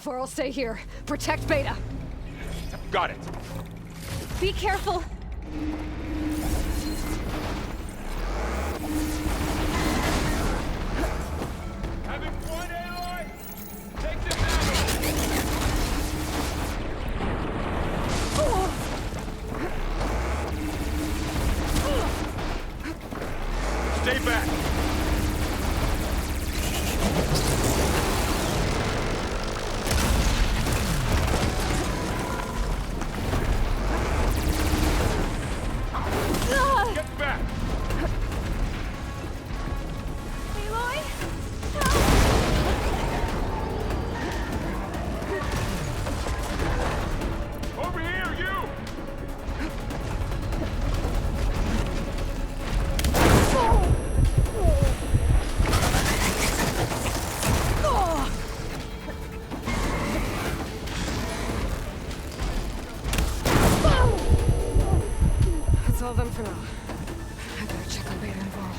Varl, stay here. Protect Beta. Got it. Be careful. Having one ally! Take this ammo! Stay back! Get back! Aloy? Over here, you! That's all of them for now. I better check on Beta and Varl.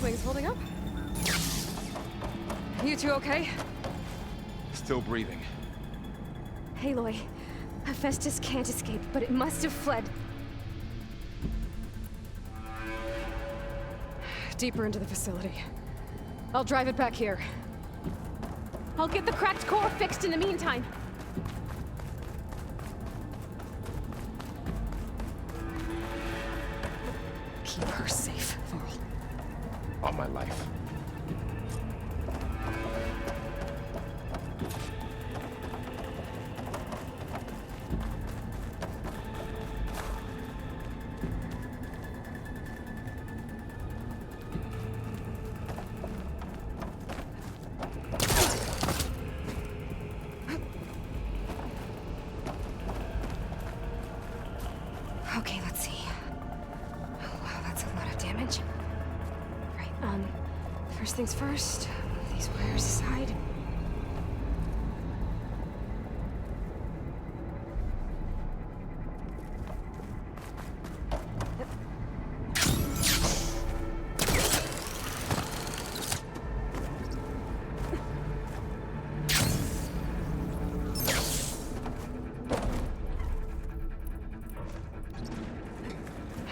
Wings holding up? You two okay? Still breathing. Aloy, Hephaestus can't escape, but it must have fled. Deeper into the facility. I'll drive it back here. I'll get the cracked core fixed in the meantime. Keep her safe, Varl. On my life. Okay, let's see. Oh, wow, that's a lot of damage. Right, first things first, move these wires aside.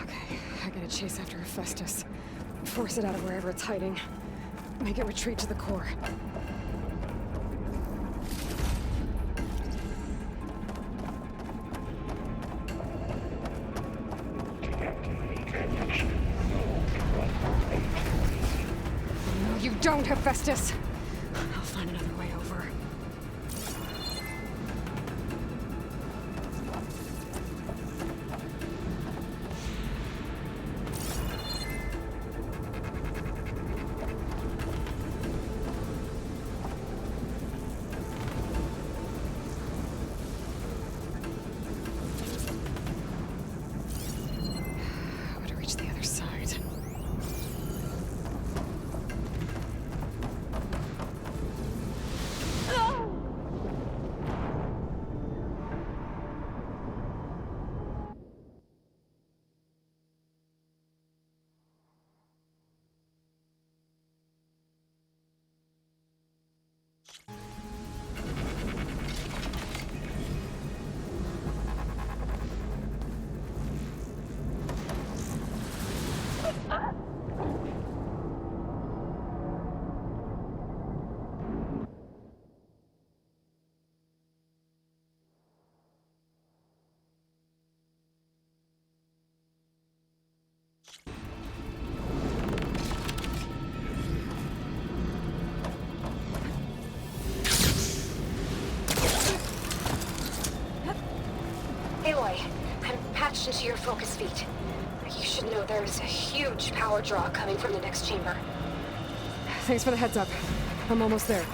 Okay, I gotta chase after Hephaestus. Force it out of wherever it's hiding. Make it retreat to the core. No, you don't, Hephaestus! I'll find another way over. I gotta reach the other side. Aloy, I'm patched into your focus feed. You should know there's a huge power draw coming from the next chamber. Thanks for the heads up. I'm almost there.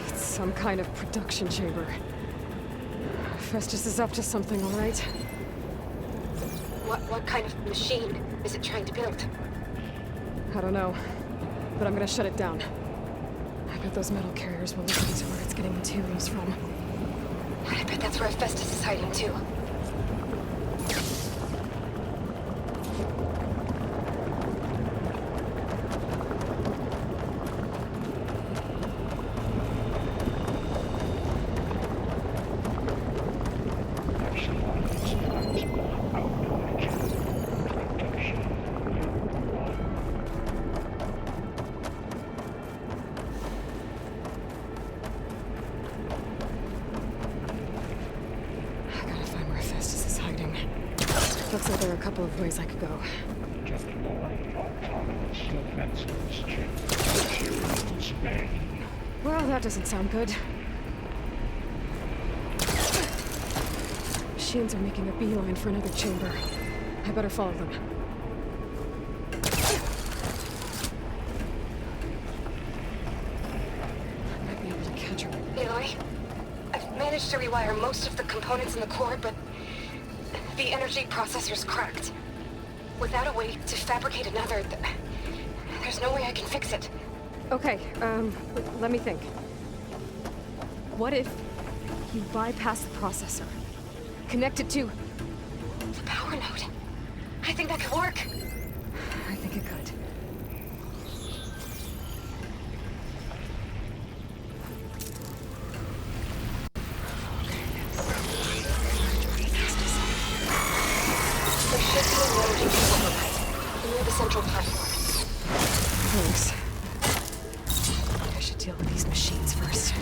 It's some kind of production chamber. Festus is up to something, all right? What kind of machine is it trying to build? I don't know, but I'm gonna shut it down. I bet those metal carriers will lead me to where it's getting materials from. I bet that's where Festus is hiding too. Looks like there are a couple of ways I could go. Well, that doesn't sound good. Machines are making a beeline for another chamber. I better follow them. I might be able to catch her. Aloy, I've managed to rewire most of the components in the core, but the energy processor's cracked. Without a way to fabricate another, there's no way I can fix it. Okay, let me think. What if you bypass the processor? Connect it to The power node. I think that could work. I think it could. There should be an energy control pipe near the central platform. Thanks. I should deal with these machines first.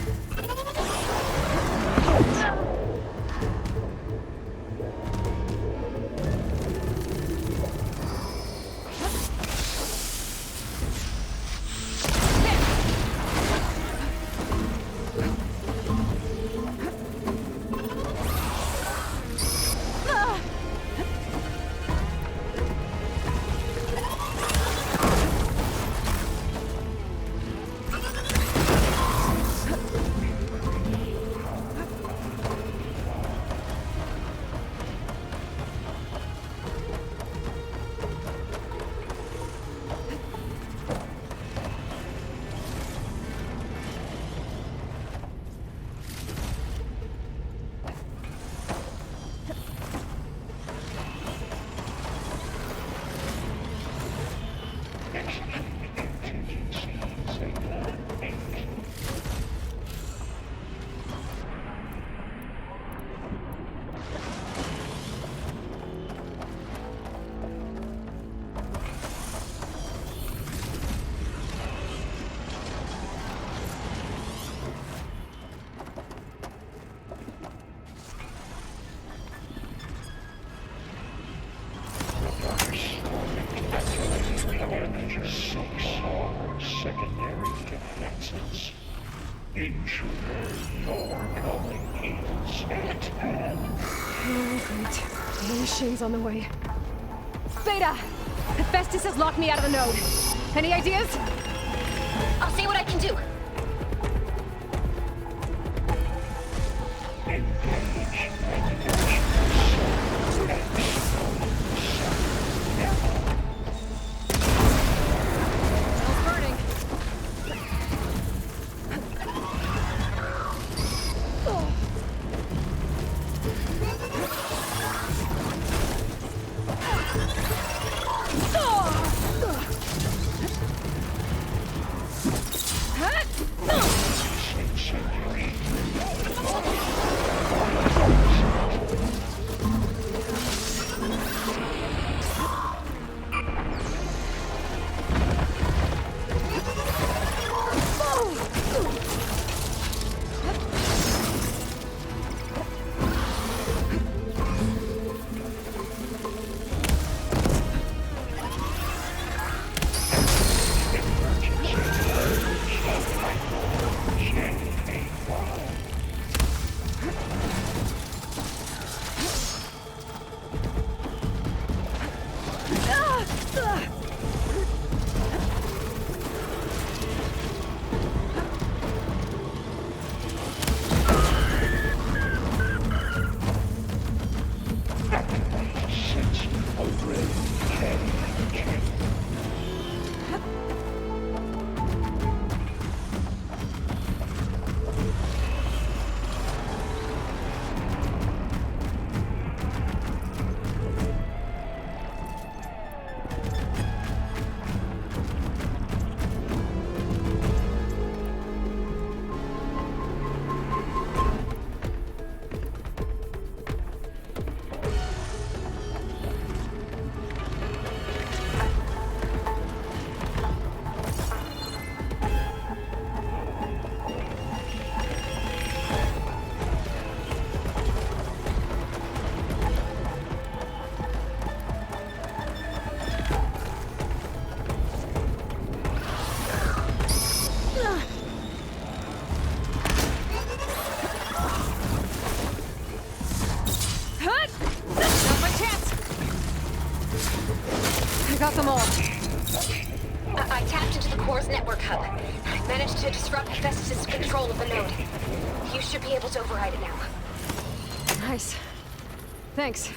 Secondary defenses. Intruder, your coming is at hand. Oh, great. More machines on the way. Beta! Hephaestus has locked me out of the node. Any ideas? I'll see what I can do. Engage. It's burning. Huh? Got them all. I tapped into the core's network hub. I managed to disrupt Festus' control of the node. You should be able to override it now. Nice. Thanks.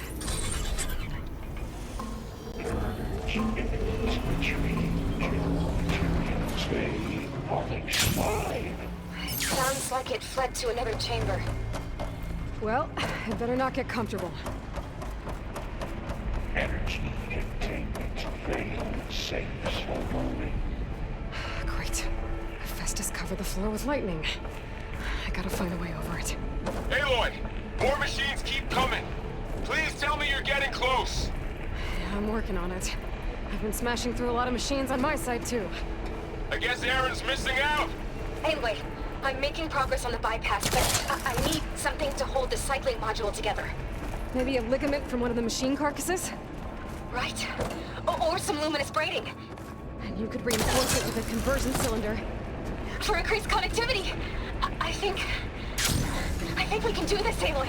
Sounds like it fled to another chamber. Well, I'd better not get comfortable. Energy containment failed. Safe for moving. Great. Festus covered the floor with lightning. I gotta find a way over it. Aloy! More machines keep coming! Please tell me you're getting close! Yeah, I'm working on it. I've been smashing through a lot of machines on my side, too. I guess Aaron's missing out! Anyway, I'm making progress on the bypass, but I need something to hold the cycling module together. Maybe a ligament from one of the machine carcasses? Right. Or some luminous braiding. And you could reinforce it with a conversion cylinder. For increased connectivity. I think we can do this, Aloy.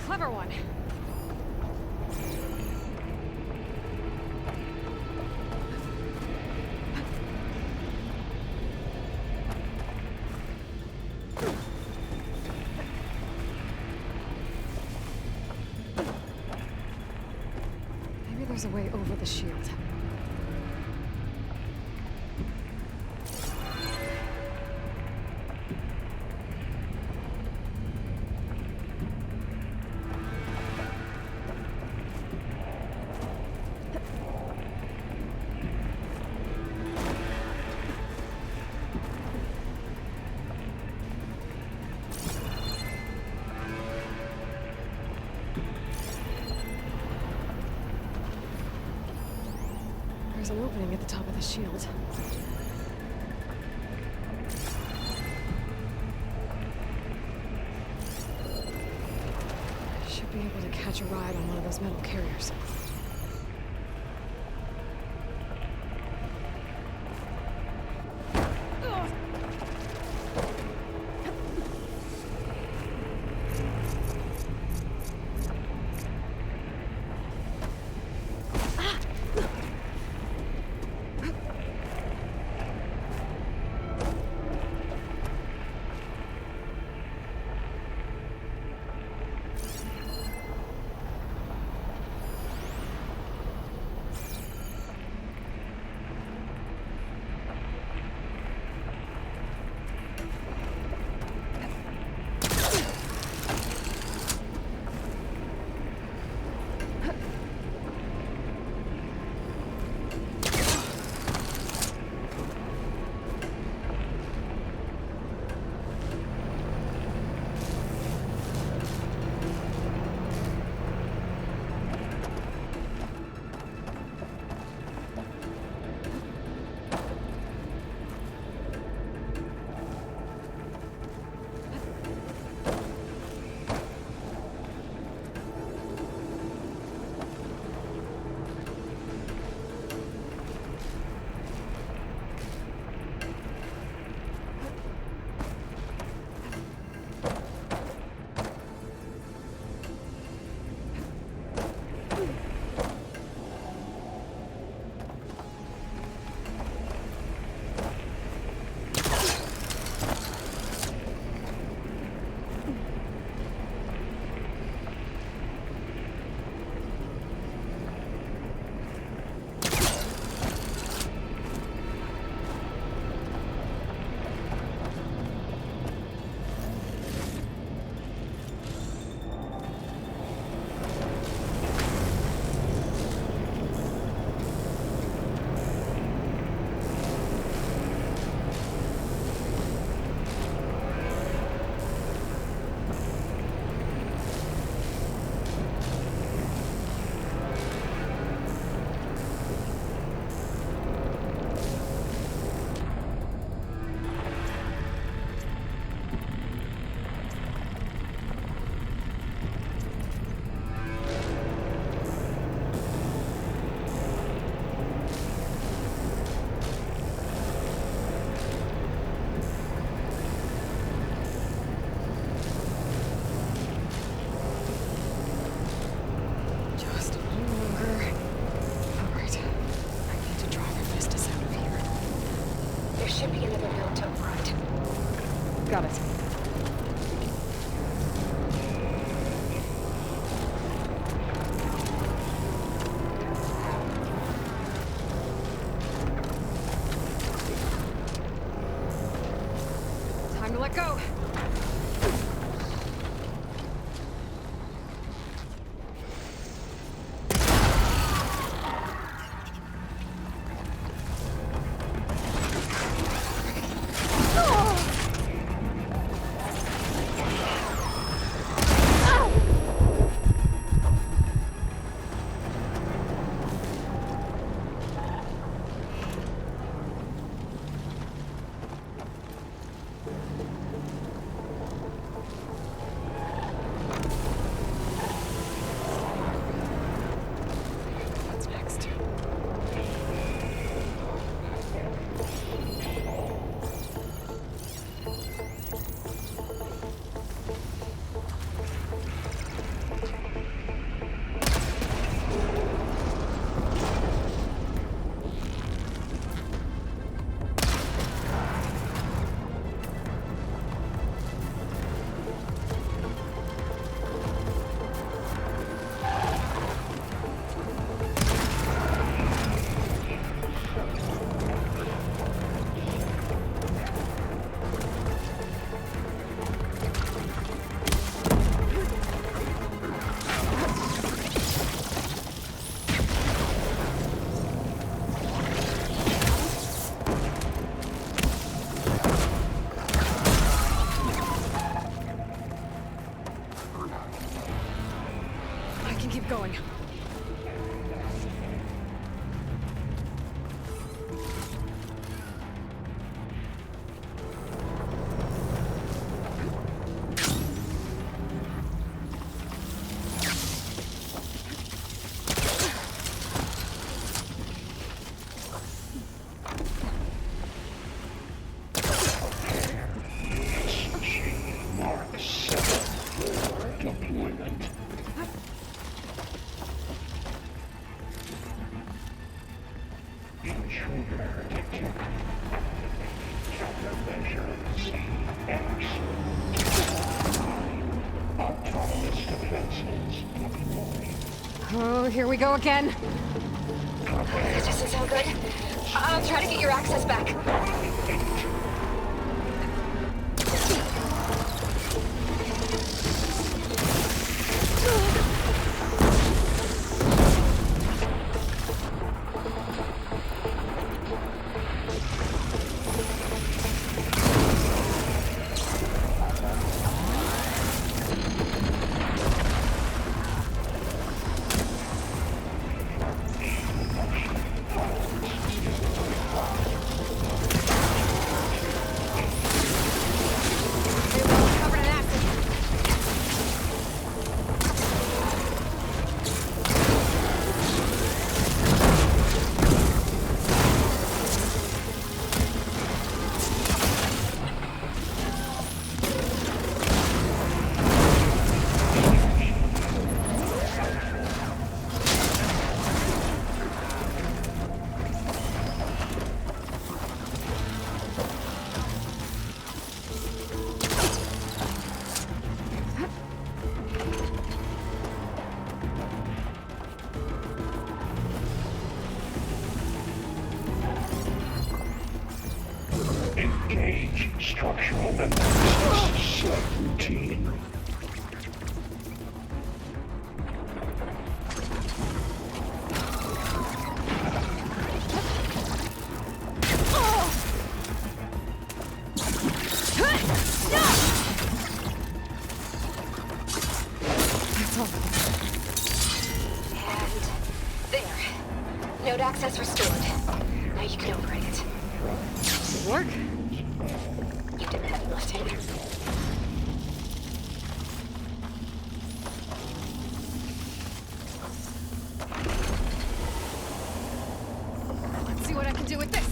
Clever one. There's a way over the shield. There's an opening at the top of the shield. I should be able to catch a ride on one of those metal carriers. should be another rail tow ride. Got it. Time to let go. Oh, here we go again. That doesn't sound good. I'll try to get your access back. Covered in acid. Engage structural analysis set routine. That's all. And there. Node access restored. Now you can operate it. Did it work? You did the heavy lifting. Let's see what I can do with this.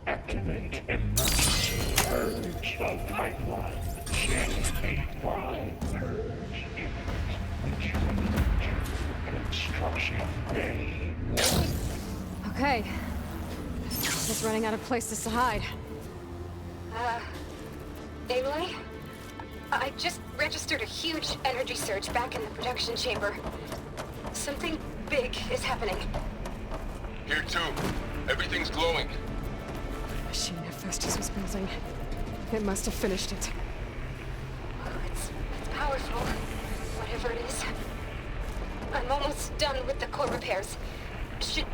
Activate emergency purge of pipeline. J85 purge imminent. Retreat to construction bay 1. Okay. Just running out of places to hide. Aloy? I just registered a huge energy surge back in the production chamber. Something big is happening. Here too. Everything's glowing. Machine Hephaestus was building. It must have finished it. Oh, it's powerful, whatever it is. I'm almost done with the core repairs. Should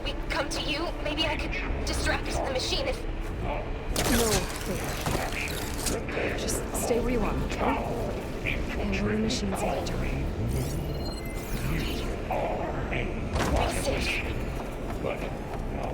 we come to you? Maybe I could distract the machine if... No, Vader. Just stay where you are, okay? Handle the machines later. Be safe. But no.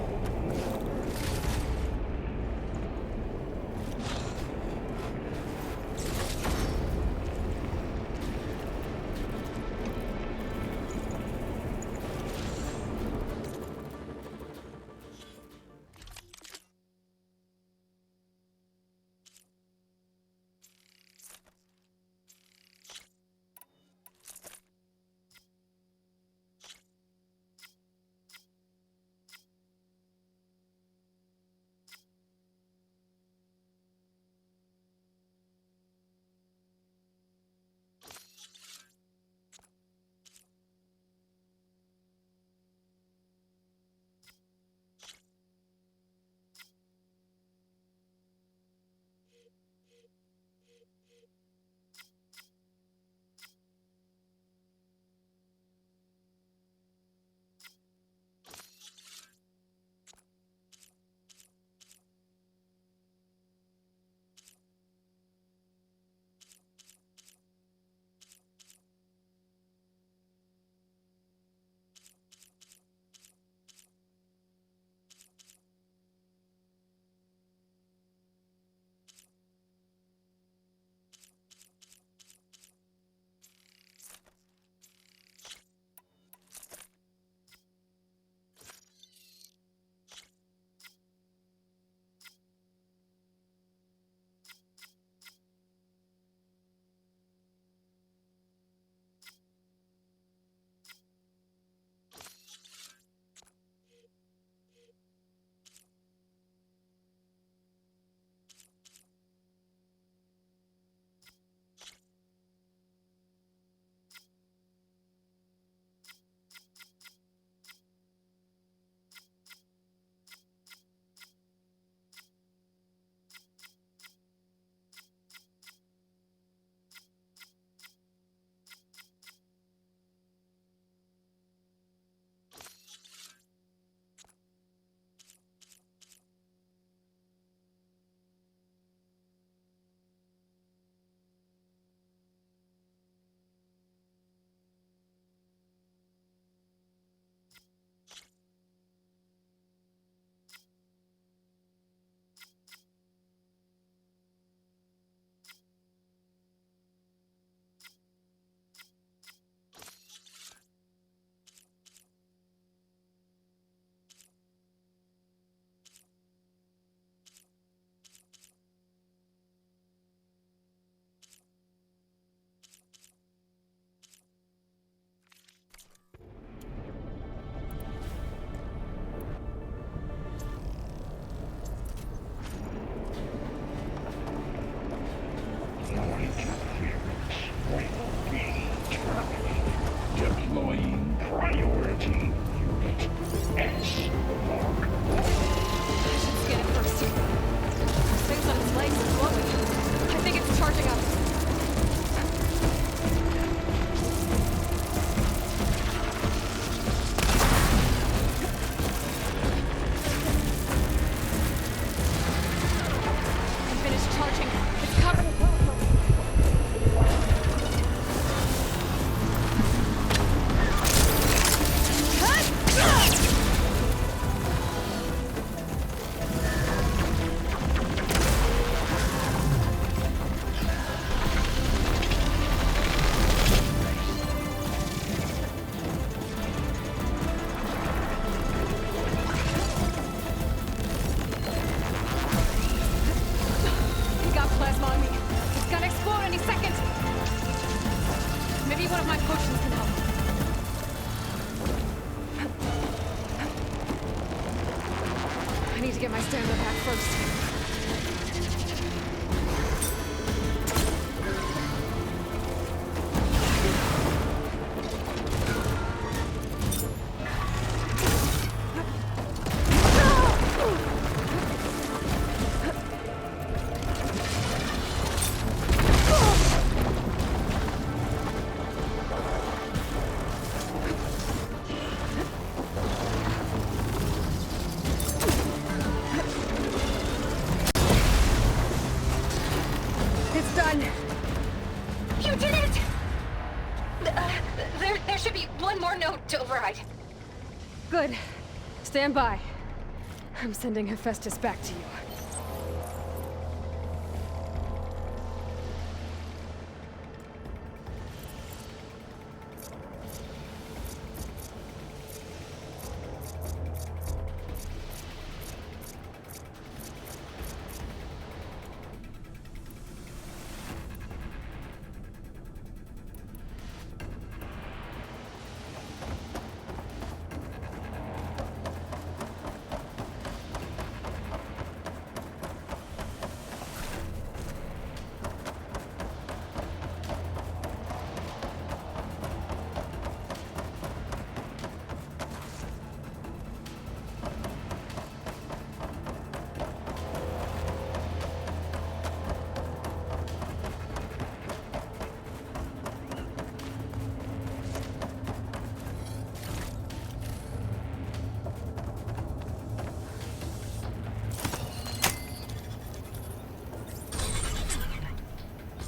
Maybe one of my potions can help. I need to get my stamina back first. It's done. You did it! There should be one more note to override. Good. Stand by. I'm sending Hephaestus back to you.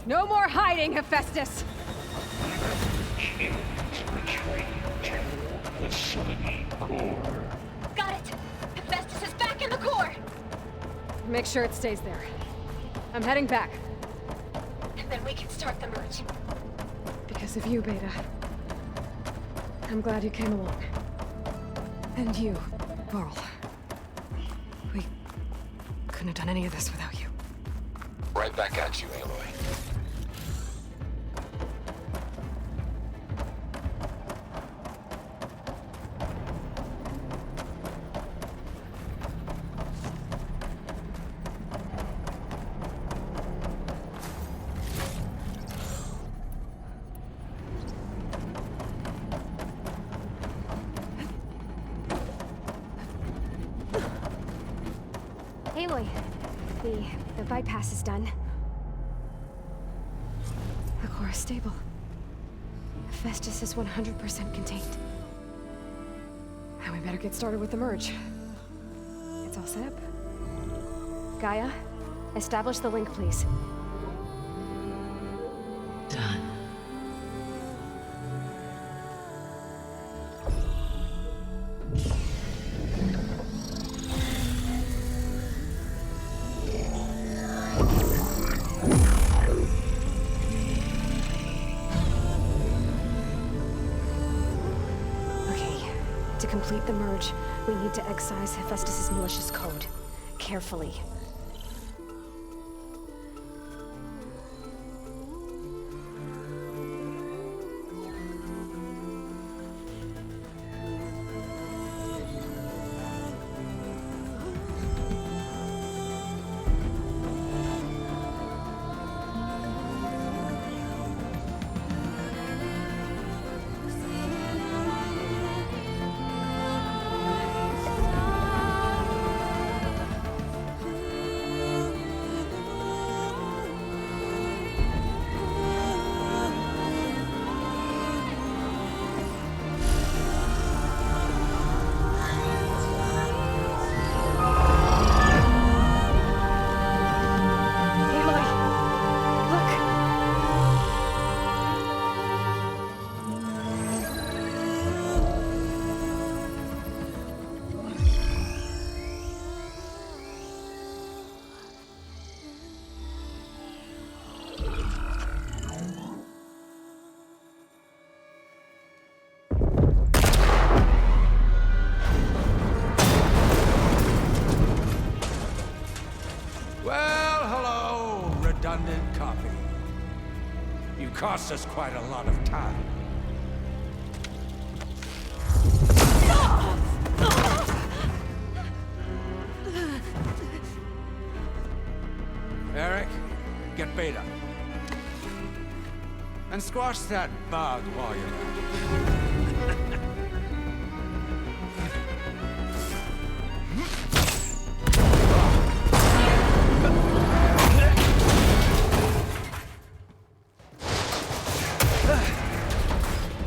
No more hiding, Hephaestus! Retreat to the sunny core. Got it! Hephaestus is back in the core! Make sure it stays there. I'm heading back. And then we can start the merge. Because of you, Beta. I'm glad you came along. And you, Varl. We couldn't have done any of this without you. Right back at you, Aloy. Aloy, the bypass is done. The core is stable. Hephaestus is 100% contained. Now we better get started with the merge. It's all set up. Gaia, establish the link, please. Done. Okay, to complete the merge, we need to excise Hephaestus' malicious code. Carefully. cost us quite a lot of time. Eric, get Beta. And squash that bug while you're at it.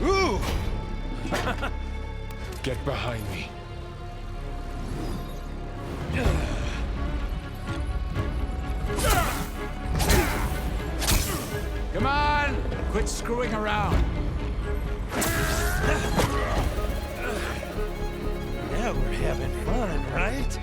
Ooh! Get behind me. Come on! Quit screwing around. Now we're having fun, right?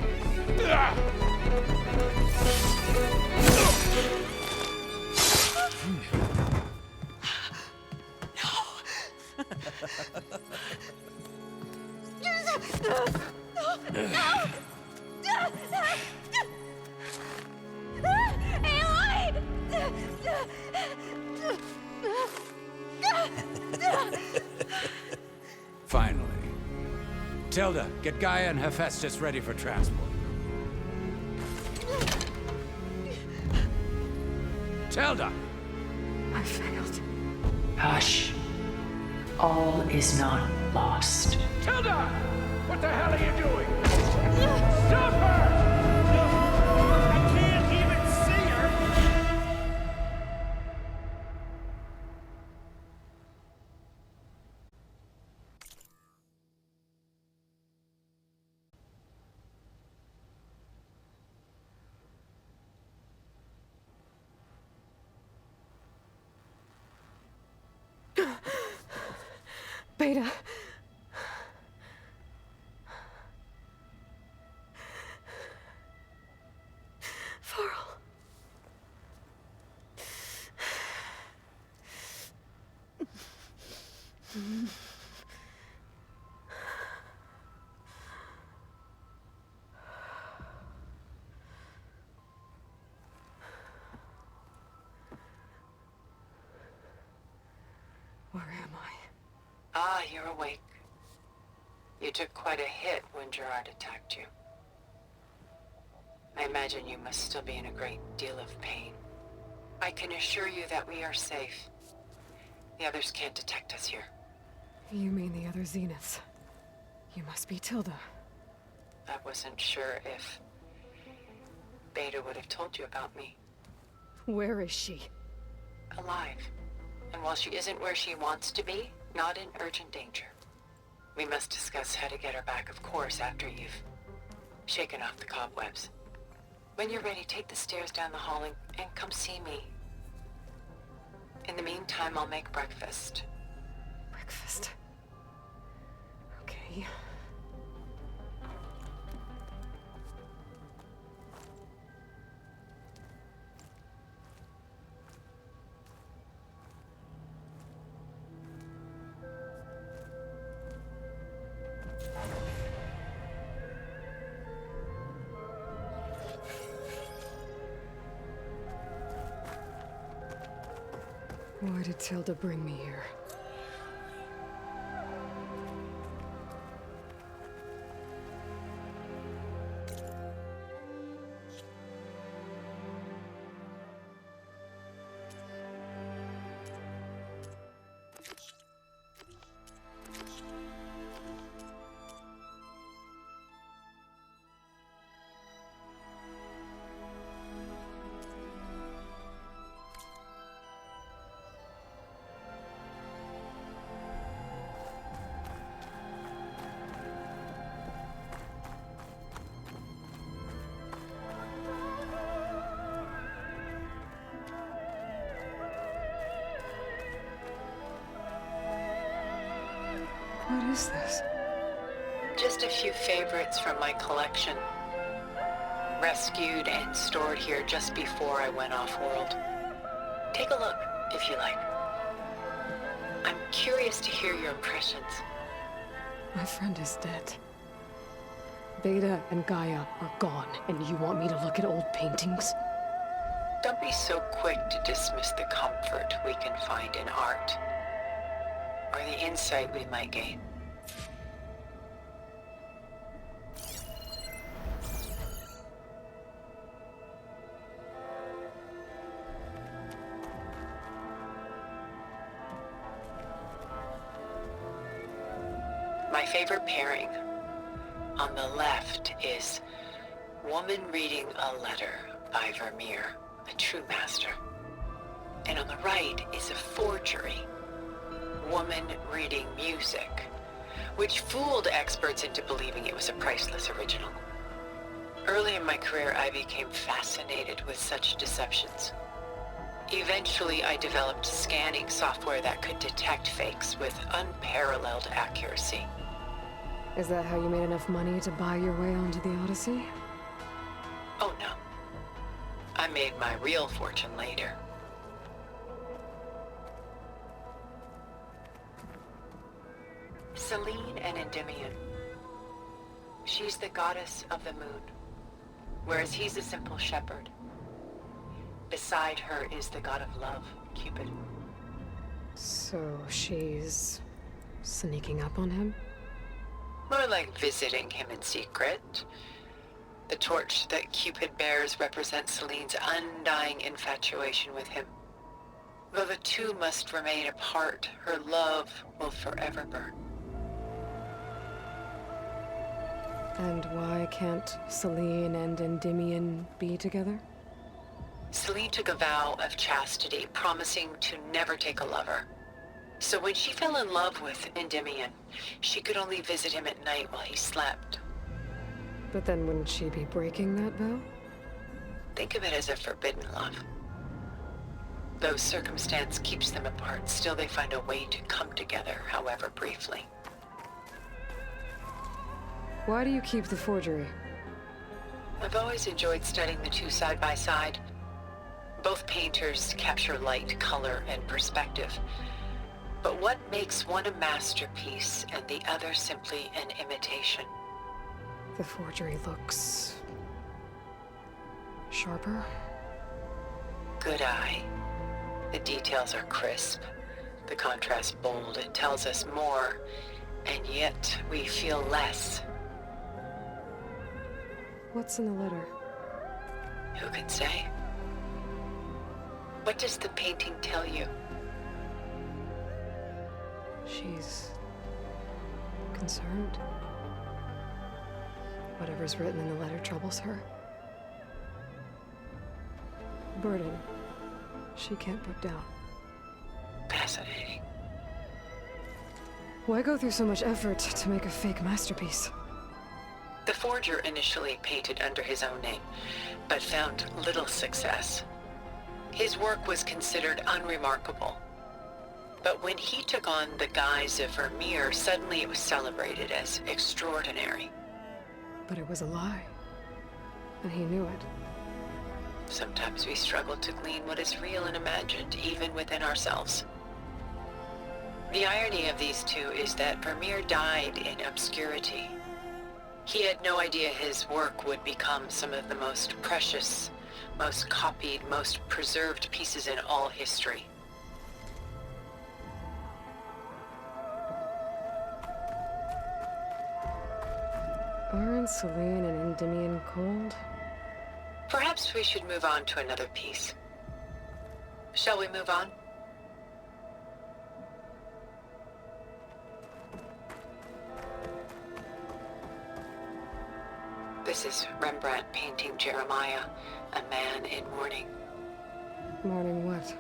Finally. Tilda, get Gaia and Hephaestus ready for transport. Tilda! I failed. Hush. All is not lost. Tilda! What the hell are you doing? Stop her! I can't even see her! Beta. Varl. Where am I? Ah, you're awake. You took quite a hit when Gerard attacked you. I imagine you must still be in a great deal of pain. I can assure you that we are safe. The others can't detect us here. You mean the other Zeniths? You must be Tilda. I wasn't sure if Beta would have told you about me. Where is she? Alive. And while she isn't where she wants to be, not in urgent danger. We must discuss how to get her back, of course, after you've shaken off the cobwebs. When you're ready, take the stairs down the hall and come see me. In the meantime, I'll make breakfast. Breakfast. Okay. Why did Tilda bring me here? What is this? Just a few favorites from my collection. Rescued and stored here just before I went off-world. Take a look, if you like. I'm curious to hear your impressions. My friend is dead. Beta and Gaia are gone, and you want me to look at old paintings? Don't Don't be so quick to dismiss the comfort we can find in art, or the insight we might gain. My favorite pairing on the left is Woman Reading a Letter by Vermeer, a true master. And on the right is a forgery, Woman Reading Music, which fooled experts into believing it was a priceless original. Early in my career, I became fascinated with such deceptions. Eventually, I developed scanning software that could detect fakes with unparalleled accuracy. Is that how you made enough money to buy your way onto the Odyssey? Oh no. I made my real fortune later. Selene and Endymion. She's the goddess of the moon, whereas he's a simple shepherd. Beside her is the god of love, Cupid. So she's sneaking up on him? More like visiting him in secret. The torch that Cupid bears represents Selene's undying infatuation with him. Though the two must remain apart, her love will forever burn. And why can't Selene and Endymion be together? Selene took a vow of chastity, promising to never take a lover. So when she fell in love with Endymion, she could only visit him at night while he slept. But then wouldn't she be breaking that vow? Think of it as a forbidden love. Though circumstance keeps them apart, still they find a way to come together, however briefly. Why do you keep the forgery? I've always enjoyed studying the two side by side. Both painters capture light, color, and perspective. But what makes one a masterpiece and the other simply an imitation? The forgery looks sharper. Good eye. The details are crisp, the contrast bold. It tells us more, and yet we feel less. What's in the letter? Who can say? What does the painting tell you? She's concerned. Whatever's written in the letter troubles her. Burden she can't put down. Fascinating. Why go through so much effort to make a fake masterpiece? The forger initially painted under his own name, but found little success. His work was considered unremarkable. But when he took on the guise of Vermeer, suddenly it was celebrated as extraordinary. But it was a lie. And he knew it. Sometimes we struggle to glean what is real and imagined, even within ourselves. The irony of these two is that Vermeer died in obscurity. He had no idea his work would become some of the most precious, most copied, most preserved pieces in all history. Aren't Selene and Endymion cold? Perhaps we should move on to another piece. Shall we move on? This is Rembrandt painting Jeremiah, a man in mourning. Mourning what?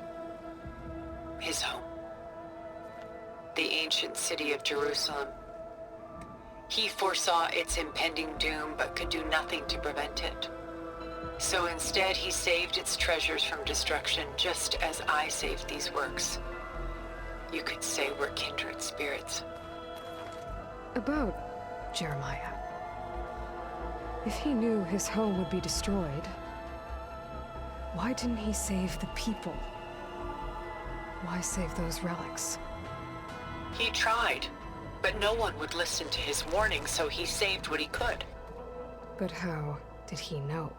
His home. The ancient city of Jerusalem. He foresaw its impending doom, but could do nothing to prevent it. So instead, he saved its treasures from destruction, just as I saved these works. You could say we're kindred spirits. About Jeremiah. If he knew his home would be destroyed, why didn't he save the people? Why save those relics? He tried, but no one would listen to his warning, so he saved what he could. But how did he know?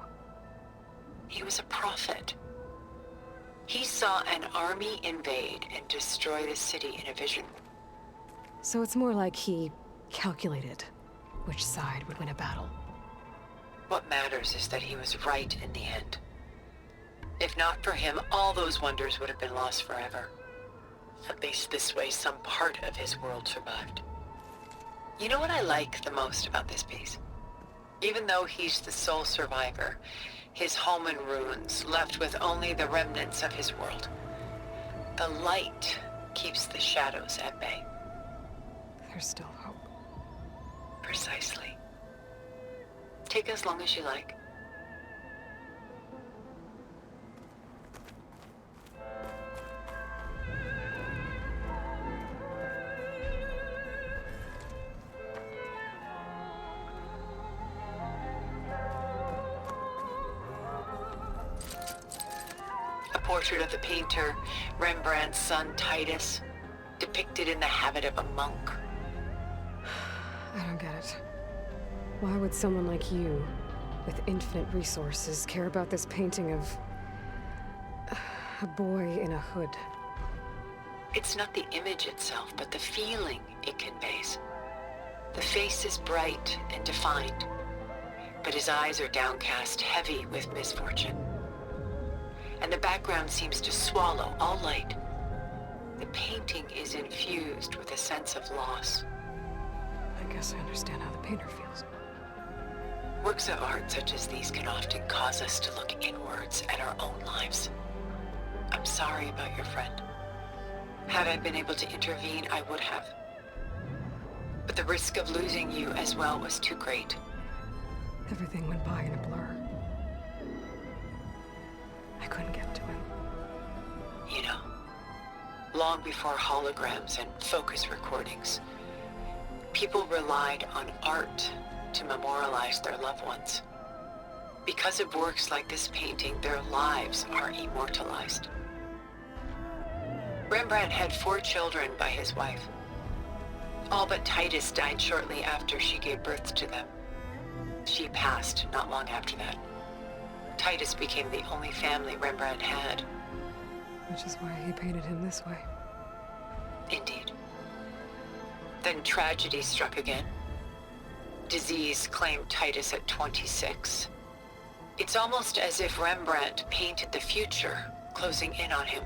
He was a prophet. He saw an army invade and destroy the city in a vision. So it's more like he calculated which side would win a battle. What matters is that he was right in the end. If not for him, all those wonders would have been lost forever. At least this way, some part of his world survived. You know what I like the most about this piece? Even though he's the sole survivor, his home in ruins, left with only the remnants of his world. The light keeps the shadows at bay. There's still hope. Precisely. Take as long as you like. A portrait of the painter, Rembrandt's son Titus, depicted in the habit of a monk. I don't get it. Why would someone like you, with infinite resources, care about this painting of a boy in a hood? It's not the image itself, but the feeling it conveys. The face is bright and defined, but his eyes are downcast, heavy with misfortune. And the background seems to swallow all light. The painting is infused with a sense of loss. I guess I understand how the painter feels. Works of art such as these can often cause us to look inwards at our own lives. I'm sorry about your friend. Had I been able to intervene, I would have. But the risk of losing you as well was too great. Everything went by in a blur. I couldn't get to him. You know, long before holograms and focus recordings, people relied on art to memorialize their loved ones. Because of works like this painting, their lives are immortalized. Rembrandt had 4 children by his wife. All but Titus died shortly after she gave birth to them. She passed not long after that. Titus became the only family Rembrandt had. Which is why he painted him this way. Indeed. Then tragedy struck again. Disease claimed Titus at 26. It's almost as if Rembrandt painted the future, closing in on him.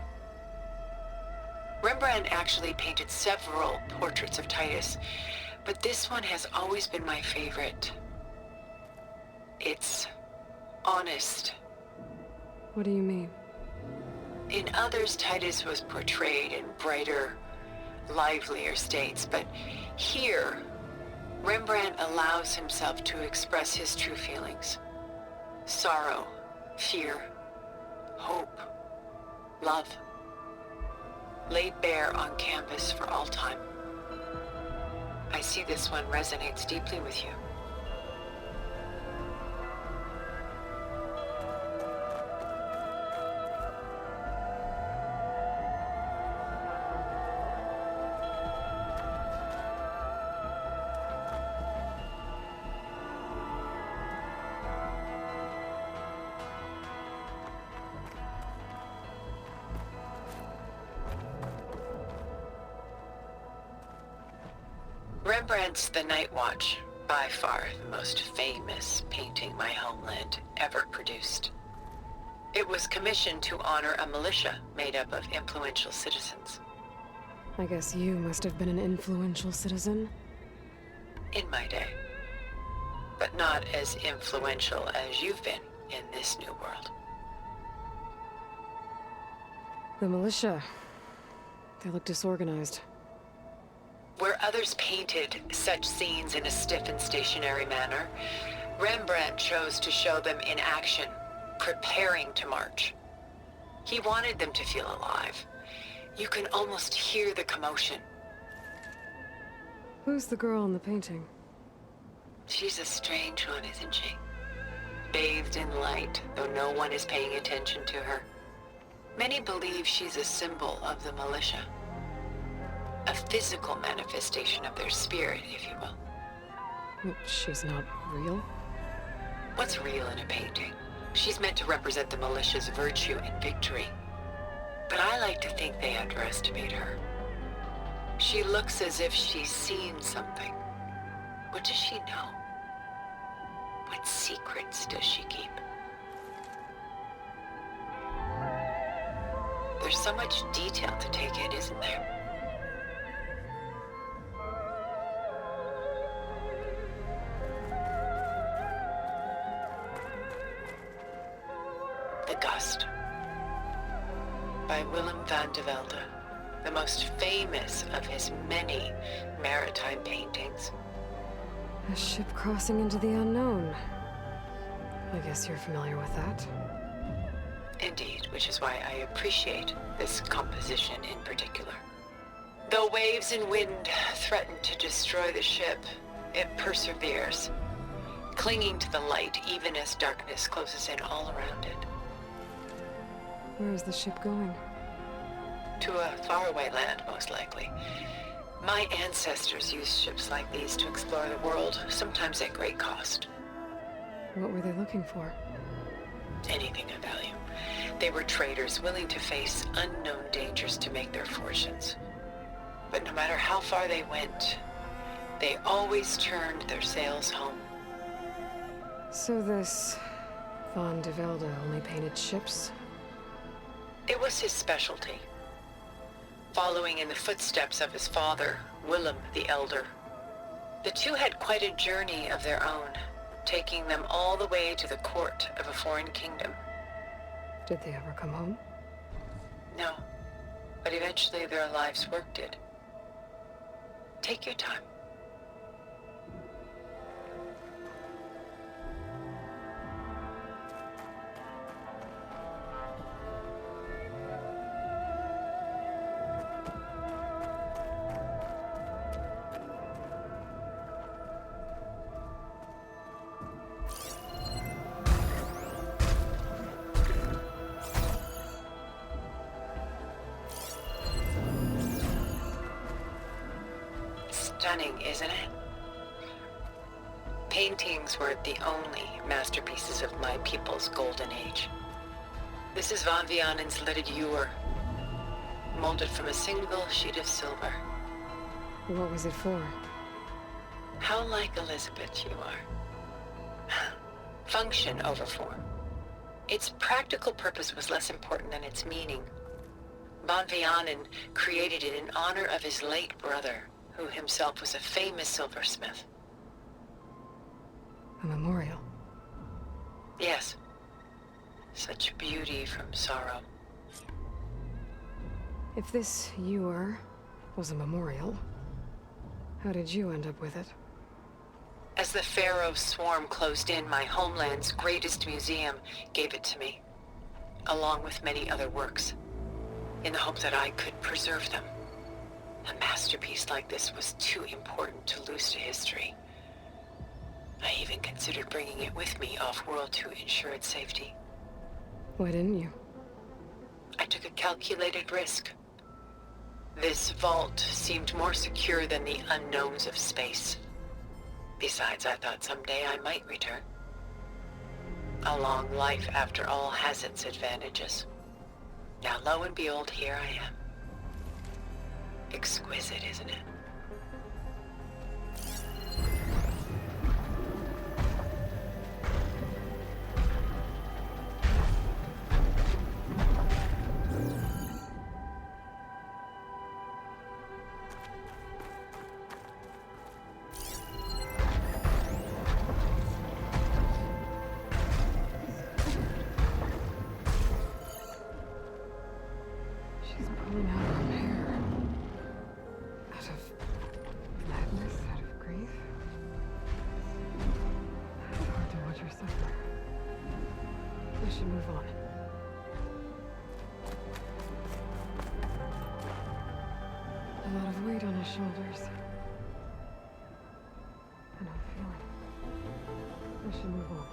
Rembrandt actually painted several portraits of Titus, but this one has always been my favorite. It's honest. What do you mean? In others, Titus was portrayed in brighter, livelier states, but here, Rembrandt allows himself to express his true feelings. Sorrow, fear, hope, love, laid bare on canvas for all time. I see this one resonates deeply with you. Rembrandt's The Night Watch, by far the most famous painting my homeland ever produced. It was commissioned to honor a militia made up of influential citizens. I guess you must have been an influential citizen. In my day. But not as influential as you've been in this new world. The militia. They look disorganized. Where others painted such scenes in a stiff and stationary manner, Rembrandt chose to show them in action, preparing to march. He wanted them to feel alive. You can almost hear the commotion. Who's the girl in the painting? She's a strange one, isn't she? Bathed in light, though no one is paying attention to her. Many believe she's a symbol of the militia. A physical manifestation of their spirit, if you will. She's not real? What's real in a painting? She's meant to represent the militia's virtue and victory. But I like to think they underestimate her. She looks as if she's seen something. What does she know? What secrets does she keep? There's so much detail to take in, isn't there? The Gust by Willem van de Velde, the most famous of his many maritime paintings. A ship crossing into the unknown. I guess you're familiar with that. Indeed, which is why I appreciate this composition in particular. Though waves and wind threaten to destroy the ship, it perseveres, clinging to the light even as darkness closes in all around it. Where is the ship going? To a faraway land, most likely. My ancestors used ships like these to explore the world, sometimes at great cost. What were they looking for? Anything of value. They were traders willing to face unknown dangers to make their fortunes. But no matter how far they went, they always turned their sails home. So this Van de Velde only painted ships? It was his specialty, following in the footsteps of his father, Willem the Elder. The two had quite a journey of their own, taking them all the way to the court of a foreign kingdom. Did they ever come home? No, but eventually their lives worked it. Take your time. Stunning, isn't it? Paintings were the only masterpieces of my people's golden age. This is Van Vianen's leaded ewer, molded from a single sheet of silver. What was it for? How like Elizabeth you are. Function over form. Its practical purpose was less important than its meaning. Van Vianen created it in honor of his late brother, who himself was a famous silversmith. A memorial? Yes. Such beauty from sorrow. If this ewer was a memorial, how did you end up with it? As the Pharaoh swarm closed in, my homeland's greatest museum gave it to me, along with many other works, in the hope that I could preserve them. A masterpiece like this was too important to lose to history. I even considered bringing it with me off-world to ensure its safety. Why didn't you? I took a calculated risk. This vault seemed more secure than the unknowns of space. Besides, I thought someday I might return. A long life, after all, has its advantages. Now, lo and behold, here I am. Exquisite, isn't it? She's pulling out her hair. Out of madness, out of grief. It's hard to watch her suffer. We should move on. A lot of weight on his shoulders. And I'm feeling. We should move on.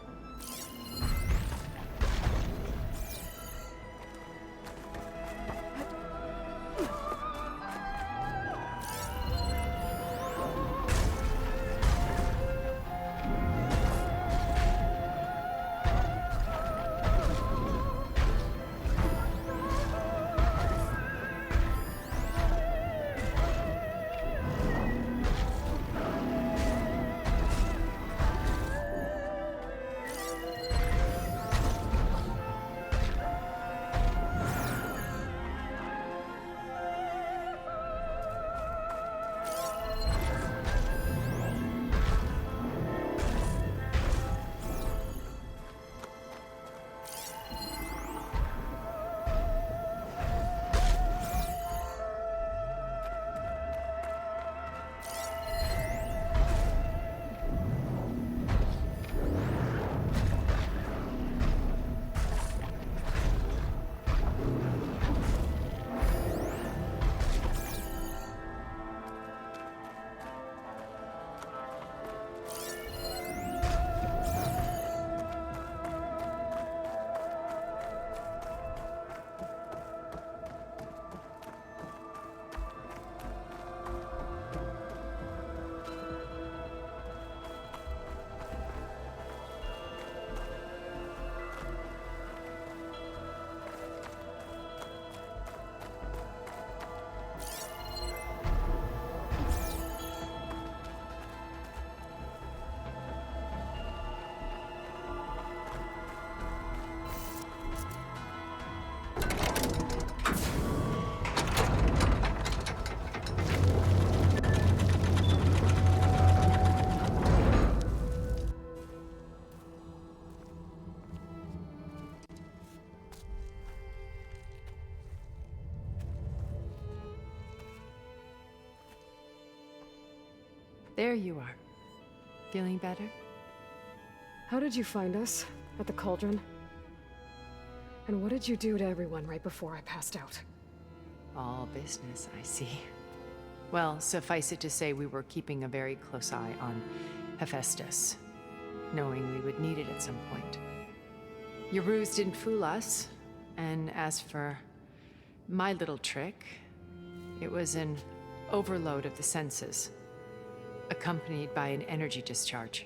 There you are. Feeling better? How did you find us? At the cauldron? And what did you do to everyone right before I passed out? All business, I see. Well, suffice it to say we were keeping a very close eye on Hephaestus, knowing we would need it at some point. Your ruse didn't fool us, and as for my little trick, it was an overload of the senses, accompanied by an energy discharge.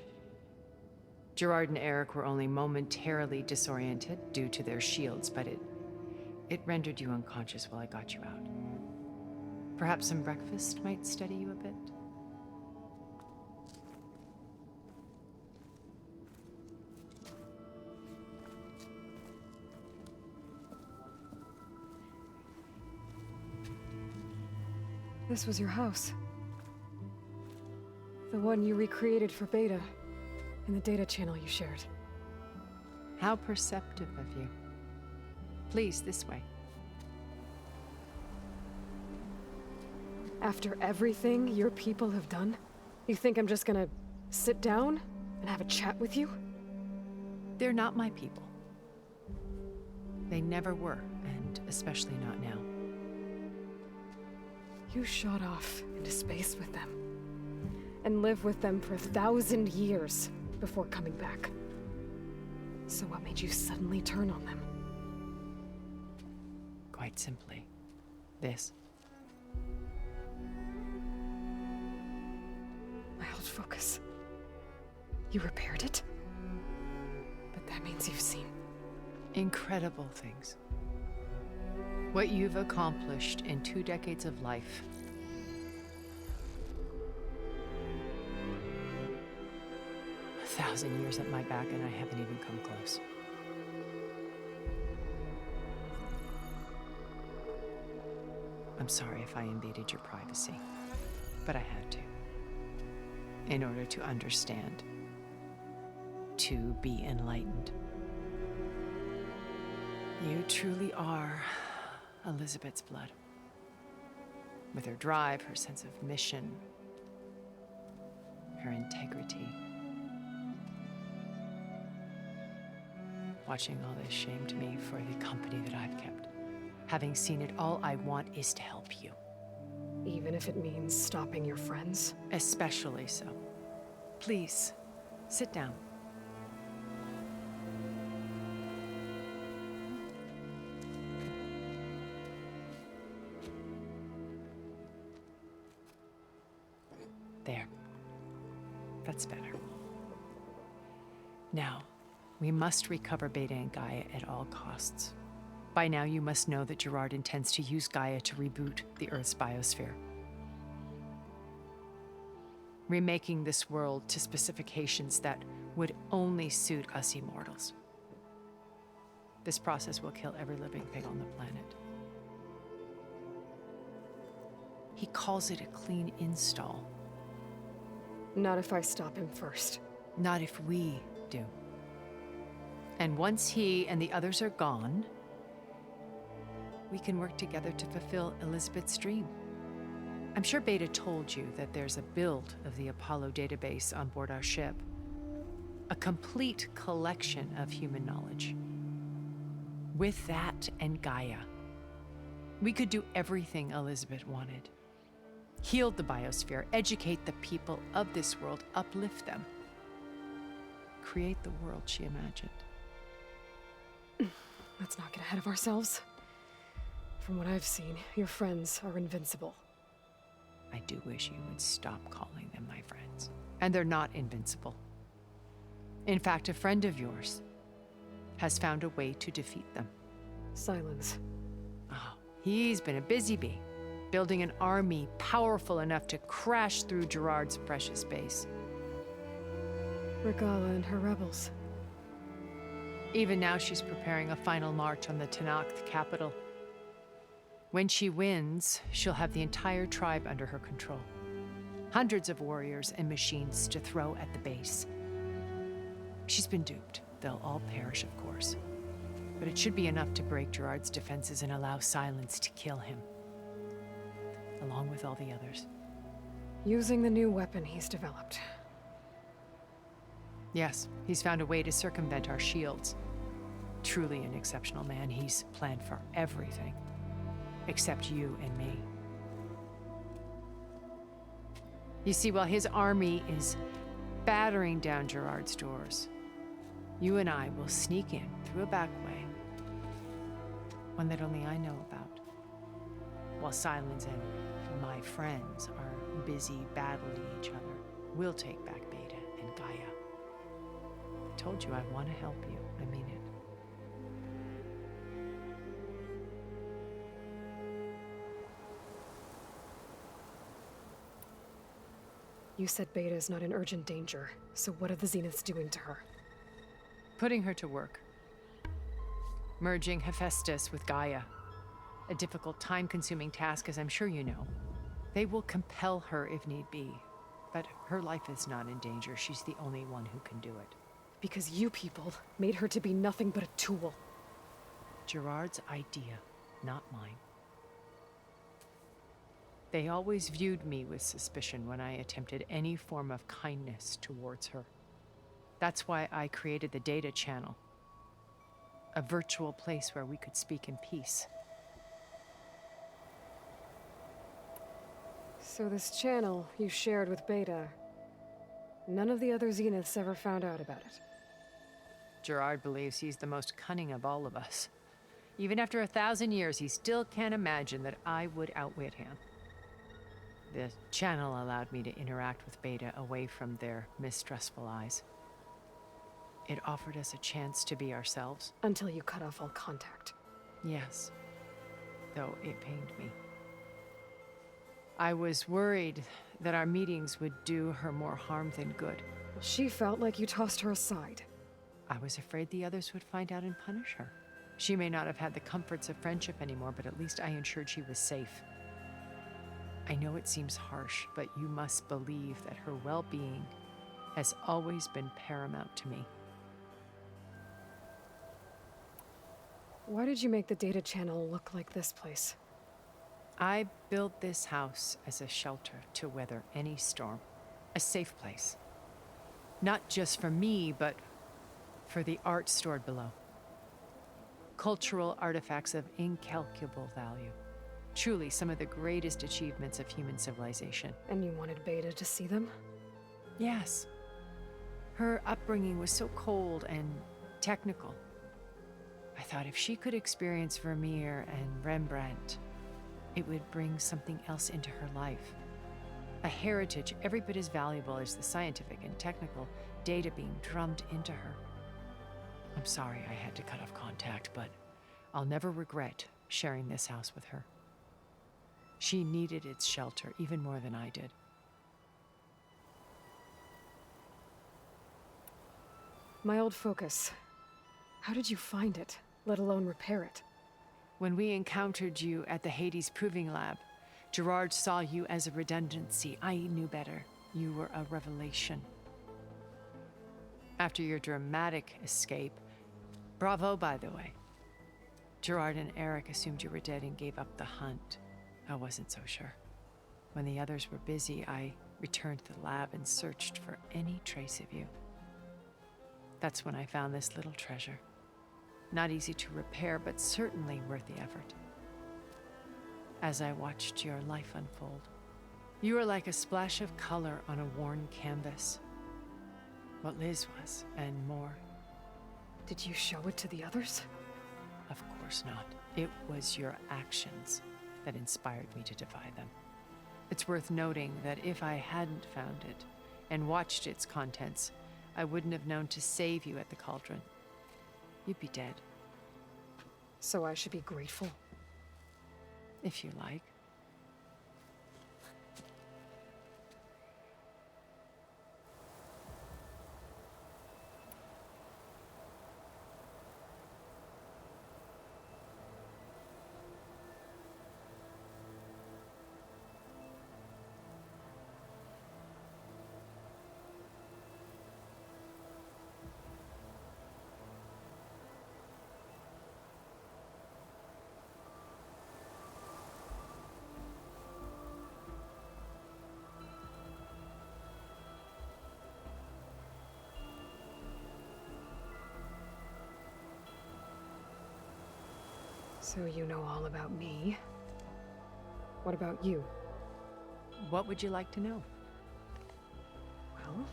Gerard and Eric were only momentarily disoriented due to their shields, but it rendered you unconscious while I got you out. Perhaps some breakfast might steady you a bit? This was your house. The one you recreated for Beta, in the data channel you shared. How perceptive of you. Please, this way. After everything your people have done, you think I'm just gonna sit down and have a chat with you? They're not my people. They never were, and especially not now. You shot off into space with them, and lived with them for 1,000 years before coming back. So what made you suddenly turn on them? Quite simply, this. My old focus. You repaired it? But that means you've seen Incredible things. What you've accomplished in 2 decades of life. A 1,000 years at my back and I haven't even come close. I'm sorry if I invaded your privacy, but I had to. In order to understand. To be enlightened. You truly are Elizabeth's blood. With her drive, her sense of mission, her integrity. Watching all this shamed me for the company that I've kept. Having seen it, all I want is to help you. even if it means stopping your friends. Especially so. Please, sit down. There. That's better. Now, we must recover Beta and Gaia at all costs. By now, you must know that Gerard intends to use Gaia to reboot the Earth's biosphere. Remaking this world to specifications that would only suit us immortals. This process will kill every living thing on the planet. He calls it a clean install. Not if I stop him first. Not if we do. And once he and the others are gone, we can work together to fulfill Elizabeth's dream. I'm sure Beta told you that there's a build of the Apollo database on board our ship. A complete collection of human knowledge. With that and Gaia, we could do everything Elizabeth wanted. Heal the biosphere, educate the people of this world, uplift them. Create the world she imagined. Let's not get ahead of ourselves. From what I've seen, your friends are invincible. I do wish you would stop calling them my friends. And they're not invincible. In fact, a friend of yours has found a way to defeat them. Silence. Oh, he's been a busy bee, building an army powerful enough to crash through Gerard's precious base. Regala and her rebels. Even now, she's preparing a final march on the Tenakth capital. When she wins, she'll have the entire tribe under her control. Hundreds of warriors and machines to throw at the base. She's been duped. They'll all perish, of course. But it should be enough to break Gerard's defenses and allow Silence to kill him. Along with all the others. Using the new weapon he's developed. Yes, he's found a way to circumvent our shields. Truly an exceptional man. He's planned for everything. Except you and me. You see, while his army is battering down Gerard's doors, you and I will sneak in through a back way, one that only I know about, while Silence and my friends are busy battling each other. We'll take back Beta and Gaia. I told you I want to help you. I mean it. You said Beta is not in urgent danger, so what are the Zeniths doing to her? Putting her to work. Merging Hephaestus with Gaia. A difficult, time-consuming task, as I'm sure you know. They will compel her if need be, but her life is not in danger. She's the only one who can do it. Because you people made her to be nothing but a tool. Gerard's idea, not mine. They always viewed me with suspicion when I attempted any form of kindness towards her. That's why I created the data channel. A virtual place where we could speak in peace. So this channel you shared with Beta, none of the other Zeniths ever found out about it. Gerard believes he's the most cunning of all of us. Even after 1,000 years, he still can't imagine that I would outwit him. The channel allowed me to interact with Beta away from their mistrustful eyes. It offered us a chance to be ourselves. Until you cut off all contact. Yes, though it pained me. I was worried that our meetings would do her more harm than good. She felt like you tossed her aside. I was afraid the others would find out and punish her. She may not have had the comforts of friendship anymore, but at least I ensured she was safe. I know it seems harsh, but you must believe that her well-being has always been paramount to me. Why did you make the data channel look like this place? I built this house as a shelter to weather any storm. A safe place. Not just for me, but for the art stored below. Cultural artifacts of incalculable value. Truly some of the greatest achievements of human civilization. And you wanted Beta to see them? Yes. Her upbringing was so cold and technical. I thought if she could experience Vermeer and Rembrandt, it would bring something else into her life. A heritage every bit as valuable as the scientific and technical data being drummed into her. I'm sorry I had to cut off contact, but I'll never regret sharing this house with her. She needed its shelter even more than I did. My old focus. How did you find it, let alone repair it? When we encountered you at the Hades Proving Lab, Gerard saw you as a redundancy. I knew better. You were a revelation. After your dramatic escape, bravo, by the way. Gerard and Eric assumed you were dead and gave up the hunt. I wasn't so sure. When the others were busy, I returned to the lab and searched for any trace of you. That's when I found this little treasure. Not easy to repair, but certainly worth the effort. As I watched your life unfold, you were like a splash of color on a worn canvas. What Liz was, and more. Did you show it to the others? Of course not. It was your actions that inspired me to defy them. It's worth noting that if I hadn't found it and watched its contents, I wouldn't have known to save you at the cauldron. You'd be dead. So I should be grateful? If you like. So you know all about me. What about you? What would you like to know? Well,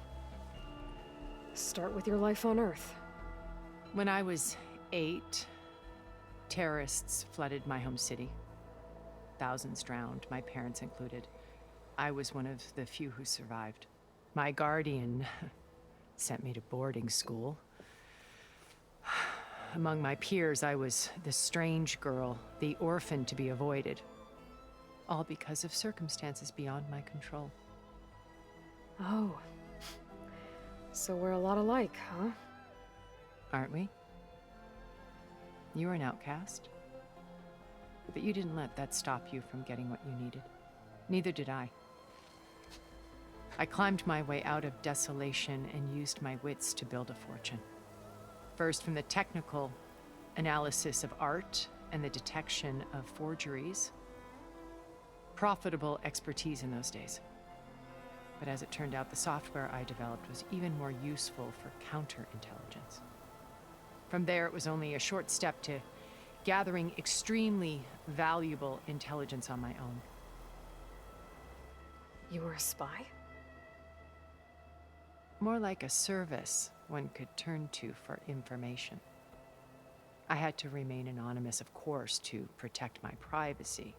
start with your life on Earth. When I was 8, terrorists flooded my home city. Thousands drowned, my parents included. I was one of the few who survived. My guardian sent me to boarding school. Among my peers, I was the strange girl, the orphan to be avoided. All because of circumstances beyond my control. Oh. So we're a lot alike, huh? Aren't we? You were an outcast. But you didn't let that stop you from getting what you needed. Neither did I. I climbed my way out of desolation and used my wits to build a fortune. First, from the technical analysis of art and the detection of forgeries. Profitable expertise in those days. But as it turned out, the software I developed was even more useful for counterintelligence. From there, it was only a short step to gathering extremely valuable intelligence on my own. You were a spy? More like a service one could turn to for information. I had to remain anonymous, of course, to protect my privacy.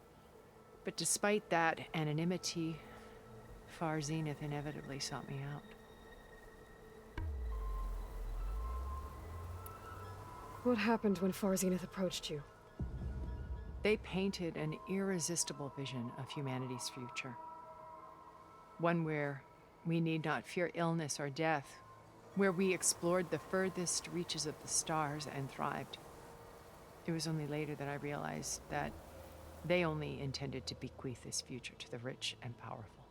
But despite that anonymity, Far Zenith inevitably sought me out. What happened when Far Zenith approached you? They painted an irresistible vision of humanity's future. One where we need not fear illness or death, where we explored the furthest reaches of the stars and thrived. It was only later that I realized that they only intended to bequeath this future to the rich and powerful.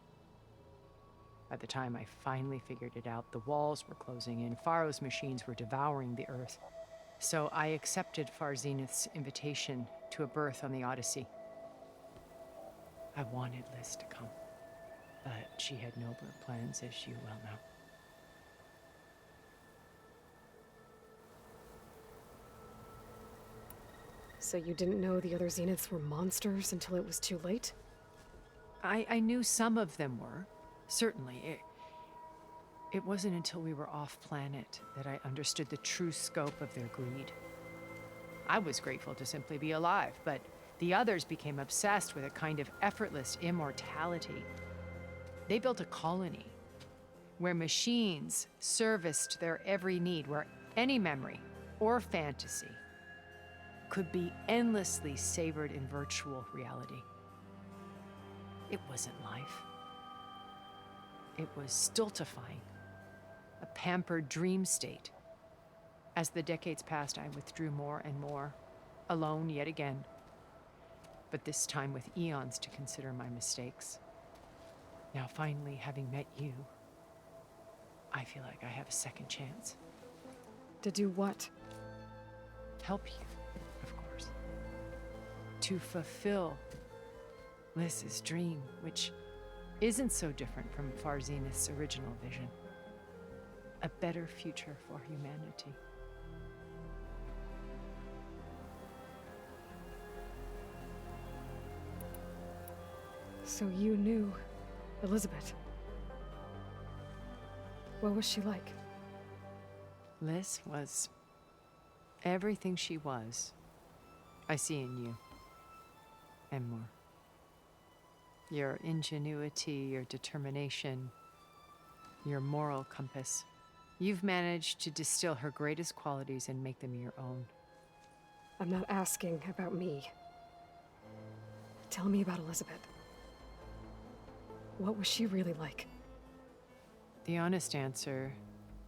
By the time I finally figured it out, the walls were closing in, Pharaoh's machines were devouring the Earth. So I accepted Far Zenith's invitation to a berth on the Odyssey. I wanted Liz to come, but she had nobler plans, as you well know. So you didn't know the other Zeniths were monsters until it was too late? I knew some of them were, certainly. It wasn't until we were off-planet that I understood the true scope of their greed. I was grateful to simply be alive, but the others became obsessed with a kind of effortless immortality. They built a colony where machines serviced their every need, where any memory or fantasy could be endlessly savored in virtual reality. It wasn't life. It was stultifying, a pampered dream state. As the decades passed, I withdrew more and more, alone yet again, but this time with eons to consider my mistakes. Now finally, having met you, I feel like I have a second chance. To do what? Help you, of course. To fulfill Liz's dream, which isn't so different from Far Zenith's original vision. A better future for humanity. So you knew Elizabeth. What was she like? Liz was everything she was. I see in you. And more. Your ingenuity, your determination, your moral compass. You've managed to distill her greatest qualities and make them your own. I'm not asking about me. Tell me about Elizabeth. What was she really like? The honest answer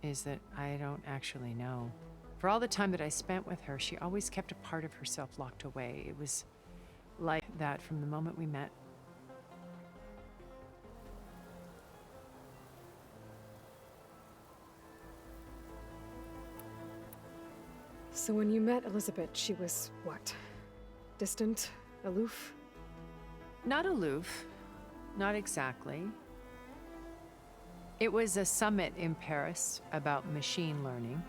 is that I don't actually know. For all the time that I spent with her, she always kept a part of herself locked away. It was like that from the moment we met. So when you met Elizabeth, she was what? Distant? Aloof? Not aloof. Not exactly. It was a summit in Paris about machine learning,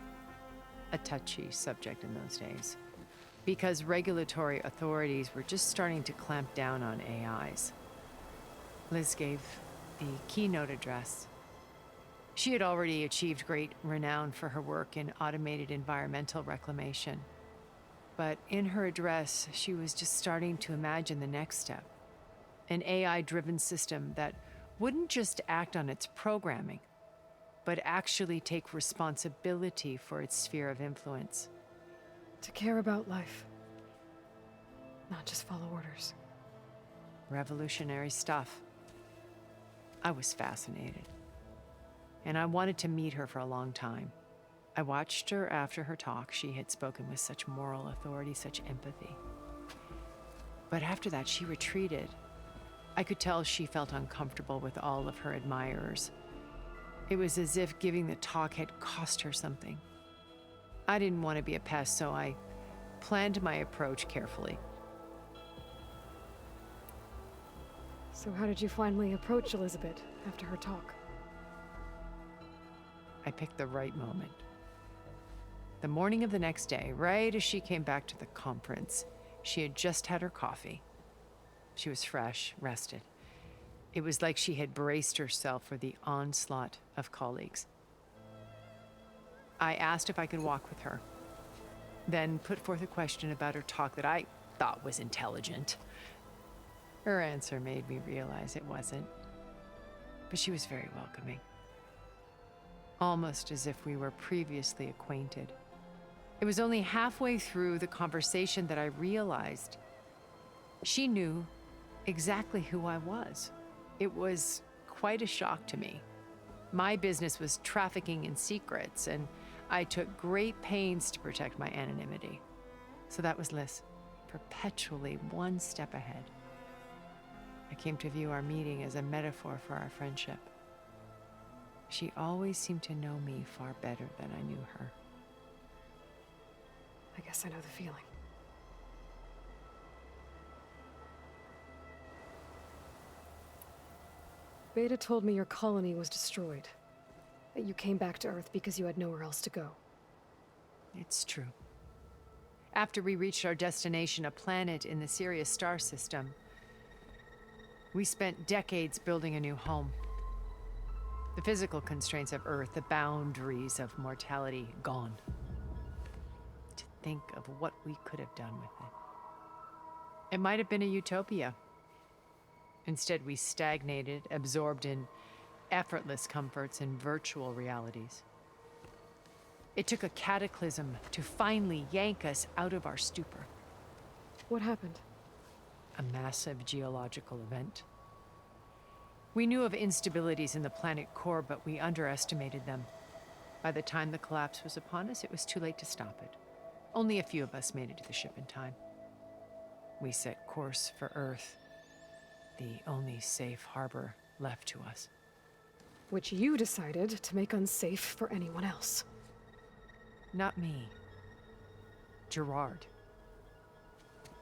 a touchy subject in those days. because regulatory authorities were just starting to clamp down on AIs. Liz gave the keynote address. She had already achieved great renown for her work in automated environmental reclamation. But in her address, she was just starting to imagine the next step. An AI-driven system that wouldn't just act on its programming, but actually take responsibility for its sphere of influence. To care about life. Not just follow orders. Revolutionary stuff. I was fascinated. And I wanted to meet her for a long time. I watched her after her talk. She had spoken with such moral authority, such empathy. But after that, she retreated. I could tell she felt uncomfortable with all of her admirers. It was as if giving the talk had cost her something. I didn't want to be a pest, so I planned my approach carefully. So how did you finally approach Elizabeth after her talk? I picked the right moment. The morning of the next day, right as she came back to the conference, she had just had her coffee. She was fresh, rested. It was like she had braced herself for the onslaught of colleagues. I asked if I could walk with her, then put forth a question about her talk that I thought was intelligent. Her answer made me realize it wasn't, but she was very welcoming. Almost as if we were previously acquainted. It was only halfway through the conversation that I realized she knew exactly who I was. It was quite a shock to me. My business was trafficking in secrets, and I took great pains to protect my anonymity. So that was Liz, perpetually one step ahead. I came to view our meeting as a metaphor for our friendship. She always seemed to know me far better than I knew her. I guess I know the feeling. Beta told me your colony was destroyed. That you came back to Earth because you had nowhere else to go. It's true. After we reached our destination, a planet in the Sirius star system, we spent decades building a new home. The physical constraints of Earth, the boundaries of mortality, gone. To think of what we could have done with it. It might have been a utopia. Instead, we stagnated, absorbed in effortless comforts and virtual realities. It took a cataclysm to finally yank us out of our stupor. What happened? A massive geological event. We knew of instabilities in the planet core, but we underestimated them. By the time the collapse was upon us, it was too late to stop it. Only a few of us made it to the ship in time. We set course for Earth, the only safe harbor left to us. Which you decided to make unsafe for anyone else. Not me. Gerard.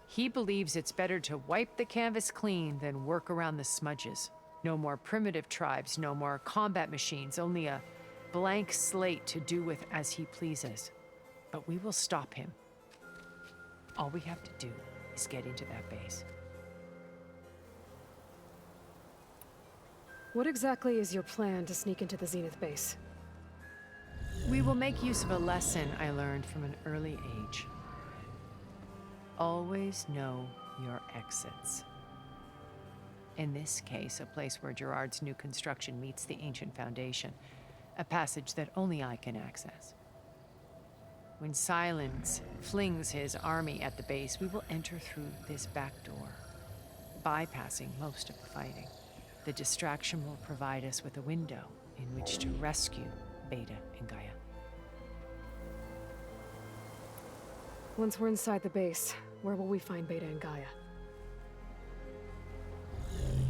He believes it's better to wipe the canvas clean than work around the smudges. No more primitive tribes, no more combat machines, only a blank slate to do with as he pleases. But we will stop him. All we have to do is get into that base. What exactly is your plan to sneak into the Zenith base? We will make use of a lesson I learned from an early age. Always know your exits. In this case, a place where Gerard's new construction meets the ancient foundation, a passage that only I can access. When Silence flings his army at the base, we will enter through this back door, bypassing most of the fighting. The distraction will provide us with a window in which to rescue Beta and Gaia. Once we're inside the base, where will we find Beta and Gaia?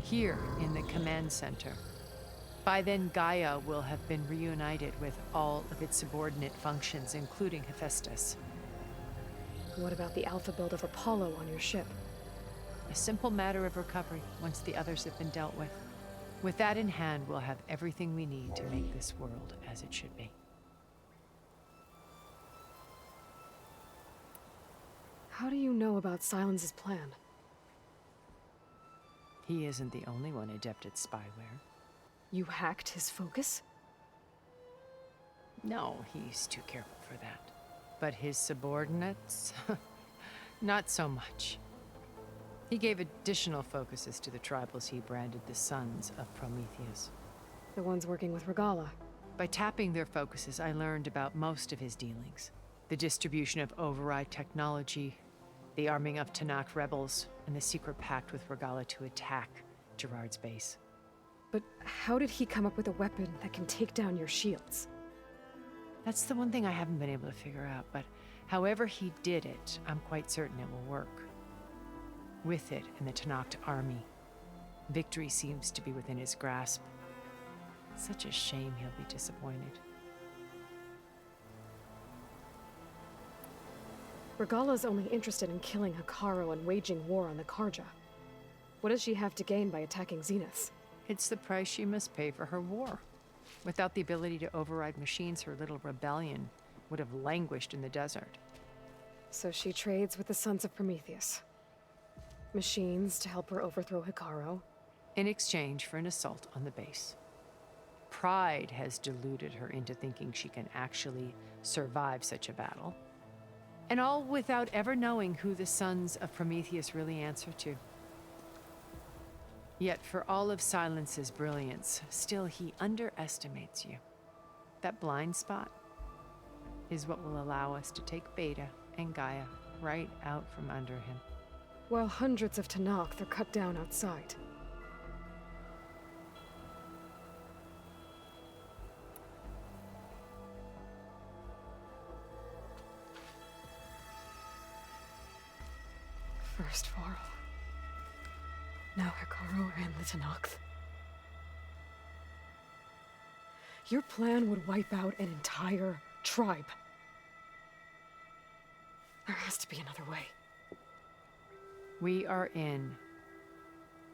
Here in the command center. By then, Gaia will have been reunited with all of its subordinate functions, including Hephaestus. What about the alpha build of Apollo on your ship? A simple matter of recovery once the others have been dealt with. With that in hand, we'll have everything we need to make this world as it should be. How do you know about Silence's plan? He isn't the only one adept at spyware. You hacked his focus? No, he's too careful for that. But his subordinates? Not so much. He gave additional focuses to the tribals he branded the Sons of Prometheus. The ones working with Regala. By tapping their focuses, I learned about most of his dealings. The distribution of override technology, the arming of Tanakh rebels, and the secret pact with Regala to attack Gerard's base. But how did he come up with a weapon that can take down your shields? That's the one thing I haven't been able to figure out, but however he did it, I'm quite certain it will work. With it and the Tanakh army, victory seems to be within his grasp. Such a shame he'll be disappointed. Regala's only interested in killing Hekarro and waging war on the Karja. What does she have to gain by attacking Zeniths? It's the price she must pay for her war. Without the ability to override machines, her little rebellion would have languished in the desert. So she trades with the Sons of Prometheus. Machines to help her overthrow Hekarro. In exchange for an assault on the base. Pride has deluded her into thinking she can actually survive such a battle. And all without ever knowing who the Sons of Prometheus really answer to. Yet for all of Silence's brilliance, still he underestimates you. That blind spot is what will allow us to take Beta and Gaia right out from under him. While hundreds of Tanakh are cut down outside. First Varl. Now Hekarro and the Tanakh. Your plan would wipe out an entire tribe. There has to be another way. We are in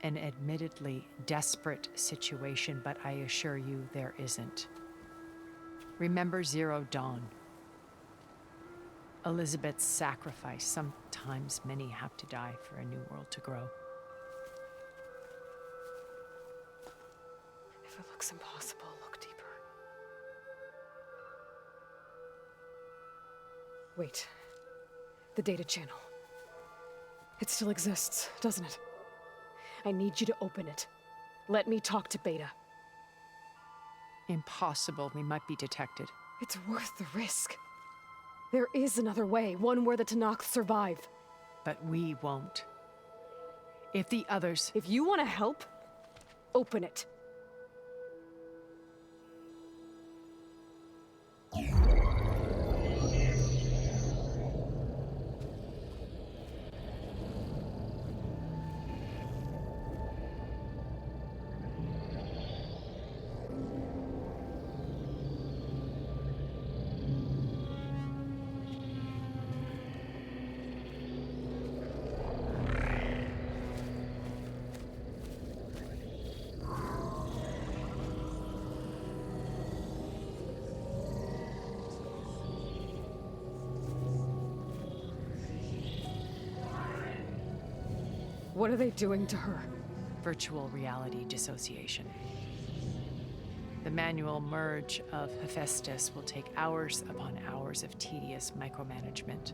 an admittedly desperate situation, but I assure you there isn't. Remember Zero Dawn. Elizabeth's sacrifice. Sometimes many have to die for a new world to grow. If it looks impossible, look deeper. Wait. The data channel. It still exists, doesn't it? I need you to open it. Let me talk to Beta. Impossible. We might be detected. It's worth the risk. There is another way, one where the Tanakh survive. But we won't. If the others... If you want to help, open it. What are they doing to her? Virtual reality dissociation. The manual merge of Hephaestus will take hours upon hours of tedious micromanagement.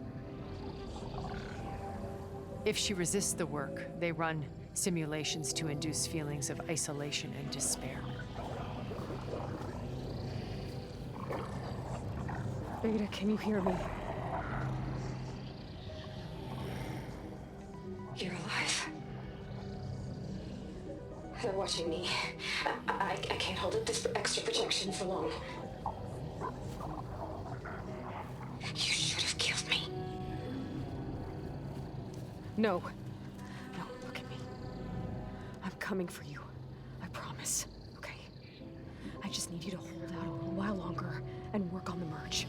If she resists the work, they run simulations to induce feelings of isolation and despair. Beta, can you hear me? You're alive. They're watching me. I can't hold up this extra protection for long. You should have killed me. No. No, look at me. I'm coming for you. I promise. Okay? I just need you to hold out a little while longer and work on the merge.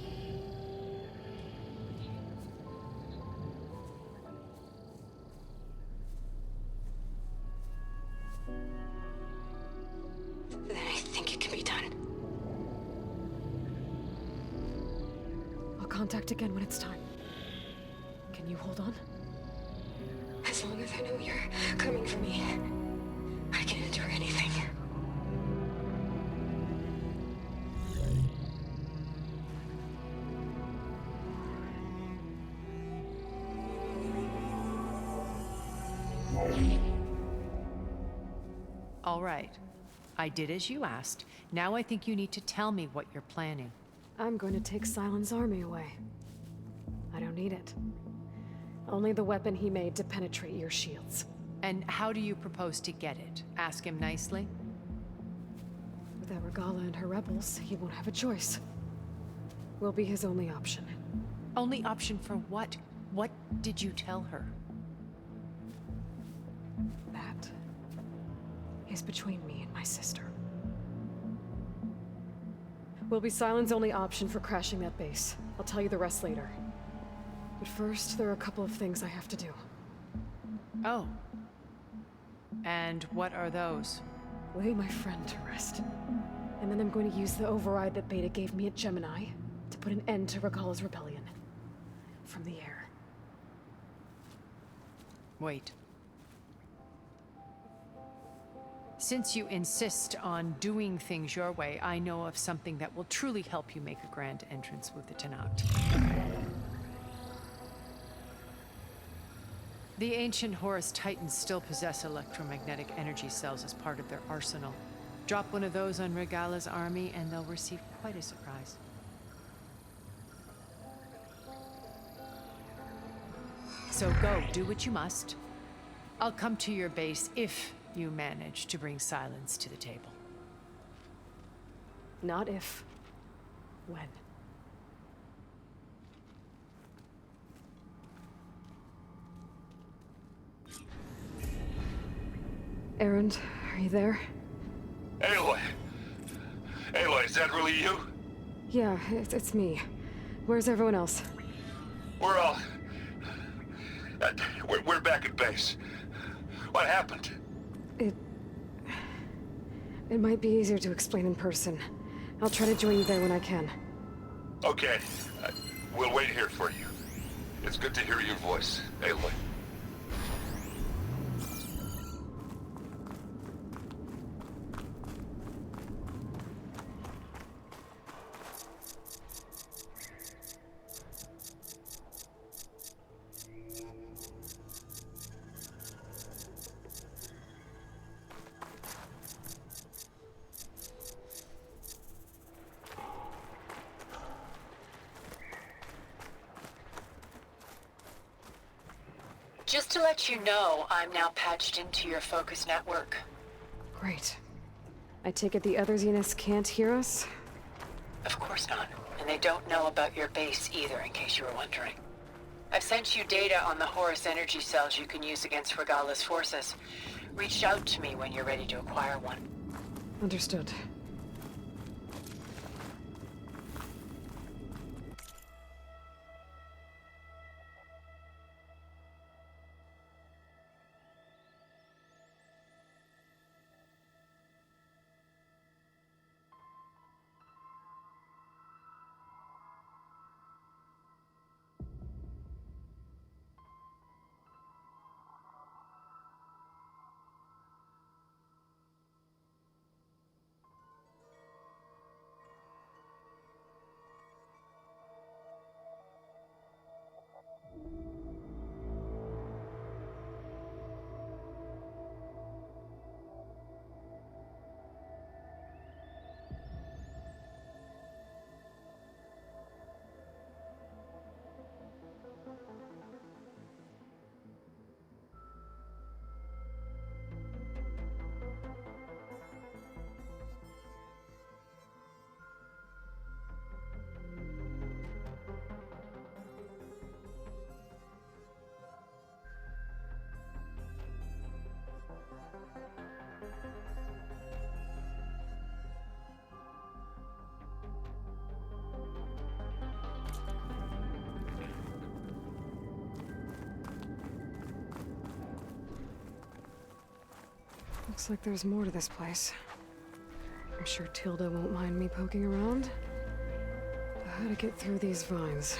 Then I think it can be done. I'll contact again when it's time. Can you hold on? I know you're coming for me. I can endure anything. All right. I did as you asked. Now I think you need to tell me what you're planning. I'm going to take Silent's army away. I don't need it. Only the weapon he made to penetrate your shields. And how do you propose to get it? Ask him nicely? Without Regala and her rebels, he won't have a choice. We'll be his only option. Only option for what? What did you tell her? That is between me and my sister. Will be Silent's only option for crashing that base. I'll tell you the rest later. But first, there are a couple of things I have to do. Oh. And what are those? Lay my friend to rest. And then I'm going to use the override that Beta gave me at Gemini to put an end to Regala's rebellion. From the air. Wait. Since you insist on doing things your way, I know of something that will truly help you make a grand entrance with the Tenakth. The ancient Horus Titans still possess electromagnetic energy cells as part of their arsenal. Drop one of those on Regala's army and they'll receive quite a surprise. So go, do what you must. I'll come to your base if you manage to bring Silence to the table. Not if. When. Erend, are you there? Aloy! Aloy, is that really you? Yeah, it's me. Where's everyone else? We're all... we're back at base. What happened? It might be easier to explain in person. I'll try to join you there when I can. Okay. We'll wait here for you. It's good to hear your voice, Aloy. Just to let you know, I'm now patched into your focus network. Great. I take it the other Zeniths can't hear us? Of course not. And they don't know about your base either, in case you were wondering. I've sent you data on the Horus energy cells you can use against Regala's forces. Reach out to me when you're ready to acquire one. Understood. Looks like there's more to this place. I'm sure Tilda won't mind me poking around. But how to get through these vines?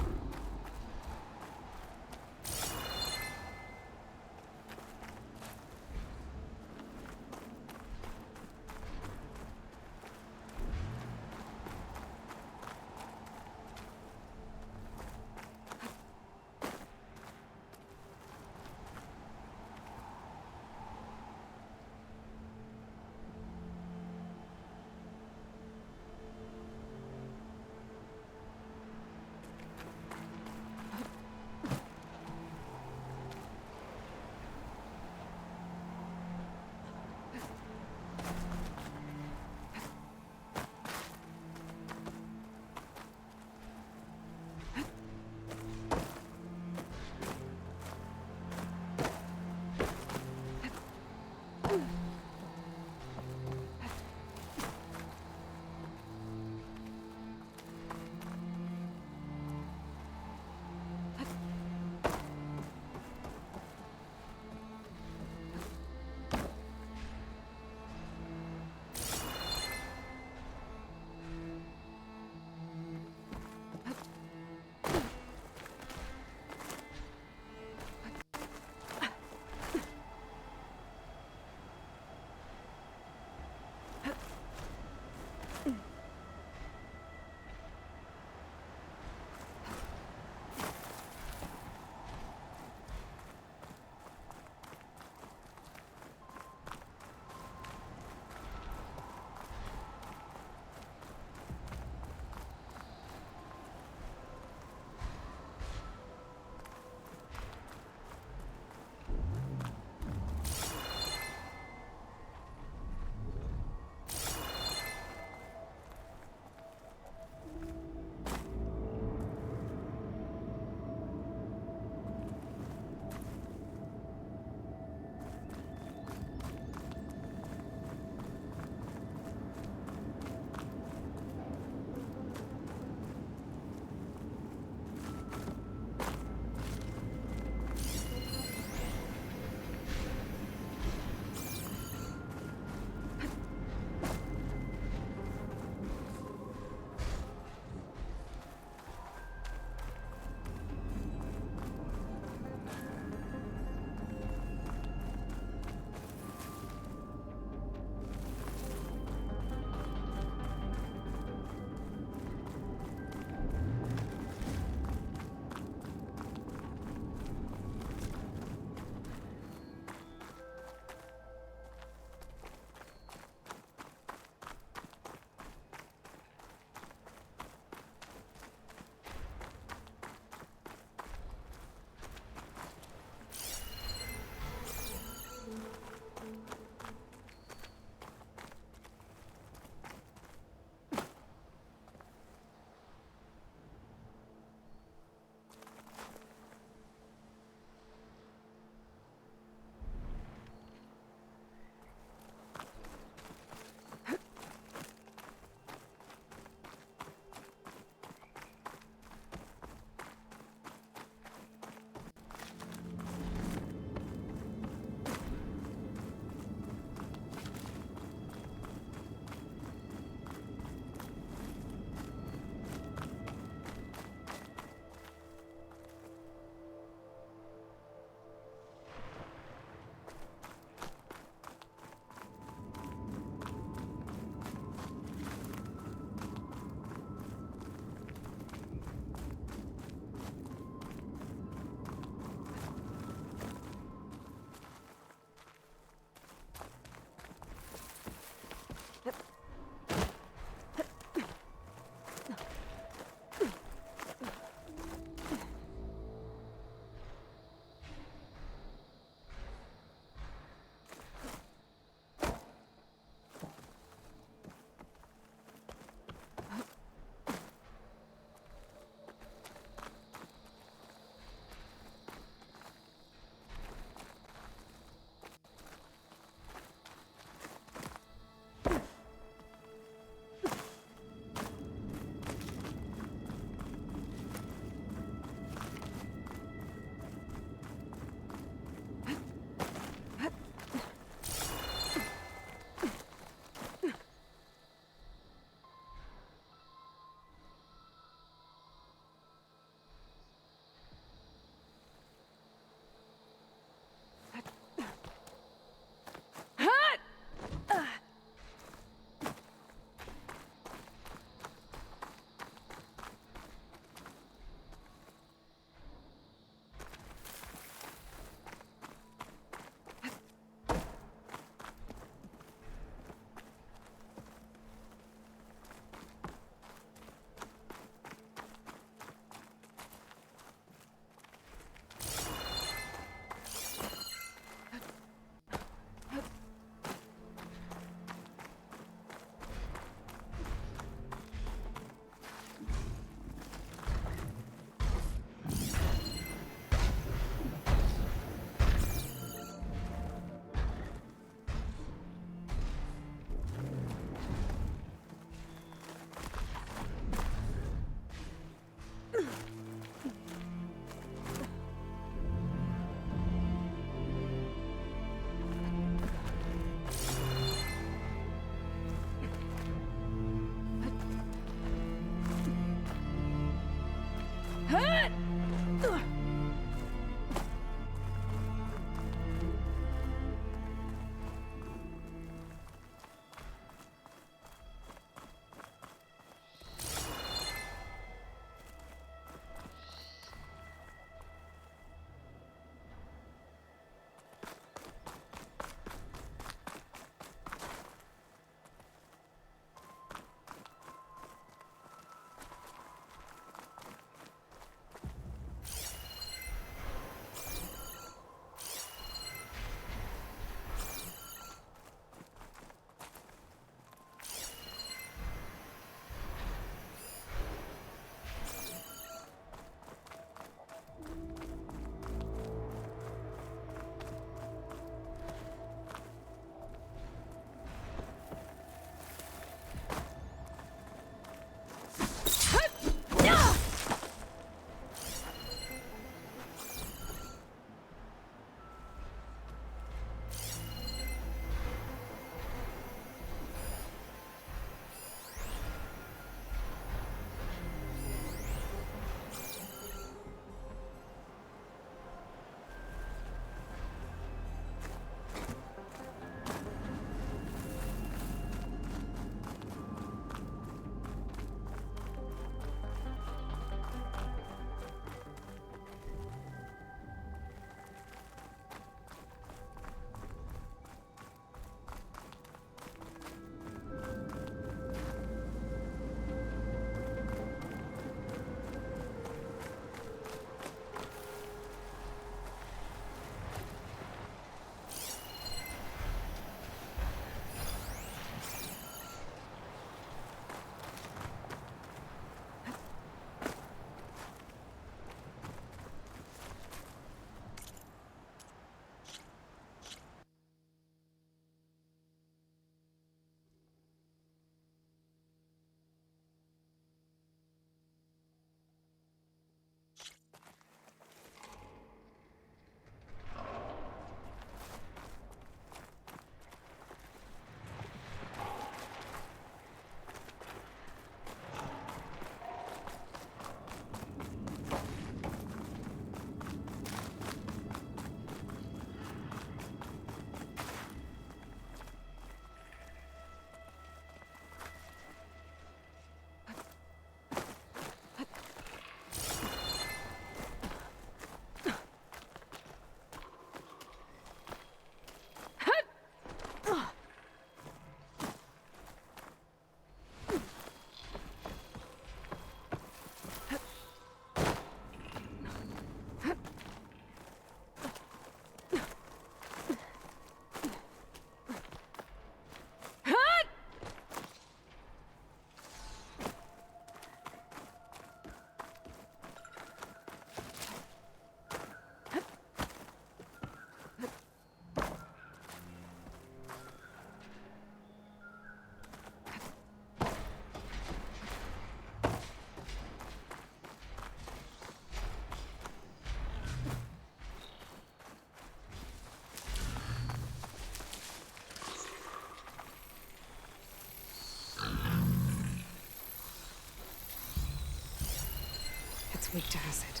It's weak to acid.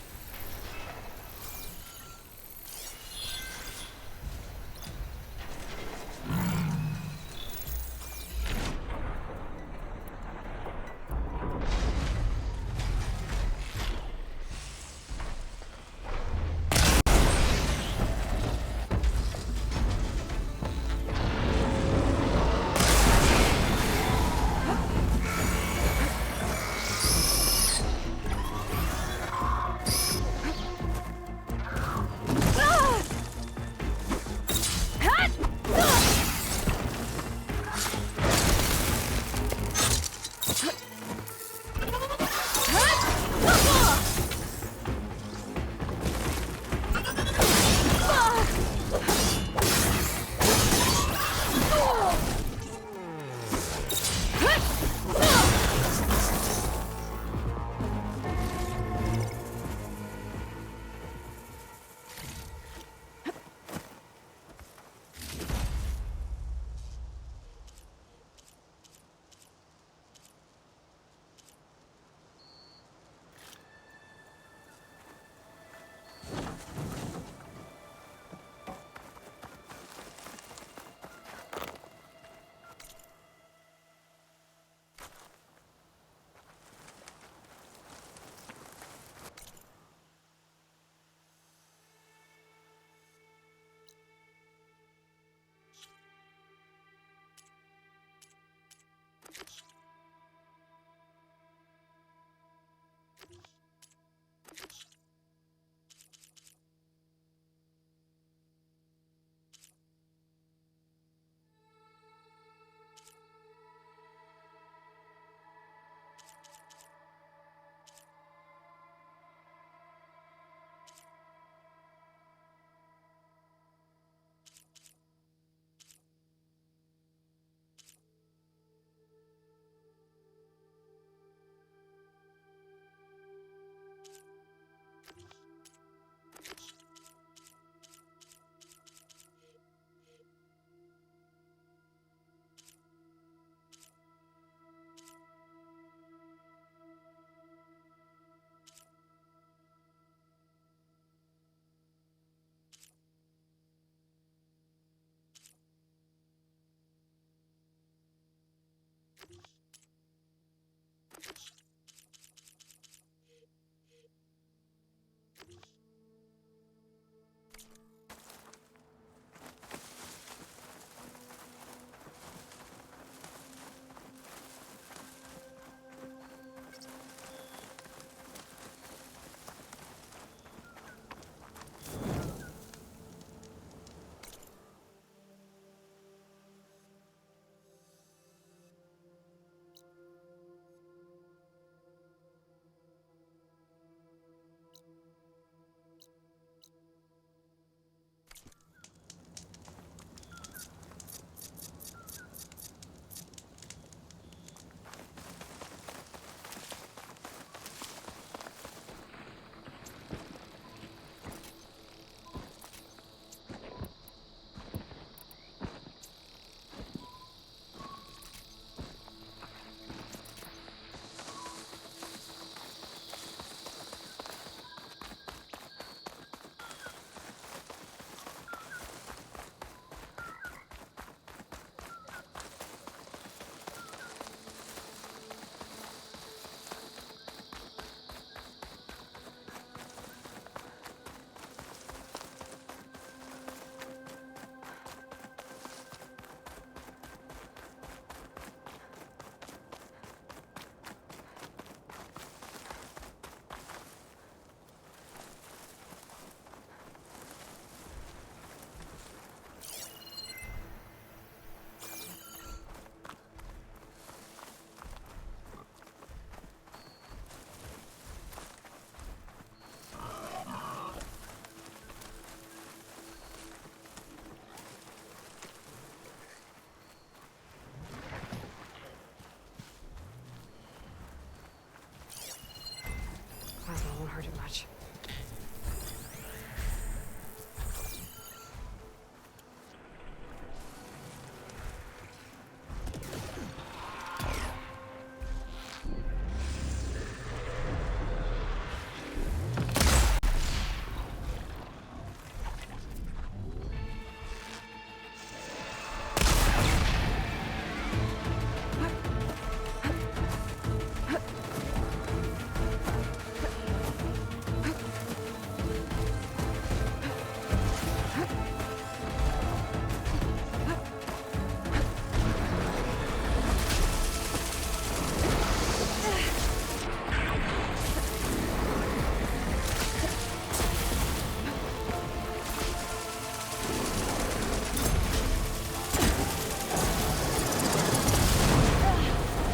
much.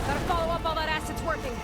Gotta follow up all that acid's working.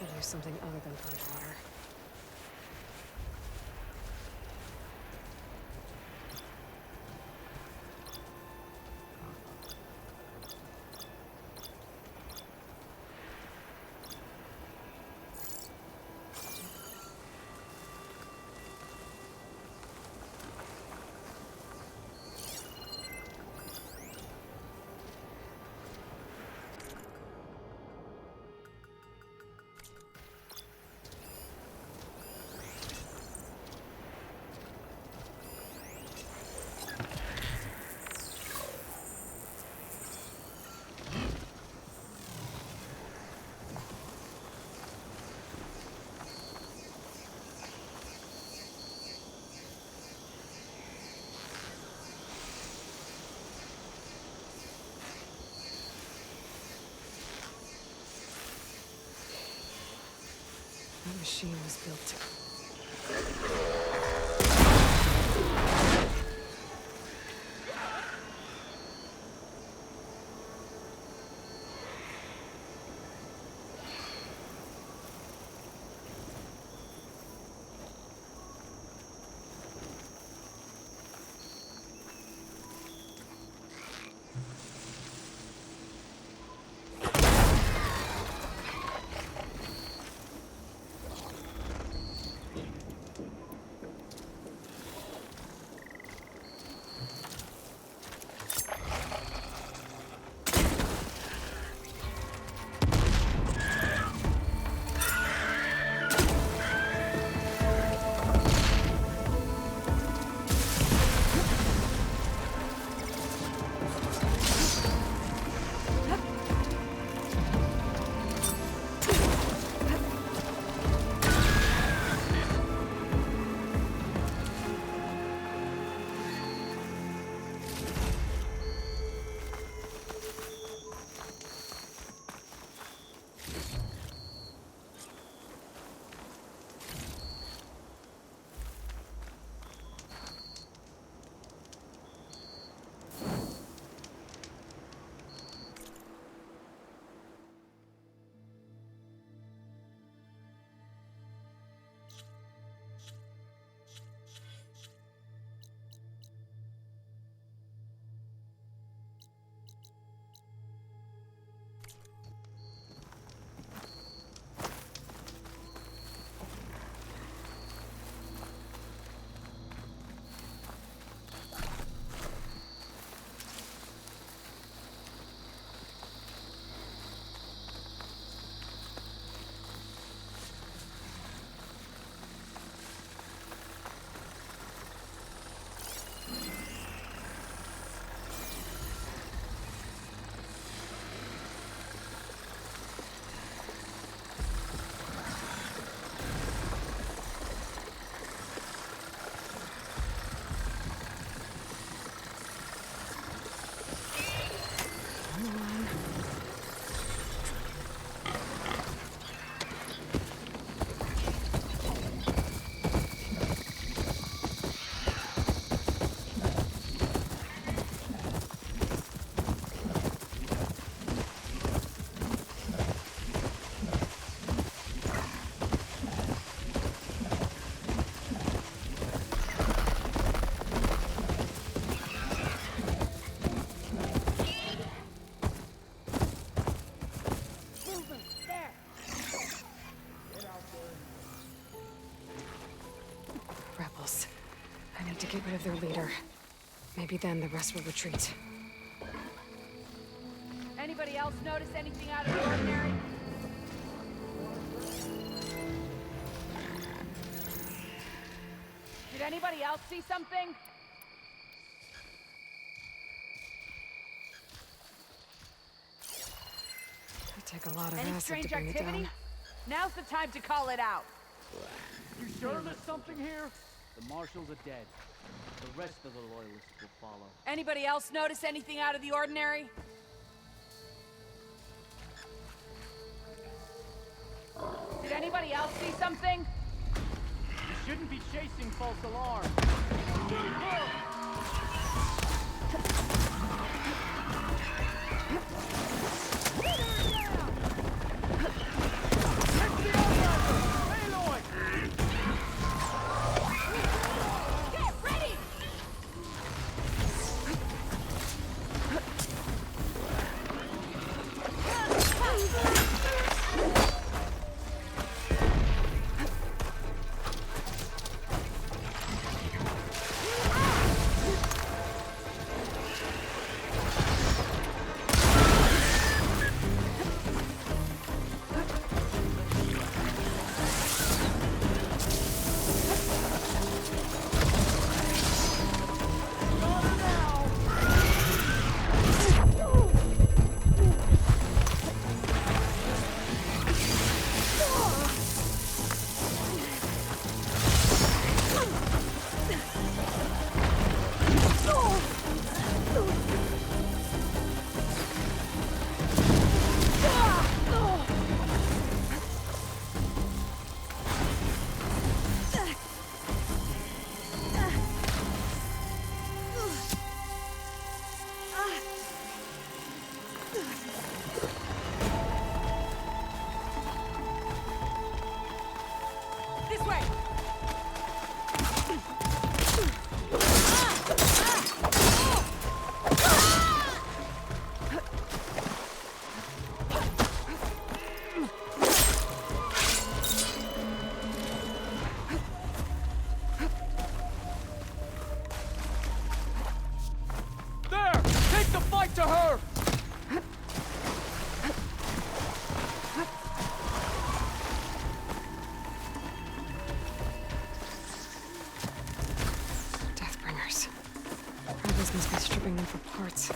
Should use something other than purge water. That machine was built to... get rid of their leader. Maybe then the rest will retreat. Anybody else notice anything out of the ordinary? Did anybody else see something? It'd take a lot of Any acid to strange bring it activity? down. Now's the time to call it out. You sure there's something here? The marshals are dead. The rest of the loyalists will follow. Anybody else notice anything out of the ordinary? Did anybody else see something? You shouldn't be chasing false alarms. to her! Deathbringers. Rebels must be stripping them for parts.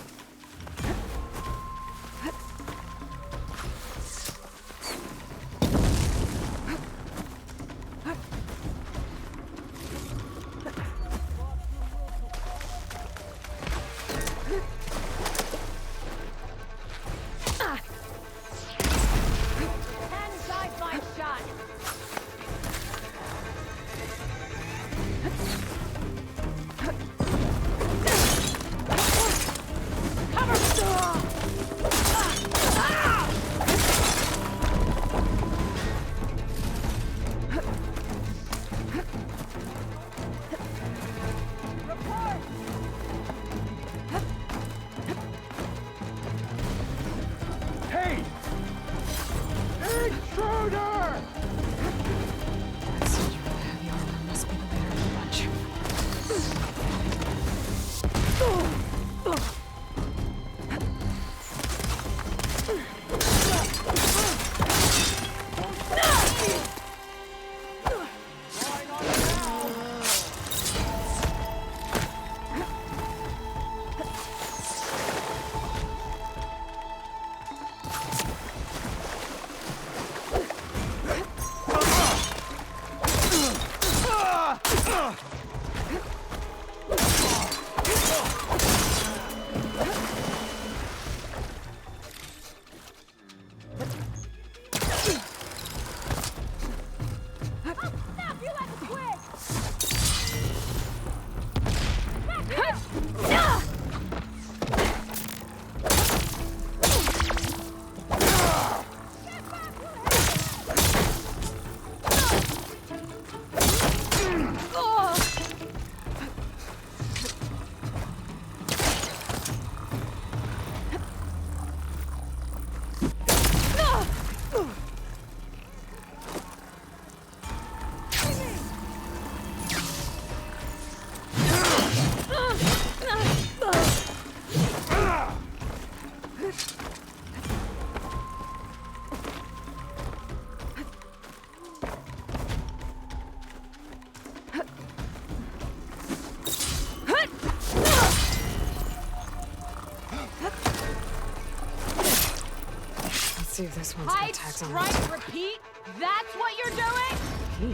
see if this one's got Hide, tags on strike, it. repeat? That's what you're doing? Key.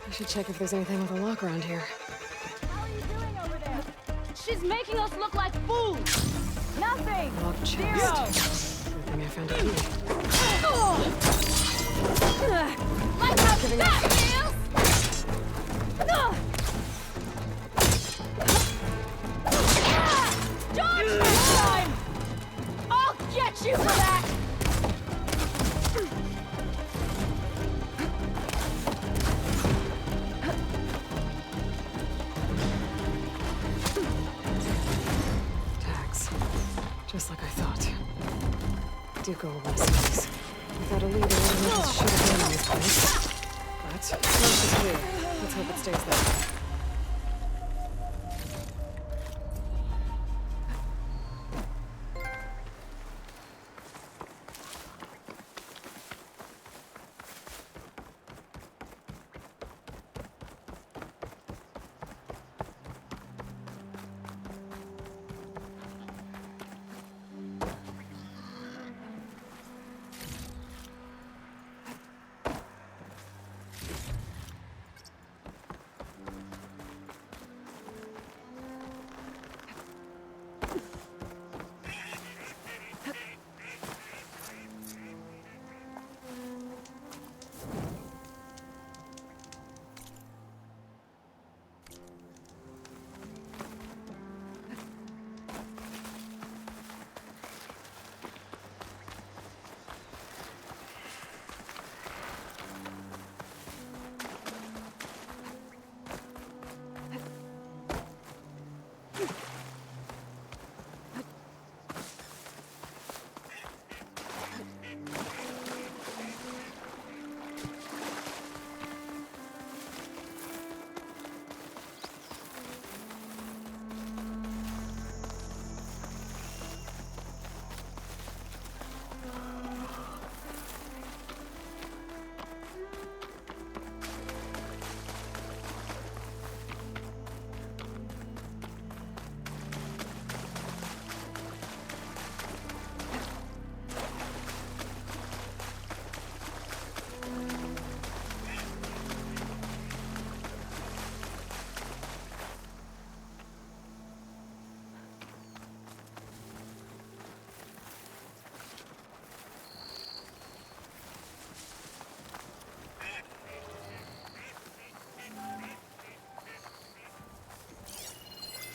I should check if there's anything with a lock around here. How are you doing over there? She's making us look like fools! Nothing! Locked chest. Zero! Good thing I found a key. Like how Giving that up. feels! Dodge this time! I'll get you for that! Tags. Just like I thought. Do go over some of these. Without a leader, this should have been in this place. But, coast is clear. Let's hope it stays there.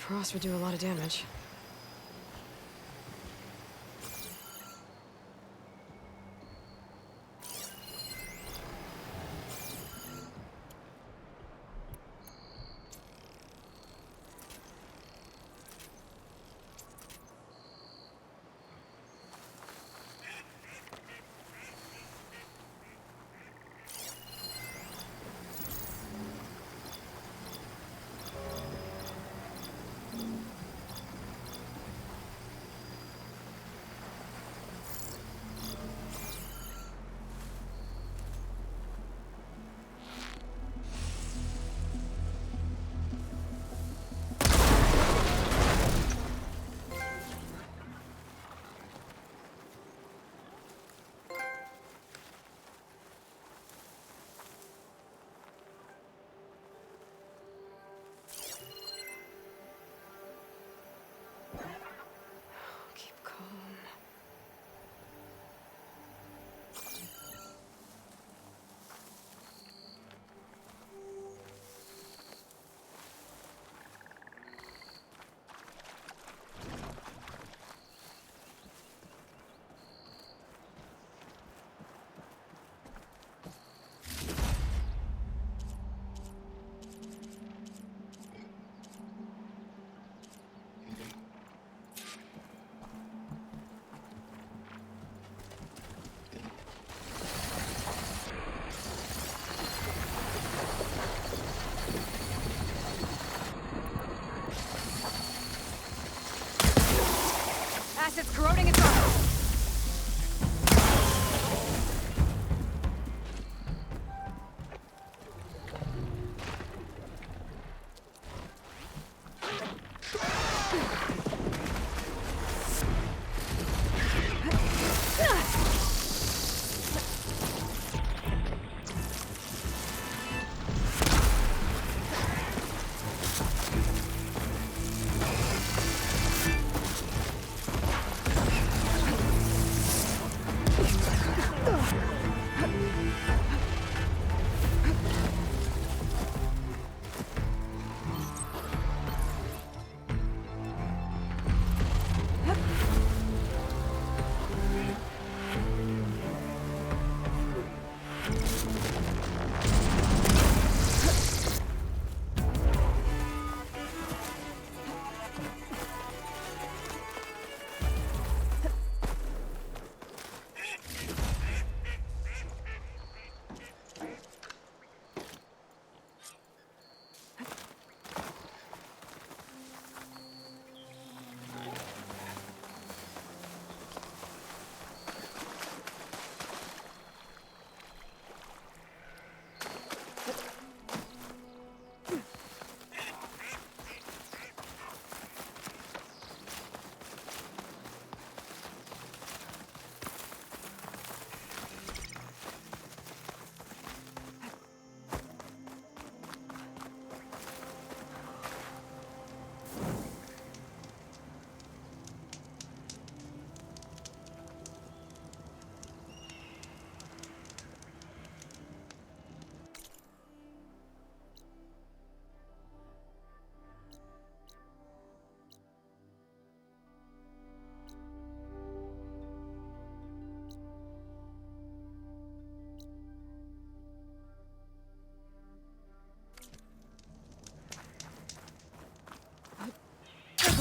Frost would do a lot of damage. Keep calm. Acid's corroding its armor.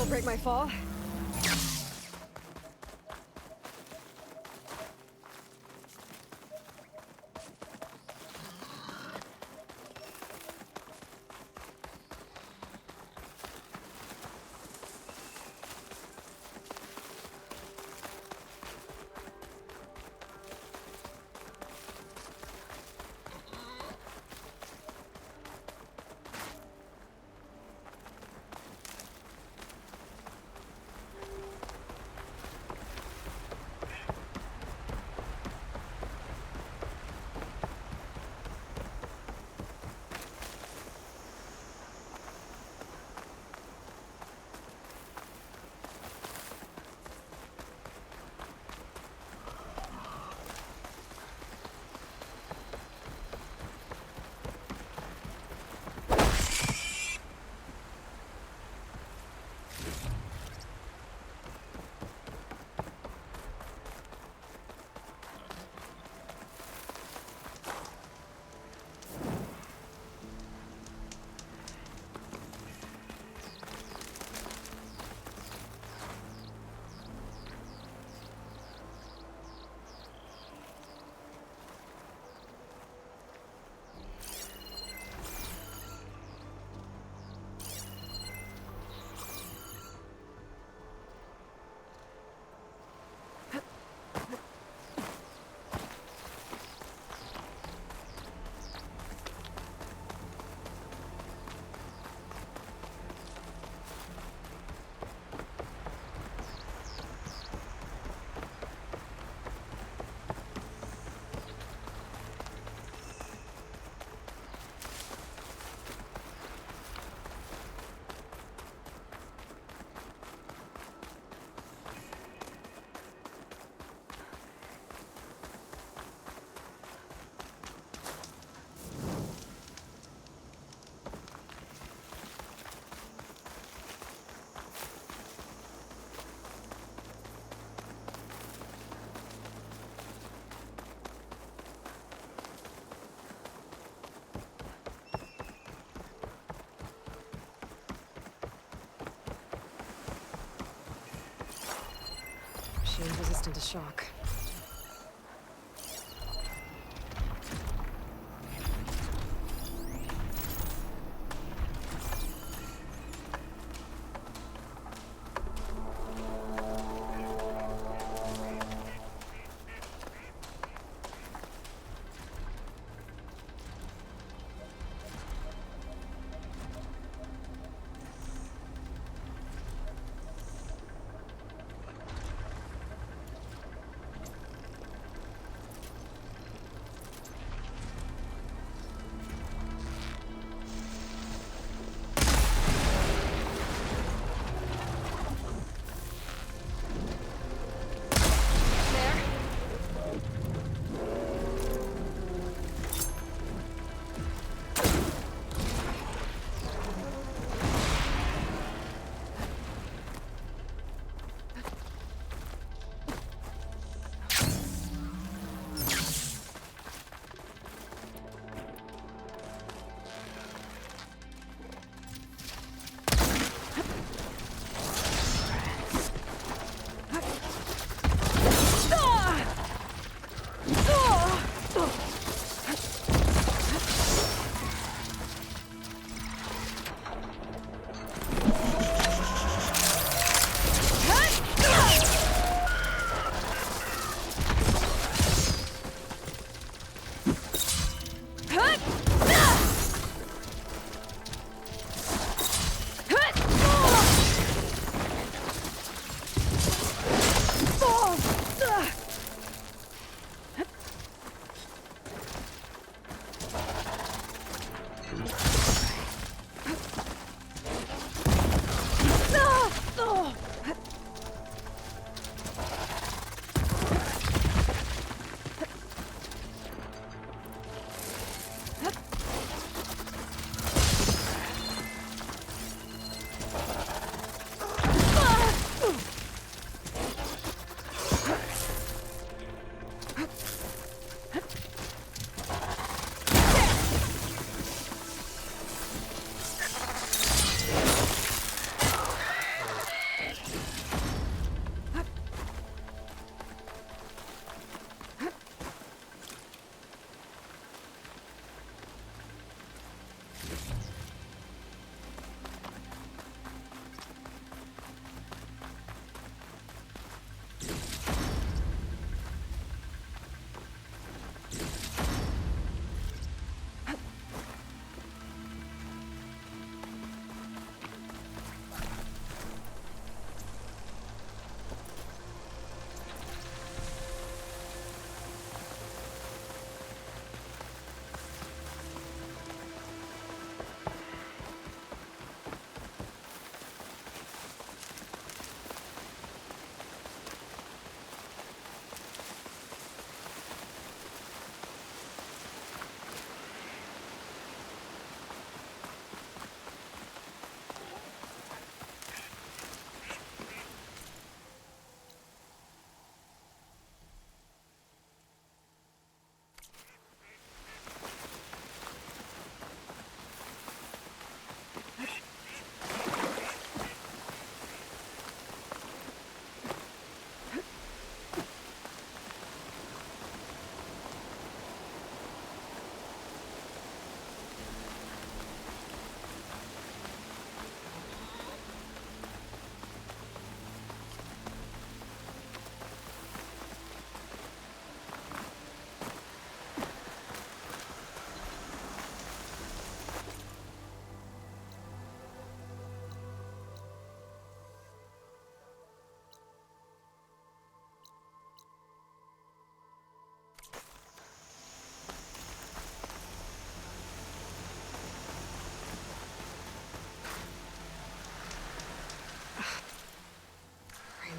This'll break my fall. Machine's resistant to shock.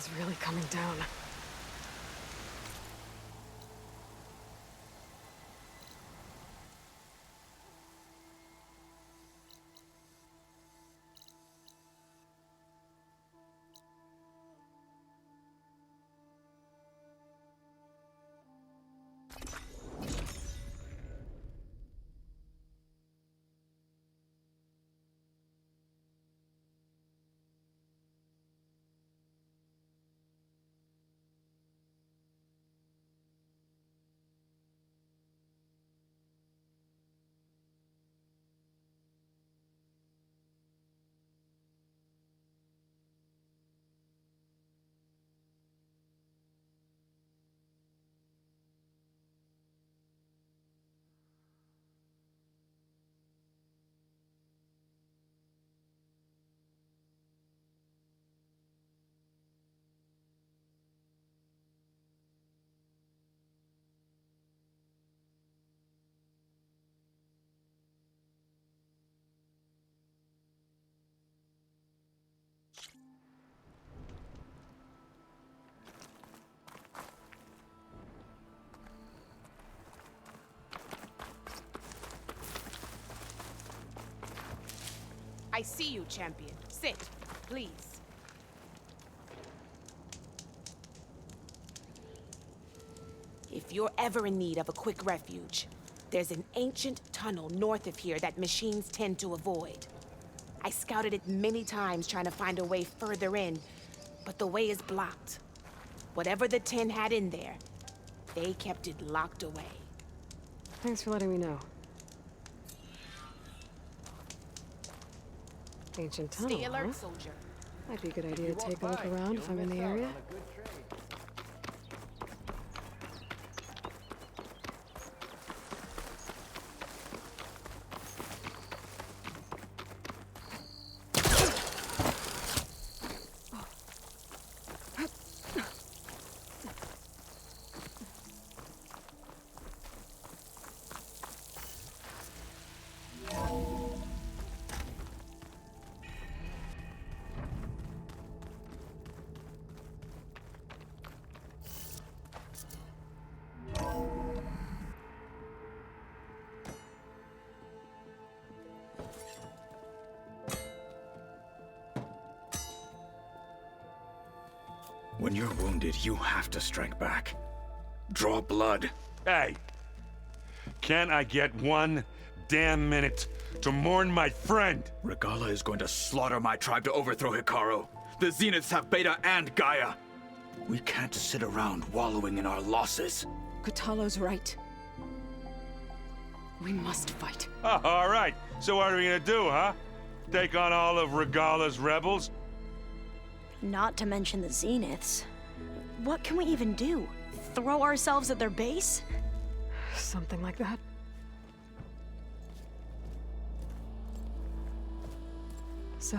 Something's really coming down. I see you, champion. Sit, please. If you're ever in need of a quick refuge, there's an ancient tunnel north of here that machines tend to avoid. I scouted it many times trying to find a way further in, but the way is blocked. Whatever the 10 had in there, they kept it locked away. Thanks for letting me know. Ancient tunnel, Stay alert, huh? soldier. Might be a good idea to take a look around if I'm in the area. When you're wounded, you have to strike back. Draw blood. Hey! Can't I get one damn minute to mourn my friend? Regala is going to slaughter my tribe to overthrow Hikaru. The Zeniths have Beta and Gaia. We can't sit around wallowing in our losses. Kotallo's right. We must fight. Oh, all right. So what are we gonna do, huh? Take on all of Regala's rebels? Not to mention the Zeniths. What can we even do? Throw ourselves at their base? Something like that. So...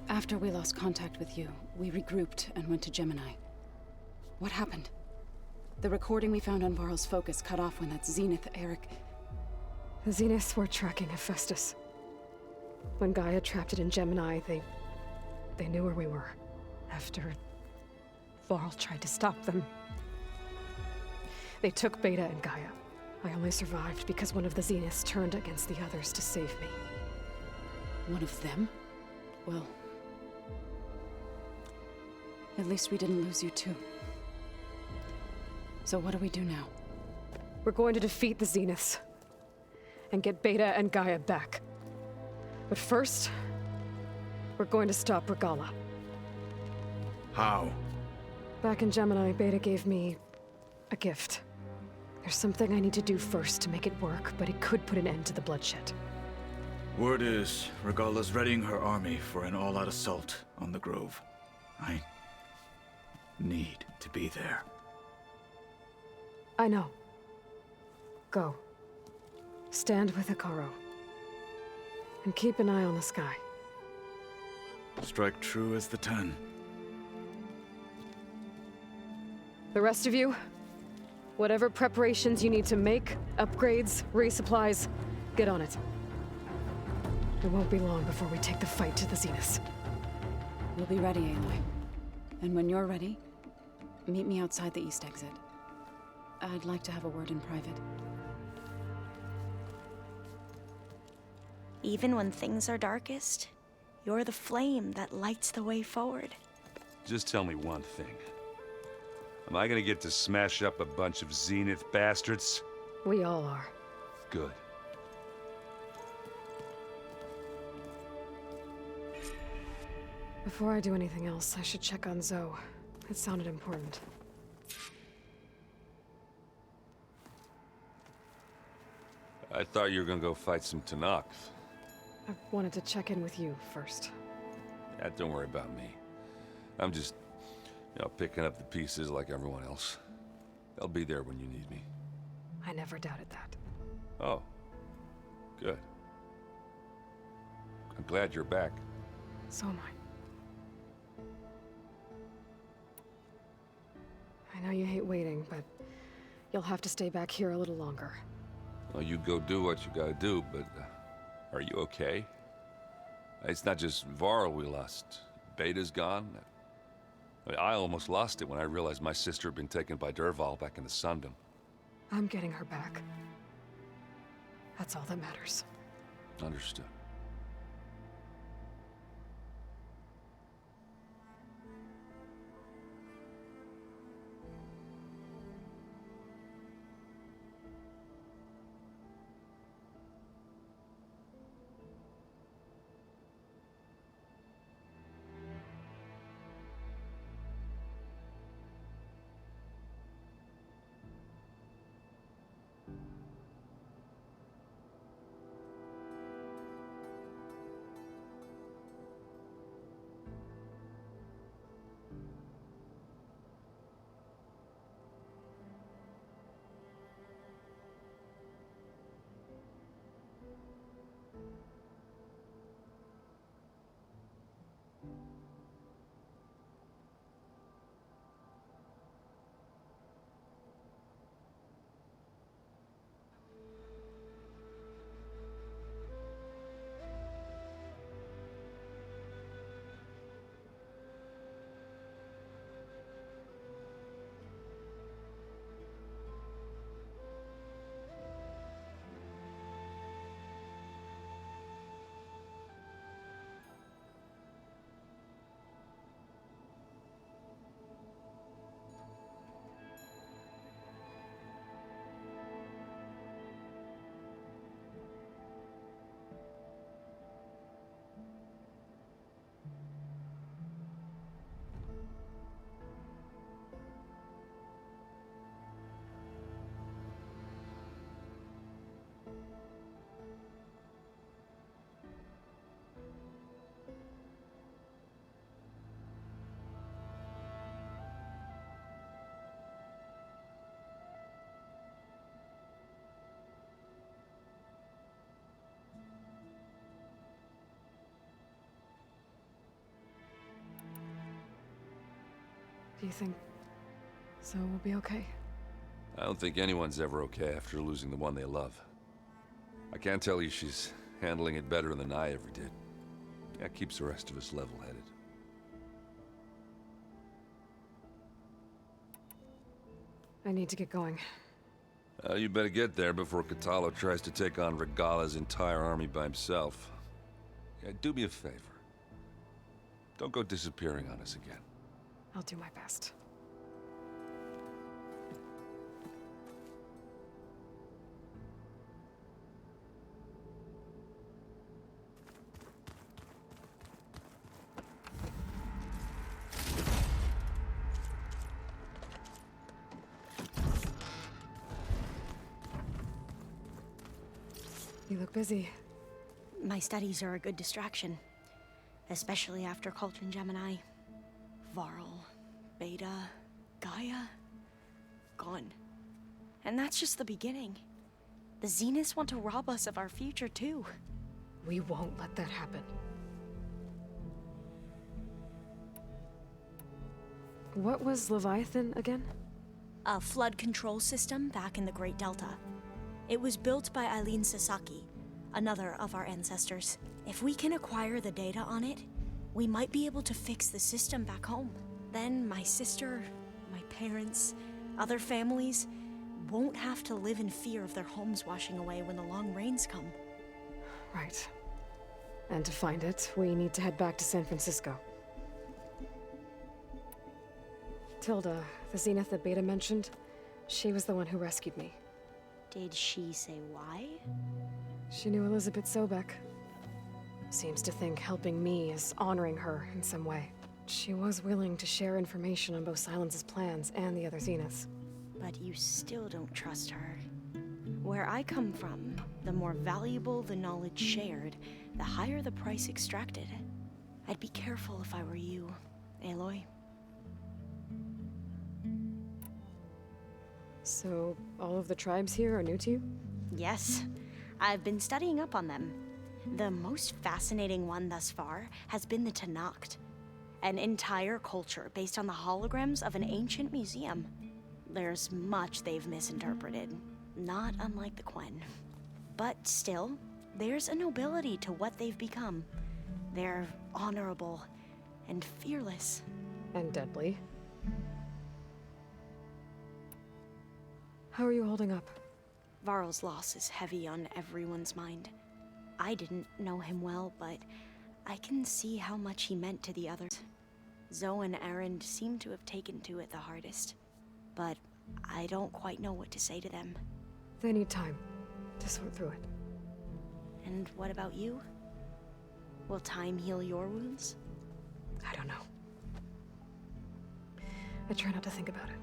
After we lost contact with you, we regrouped and went to Gemini. What happened? The recording we found on Varl's focus cut off when that Zenith, Eric... The Zeniths were tracking Hephaestus. When Gaia trapped it in Gemini, they knew where we were. After Varl tried to stop them. They took Beta and Gaia. I only survived because one of the Zeniths turned against the others to save me. One of them? Well... at least we didn't lose you too. So what do we do now? We're going to defeat the Zeniths. And get Beta and Gaia back. But first, we're going to stop Regala. How? Back in Gemini, Beta gave me a gift. There's something I need to do first to make it work, but it could put an end to the bloodshed. Word is, Regala's readying her army for an all-out assault on the Grove. I need to be there. I know. Go. Stand with Hikaru. And keep an eye on the sky. Strike true as the 10. The rest of you, Whatever preparations you need to make, upgrades, resupplies, get on it. It won't be long before we take the fight to the Zeniths. We'll be ready, Aloy. And when you're ready, meet me outside the east exit. I'd like to have a word in private. Even when things are darkest, you're the flame that lights the way forward. Just tell me one thing. Am I gonna get to smash up a bunch of Zenith bastards? We all are. Good. Before I do anything else, I should check on Zoe. It sounded important. I thought you were gonna go fight some Tanakh. I wanted to check in with you first. Yeah, don't worry about me. I'm just, picking up the pieces like everyone else. I'll be there when you need me. I never doubted that. Oh. Good. I'm glad you're back. So am I. I know you hate waiting, but you'll have to stay back here a little longer. Well, you go do what you gotta do, but are you okay? It's not just Varl we lost. Beta's gone. I almost lost it when I realized my sister had been taken by Dervahl back in the Sundom. I'm getting her back. That's all that matters. Understood. Do you think Zoe will be okay? I don't think anyone's ever okay after losing the one they love. I can't tell you she's handling it better than I ever did. That keeps the rest of us level-headed. I need to get going. You better get there before Katalo tries to take on Regala's entire army by himself. Yeah, do me a favor. Don't go disappearing on us again. I'll do my best. You look busy. My studies are a good distraction, especially after Cauldron Gemini. Varl, Beta, Gaia, gone. And that's just the beginning. The Zeniths want to rob us of our future, too. We won't let that happen. What was Leviathan again? a flood control system back in the Great Delta. It was built by Eileen Sasaki, another of our ancestors. If we can acquire the data on it, we might be able to fix the system back home. Then my sister, my parents, other families won't have to live in fear of their homes washing away when the long rains come. Right. And to find it, we need to head back to San Francisco. Tilda, the Zenith that Beta mentioned, she was the one who rescued me. Did she say why? She knew Elizabeth Sobek. Seems to think helping me is honoring her in some way. She was willing to share information on both Silence's plans and the other Zeniths. But you still don't trust her. Where I come from, the more valuable the knowledge shared, the higher the price extracted. I'd be careful if I were you, Aloy. So, all of the tribes here are new to you? Yes, I've been studying up on them. The most fascinating one thus far has been the Tenakth, an entire culture based on the holograms of an ancient museum. There's much they've misinterpreted, not unlike the Quen. But still, there's a nobility to what they've become. They're honorable and fearless. And deadly. How are you holding up? Varl's loss is heavy on everyone's mind. I didn't know him well, but I can see how much he meant to the others. Zoe and Erend seem to have taken to it the hardest, but I don't quite know what to say to them. They need time to sort through it. And what about you? Will time heal your wounds? I don't know. I try not to think about it.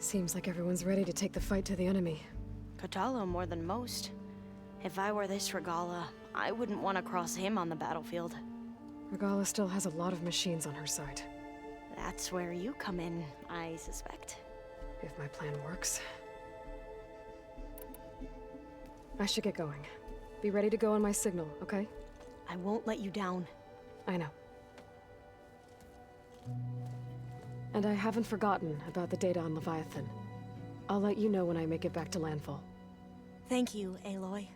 Seems like everyone's ready to take the fight to the enemy. Kotallo more than most. If I were this Regala, I wouldn't want to cross him on the battlefield. Regala still has a lot of machines on her side. That's where you come in, I suspect. If my plan works. I should get going. Be ready to go on my signal, okay? I won't let you down. I know. And I haven't forgotten about the data on Leviathan. I'll let you know when I make it back to landfall. Thank you, Aloy.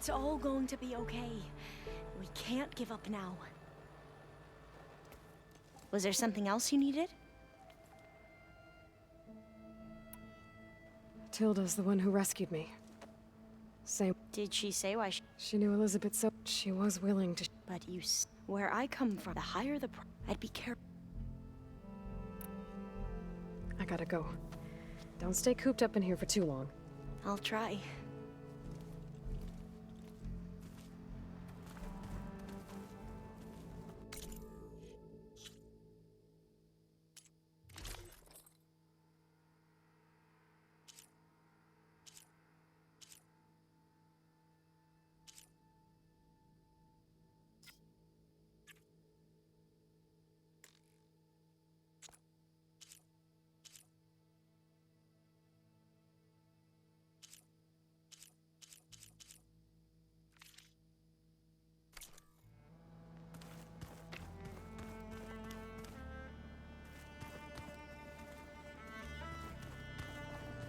It's all going to be okay. We can't give up now. Was there something else you needed? Tilda's the one who rescued me. Same. Did she say why She knew Elizabeth, so she was willing to. But where I come from, the higher the I'd be careful. I gotta go. Don't stay cooped up in here for too long. I'll try.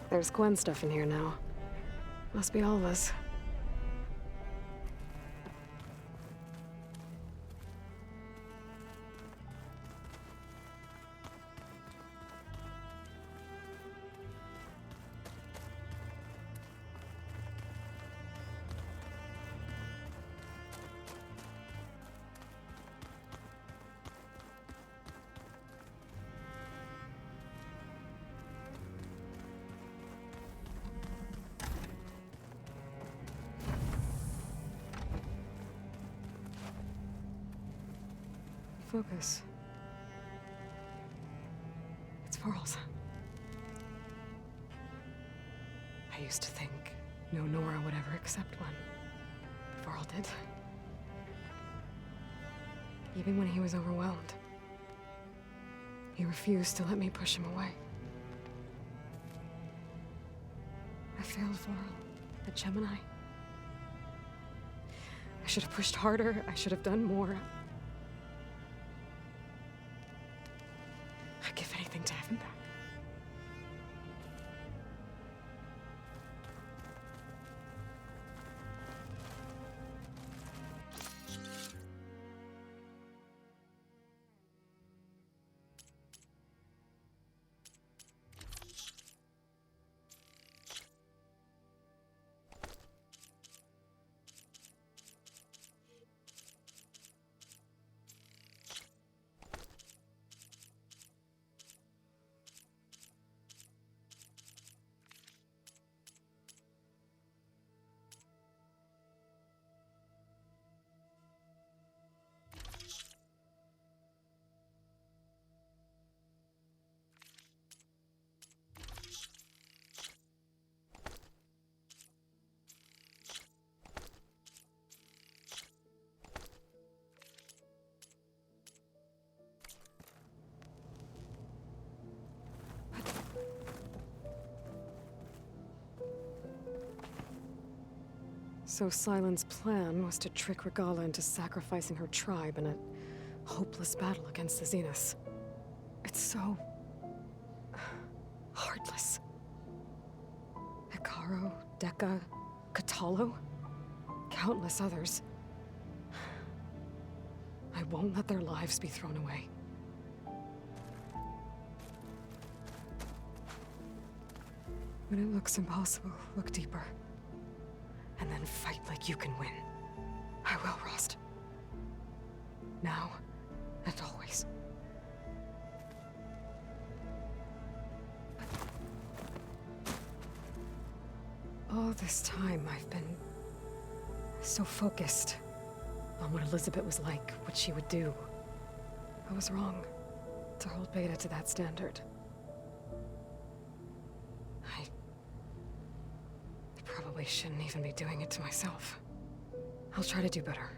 There's Gwen stuff in here now. Must be all of us. Focus. It's Varl's. I used to think no Nora would ever accept one. But Varl did. Even when he was overwhelmed. He refused to let me push him away. I failed Varl at Gemini. I should have pushed harder. I should have done more. I'd give anything to have him back. So Sylens' plan was to trick Regala into sacrificing her tribe in a hopeless battle against the Zeniths. It's so... heartless. Hikaru, Dekka, Katalo, countless others. I won't let their lives be thrown away. When it looks impossible, look deeper. And then fight like you can win. I will, Rost. Now and always. All this time, I've been so focused on what Elizabeth was like, what she would do. I was wrong to hold Beta to that standard. I probably shouldn't even be doing it to myself. I'll try to do better.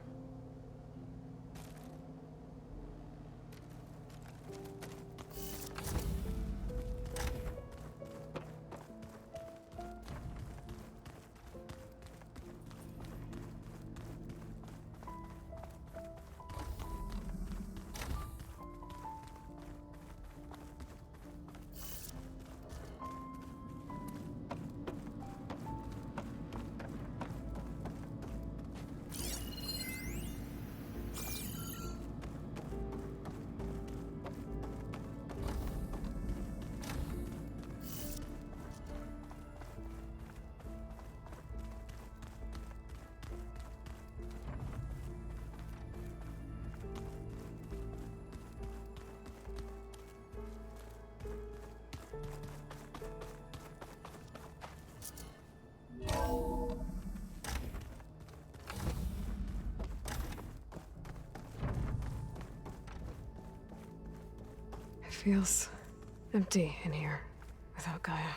feels empty in here without Gaia.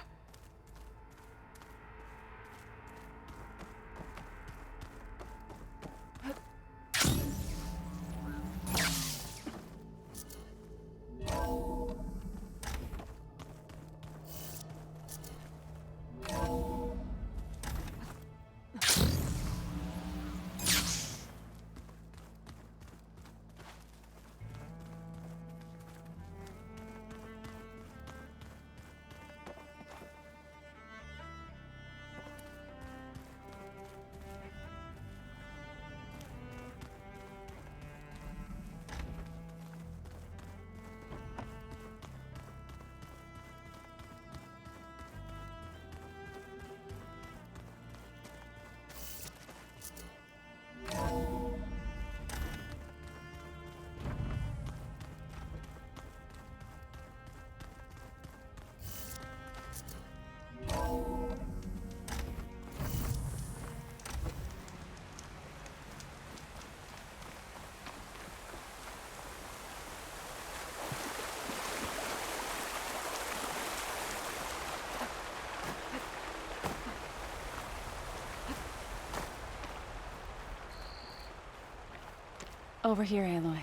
Over here, Aloy.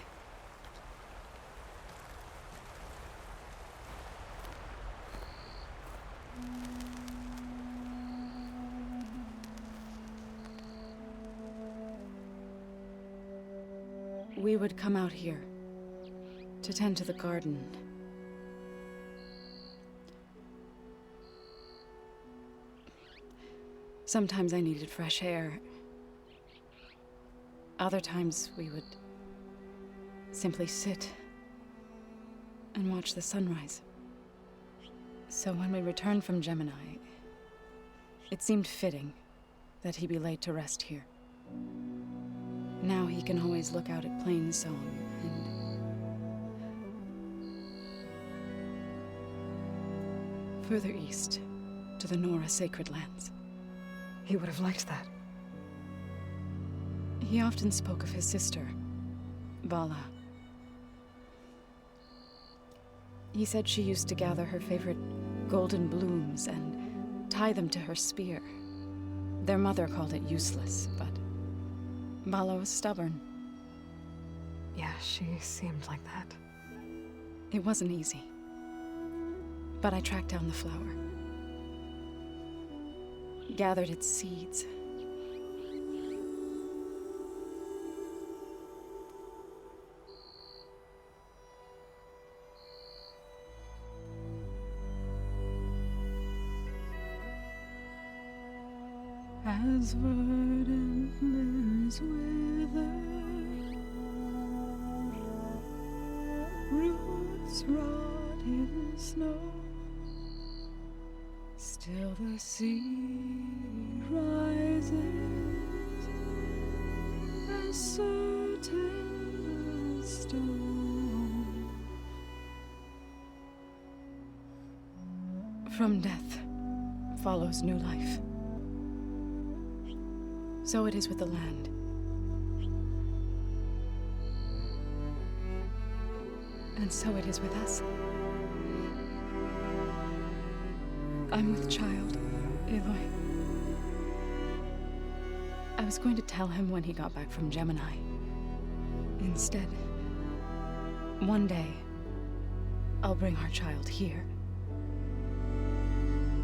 We would come out here to tend to the garden. Sometimes I needed fresh air. Other times we would simply sit and watch the sunrise. So when we returned from Gemini, it seemed fitting that he be laid to rest here. Now he can always look out at Plainsong and further east to the Nora Sacred Lands. He would have liked that. He often spoke of his sister, Vala. He said she used to gather her favorite golden blooms and tie them to her spear. Their mother called it useless, but Vala was stubborn. Yeah, she seemed like that. It wasn't easy. But I tracked down the flower. Gathered its seeds. As verdant limbs wither, roots rot in snow, still the sea rises as certain as stone. From death follows new life. So it is with the land. And so it is with us. I'm with child, Aloy. I was going to tell him when he got back from Gemini. Instead, one day, I'll bring our child here.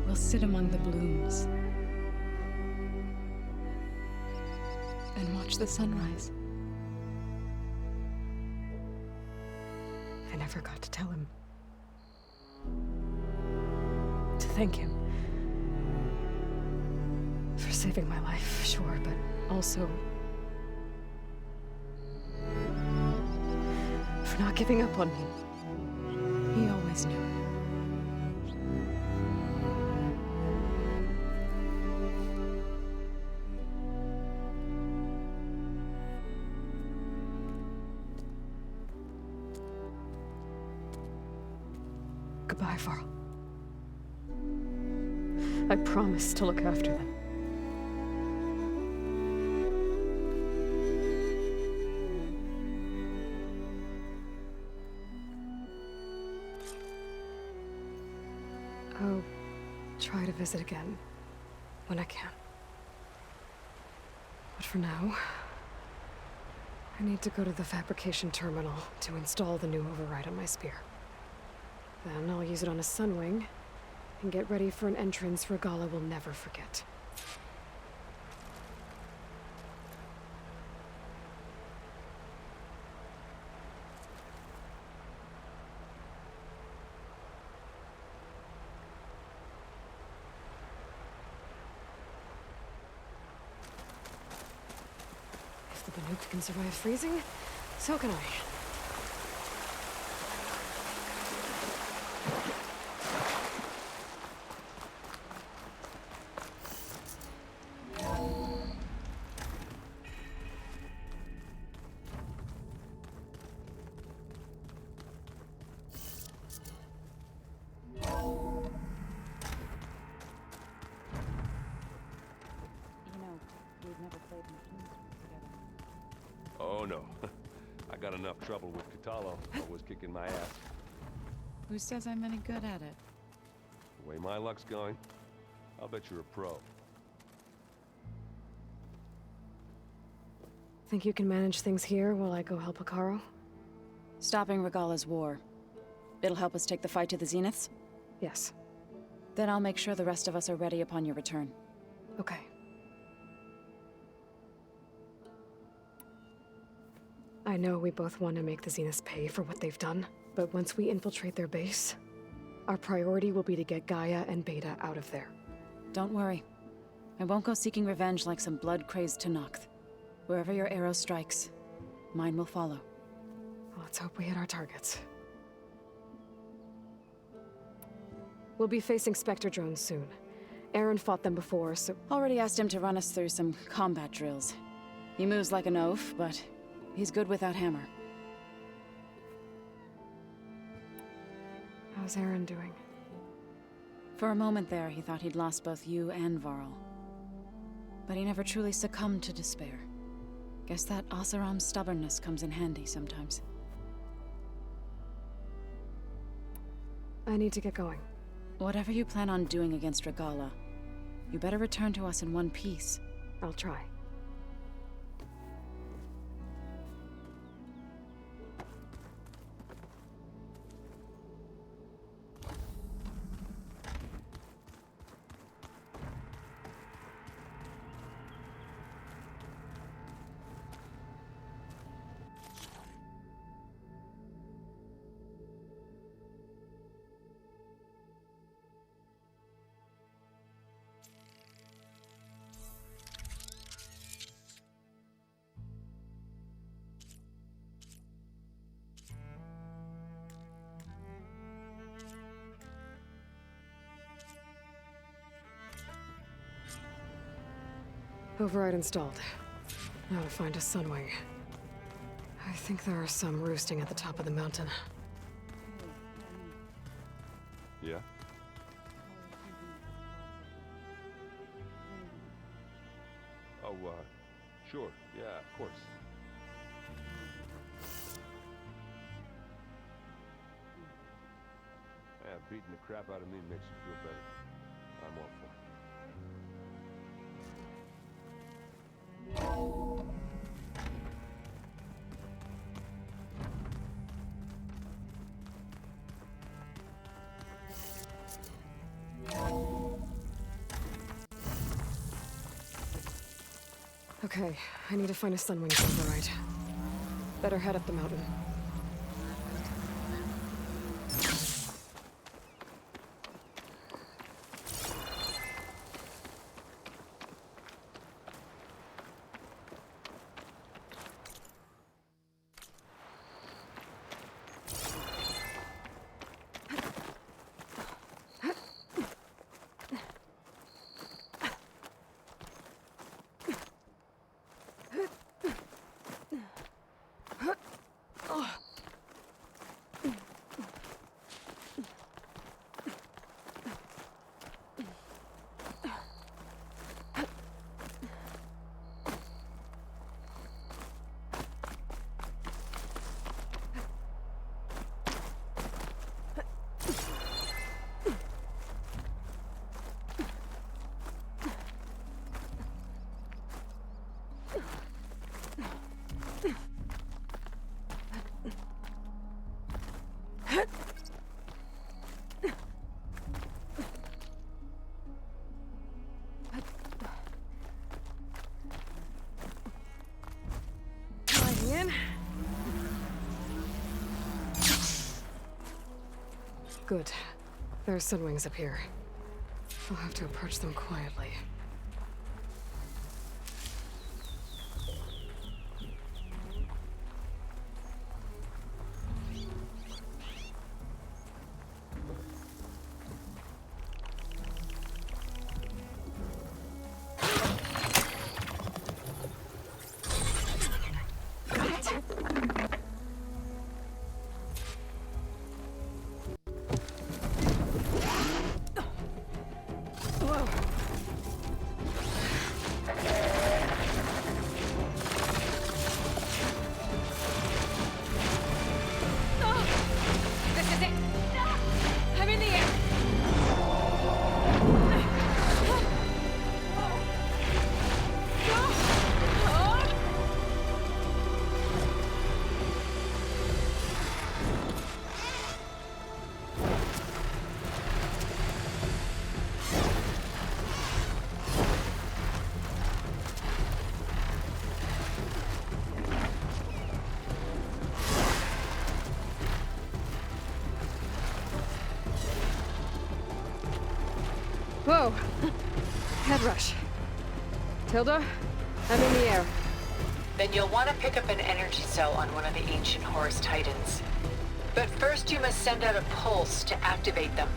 We'll sit among the blooms and watch the sunrise. I never got to tell him. To thank him. For saving my life, sure, but also for not giving up on me. He always knew. Goodbye, Varl. I promise to look after them. try to visit again when I can. But for now, I need to go to the fabrication terminal to install the new override on my spear. Then I'll use it on a sunwing and get ready for an entrance Regala will never forget. If the Banuk can survive freezing, so can I. Oh no. I got enough trouble with Katalo. Always kicking my ass. Who says I'm any good at it? The way my luck's going, I'll bet you're a pro. Think you can manage things here while I go help Akaro? Stopping Regala's war. It'll help us take the fight to the Zeniths? Yes. Then I'll make sure the rest of us are ready upon your return. Okay. I know we both want to make the Zeniths pay for what they've done, but once we infiltrate their base, our priority will be to get Gaia and Beta out of there. Don't worry. I won't go seeking revenge like some blood-crazed Tenakth. Wherever your arrow strikes, mine will follow. Let's hope we hit our targets. We'll be facing Spectre drones soon. Aaron fought them before, so... Already asked him to run us through some combat drills. He moves like an oaf, but he's good with that hammer. How's Aaron doing? For a moment there, he thought he'd lost both you and Varl. But he never truly succumbed to despair. Guess that Oseram's stubbornness comes in handy sometimes. I need to get going. Whatever you plan on doing against Regala, you better return to us in one piece. I'll try. Override installed. Now to find a sunwing. I think there are some roosting at the top of the mountain. Yeah? Oh, sure. Yeah, of course. Yeah, beating the crap out of me makes you feel better. I'm all for it. Okay, I need to find a sunwing to override. Better head up the mountain. in. Good. There are sunwings up here. I'll have to approach them quietly. Whoa! Head rush. Tilda, I'm in the air. Then you'll want to pick up an energy cell on one of the ancient Horus Titans. But first you must send out a pulse to activate them.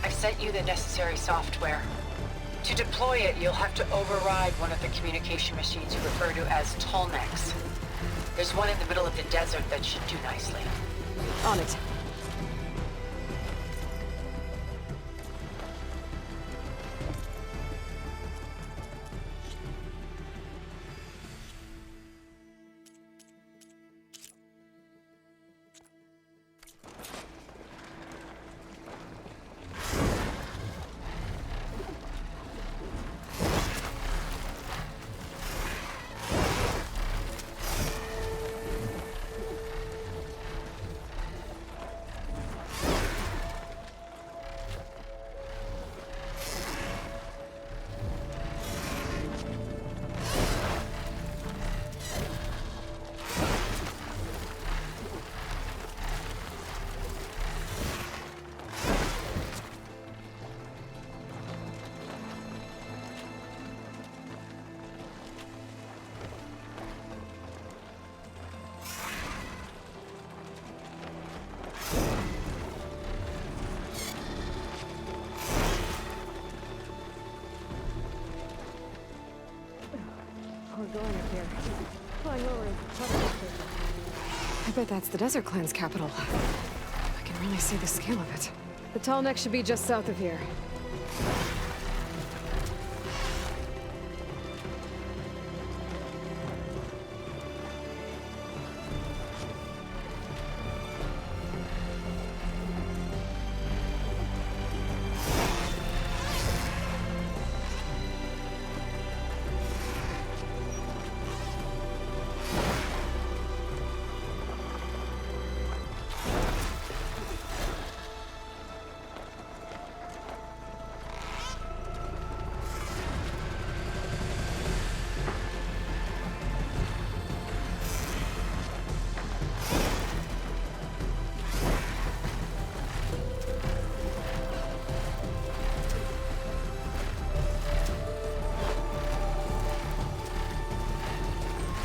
I've sent you the necessary software. To deploy it, you'll have to override one of the communication machines you refer to as Tolnecs. There's one in the middle of the desert that should do nicely. On it. We're going up here. Flying lower is probably safer. I bet that's the Desert Clan's capital. I can really see the scale of it. The Tallneck should be just south of here.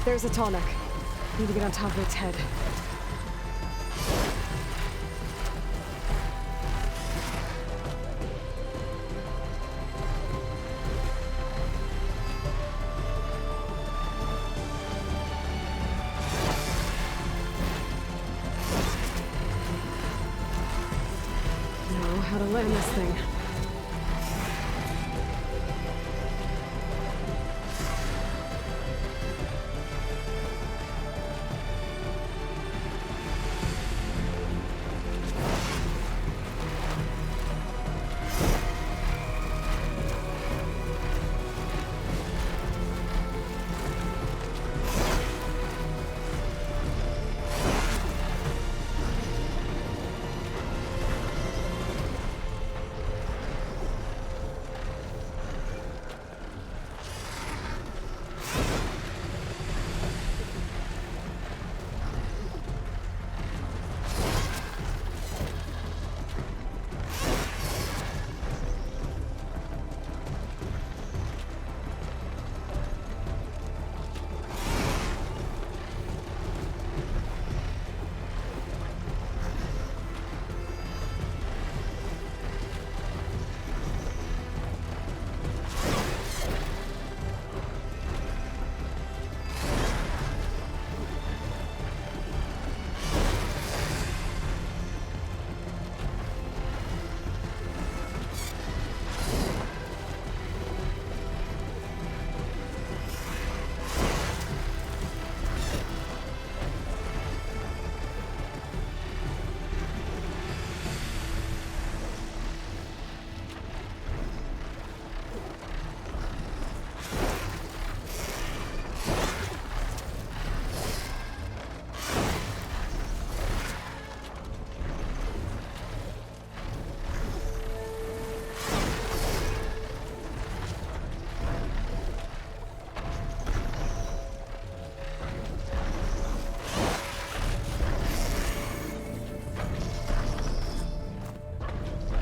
There's a Tallneck. Need to get on top of its head. Know how to land this thing.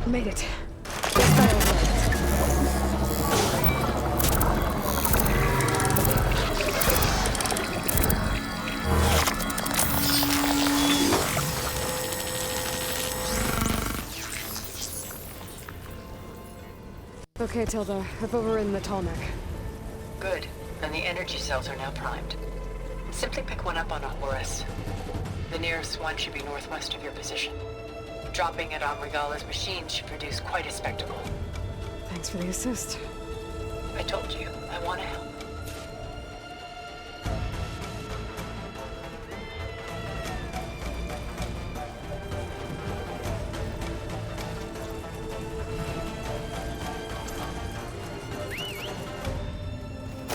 Made it. This dial's right. Okay, Tilda. I've overridden the tall neck. Good. And the energy cells are now primed. Simply pick one up on a Horus. The nearest one should be northwest of your position. Dropping it on Regala's machine should produce quite a spectacle. Thanks for the assist. I told you, I want to help.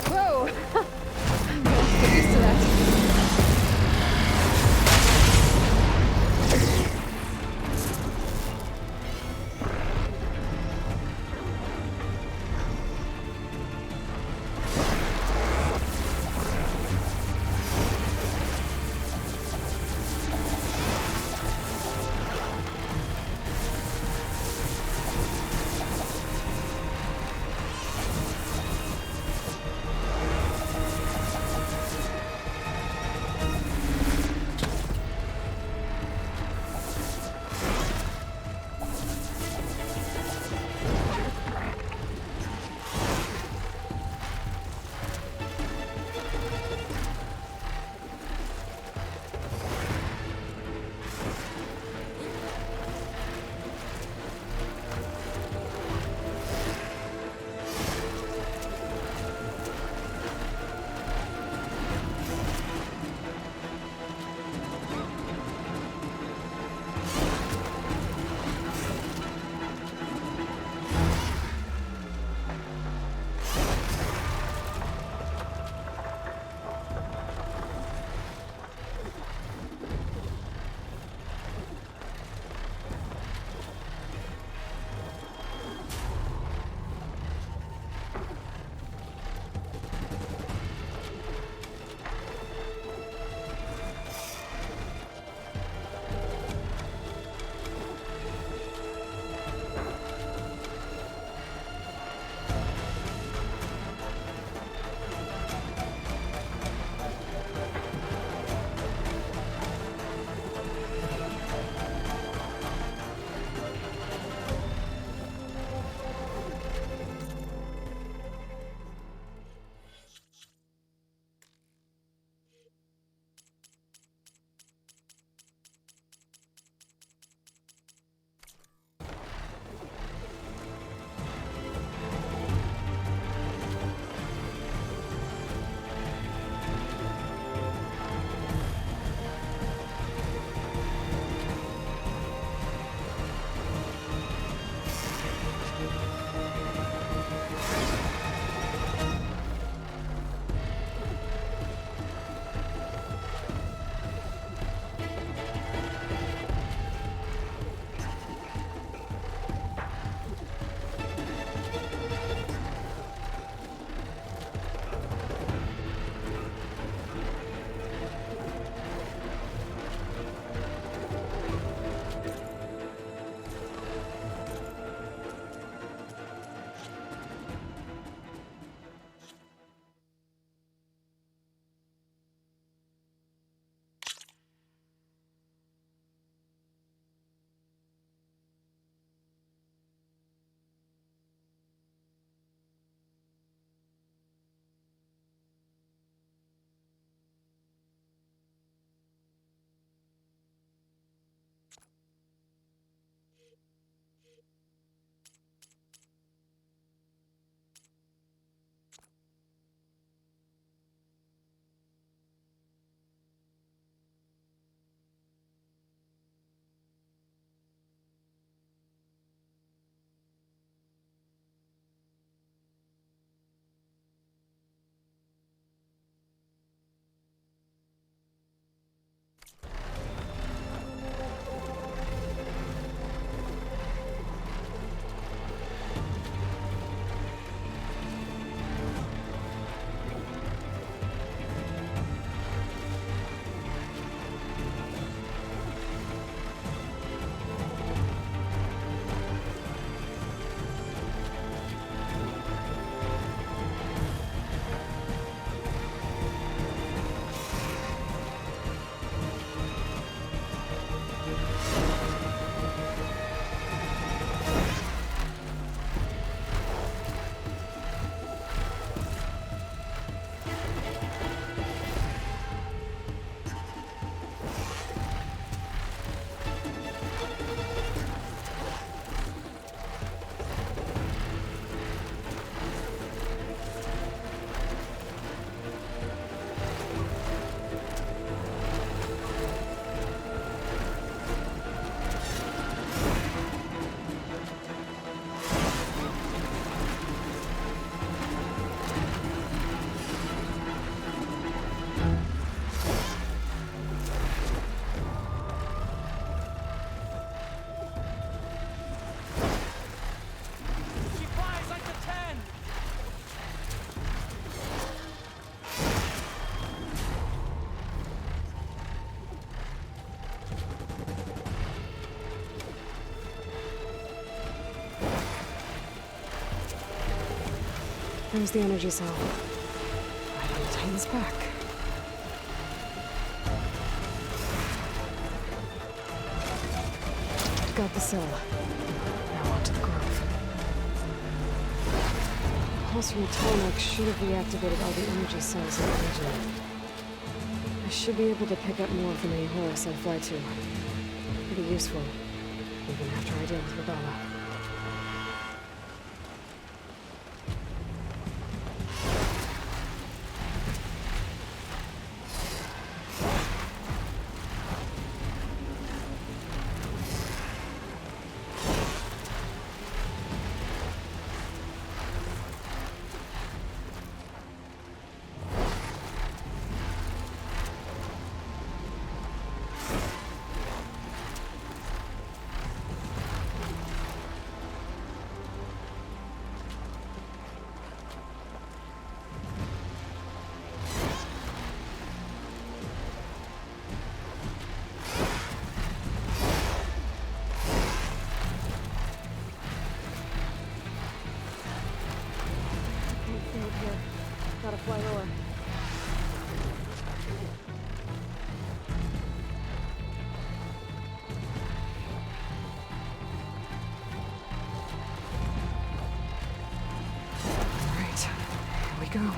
Whoa! I'm gonna have to get used to that. There's the energy cell. I need to tighten this back. Got the cell. Now onto the grove. The pulse from the tonic should have reactivated all the energy cells in the region. I should be able to pick up more from any Horus I fly to. Pretty useful, even after I deal with Regala. Gotta fly lower. All right, here we go.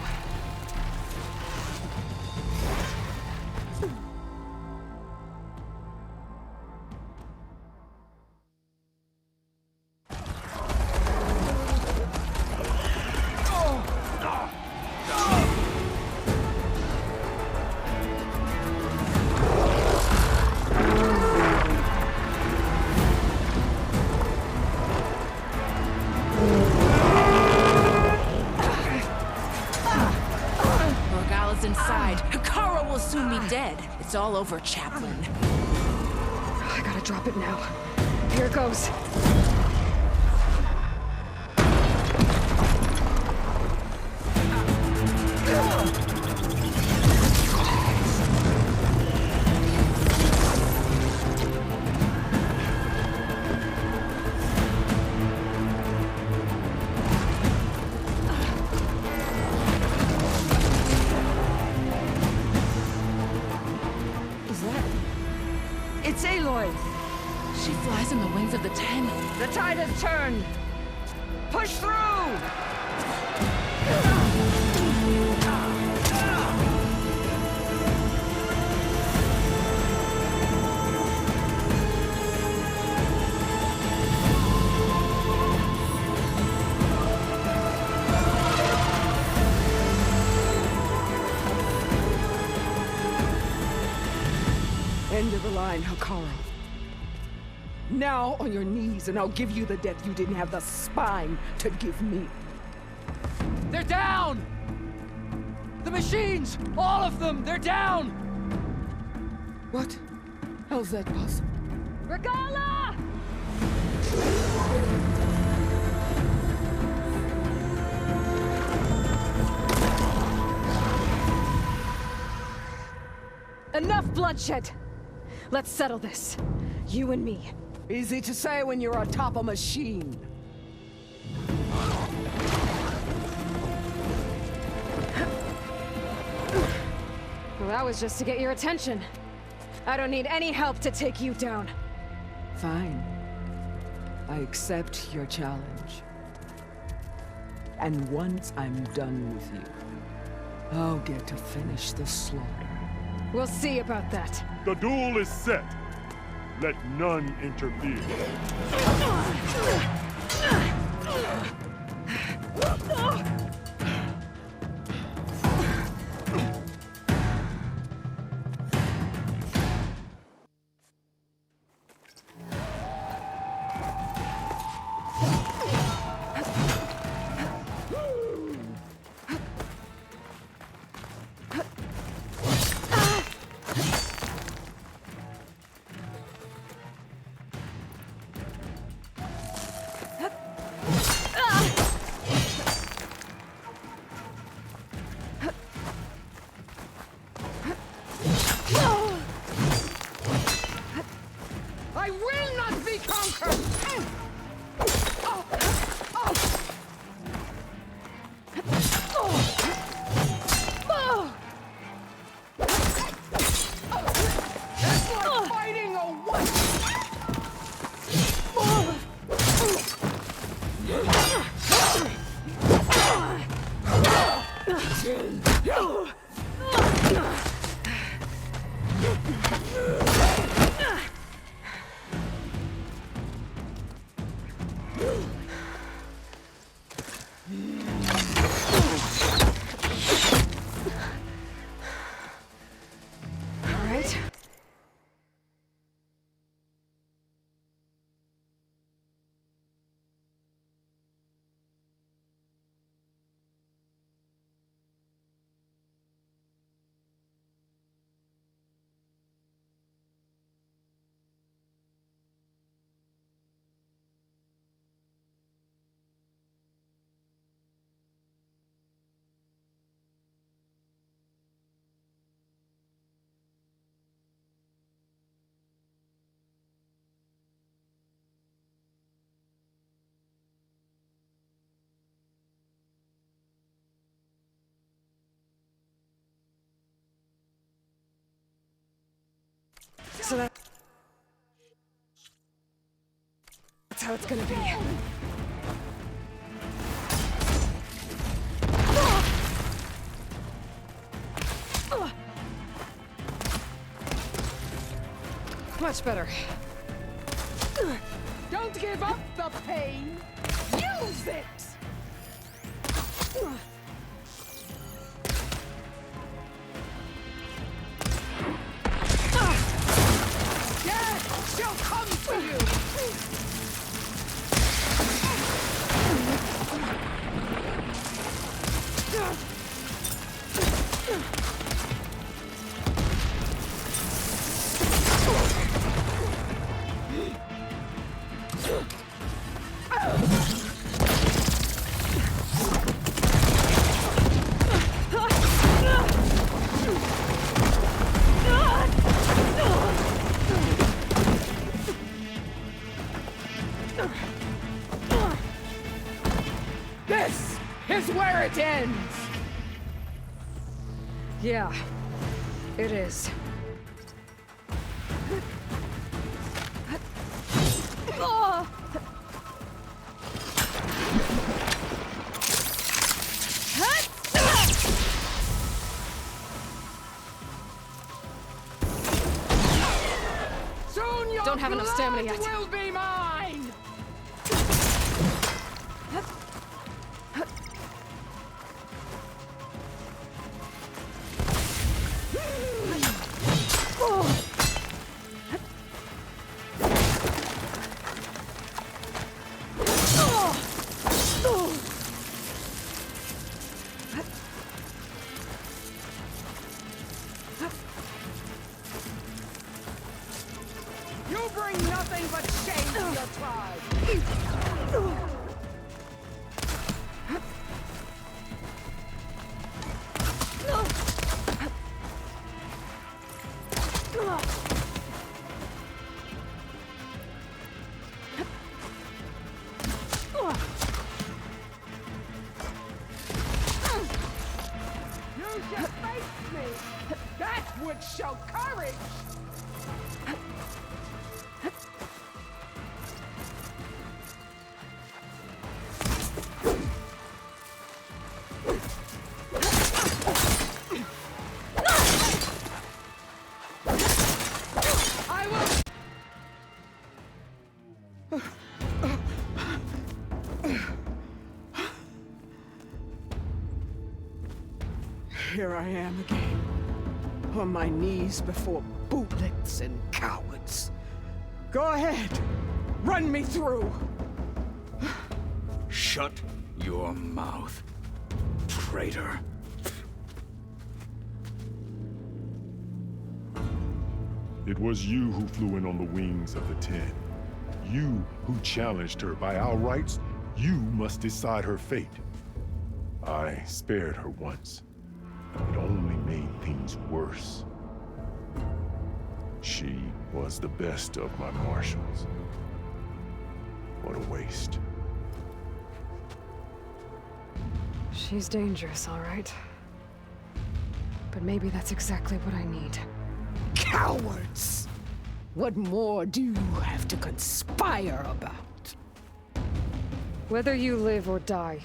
Inside. Kara will soon be dead. It's all over, Chaplain. I gotta drop it now. Here it goes. It's Aloy! She flies on the wings of the Ten. The tide has turned! Push through! End of the line, Hakara. Now on your knees, and I'll give you the death you didn't have the spine to give me. They're down! The machines! All of them! They're down! What? How's that possible? Regala! Enough bloodshed! Let's settle this. You and me. Easy to say when you're atop a machine. Well, that was just to get your attention. I don't need any help to take you down. Fine. I accept your challenge. And once I'm done with you, I'll get to finish the slaughter. We'll see about that. The duel is set. Let none interfere. So that's how it's gonna be. Much better. Don't give up the pain! Use it! Death shall come for you! This is where it ends! Yeah, it is. Soon your Don't have enough stamina blood yet. will be mine! You bring nothing but shame to your tribe! You should face me! That would show courage! I will... Here I am again, on my knees before bootlets and cowards. Go ahead, run me through. Shut your mouth, traitor. It was you who flew in on the wings of the Ten. You who challenged her by our rights. You must decide her fate. I spared her once. It only made things worse. She was the best of my marshals. What a waste. She's dangerous, all right. But maybe that's exactly what I need. Cowards! What more do you have to conspire about? Whether you live or die.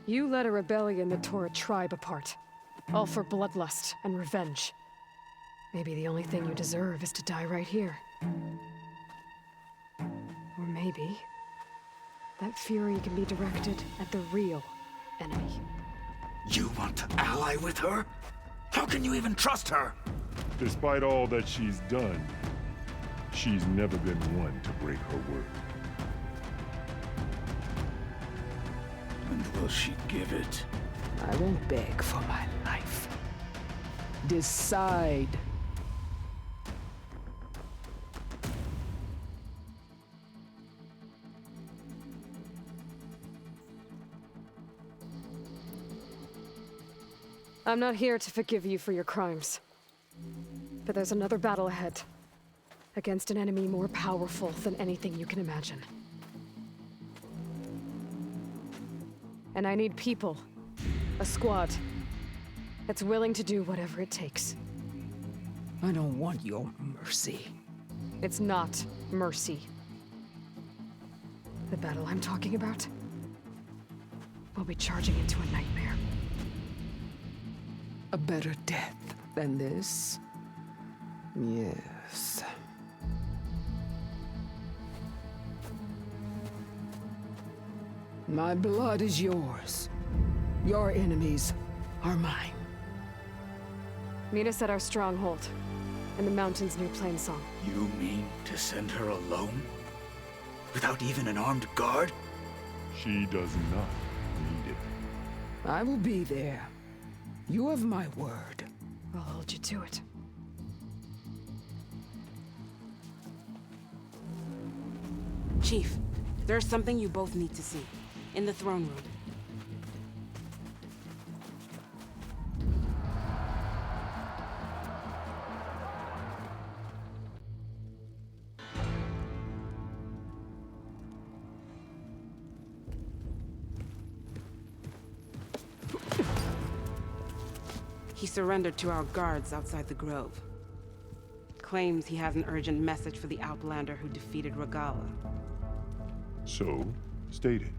You led a rebellion that tore a tribe apart. All for bloodlust and revenge. Maybe the only thing you deserve is to die right here. Or maybe that fury can be directed at the real enemy. You want to ally with her? How can you even trust her? Despite all that she's done, she's never been one to break her word. And will she give it? I won't beg for my life. Decide. I'm not here to forgive you for your crimes. But there's another battle ahead. Against an enemy more powerful than anything you can imagine. And I need people. A squad. That's willing to do whatever it takes. I don't want your mercy. It's not mercy. The battle I'm talking about will be charging into a nightmare. A better death than this? Yes. My blood is yours. Your enemies are mine. Meet us at our stronghold, in the mountains near Plainsong. You mean to send her alone? Without even an armed guard? She does not need it. I will be there. You have my word. I'll hold you to it. Chief, there's something you both need to see. In the throne room. He surrendered to our guards outside the grove. Claims he has an urgent message for the Outlander who defeated Regala. So, state it.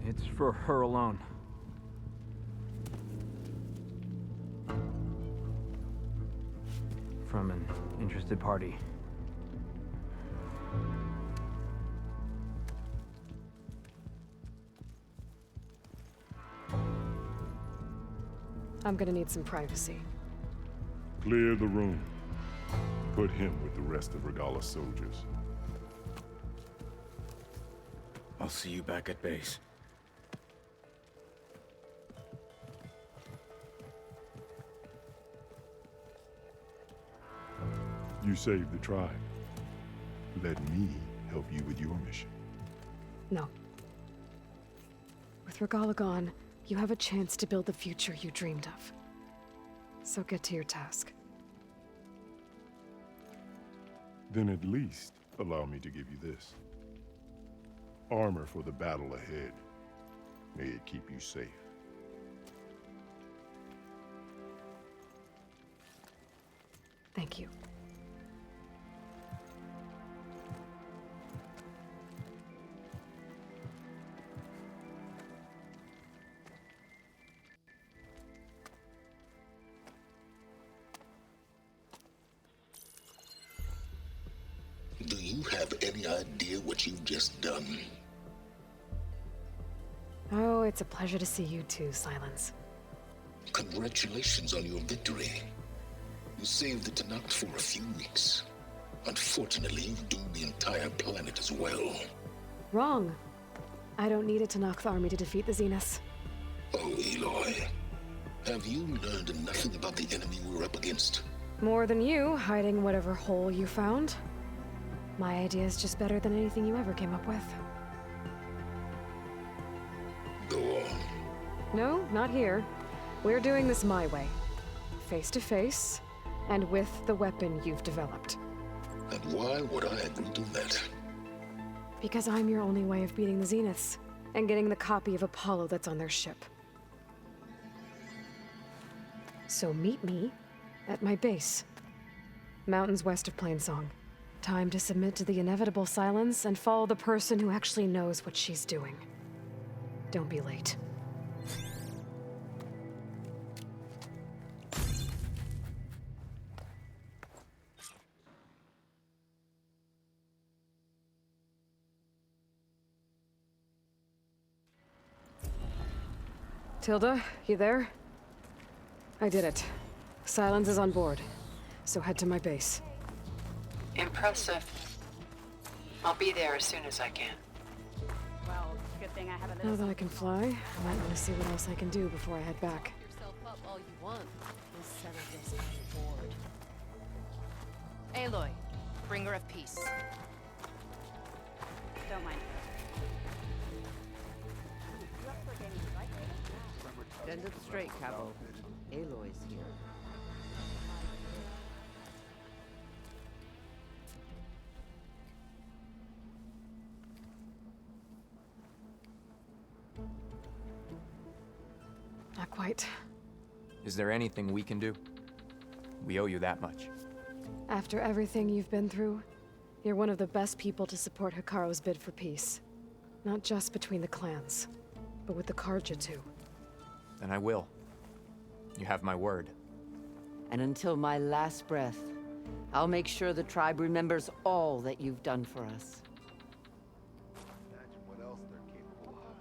It's for her alone. From an interested party. I'm gonna need some privacy. Clear the room. Put him with the rest of Regala's soldiers. I'll see you back at base. You saved the tribe. Let me help you with your mission. No. With Regala gone, you have a chance to build the future you dreamed of. So get to your task. Then at least allow me to give you this. Armor for the battle ahead. May it keep you safe. Thank you. Do you have any idea what you've just done? Oh, it's a pleasure to see you too, Silence. Congratulations on your victory. You saved the Tanakh for a few weeks. Unfortunately, you've doomed the entire planet as well. Wrong. I don't need a Tanakh army to defeat the Zeniths. Oh, Aloy. Have you learned nothing about the enemy we're up against? More than you, hiding whatever hole you found. My idea is just better than anything you ever came up with. Go on. No, not here. We're doing this my way. Face to face, and with the weapon you've developed. And why would I agree to that? Because I'm your only way of beating the Zeniths, and getting the copy of Apollo that's on their ship. So meet me at my base. Mountains west of Plainsong. Time to submit to the inevitable silence and follow the person who actually knows what she's doing. Don't be late. Tilda, you there? I did it. Silence is on board, so head to my base. Impressive. I'll be there as soon as I can. Well, good thing I have a Now little... that I can fly, I might want to see what else I can do before I head back. Yourself up all you want. We'll settle this on board. Aloy, bringer of peace. Don't mind. Stand up straight, Cabo. Aloy's here. Not quite. Is there anything we can do? We owe you that much. After everything you've been through, you're one of the best people to support Hikaru's bid for peace. Not just between the clans, but with the Carja too. Then I will. You have my word. And until my last breath, I'll make sure the tribe remembers all that you've done for us. Imagine what else they're capable of.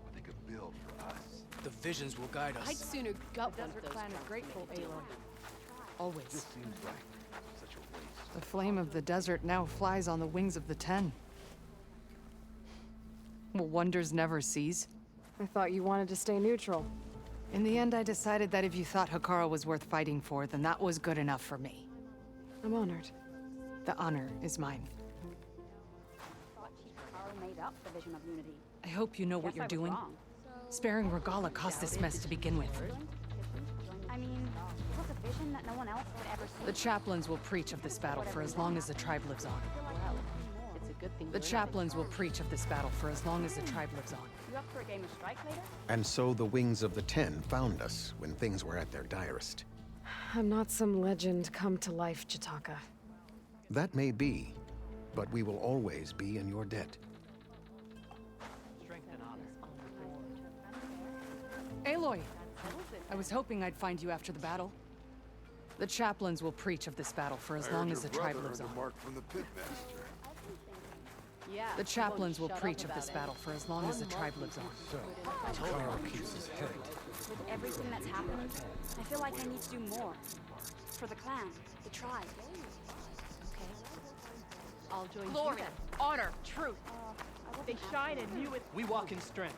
What they could build for us. The visions will guide us. I'd sooner gut one of those clan is grateful, Aloy. Always. Just seems like such a waste. The flame of the desert now flies on the wings of the Ten. Will wonders never cease? I thought you wanted to stay neutral. In the end, I decided that if you thought Hikaru was worth fighting for, then that was good enough for me. I'm honored. The honor is mine. Hikaru made up the vision of unity. I hope you know what Guess you're I was doing. wrong. Sparing Regala caused this mess to begin with. I mean, it was a vision that no one else would ever see. The chaplains will preach of this battle for as long as the tribe lives on. It's a good thing. The chaplains will preach of this battle for as long as the tribe lives on. You up for a game of strike later? And so the Wings of the Ten found us when things were at their direst. I'm not some legend come to life, Jataka. That may be, but we will always be in your debt. Aloy! I was hoping I'd find you after the battle. The chaplains will preach of this battle for as long as the tribe lives on. From the pitmaster. Yeah. The chaplains will preach of this battle for as long as the tribe lives on. So, Hikaru keeps his head. With everything that's happened, I feel like I need to do more. For the clan, the tribe. Okay. I'll join Glory, honor, truth. They shine in you. We walk in strength.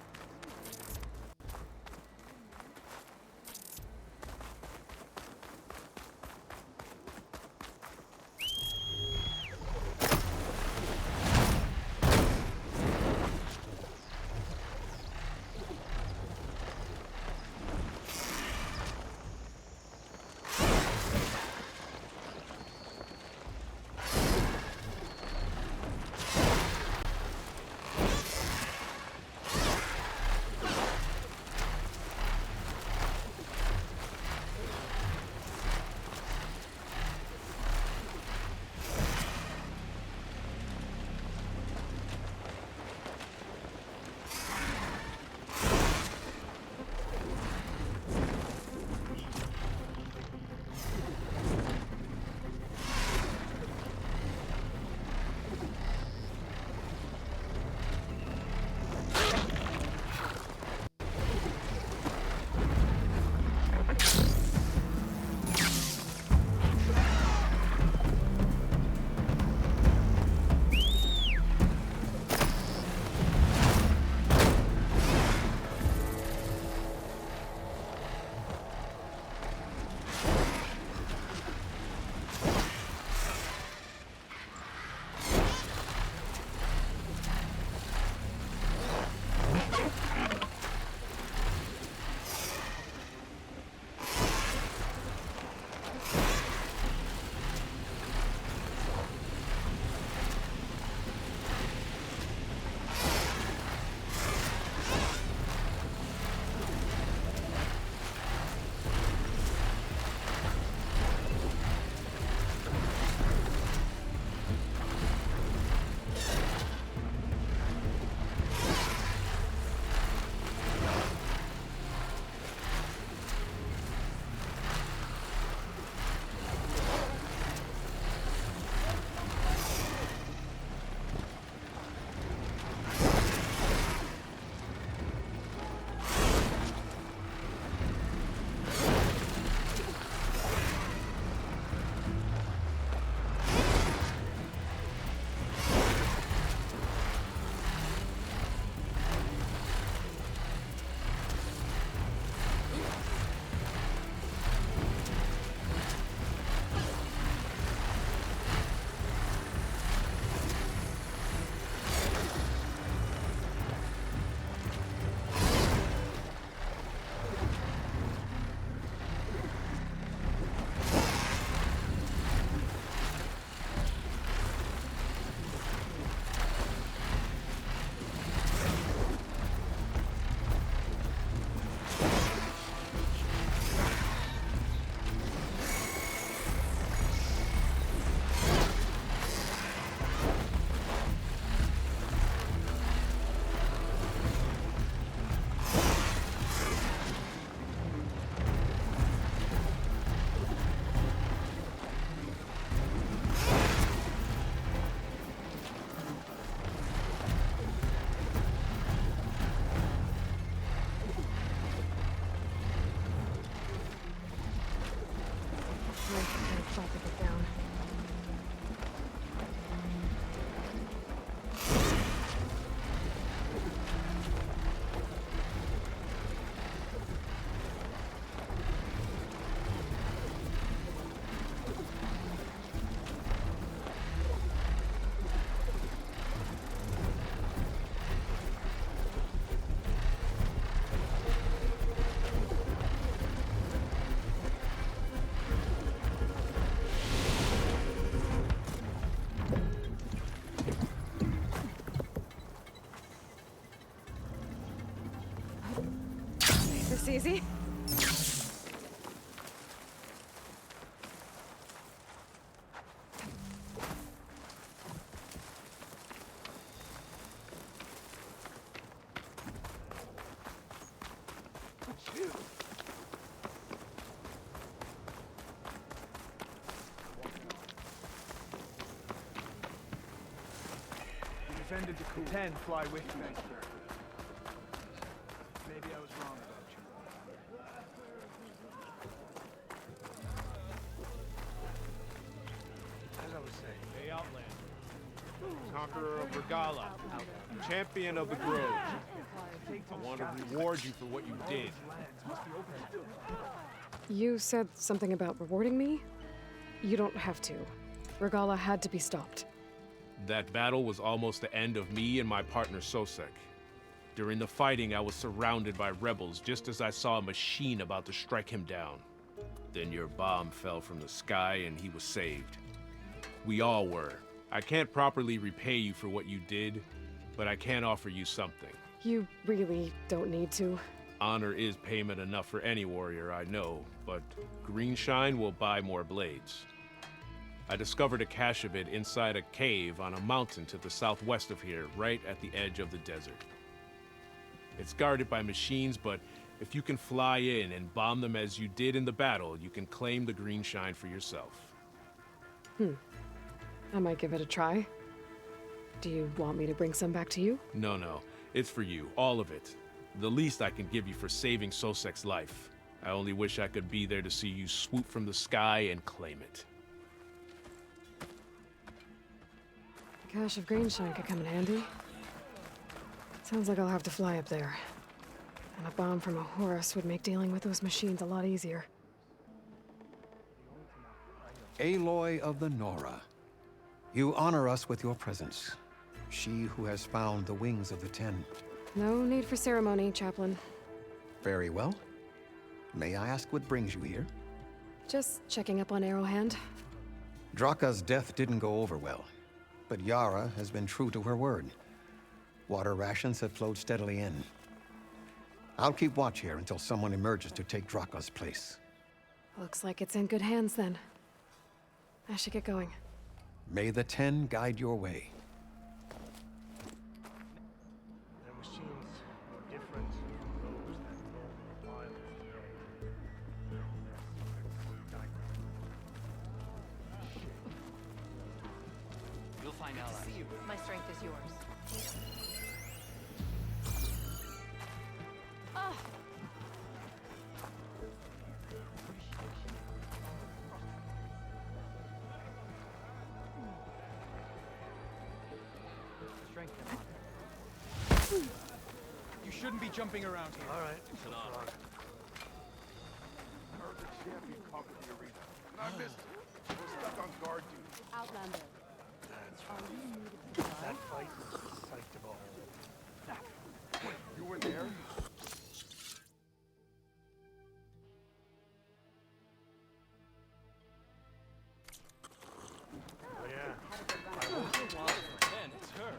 That's easy. Defended the coup. 10, fly with me. Maybe I was wrong about you. As I was saying, Hey, Outlander. Conqueror of Regala. Champion of the Grove. I want to reward you for what you did. You said something about rewarding me? You don't have to. Regala had to be stopped. That battle was almost the end of me and my partner Sosek. During the fighting, I was surrounded by rebels just as I saw a machine about to strike him down. Then your bomb fell from the sky and he was saved. We all were. I can't properly repay you for what you did, but I can offer you something. You really don't need to. Honor is payment enough for any warrior I know, but Greenshine will buy more blades. I discovered a cache of it inside a cave on a mountain to the southwest of here, right at the edge of the desert. It's guarded by machines, but if you can fly in and bomb them as you did in the battle, you can claim the Greenshine for yourself. I might give it a try. Do you want me to bring some back to you? No. It's for you, all of it. The least I can give you for saving Sosek's life. I only wish I could be there to see you swoop from the sky and claim it. A cache of Greenshine could come in handy. Sounds like I'll have to fly up there. And a bomb from a Horus would make dealing with those machines a lot easier. Aloy of the Nora, you honor us with your presence. She who has found the wings of the Ten. No need for ceremony, Chaplain. Very well. May I ask what brings you here? Just checking up on Arrowhand. Draka's death didn't go over well, but Yara has been true to her word. Water rations have flowed steadily in. I'll keep watch here until someone emerges to take Draka's place. Looks like it's in good hands then. I should get going. May the Ten guide your way. their machines are different from those that normal pilots. You'll find allies. My strength is yours. You shouldn't be jumping around here. All right. It's an honor. I heard the champion conquered the arena, and I missed it. We're stuck on guard duty. Outlander. That's Are right. you needed to die? That fight was the sight of all. Wait, you were there? Oh yeah. Man, it's her.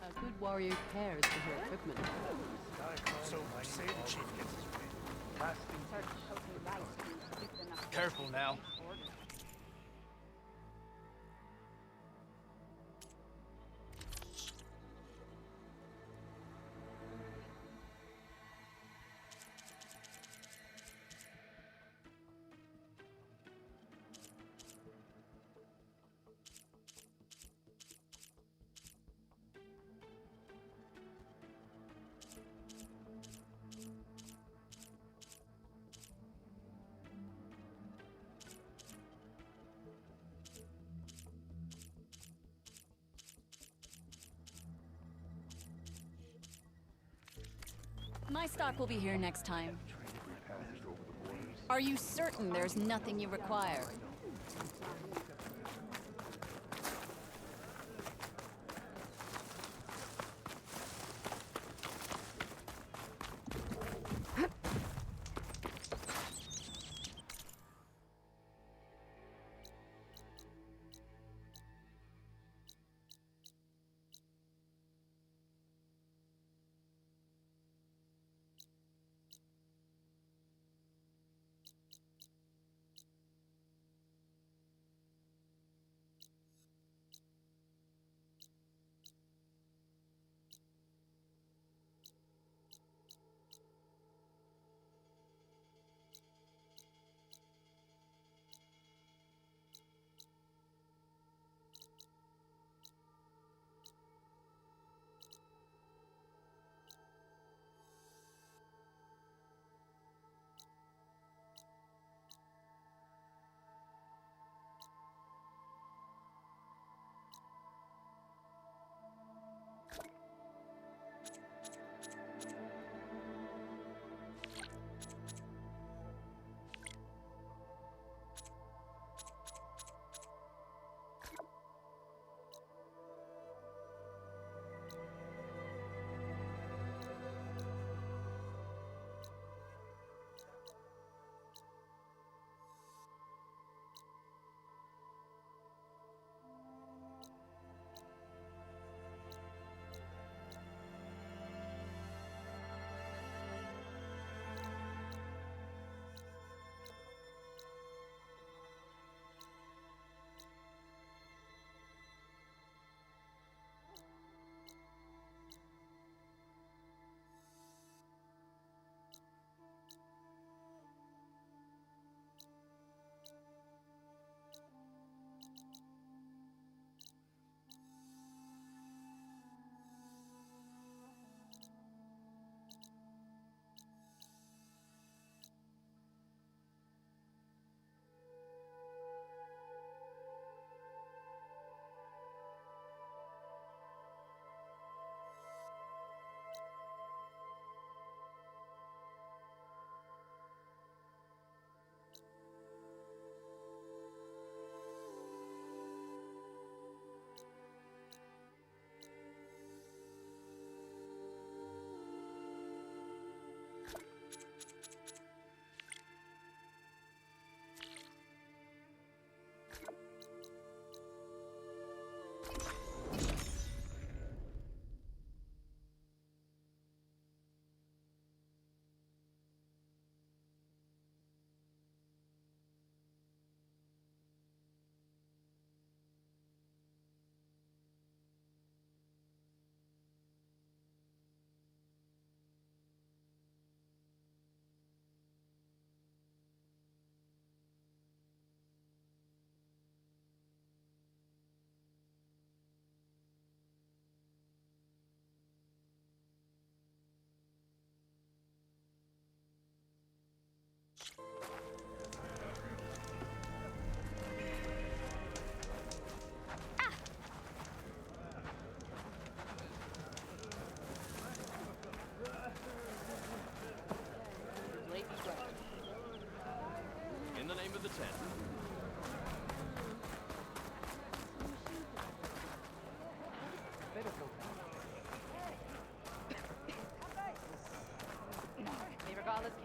A good warrior cares for her equipment. So, say the chief gets his way. Careful now. My stock will be here next time. Are you certain there's nothing you require?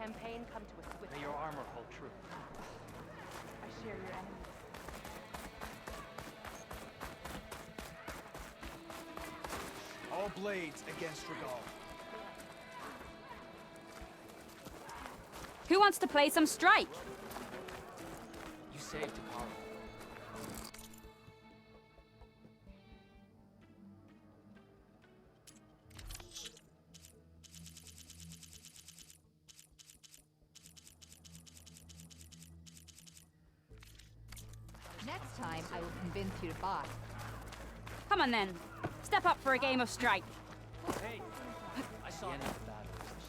campaign come to a swift May your armor hold true. I share your enemies. All blades against Regal. Who wants to play some strike? You saved Takara. Next time, I will convince you to buy. Come on then. Step up for a game of strike. Hey, I saw the end of the battle as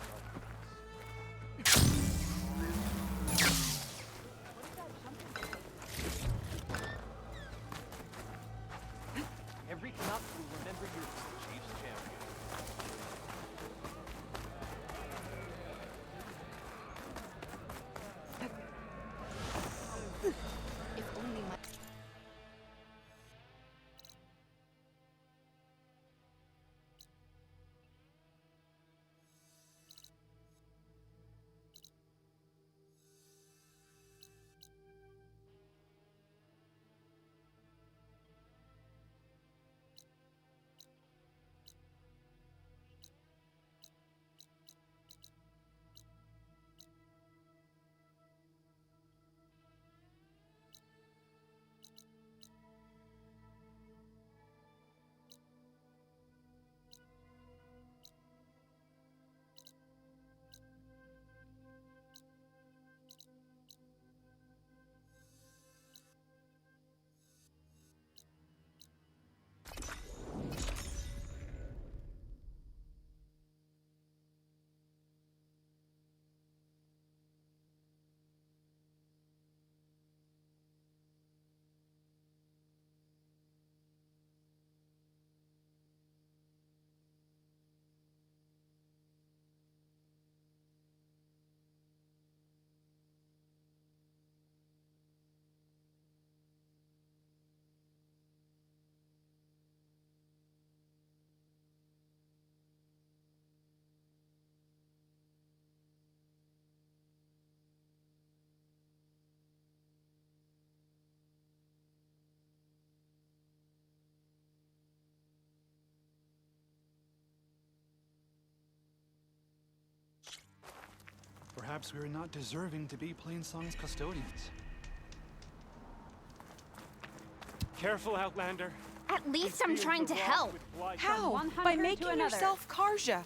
Every Canuck will remember your Chiefs champion. If only my... Perhaps we're not deserving to be Plainsong's custodians. Careful, Outlander. At least I'm trying to help. How? By making yourself Karja.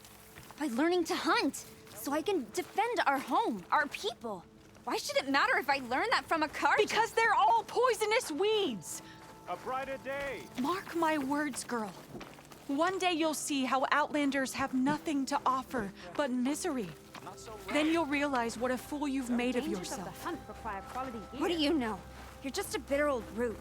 By learning to hunt, so I can defend our home, our people. Why should it matter if I learn that from a Karja? Because they're all poisonous weeds! A brighter day! Mark my words, girl. One day you'll see how Outlanders have nothing to offer but misery. Then you'll realize what a fool you've made of yourself. Of the hunt require quality gear. What do you know? You're just a bitter old root.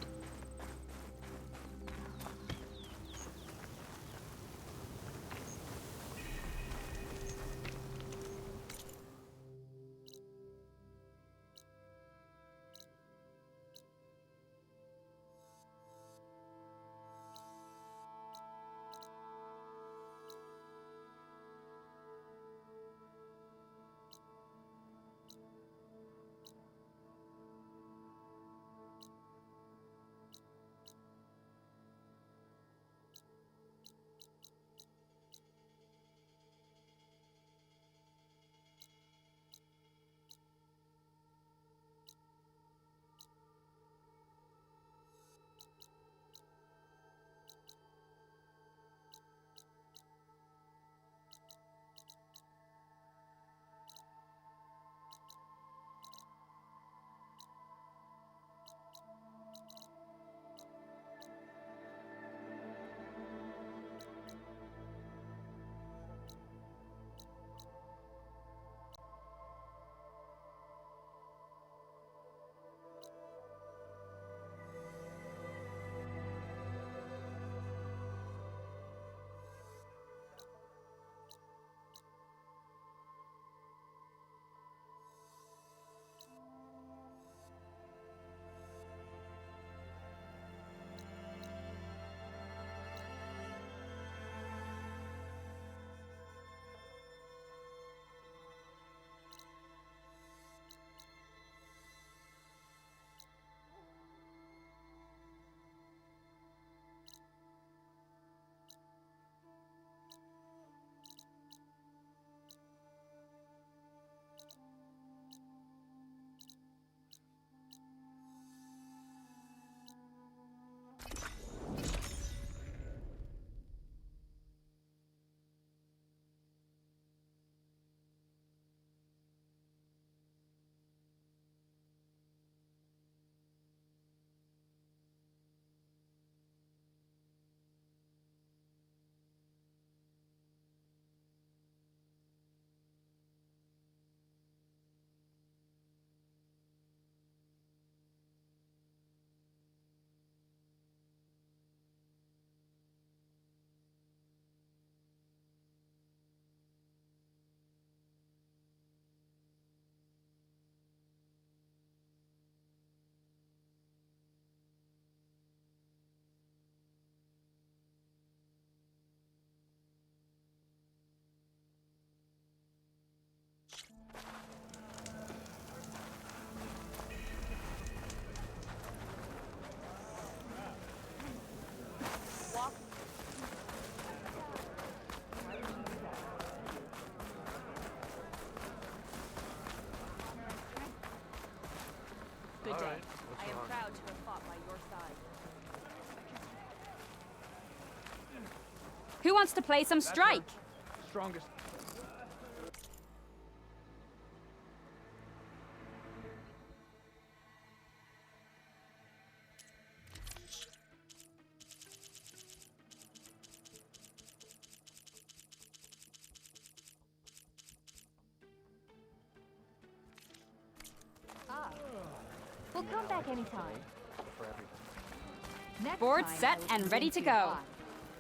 Who wants to play some strike? Strongest. We'll come back anytime. Next Board time, set I will and ready to convince you go. why.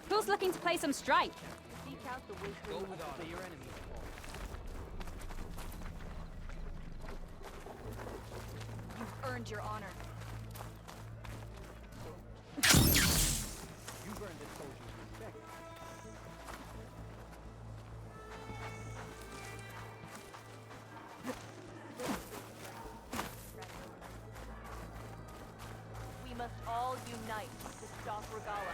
Who's looking to play some strike? Seek out the wisdom of Your enemies. You've earned your honor. You've earned this soldier's respect. We must all unite to stop Regala.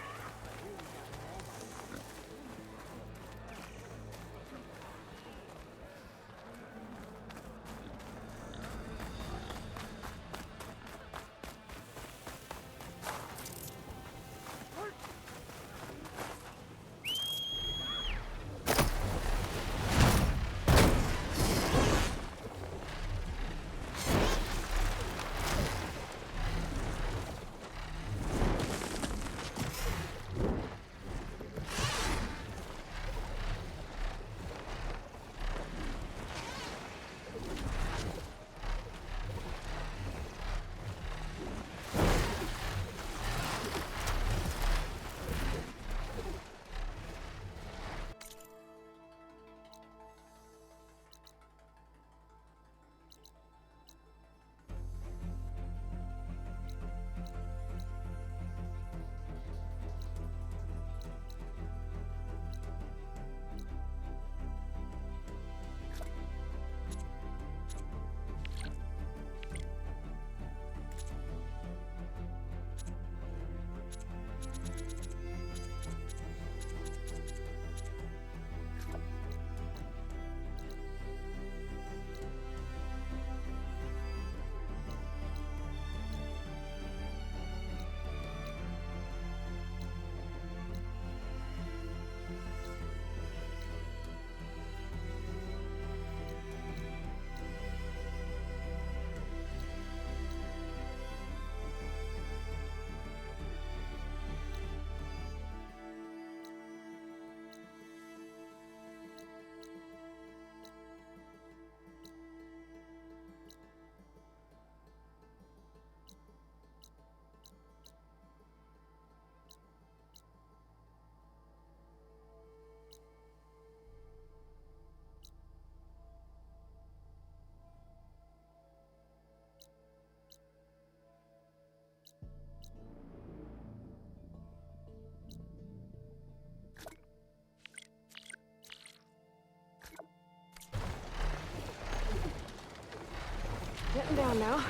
Getting down now.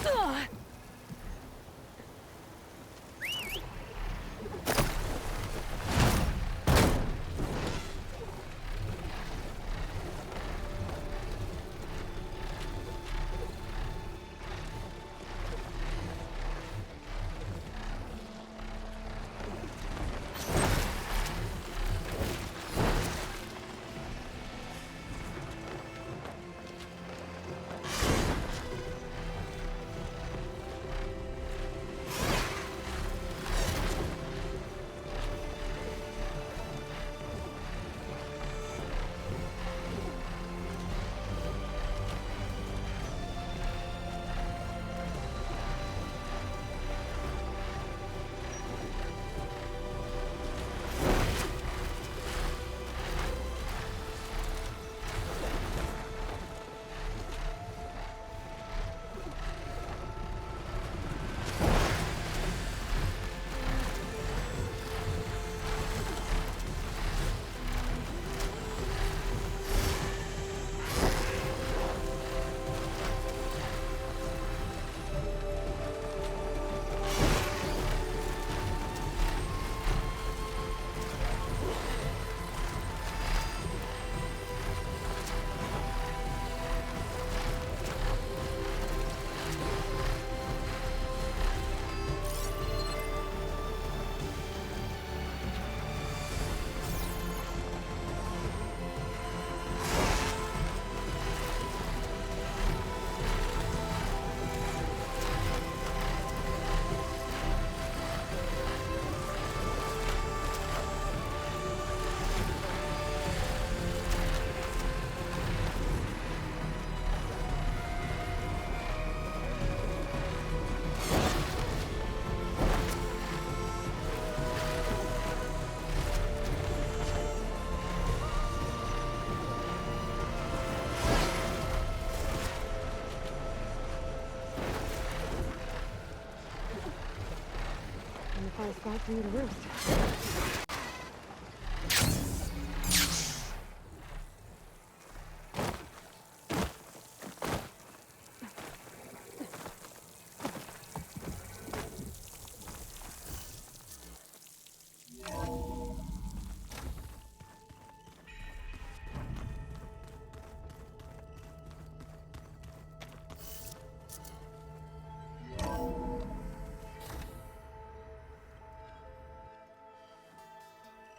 Ugh. ideal spot for you to roost.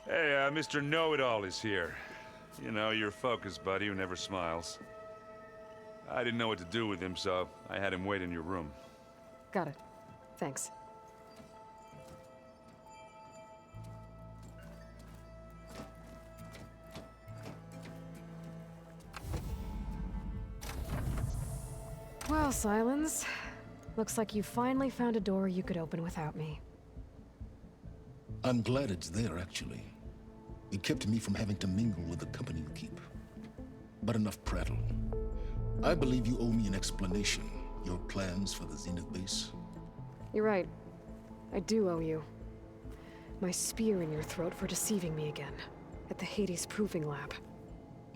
Hey, Mr. Know-It-All is here. You know, your focus buddy who never smiles. I didn't know what to do with him, so I had him wait in your room. Got it. Thanks. Well, Silence. Looks like you finally found a door you could open without me. I'm glad it's there, actually. It kept me from having to mingle with the company you keep. But enough prattle. I believe you owe me an explanation. Your plans for the Zenith base? You're right. I do owe you. My spear in your throat for deceiving me again. At the Hades Proving Lab.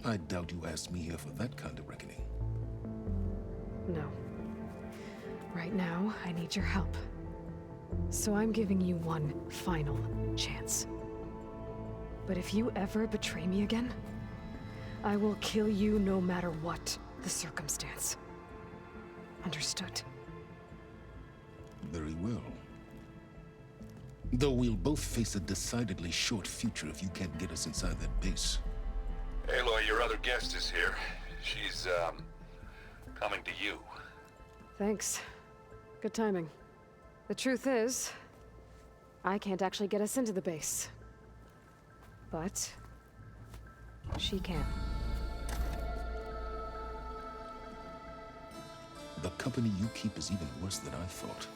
I doubt you asked me here for that kind of reckoning. No. Right now, I need your help. So I'm giving you one final chance. But if you ever betray me again, I will kill you no matter what the circumstance. Understood? Very well. Though we'll both face a decidedly short future if you can't get us inside that base. Aloy, your other guest is here. She's, coming to you. Thanks. Good timing. The truth is, I can't actually get us into the base. But she can. The company you keep is even worse than I thought.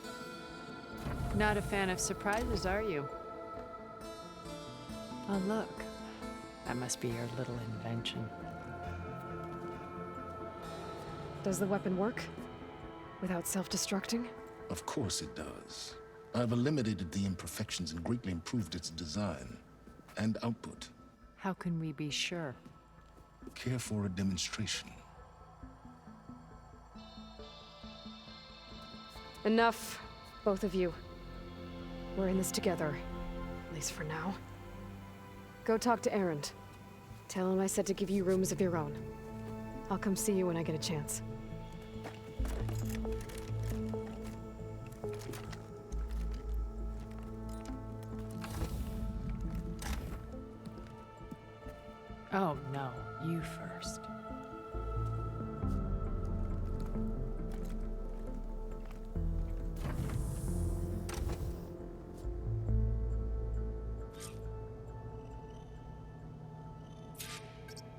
Not a fan of surprises, are you? Oh, look. That must be your little invention. Does the weapon work? Without self-destructing? Of course it does. I've eliminated the imperfections and greatly improved its design and output. How can we be sure? Care for a demonstration? Enough, both of you. We're in this together, at least for now. Go talk to Erend. Tell him I said to give you rooms of your own. I'll come see you when I get a chance. Oh, no. You first.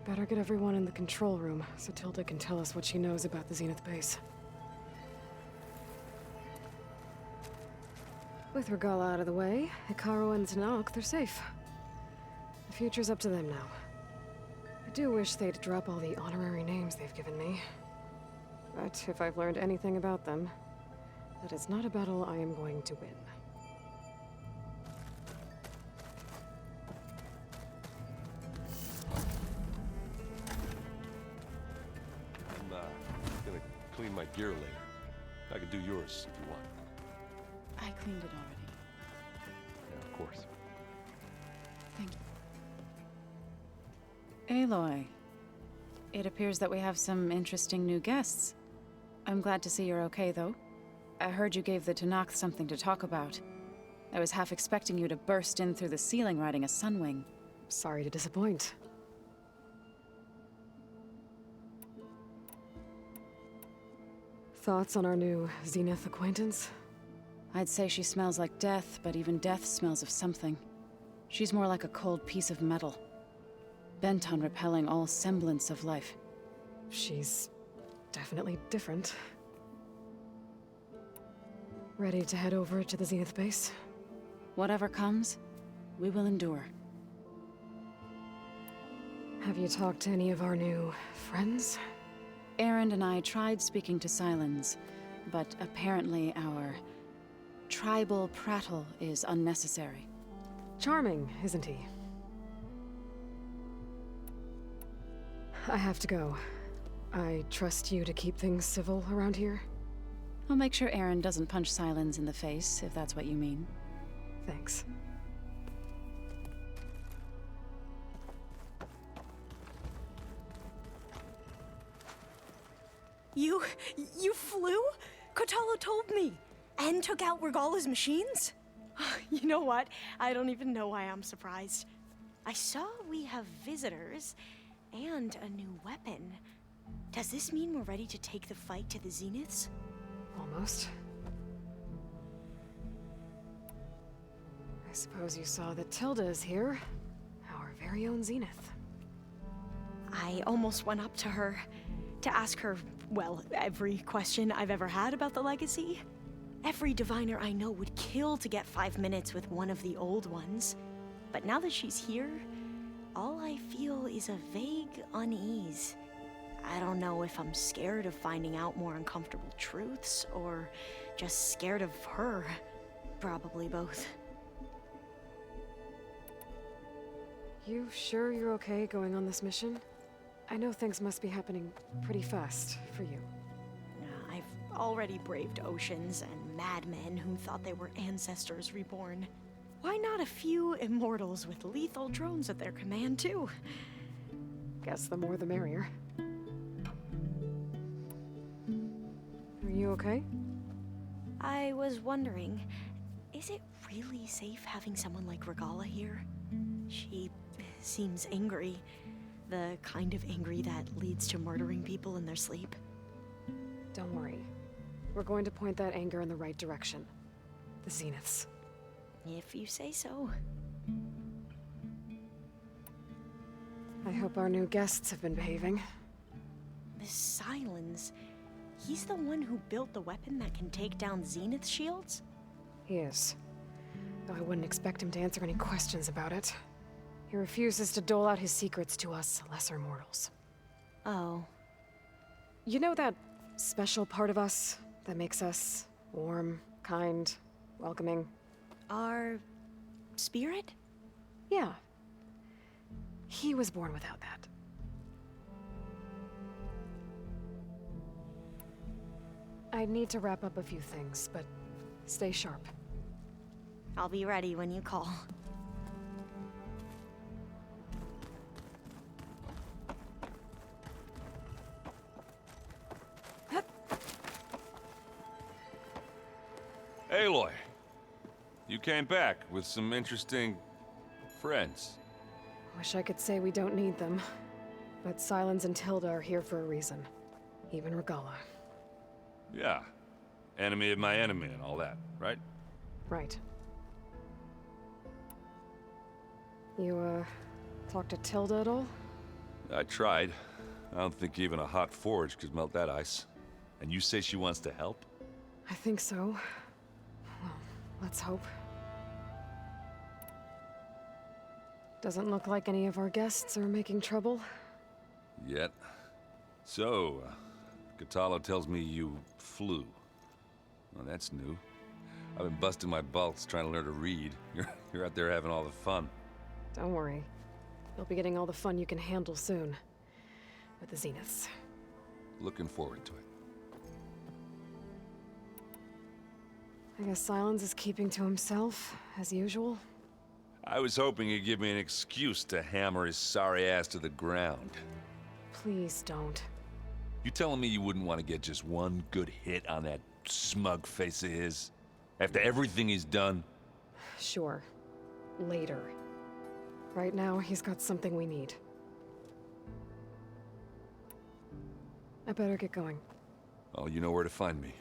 Better get everyone in the control room so Tilda can tell us what she knows about the Zenith base. With Regala out of the way, Hikaru and Tanakh, they're safe. The future's up to them now. I do wish they'd drop all the honorary names they've given me. But if I've learned anything about them, that is not a battle I am going to win. I'm gonna clean my gear later. I can do yours if you want. I cleaned it already. Yeah, of course. Thank you. Aloy, it appears that we have some interesting new guests. I'm glad to see you're okay, though. I heard you gave the Tanakh something to talk about. I was half expecting you to burst in through the ceiling riding a sunwing. Sorry to disappoint. Thoughts on our new Zenith acquaintance? I'd say she smells like death, but even death smells of something. She's more like a cold piece of metal. Bent on repelling all semblance of life. She's definitely different. Ready to head over to the Zenith base? Whatever comes, we will endure. Have you talked to any of our new friends? Erend and I tried speaking to Silence, but apparently our tribal prattle is unnecessary. Charming, isn't he? I have to go. I trust you to keep things civil around here. I'll make sure Aaron doesn't punch Silence in the face, if that's what you mean. Thanks. You flew? Kotalo told me. And took out Regala's machines? You know what? I don't even know why I'm surprised. I saw we have visitors and a new weapon. Does this mean we're ready to take the fight to the Zeniths? Almost. I suppose you saw that Tilda is here. Our very own Zenith. I almost went up to her to ask her, well, every question I've ever had about the legacy. Every diviner I know would kill to get 5 minutes with one of the old ones. But now that she's here, all I feel is a vague unease. I don't know if I'm scared of finding out more uncomfortable truths, or just scared of her. Probably both. You sure you're okay going on this mission? I know things must be happening pretty fast for you. I've already braved oceans and madmen who thought they were ancestors reborn. Why not a few immortals with lethal drones at their command, too? Guess the more the merrier. Are you okay? I was wondering, is it really safe having someone like Regala here? She seems angry. The kind of angry that leads to murdering people in their sleep. Don't worry. We're going to point that anger in the right direction. The Zeniths. If you say so. I hope our new guests have been behaving. This Silence, he's the one who built the weapon that can take down Zenith shields? He is. Though I wouldn't expect him to answer any questions about it. He refuses to dole out his secrets to us lesser mortals. Oh. You know that special part of us that makes us warm, kind, welcoming? Our spirit? Yeah. He was born without that. I need to wrap up a few things, but stay sharp. I'll be ready when you call. Aloy, you came back with some interesting friends. Wish I could say we don't need them, but Silence and Tilda are here for a reason. Even Regala. Yeah, enemy of my enemy and all that, right? Right. You, talked to Tilda at all? I tried. I don't think even a hot forge could melt that ice. And you say she wants to help? I think so. Well, let's hope. Doesn't look like any of our guests are making trouble. Yet. So, Kotalo tells me you flew. Well, that's new. I've been busting my balls trying to learn to read. You're out there having all the fun. Don't worry. You'll be getting all the fun you can handle soon. With the Zeniths. Looking forward to it. I guess Silence is keeping to himself, as usual. I was hoping he'd give me an excuse to hammer his sorry ass to the ground. Please don't. You telling me you wouldn't want to get just one good hit on that smug face of his? After everything he's done? Sure. Later. Right now, he's got something we need. I better get going. Oh, you know where to find me.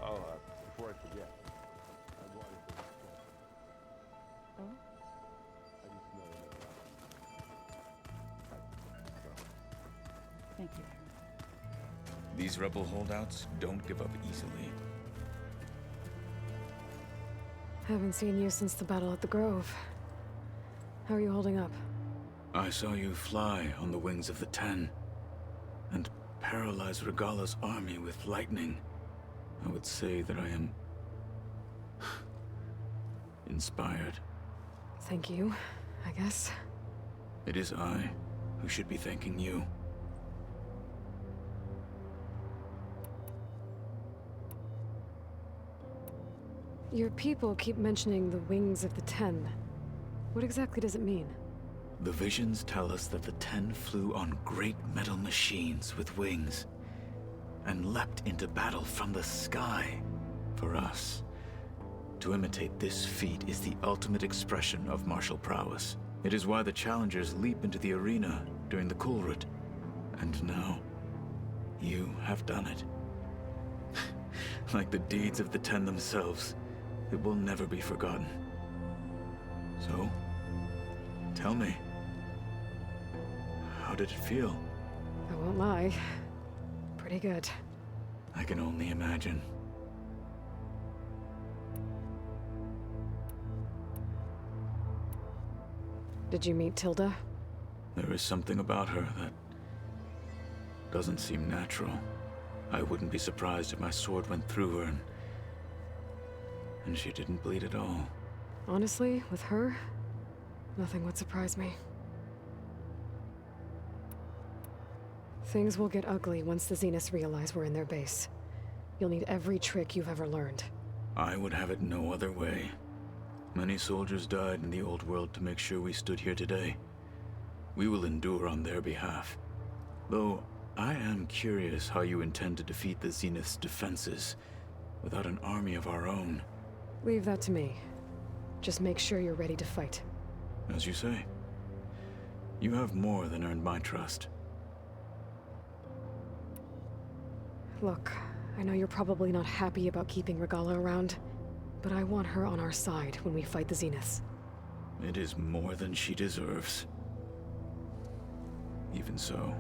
Oh, before I forget, I wanted to... Oh? I just know that... These rebel holdouts don't give up easily. Haven't seen you since the battle at the Grove. How are you holding up? I saw you fly on the wings of the Ten, and paralyze Regala's army with lightning. I would say that I am inspired. Thank you, I guess. It is I who should be thanking you. Your people keep mentioning the wings of the Ten. What exactly does it mean? The visions tell us that the Ten flew on great metal machines with wings, and leapt into battle from the sky. For us, to imitate this feat is the ultimate expression of martial prowess. It is why the challengers leap into the arena during the Kulrut. And now, you have done it. Like the deeds of the Ten themselves, it will never be forgotten. So, tell me, how did it feel? I won't lie. Pretty good. I can only imagine. Did you meet Tilda? There is something about her that doesn't seem natural. I wouldn't be surprised if my sword went through her and she didn't bleed at all. Honestly, with her, nothing would surprise me. Things will get ugly once the Zeniths realize we're in their base. You'll need every trick you've ever learned. I would have it no other way. Many soldiers died in the old world to make sure we stood here today. We will endure on their behalf. Though, I am curious how you intend to defeat the Zenith's defenses without an army of our own. Leave that to me. Just make sure you're ready to fight. As you say. You have more than earned my trust. Look, I know you're probably not happy about keeping Regala around, but I want her on our side when we fight the Zeniths. It is more than she deserves. Even so,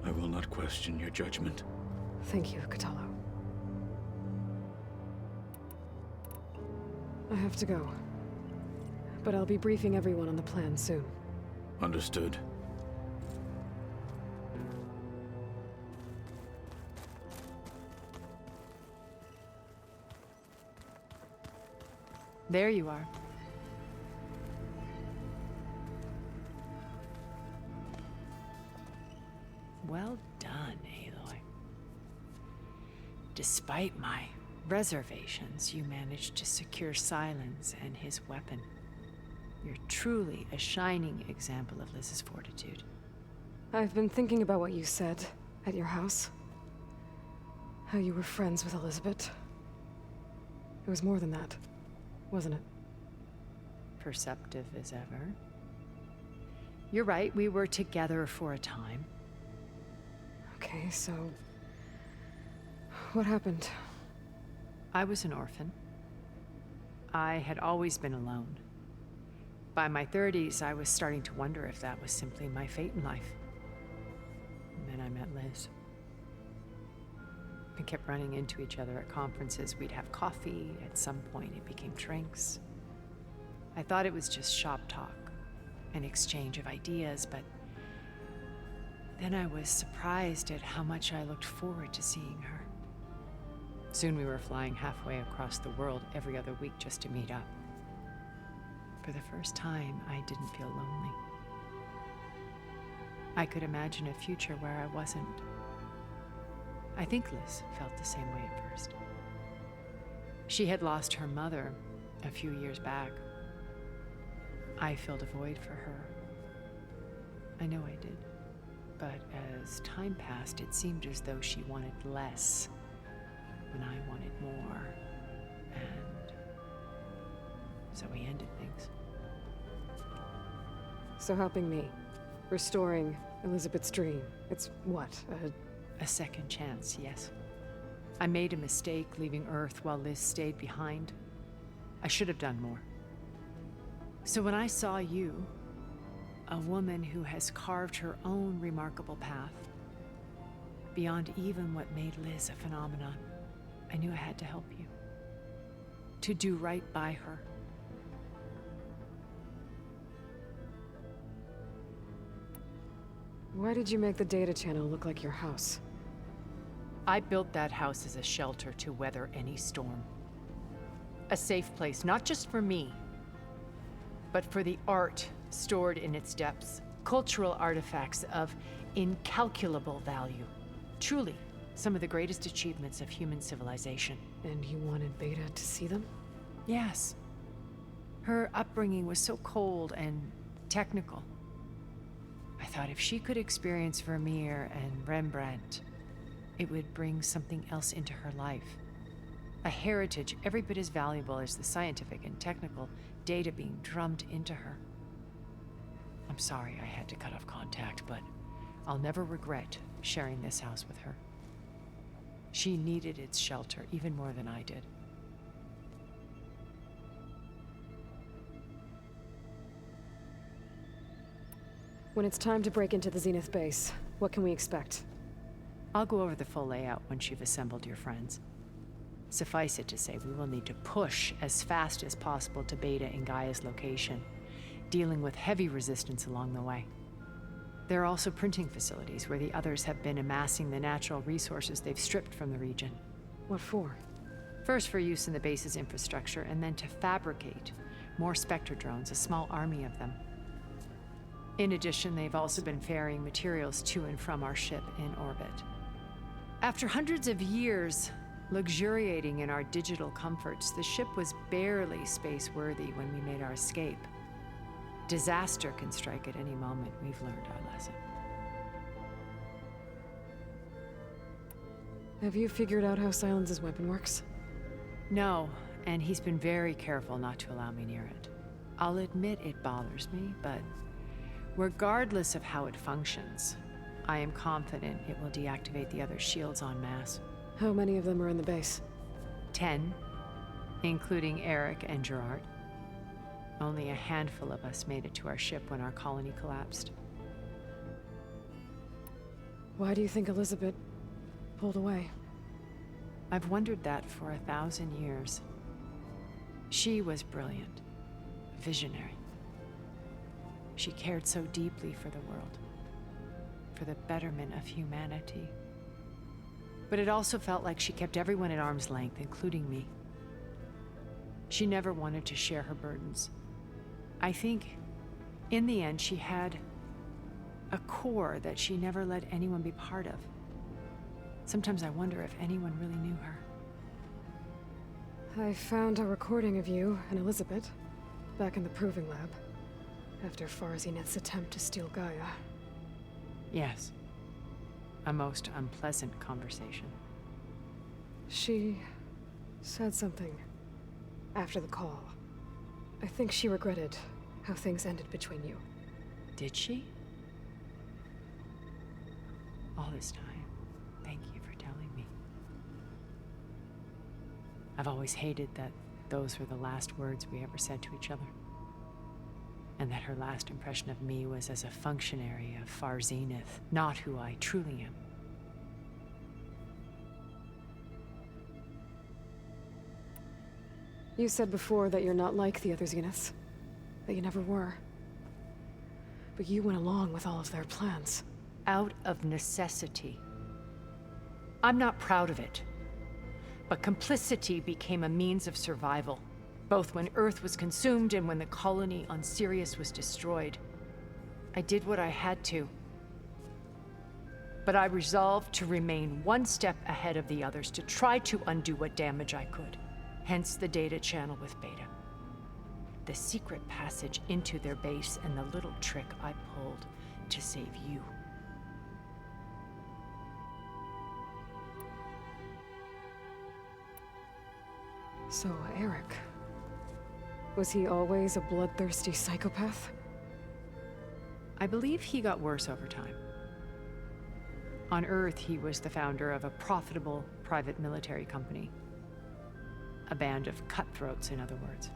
I will not question your judgment. Thank you, Kotallo. I have to go. But I'll be briefing everyone on the plan soon. Understood. There you are. Well done, Aloy. Despite my reservations, you managed to secure Silence and his weapon. You're truly a shining example of Liz's fortitude. I've been thinking about what you said at your house. How you were friends with Elizabeth. It was more than that, wasn't it? Perceptive as ever. You're right, we were together for a time. Okay, so... what happened? I was an orphan. I had always been alone. By my 30s, I was starting to wonder if that was simply my fate in life. And then I met Liz. We kept running into each other at conferences. We'd have coffee. At some point, it became drinks. I thought it was just shop talk, an exchange of ideas, but then I was surprised at how much I looked forward to seeing her. Soon we were flying halfway across the world every other week just to meet up. For the first time, I didn't feel lonely. I could imagine a future where I wasn't. I think Liz felt the same way at first. She had lost her mother a few years back. I filled a void for her. I know I did. But as time passed, it seemed as though she wanted less when I wanted more. And so we ended things. So helping me, restoring Elizabeth's dream, it's what, a second chance, yes. I made a mistake leaving Earth while Liz stayed behind. I should have done more. So when I saw you, a woman who has carved her own remarkable path, beyond even what made Liz a phenomenon, I knew I had to help you. To do right by her. Why did you make the data channel look like your house? I built that house as a shelter to weather any storm. A safe place, not just for me, but for the art stored in its depths. Cultural artifacts of incalculable value. Truly, some of the greatest achievements of human civilization. And you wanted Beta to see them? Yes. Her upbringing was so cold and technical. I thought if she could experience Vermeer and Rembrandt, it would bring something else into her life. A heritage every bit as valuable as the scientific and technical data being drummed into her. I'm sorry I had to cut off contact, but I'll never regret sharing this house with her. She needed its shelter even more than I did. When it's time to break into the Zenith base, what can we expect? I'll go over the full layout once you've assembled your friends. Suffice it to say, we will need to push as fast as possible to Beta and Gaia's location, dealing with heavy resistance along the way. There are also printing facilities where the others have been amassing the natural resources they've stripped from the region. What for? First for use in the base's infrastructure, and then to fabricate more Spectre drones, a small army of them. In addition, they've also been ferrying materials to and from our ship in orbit. After hundreds of years luxuriating in our digital comforts, the ship was barely space-worthy when we made our escape. Disaster can strike at any moment. We've learned our lesson. Have you figured out how Silence's weapon works? No, and he's been very careful not to allow me near it. I'll admit it bothers me, but regardless of how it functions, I am confident it will deactivate the other shields en masse. How many of them are in the base? 10, including Eric and Gerard. Only a handful of us made it to our ship when our colony collapsed. Why do you think Elizabeth pulled away? I've wondered that for 1,000 years. She was brilliant, visionary. She cared so deeply for the world, for the betterment of humanity. But it also felt like she kept everyone at arm's length, including me. She never wanted to share her burdens. I think, in the end, she had a core that she never let anyone be part of. Sometimes I wonder if anyone really knew her. I found a recording of you and Elizabeth back in the proving lab after Farzineth's attempt to steal Gaia. Yes. A most unpleasant conversation. She said something after the call. I think she regretted how things ended between you. Did she? All this time, thank you for telling me. I've always hated that those were the last words we ever said to each other. And that her last impression of me was as a functionary of Far Zenith, not who I truly am. You said before that you're not like the other Zeniths. That you never were. But you went along with all of their plans. Out of necessity. I'm not proud of it. But complicity became a means of survival, both when Earth was consumed and when the colony on Sirius was destroyed. I did what I had to. But I resolved to remain one step ahead of the others, to try to undo what damage I could. Hence the data channel with Beta. The secret passage into their base and the little trick I pulled to save you. So, Eric... was he always a bloodthirsty psychopath? I believe he got worse over time. On Earth, he was the founder of a profitable private military company. A band of cutthroats, in other words.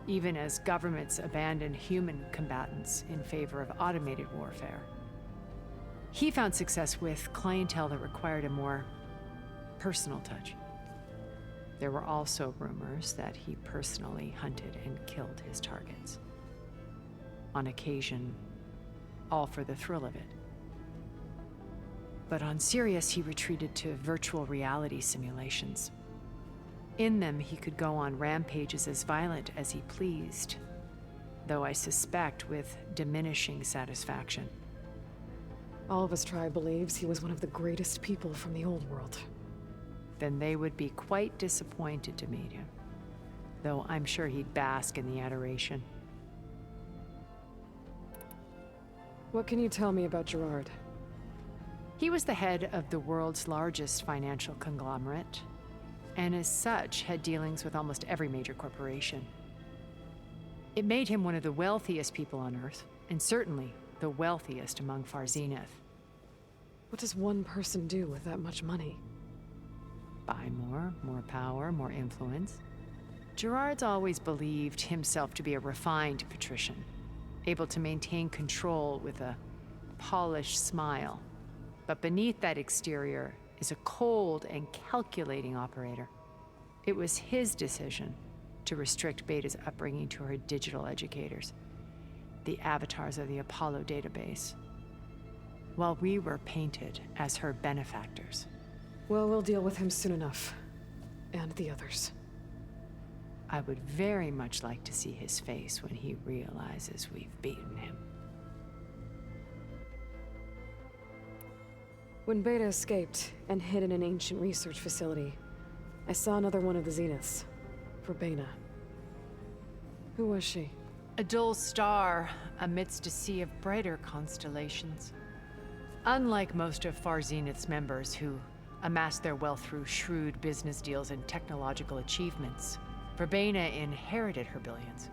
Even as governments abandoned human combatants in favor of automated warfare. He found success with clientele that required a more personal touch. There were also rumors that he personally hunted and killed his targets. On occasion, all for the thrill of it. But on Sirius, he retreated to virtual reality simulations. In them, he could go on rampages as violent as he pleased, though I suspect with diminishing satisfaction. All of his tribe believes he was one of the greatest people from the old world. Then they would be quite disappointed to meet him, though I'm sure he'd bask in the adoration. What can you tell me about Gerard? He was the head of the world's largest financial conglomerate, and as such had dealings with almost every major corporation. It made him one of the wealthiest people on Earth, and certainly the wealthiest among Far Zenith. What does one person do with that much money? Buy more power, more influence. Gerard's always believed himself to be a refined patrician, able to maintain control with a polished smile. But beneath that exterior is a cold and calculating operator. It was his decision to restrict Beta's upbringing to her digital educators, the avatars of the Apollo database, while we were painted as her benefactors. Well, we'll deal with him soon enough. And the others. I would very much like to see his face when he realizes we've beaten him. When Beta escaped and hid in an ancient research facility, I saw another one of the Zeniths, Verbena. Who was she? A dull star amidst a sea of brighter constellations. Unlike most of Far Zenith's members who amassed their wealth through shrewd business deals and technological achievements, Verbena inherited her billions.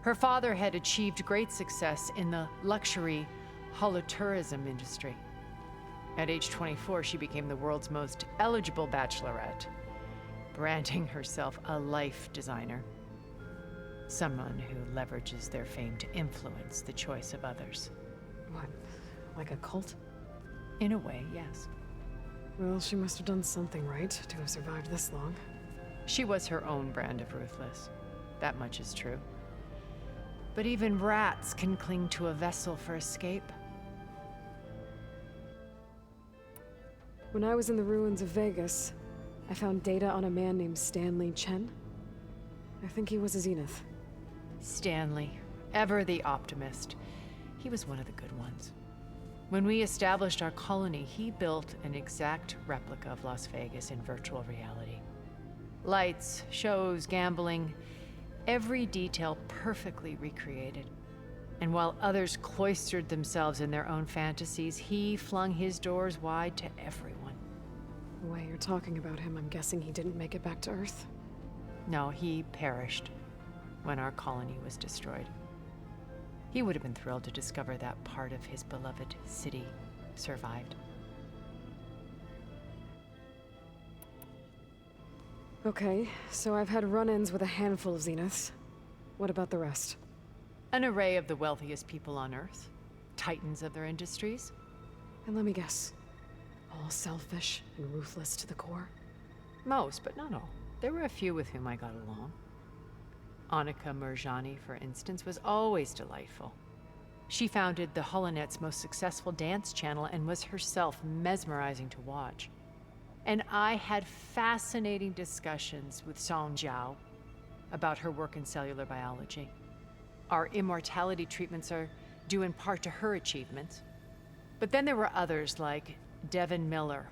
Her father had achieved great success in the luxury holotourism industry. At age 24, she became the world's most eligible bachelorette, branding herself a life designer. Someone who leverages their fame to influence the choice of others. What, like a cult? In a way, yes. Well, she must have done something right to have survived this long. She was her own brand of ruthless. That much is true. But even rats can cling to a vessel for escape. When I was in the ruins of Vegas, I found data on a man named Stanley Chen. I think he was a Zenith. Stanley, ever the optimist. He was one of the good ones. When we established our colony, he built an exact replica of Las Vegas in virtual reality. Lights, shows, gambling, every detail perfectly recreated. And while others cloistered themselves in their own fantasies, he flung his doors wide to everyone. The way you're talking about him, I'm guessing he didn't make it back to Earth? No, he perished when our colony was destroyed. He would have been thrilled to discover that part of his beloved city survived. Okay, so I've had run-ins with a handful of Zeniths. What about the rest? An array of the wealthiest people on Earth. Titans of their industries. And let me guess. All selfish and ruthless to the core? Most, but not all. There were a few with whom I got along. Annika Murjani, for instance, was always delightful. She founded the HoloNet's most successful dance channel and was herself mesmerizing to watch. And I had fascinating discussions with Song Jiao about her work in cellular biology. Our immortality treatments are due in part to her achievements. But then there were others like Devin Miller,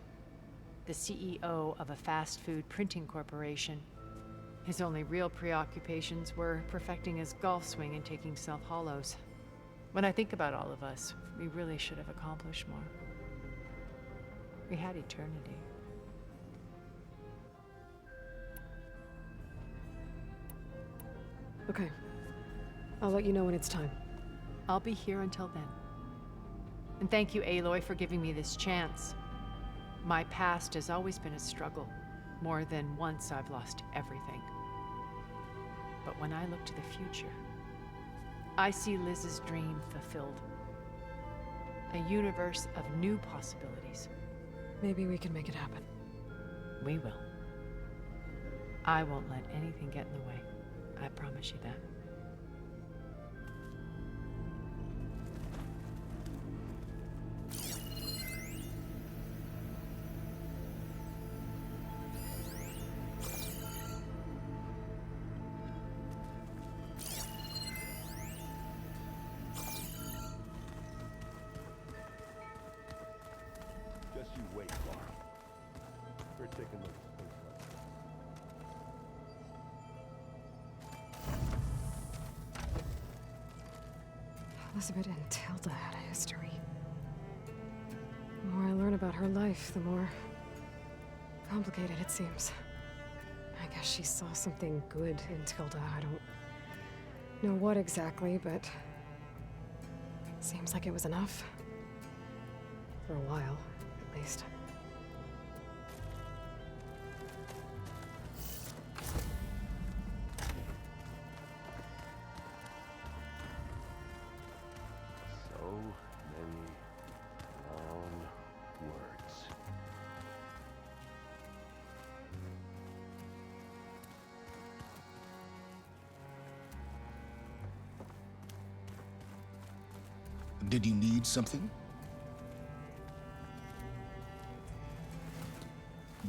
the CEO of a fast food printing corporation. His only real preoccupations were perfecting his golf swing and taking self-hollows. When I think about all of us, we really should have accomplished more. We had eternity. Okay. I'll let you know when it's time. I'll be here until then. And thank you, Aloy, for giving me this chance. My past has always been a struggle. More than once I've lost everything. But when I look to the future, I see Liz's dream fulfilled. A universe of new possibilities. Maybe we can make it happen. We will. I won't let anything get in the way. I promise you that. Just you wait, Carl. We're taking a look at space Elizabeth and Tilda had a history. The more I learn about her life, the more complicated it seems. I guess she saw something good in Tilda. I don't know what exactly, but it seems like it was enough. For a while, at least. So many long words. Did you need something?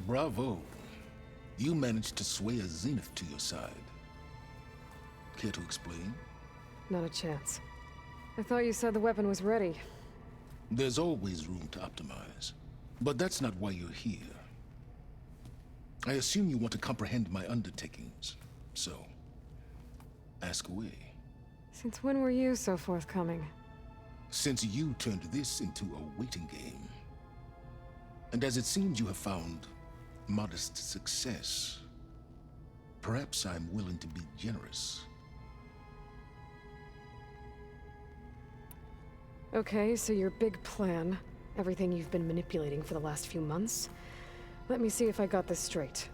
Bravo. You managed to sway a Zenith to your side. Care to explain? Not a chance. I thought you said the weapon was ready. There's always room to optimize. But that's not why you're here. I assume you want to comprehend my undertakings. So, ask away. Since when were you so forthcoming? Since you turned this into a waiting game. And as it seems you have found modest success, perhaps I'm willing to be generous. Okay, so your big plan, everything you've been manipulating for the last few months. Let me see if I got this straight.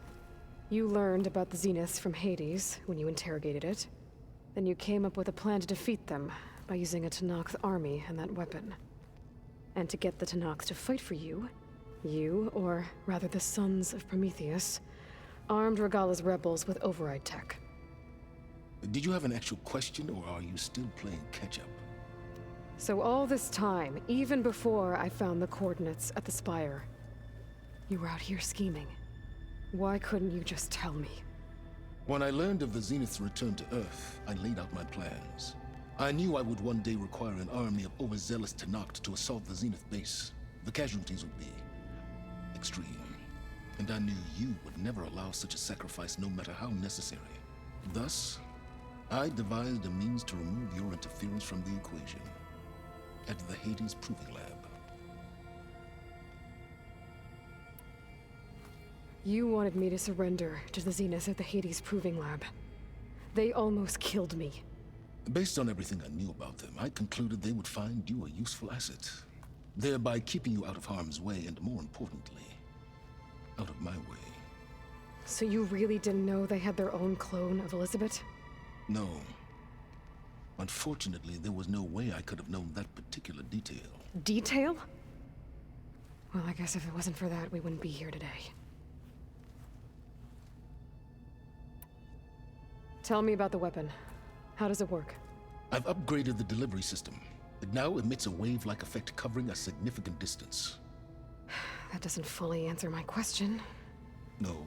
You learned about the Zeniths from Hades when you interrogated it. Then you came up with a plan to defeat them by using a Tenakth army and that weapon. And to get the Tenakth to fight for you, or rather the Sons of Prometheus, armed Regalla's rebels with override tech. Did you have an actual question, or are you still playing catch-up? So all this time, even before I found the coordinates at the Spire, you were out here scheming. Why couldn't you just tell me? When I learned of the Zenith's return to Earth, I laid out my plans. I knew I would one day require an army of overzealous Tenakth to assault the Zenith base. The casualties would be extreme. And I knew you would never allow such a sacrifice, no matter how necessary. Thus, I devised a means to remove your interference from the equation at the Hades Proving Lab. You wanted me to surrender to the Zeniths at the Hades Proving Lab. They almost killed me. Based on everything I knew about them, I concluded they would find you a useful asset, thereby keeping you out of harm's way and, more importantly, out of my way. So you really didn't know they had their own clone of Elizabeth? No. Unfortunately, there was no way I could have known that particular detail. Detail? Well, I guess if it wasn't for that, we wouldn't be here today. Tell me about the weapon. How does it work? I've upgraded the delivery system. It now emits a wave-like effect covering a significant distance. That doesn't fully answer my question. No,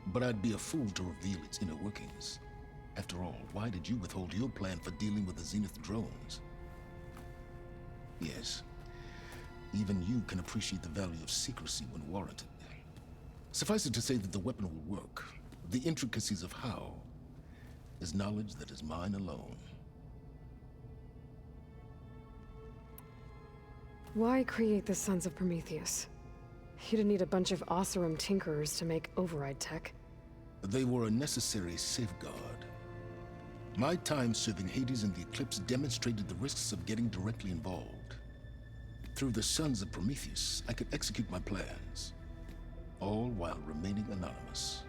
but I'd be a fool to reveal its inner workings. After all, why did you withhold your plan for dealing with the Zenith drones? Yes, even you can appreciate the value of secrecy when warranted. Suffice it to say that the weapon will work. The intricacies of how is knowledge that is mine alone. Why create the Sons of Prometheus? You didn't need a bunch of Oseram tinkerers to make override tech. They were a necessary safeguard. My time serving Hades and the Eclipse demonstrated the risks of getting directly involved. Through the Sons of Prometheus, I could execute my plans, all while remaining anonymous.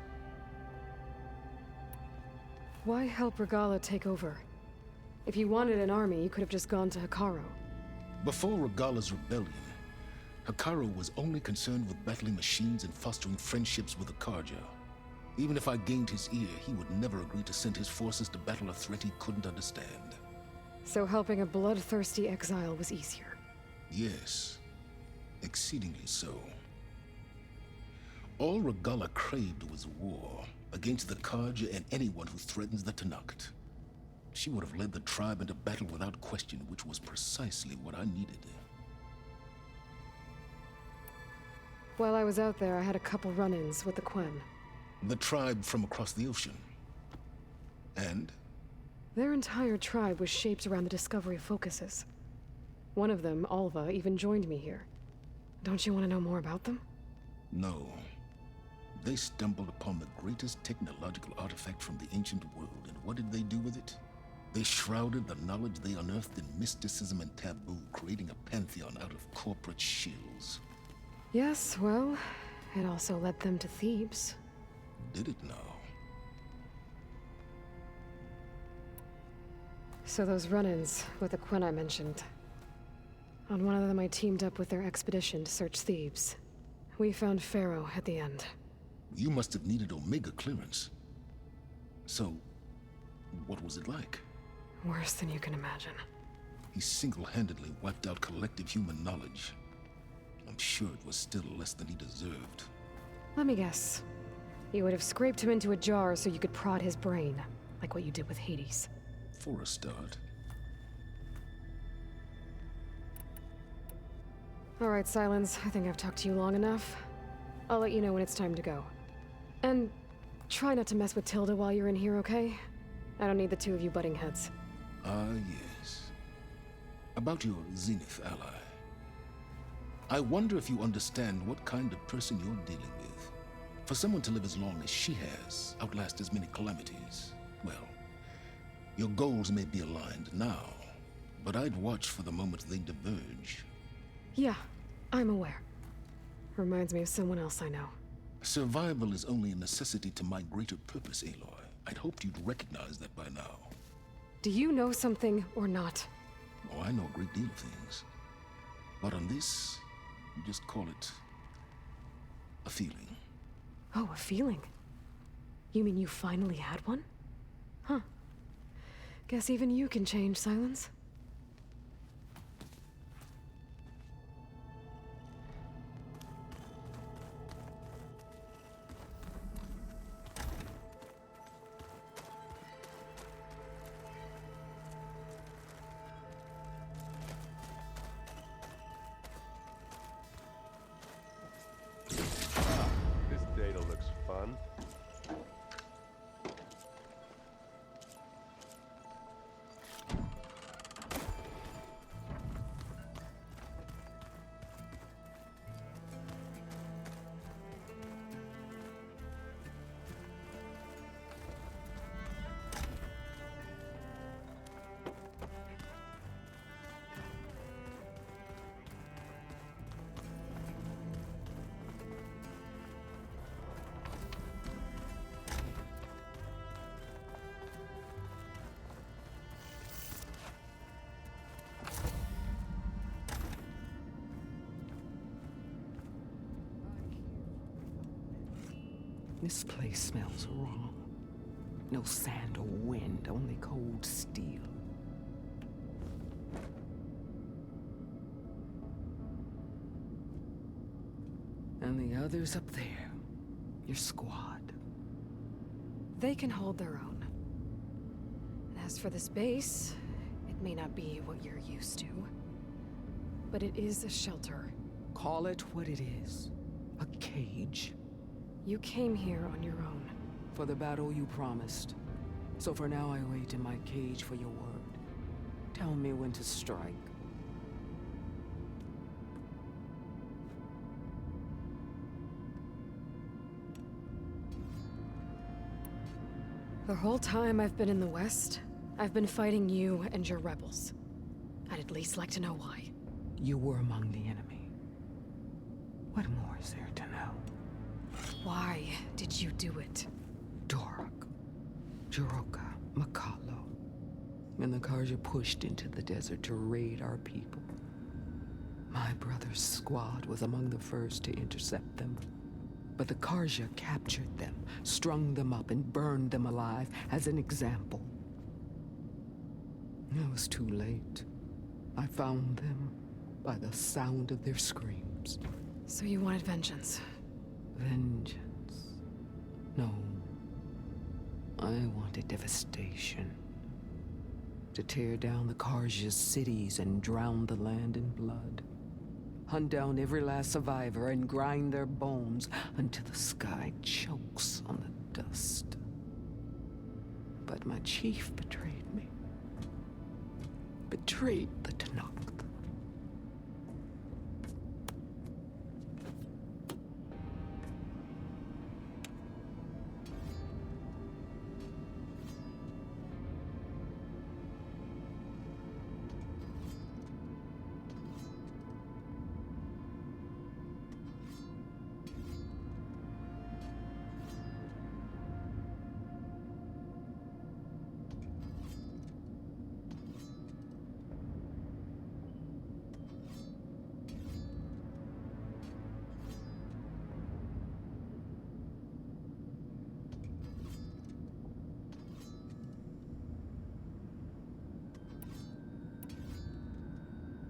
Why help Regalla take over? If you wanted an army, you could have just gone to Hikaru. Before Regala's rebellion, Hikaru was only concerned with battling machines and fostering friendships with the Karja. Even if I gained his ear, he would never agree to send his forces to battle a threat he couldn't understand. So helping a bloodthirsty exile was easier? Yes, exceedingly so. All Regala craved was war against the Karja and anyone who threatens the Tenakth. She would have led the tribe into battle without question, which was precisely what I needed. While I was out there, I had a couple run-ins with the Quen. The tribe from across the ocean. And? Their entire tribe was shaped around the discovery of focuses. One of them, Alva, even joined me here. Don't you want to know more about them? No. They stumbled upon the greatest technological artifact from the ancient world, and what did they do with it? They shrouded the knowledge they unearthed in mysticism and taboo, creating a pantheon out of corporate shills. Yes, well, it also led them to Thebes. Did it now? So those run-ins with the Quen I mentioned. On one of them I teamed up with their expedition to search Thebes. We found Pharaoh at the end. You must have needed Omega clearance. So, what was it like? Worse than you can imagine. He single-handedly wiped out collective human knowledge. I'm sure it was still less than he deserved. Let me guess. You would have scraped him into a jar so you could prod his brain, like what you did with Hades. For a start. All right, Silence. I think I've talked to you long enough. I'll let you know when it's time to go. And try not to mess with Tilda while you're in here, okay? I don't need the two of you butting heads. Ah, yes. About your Zenith ally. I wonder if you understand what kind of person you're dealing with. For someone to live as long as she has, outlast as many calamities, well, your goals may be aligned now, but I'd watch for the moment they diverge. Yeah, I'm aware. Reminds me of someone else I know. Survival is only a necessity to my greater purpose, Aloy. I'd hoped you'd recognize that by now. Do you know something or not? Oh, I know a great deal of things. But on this, you just call it a feeling. Oh, a feeling? You mean you finally had one? Huh. Guess even you can change, Silence. This data looks fun. This place smells wrong. No sand or wind, only cold steel. And the others up there, your squad. They can hold their own. And as for this base, it may not be what you're used to, but it is a shelter. Call it what it is. A cage. You came here on your own. For the battle you promised. So for now I wait in my cage for your word. Tell me when to strike. The whole time I've been in the West, I've been fighting you and your rebels. I'd at least like to know why. You were among the enemy. What more is there to know? Why did you do it? Dorok, Jiroka, Makalo. And the Karja pushed into the desert to raid our people. My brother's squad was among the first to intercept them. But the Karja captured them, strung them up, and burned them alive as an example. It was too late. I found them by the sound of their screams. So you wanted vengeance? Vengeance? No. I wanted devastation. To tear down the Karja's cities and drown the land in blood. Hunt down every last survivor and grind their bones until the sky chokes on the dust. But my chief betrayed me. Betrayed the Tanakh.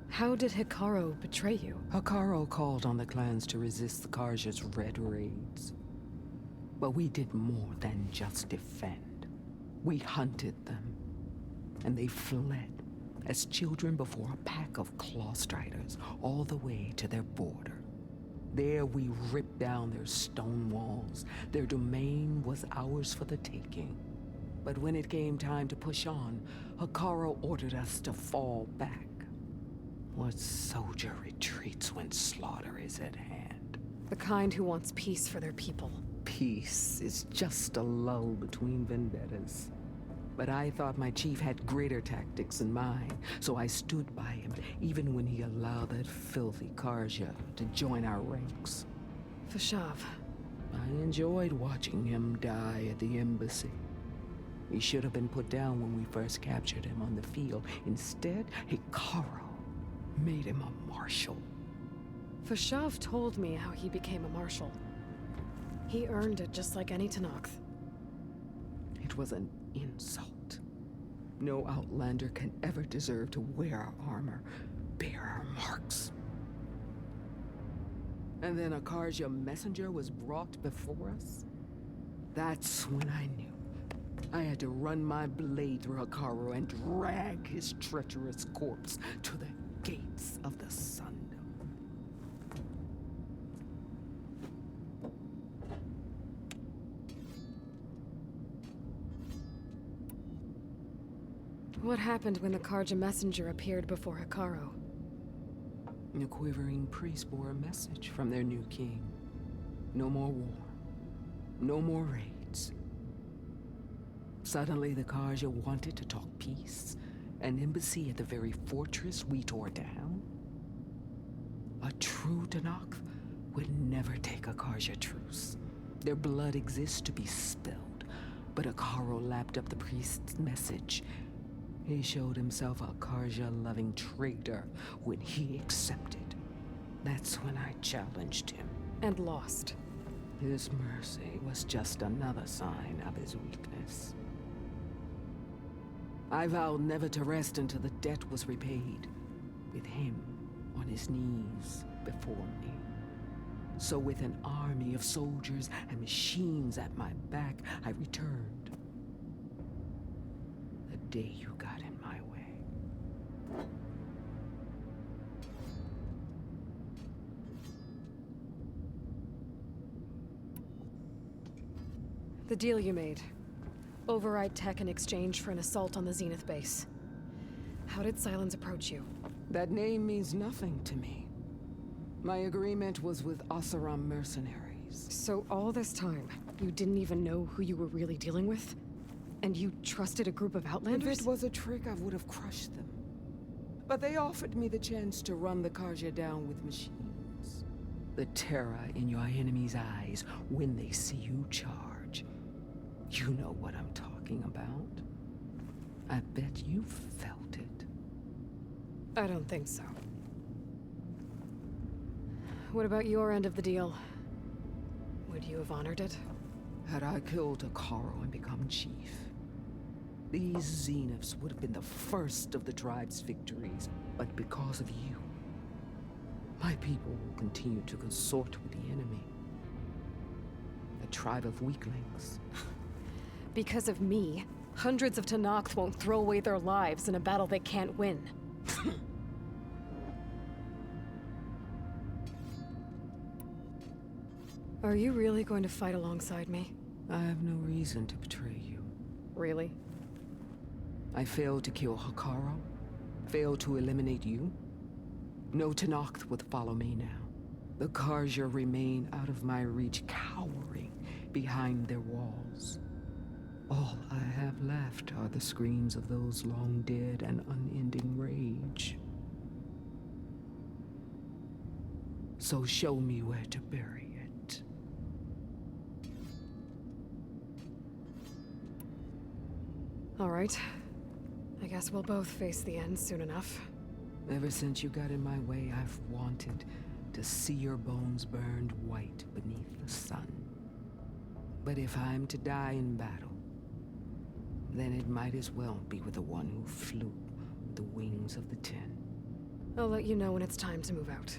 How did Hikaru betray you? Hikaru called on the clans to resist the Karja's red raids. But we did more than just defend. We hunted them, and they fled as children before a pack of claw striders all the way to their border. There we ripped down their stone walls. Their domain was ours for the taking. But when it came time to push on, Hikaru ordered us to fall back. What soldier retreats when slaughter is at hand? The kind who wants peace for their people. Peace is just a lull between vendettas. But I thought my chief had greater tactics in mind, so I stood by him, even when he allowed that filthy Karja to join our ranks. Fashav. I enjoyed watching him die at the embassy. He should have been put down when we first captured him on the field. Instead, Hikaru made him a marshal. Fashav told me how he became a marshal. He earned it just like any Tanakh. It was an insult. No Outlander can ever deserve to wear our armor, bear our marks. And then a Karja messenger was brought before us? That's when I knew. I had to run my blade through Hikaru and drag his treacherous corpse to the gates of the Sundom. What happened when the Karja messenger appeared before Hikaru? The quivering priest bore a message from their new king. No more war. No more raids. Suddenly the Karja wanted to talk peace. An embassy at the very fortress we tore down? A true Tanakh would never take a Karja truce. Their blood exists to be spilled, but Hikaru lapped up the priest's message. He showed himself a Karja-loving traitor when he accepted. That's when I challenged him. And lost. His mercy was just another sign of his weakness. I vowed never to rest until the debt was repaid, with him on his knees before me. So with an army of soldiers and machines at my back, I returned. The day you got in my way. The deal you made. Override tech in exchange for an assault on the Zenith base. How did Silence approach you? That name means nothing to me. My agreement was with Oseram mercenaries. So all this time, you didn't even know who you were really dealing with? And you trusted a group of Outlanders? If it was a trick, I would have crushed them. But they offered me the chance to run the Karja down with machines. The terror in your enemy's eyes when they see you charge. You know what I'm talking about. I bet you felt it. I don't think so. what about your end of the deal? Would you have honored it? Had I killed Akaro and become chief, these Zeniths would have been the first of the tribe's victories. But because of you, my people will continue to consort with the enemy. A tribe of weaklings. Because of me, hundreds of Tenakth won't throw away their lives in a battle they can't win. Are you really going to fight alongside me? I have no reason to betray you. Really? I failed to kill Hakaro? Failed to eliminate you? No Tenakth would follow me now. The Karja remain out of my reach, cowering behind their walls. All I have left are the screams of those long dead and unending rage. So show me where to bury it. All right. I guess we'll both face the end soon enough. Ever since you got in my way, I've wanted to see your bones burned white beneath the sun. But if I'm to die in battle, then it might as well be with the one who flew with the wings of the Ten. I'll let you know when it's time to move out.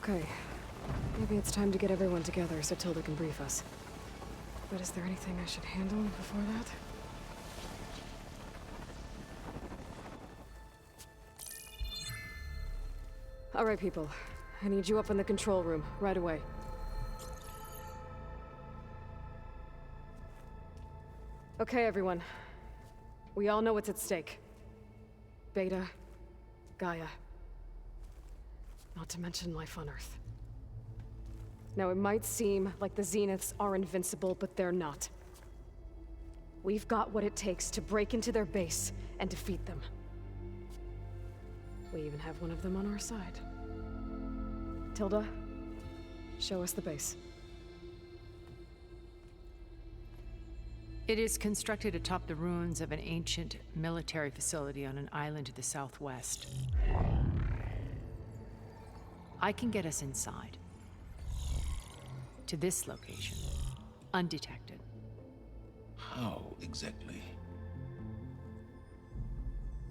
Okay. Maybe it's time to get everyone together so Tilda can brief us. But is there anything I should handle before that? All right, people. I need you up in the control room, right away. Okay, everyone. We all know what's at stake. Beta, Gaia. Not to mention life on Earth. Now, it might seem like the Zeniths are invincible, but they're not. We've got what it takes to break into their base and defeat them. We even have one of them on our side. Tilda, show us the base. It is constructed atop the ruins of an ancient military facility on an island to the southwest. I can get us inside. To this location, undetected. How exactly?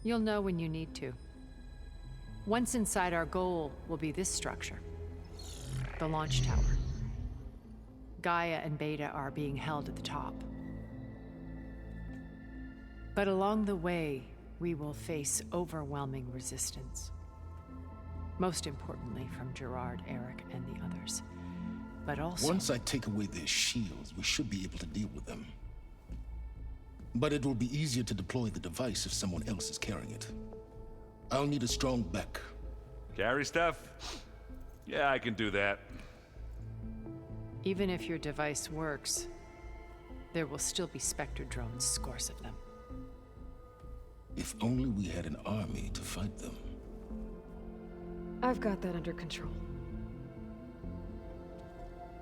You'll know when you need to. Once inside, our goal will be this structure. The launch tower. Gaia and Beta are being held at the top. But along the way, we will face overwhelming resistance. Most importantly from Gerard, Eric, and the others. But also... Once I take away their shields, we should be able to deal with them. But it will be easier to deploy the device if someone else is carrying it. I'll need a strong back. Carry stuff? Yeah, I can do that. Even if your device works, there will still be Spectre drones, scores of them. If only we had an army to fight them. I've got that under control.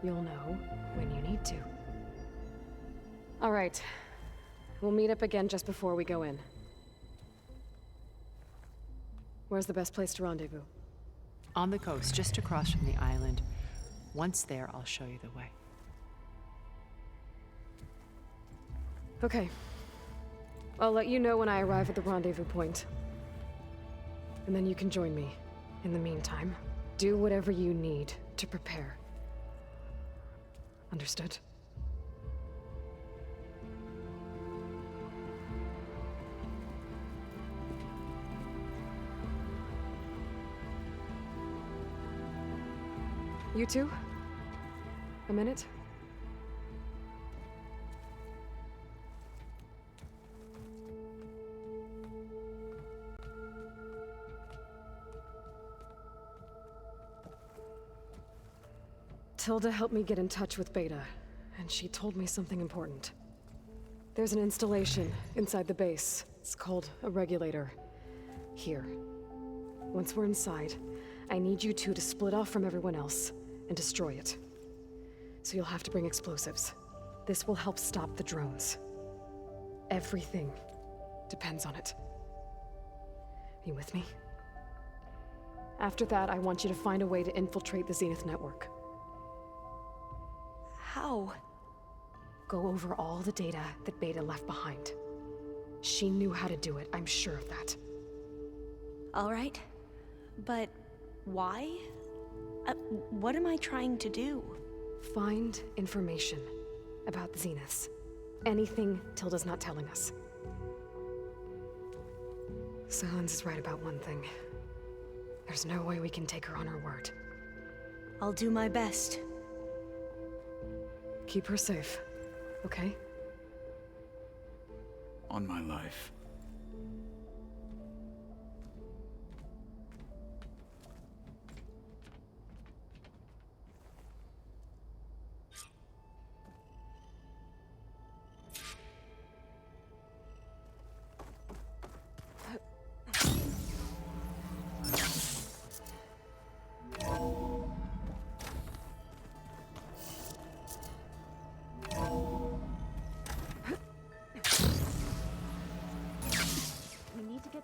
You'll know when you need to. All right. We'll meet up again just before we go in. Where's the best place to rendezvous? On the coast, just across from the island. Once there, I'll show you the way. Okay. I'll let you know when I arrive at the rendezvous point. And then you can join me. In the meantime, do whatever you need to prepare. Understood? You two? A minute? Tilda helped me get in touch with Beta, and she told me something important. There's an installation inside the base. It's called a regulator. Here. Once we're inside, I need you two to split off from everyone else and destroy it. So you'll have to bring explosives. This will help stop the drones. Everything depends on it. You with me? After that, I want you to find a way to infiltrate the Zenith network. How? Go over all the data that Beta left behind. She knew how to do it, I'm sure of that. All right. But why? What am I trying to do? Find information about the Zeniths. Anything Tilda's not telling us. Silence is right about one thing. There's no way we can take her on her word. I'll do my best. Keep her safe, okay? On my life.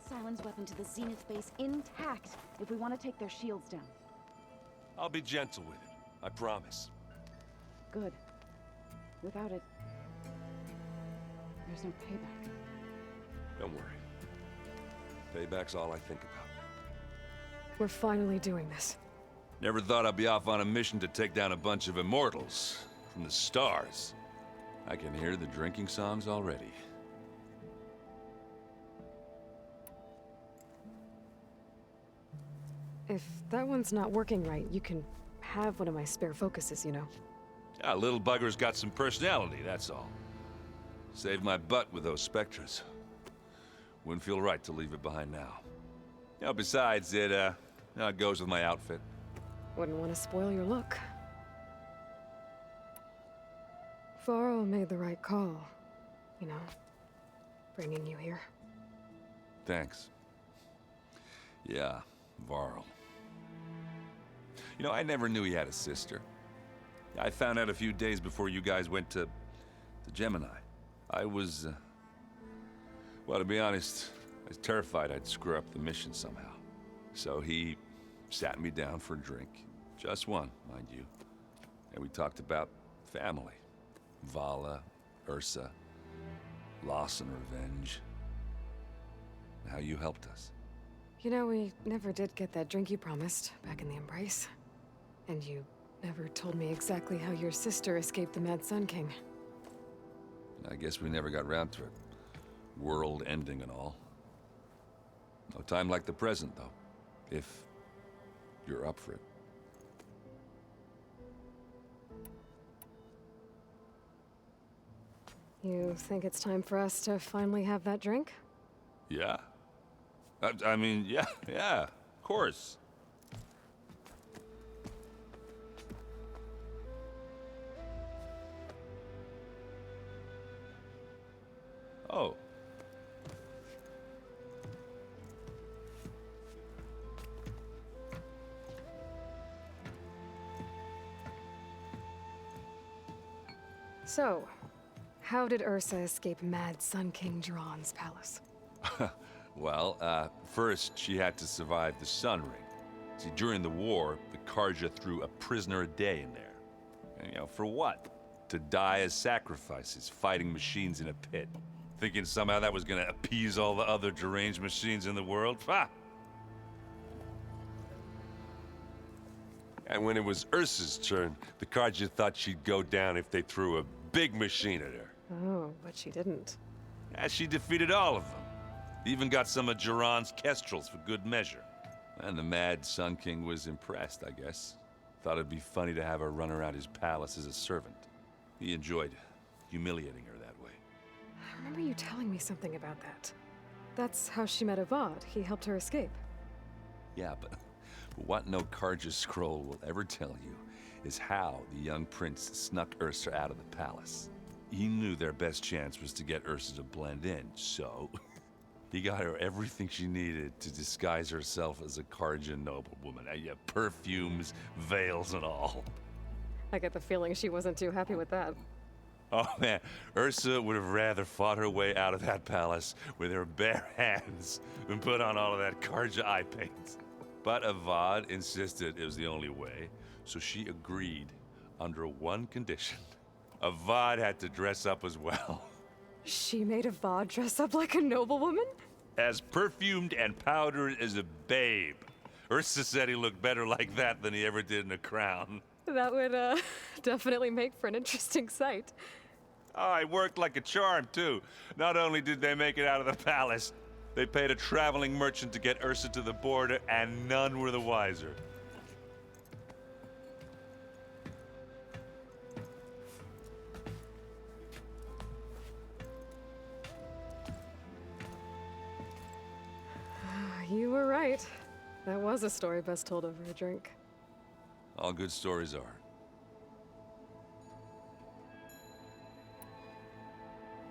Silence weapon to the Zenith base intact if we want to take their shields down. I'll be gentle with it. I promise. Good. Without it, there's no payback. Don't worry. Payback's all I think about. We're finally doing this. Never thought I'd be off on a mission to take down a bunch of immortals from the stars. I can hear the drinking songs already. If that one's not working right, you can have one of my spare focuses, you know. Yeah, little bugger's got some personality, that's all. Saved my butt with those Spectras. Wouldn't feel right to leave it behind now. You know, besides, it goes with my outfit. Wouldn't want to spoil your look. Varl made the right call, you know, bringing you here. Thanks. Yeah, Varl. You know, I never knew he had a sister. I found out a few days before you guys went to Gemini. I was, well, to be honest, I was terrified I'd screw up the mission somehow. So he sat me down for a drink. Just one, mind you. And we talked about family. Vala, Ursa, loss and revenge. How you helped us. You know, we never did get that drink you promised back in the Embrace. And you never told me exactly how your sister escaped the Mad Sun King. I guess we never got round to it. World ending and all. No time like the present, though. If you're up for it. You think it's time for us to finally have that drink? Yeah. I mean, yeah, of course. Oh. So, how did Ursa escape Mad Sun King Jiran's palace? Well, first she had to survive the Sun Ring. See, during the war, the Karja threw a prisoner a day in there. And, you know, for what? To die as sacrifices, fighting machines in a pit. Thinking somehow that was gonna appease all the other deranged machines in the world? Ha! And when it was Ursa's turn, the Karja thought she'd go down if they threw a big machine at her. Oh, but she didn't. Yeah, she defeated all of them. Even got some of Jiran's kestrels for good measure. And the Mad Sun King was impressed, I guess. Thought it'd be funny to have her run around his palace as a servant. He enjoyed humiliating her that way. I remember you telling me something about that. That's how she met Avad. He helped her escape. Yeah, but what no Karja scroll will ever tell you is how the young prince snuck Ursa out of the palace. He knew their best chance was to get Ursa to blend in, so he got her everything she needed to disguise herself as a Karja noblewoman. Yeah, perfumes, veils, and all. I get the feeling she wasn't too happy with that. Oh man, Ursa would have rather fought her way out of that palace with her bare hands than put on all of that Karja eye paint. But Avad insisted it was the only way, so she agreed under one condition. Avad had to dress up as well. She made Avad dress up like a noblewoman? As perfumed and powdered as a babe. Ursa said he looked better like that than he ever did in a crown. That would, definitely make for an interesting sight. Oh, it worked like a charm, too. Not only did they make it out of the palace, they paid a traveling merchant to get Ursa to the border, and none were the wiser. You were right. That was a story best told over a drink. All good stories are.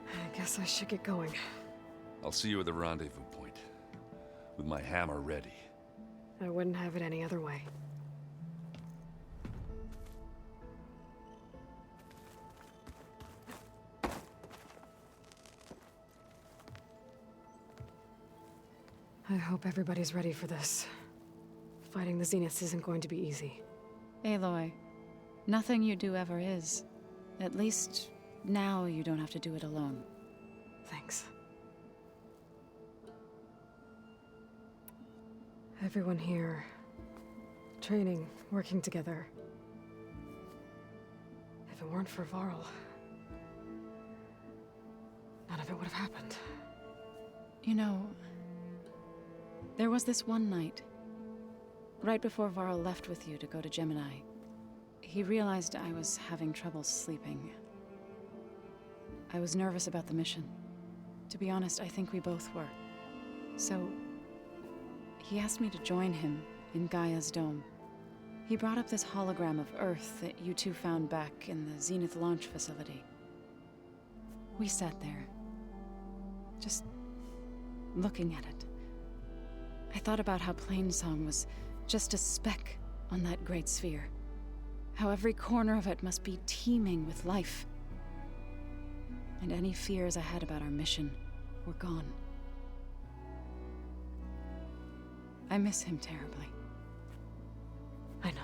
I guess I should get going. I'll see you at the rendezvous point, with my hammer ready. I wouldn't have it any other way. I hope everybody's ready for this. Fighting the Zeniths isn't going to be easy. Aloy, nothing you do ever is. At least, now you don't have to do it alone. Thanks. Everyone here training, working together. If it weren't for Varl, none of it would have happened. You know, there was this one night, right before Varl left with you to go to Gemini. He realized I was having trouble sleeping. I was nervous about the mission. To be honest, I think we both were. So, he asked me to join him in Gaia's dome. He brought up this hologram of Earth that you two found back in the Zenith launch facility. We sat there, just looking at it. I thought about how Plainsong was just a speck on that great sphere. How every corner of it must be teeming with life. And any fears I had about our mission were gone. I miss him terribly. I know.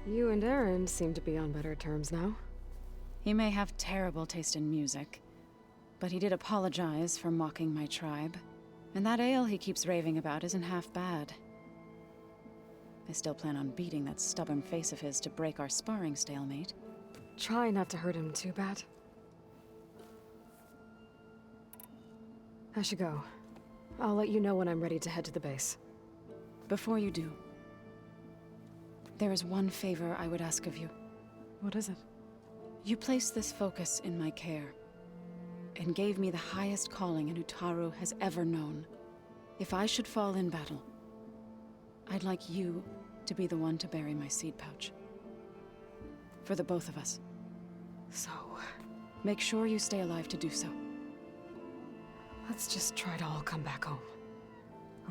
You and Aaron seem to be on better terms now. He may have terrible taste in music, but he did apologize for mocking my tribe. And that ale he keeps raving about isn't half bad. I still plan on beating that stubborn face of his to break our sparring stalemate. Try not to hurt him too bad. I should go. I'll let you know when I'm ready to head to the base. Before you do, there is one favor I would ask of you. What is it? You placed this focus in my care, and gave me the highest calling an Utaru has ever known. If I should fall in battle, I'd like you to be the one to bury my seed pouch. For the both of us. So, make sure you stay alive to do so. Let's just try to all come back home.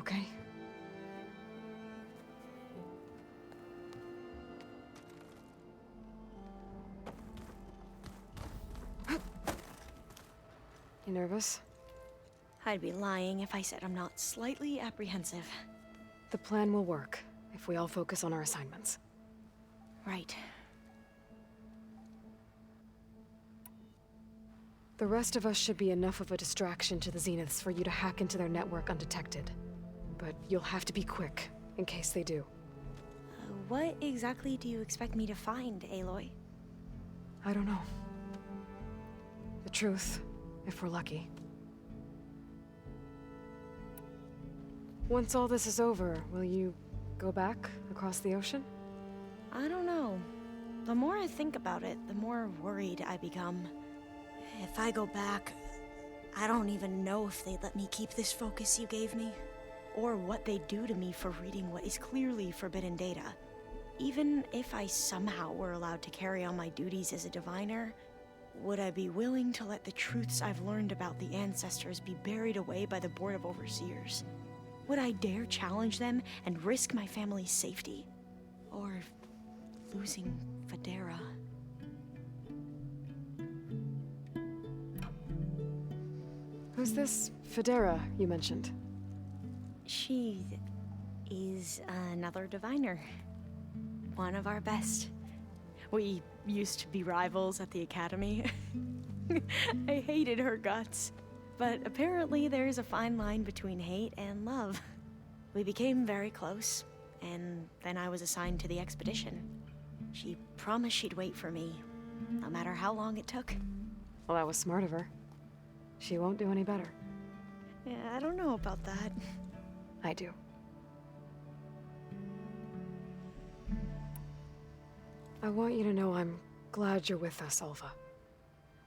Okay? You nervous? I'd be lying if I said I'm not slightly apprehensive. The plan will work if we all focus on our assignments. Right. The rest of us should be enough of a distraction to the Zeniths for you to hack into their network undetected. But you'll have to be quick, in case they do. What exactly do you expect me to find, Aloy? I don't know. The truth, if we're lucky. Once all this is over, will you go back across the ocean? I don't know. The more I think about it, the more worried I become. If I go back, I don't even know if they'd let me keep this focus you gave me, or what they'd do to me for reading what is clearly forbidden data. Even if I somehow were allowed to carry on my duties as a diviner, would I be willing to let the truths I've learned about the ancestors be buried away by the Board of Overseers? Would I dare challenge them and risk my family's safety? Or losing Federa? Who's this Federa you mentioned? She is another diviner. One of our best. We used to be rivals at the academy. I hated her guts. But apparently there's a fine line between hate and love. We became very close, and then I was assigned to the expedition. She promised she'd wait for me, no matter how long it took. Well, that was smart of her. She won't do any better. Yeah, I don't know about that. I do. I want you to know I'm glad you're with us, Alva.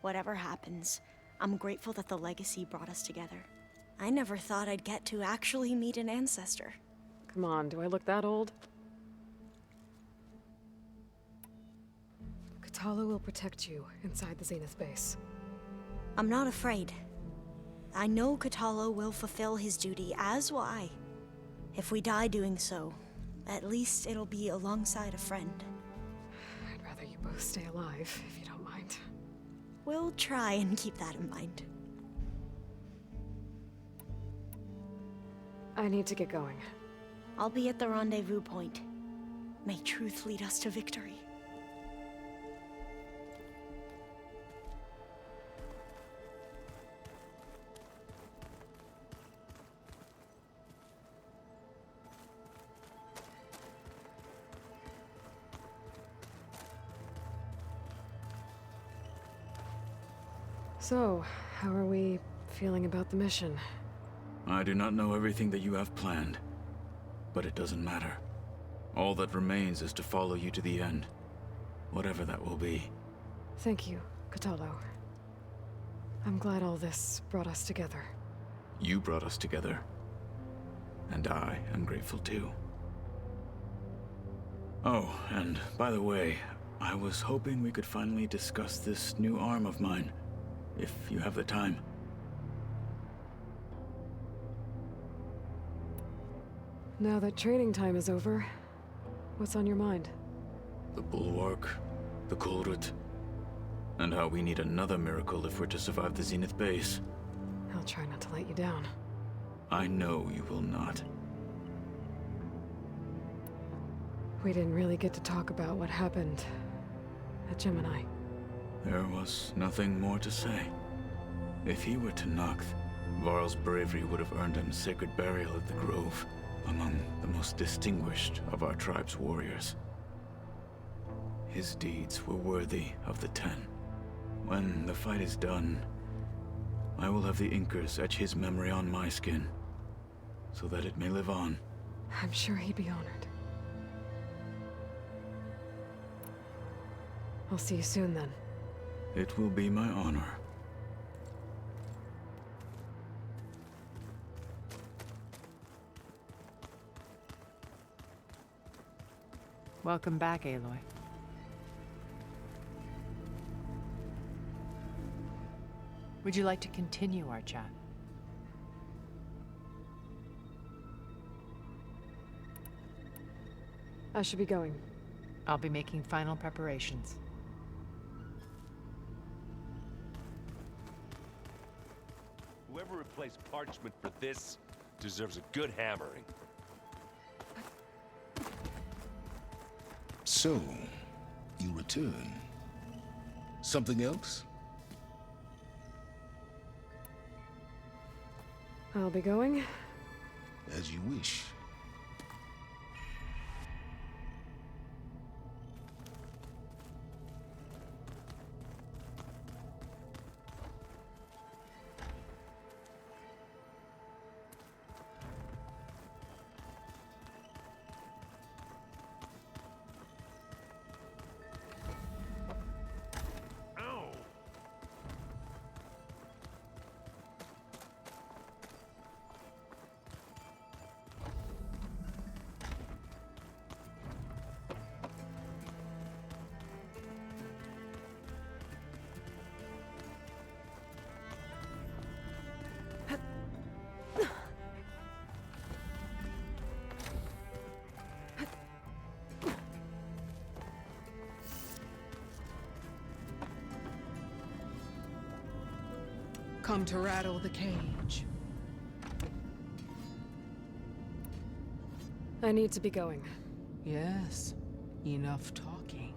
Whatever happens, I'm grateful that the legacy brought us together. I never thought I'd get to actually meet an ancestor. Come on, do I look that old? Katala will protect you inside the Zenith base. I'm not afraid. I know Katala will fulfill his duty, as will I. If we die doing so, at least it'll be alongside a friend. I'd rather you both stay alive, if you don't mind. We'll try and keep that in mind. I need to get going. I'll be at the rendezvous point. May truth lead us to victory. So, how are we feeling about the mission? I do not know everything that you have planned, but it doesn't matter. All that remains is to follow you to the end, whatever that will be. Thank you, Catalo. I'm glad all this brought us together. You brought us together, and I am grateful too. Oh, and by the way, I was hoping we could finally discuss this new arm of mine, if you have the time. Now that training time is over, what's on your mind? The Bulwark, the Kulrut, and how we need another miracle if we're to survive the Zenith base. I'll try not to let you down. I know you will not. We didn't really get to talk about what happened at Gemini. There was nothing more to say. If he were to Noct, Varl's bravery would have earned him sacred burial at the Grove, among the most distinguished of our tribe's warriors. His deeds were worthy of the Ten. When the fight is done, I will have the Inkers etch his memory on my skin, so that it may live on. I'm sure he'd be honored. I'll see you soon, then. It will be my honor. Welcome back, Aloy. Would you like to continue our chat? I should be going. I'll be making final preparations. Whoever replaced parchment for this deserves a good hammering. So, you return. Something else? I'll be going. As you wish. Come to rattle the cage. I need to be going. Yes, enough talking.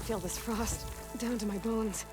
feel this frost down to my bones.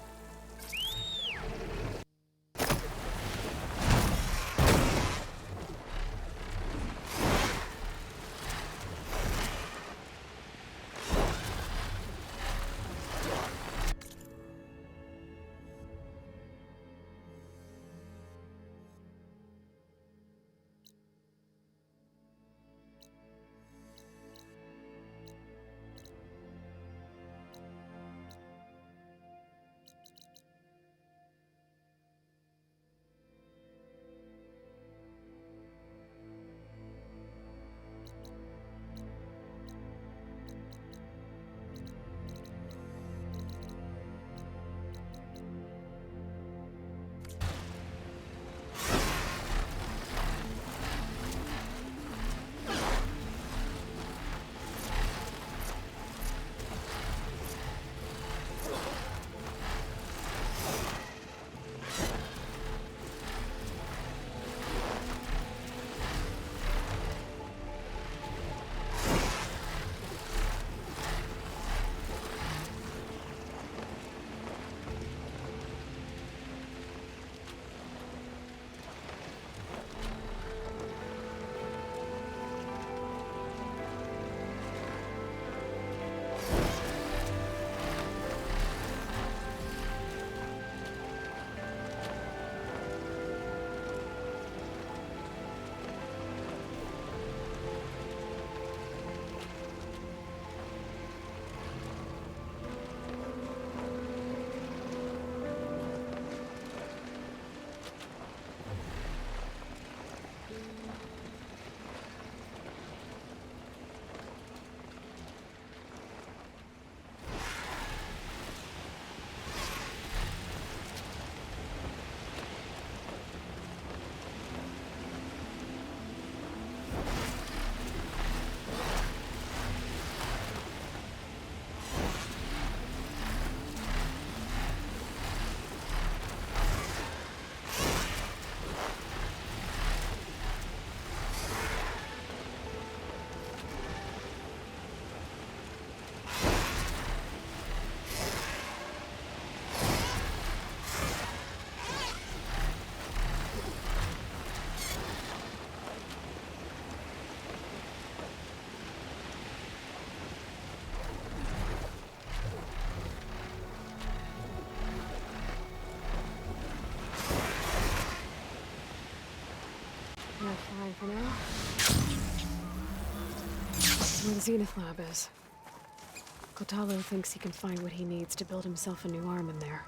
Not fine for now. Where the Zenith Lab is. Kotalo thinks he can find what he needs to build himself a new arm in there.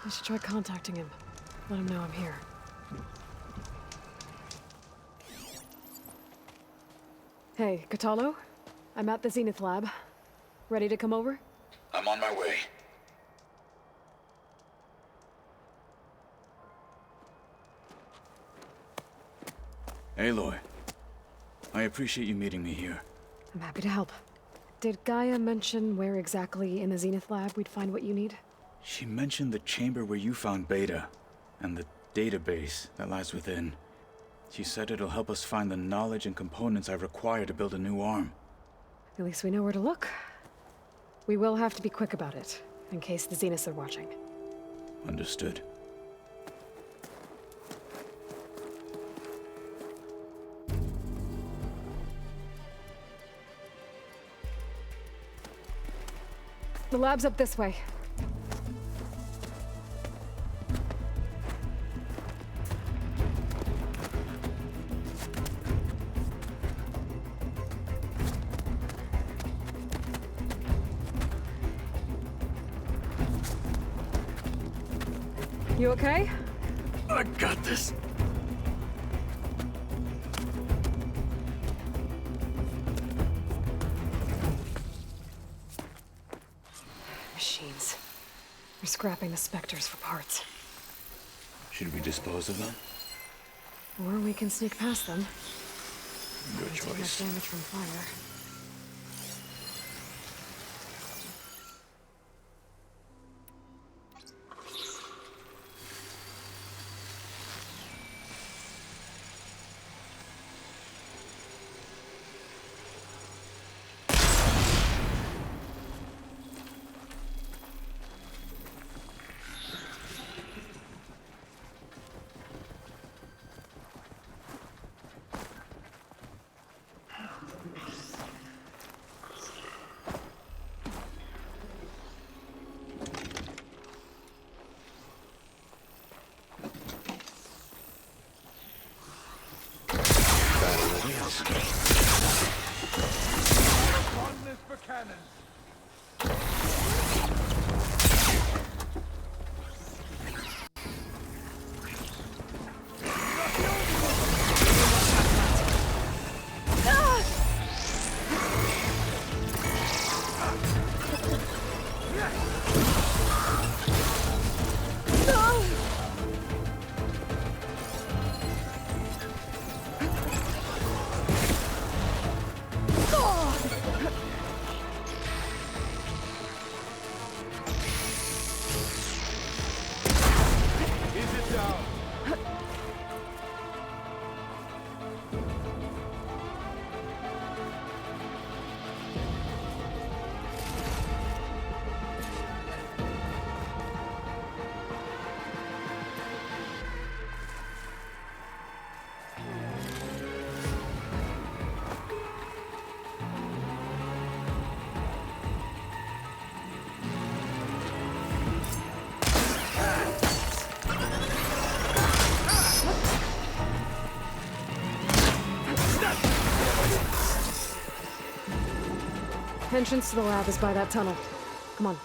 I should try contacting him. Let him know I'm here. Hey, Kotalo? I'm at the Zenith Lab. Ready to come over? I'm on my way. Aloy, I appreciate you meeting me here. I'm happy to help. Did Gaia mention where exactly in the Zenith Lab we'd find what you need? She mentioned the chamber where you found Beta, and the database that lies within. She said it'll help us find the knowledge and components I require to build a new arm. At least we know where to look. We will have to be quick about it, in case the Zeniths are watching. Understood. The lab's up this way. You okay? I got this. Machines. They're scrapping the specters for parts. Should we dispose of them? Or we can sneak past them. Your Take choice. much damage from fire. marshals. Fondness for cannons. Entrance to the lab is by that tunnel. Come on.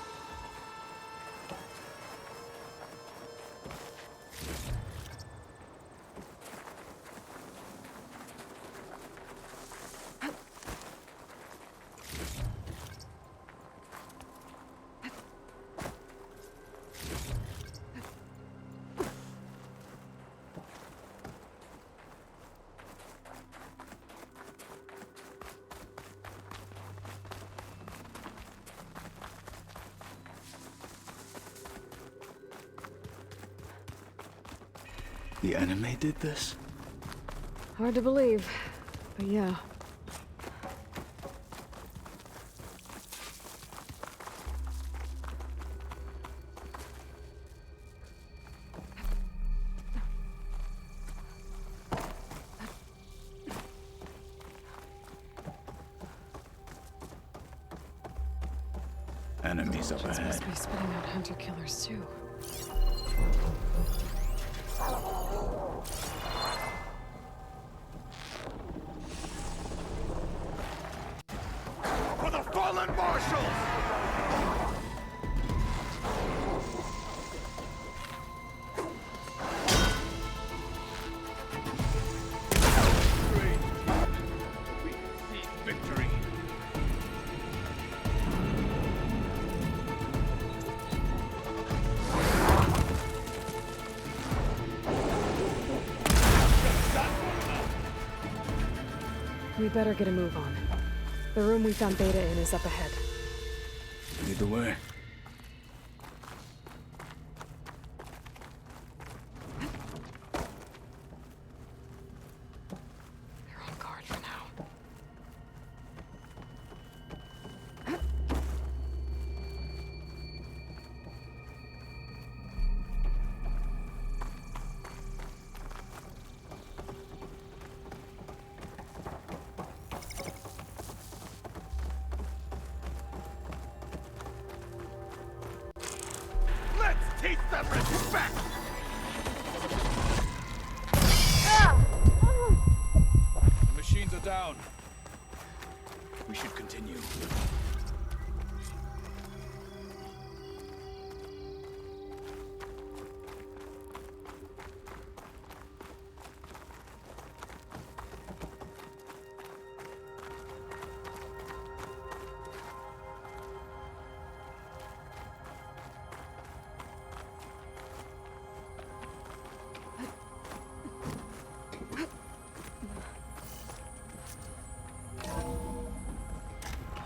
The enemy did this? Hard to believe, but yeah. Enemies up It's ahead. supposed to be spitting out hunter-killers, too. For the fallen marshals! We concede victory. We better get a move on. The room we found Beta in is up ahead. Lead the way. They're on guard for now. Let's teach them respect! The machines are down. We should continue.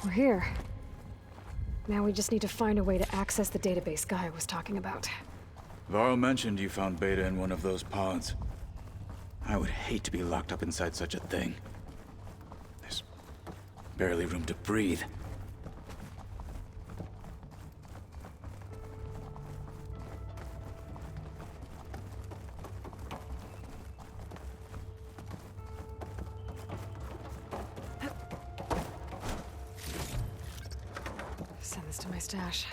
We're here. Now we just need to find a way to access the database Gaia was talking about. Varl mentioned you found Beta in one of those pods. I would hate to be locked up inside such a thing. There's barely room to breathe. Send this to my stash.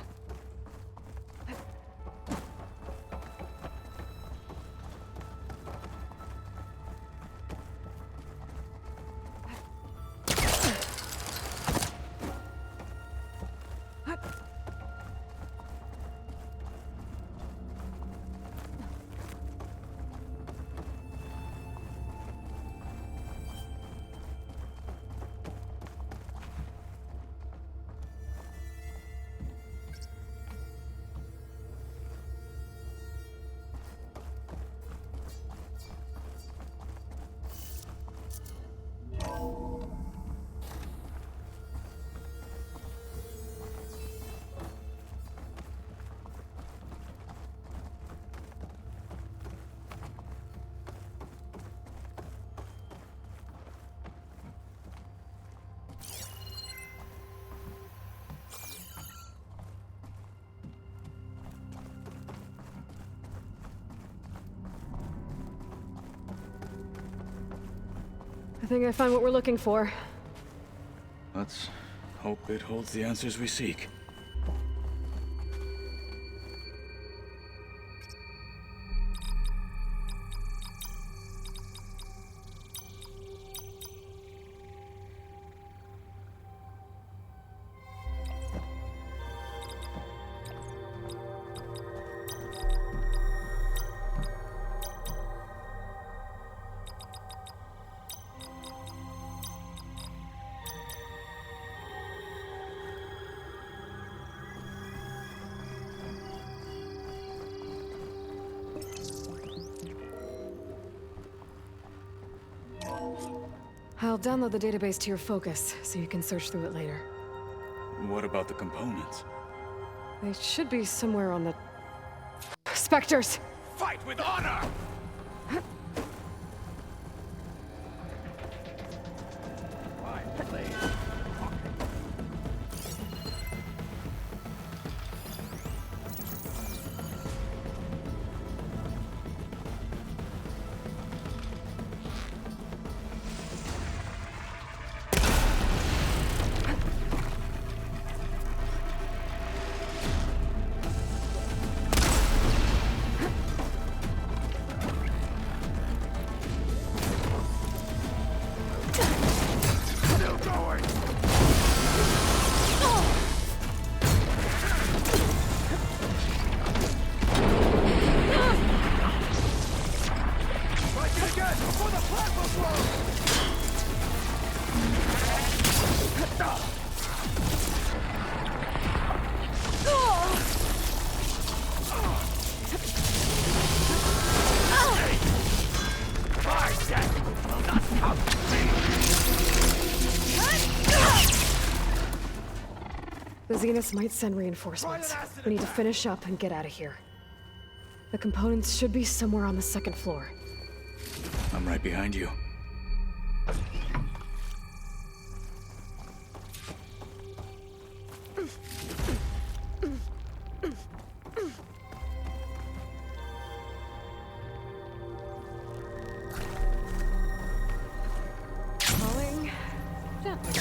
I think I found what we're looking for. Let's hope it holds the answers we seek. I'll download the database to your Focus, so you can search through it later. What about the components? They should be somewhere on the... Spectres! Fight with honor! The Zeniths might send reinforcements. We need to finish up and get out of here. The components should be somewhere on the second floor. I'm right behind you. Falling gently.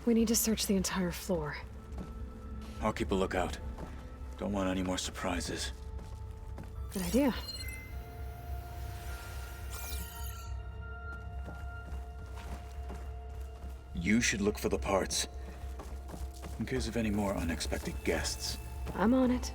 We need to search the entire floor. I'll keep a lookout. Don't want any more surprises. Good idea. You should look for the parts. In case of any more unexpected guests. I'm on it.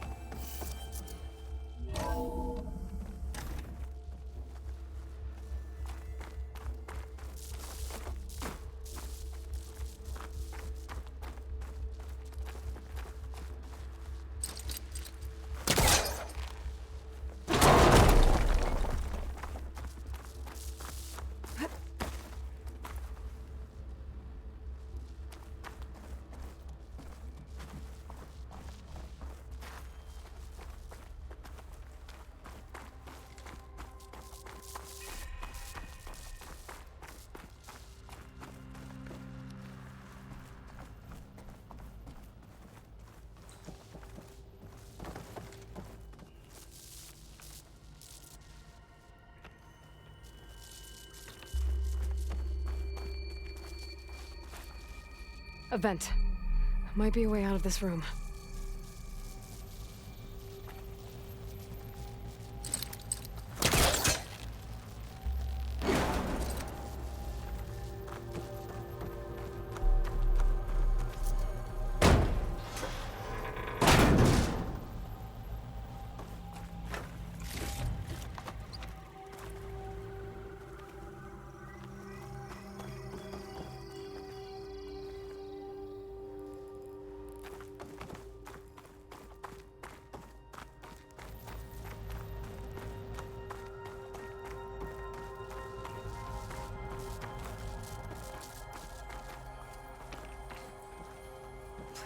A vent. Might be a way out of this room.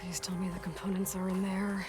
Please tell me the components are in there.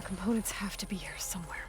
Components have to be here somewhere.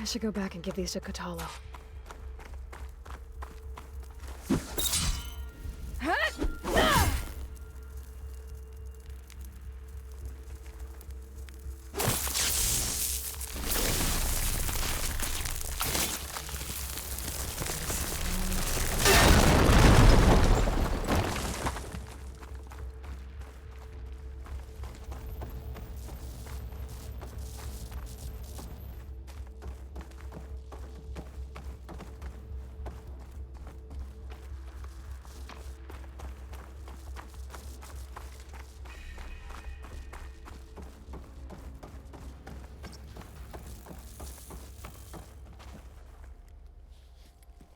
I should go back and give these to Katalo.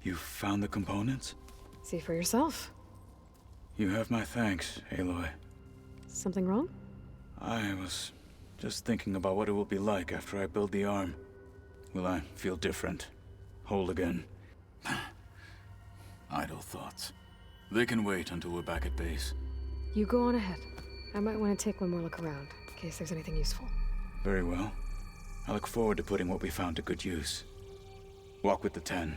You found the components? See for yourself. You have my thanks, Aloy. Something wrong? I was just thinking about what it will be like after I build the arm. Will I feel different? Whole again? Idle thoughts. They can wait until we're back at base. You go on ahead. I might want to take one more look around, in case there's anything useful. Very well. I look forward to putting what we found to good use. Walk with the 10.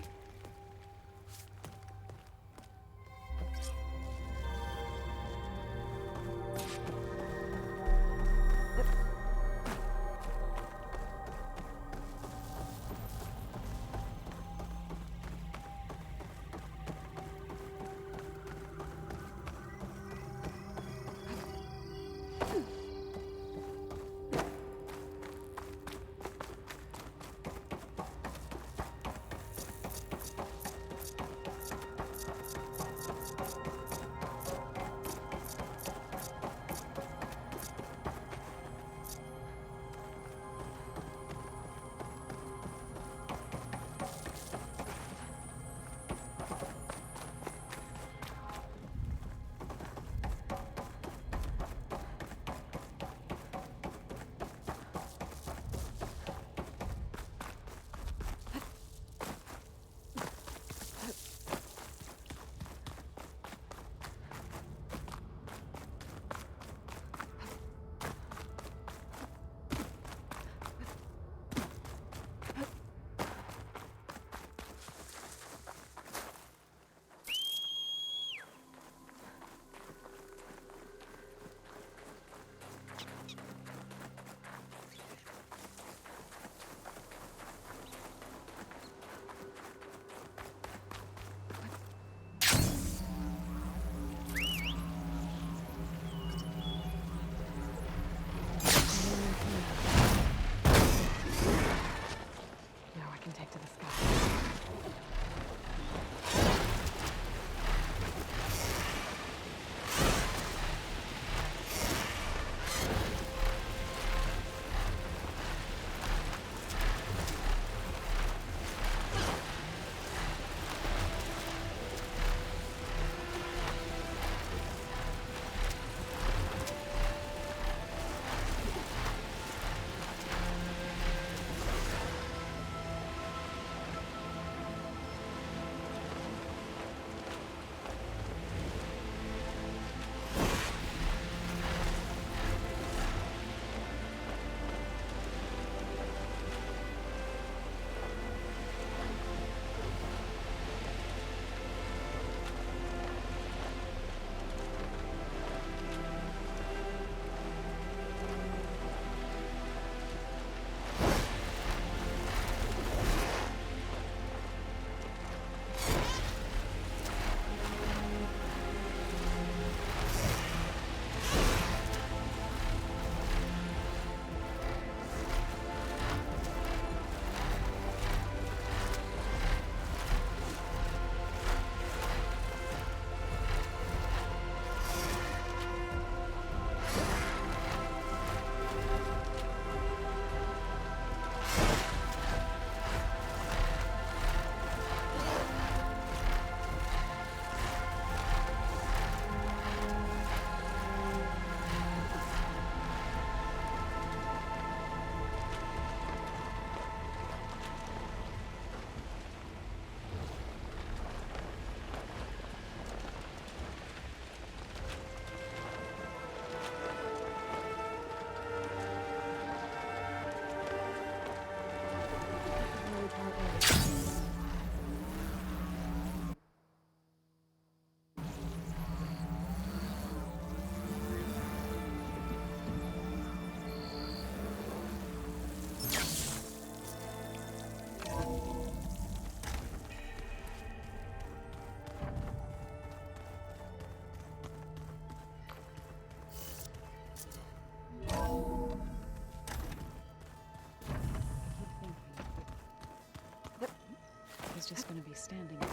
He's just gonna be standing there.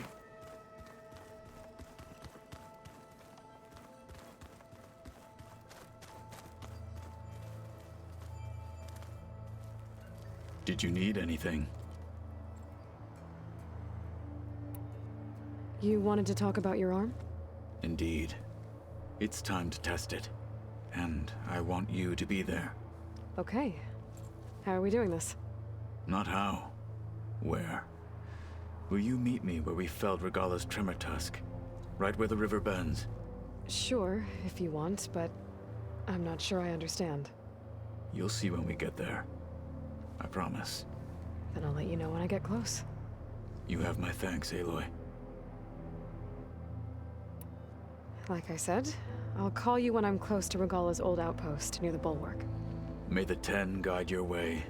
Did you need anything? You wanted to talk about your arm? Indeed. It's time to test it. And I want you to be there. Okay. How are we doing this? Not how. Where? Will you meet me where we felled Regala's tremor tusk? Right where the river bends? Sure, if you want, but I'm not sure I understand. You'll see when we get there. I promise. Then I'll let you know when I get close. You have my thanks, Aloy. Like I said, I'll call you when I'm close to Regala's old outpost near the bulwark. May the Ten guide your way.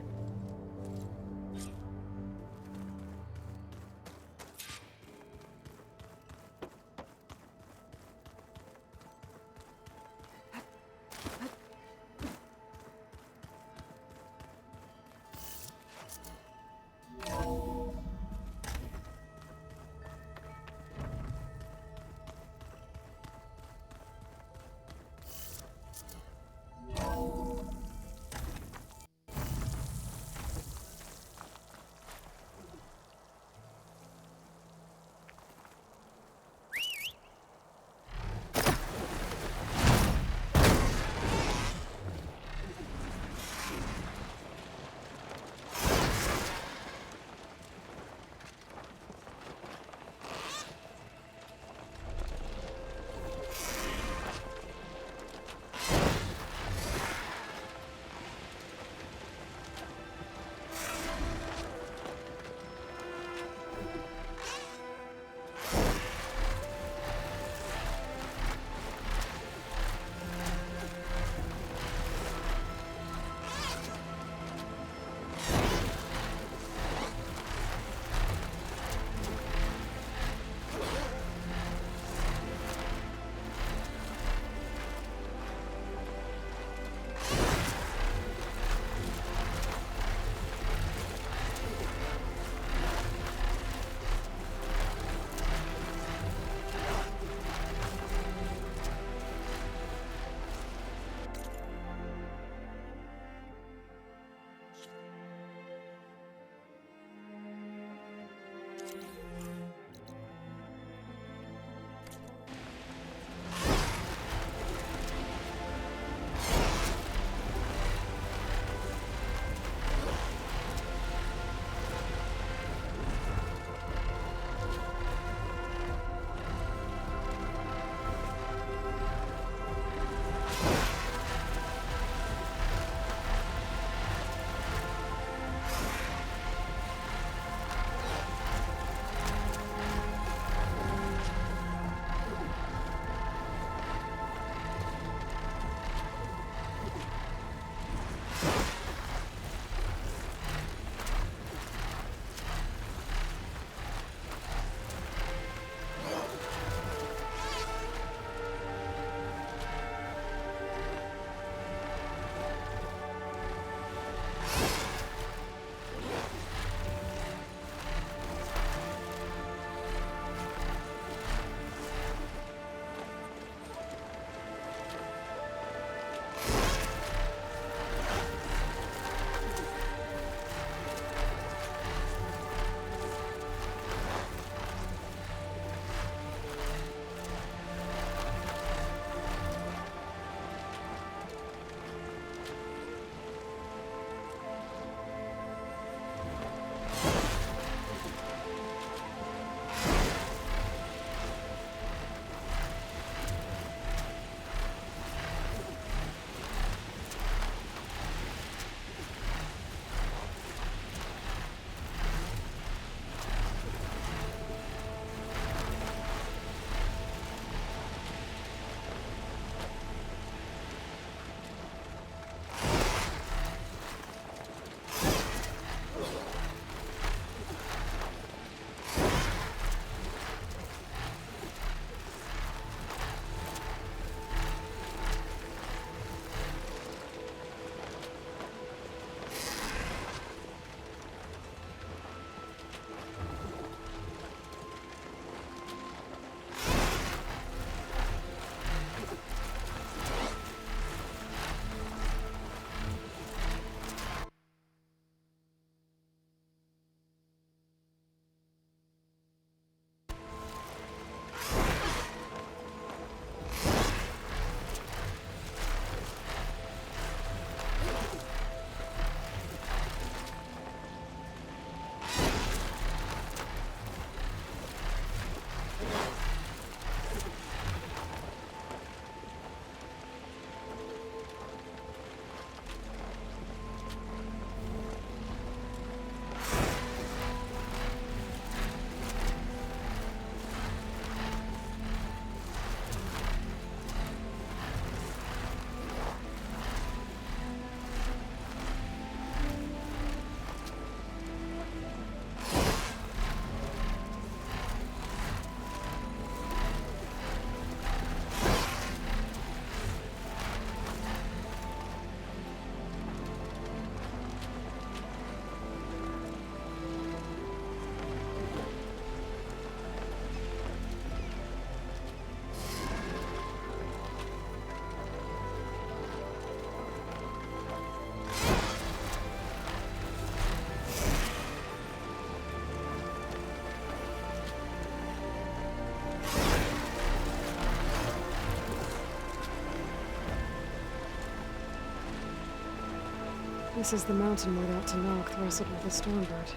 This is the mountain where that Tanakh wrestled with the Stormbird.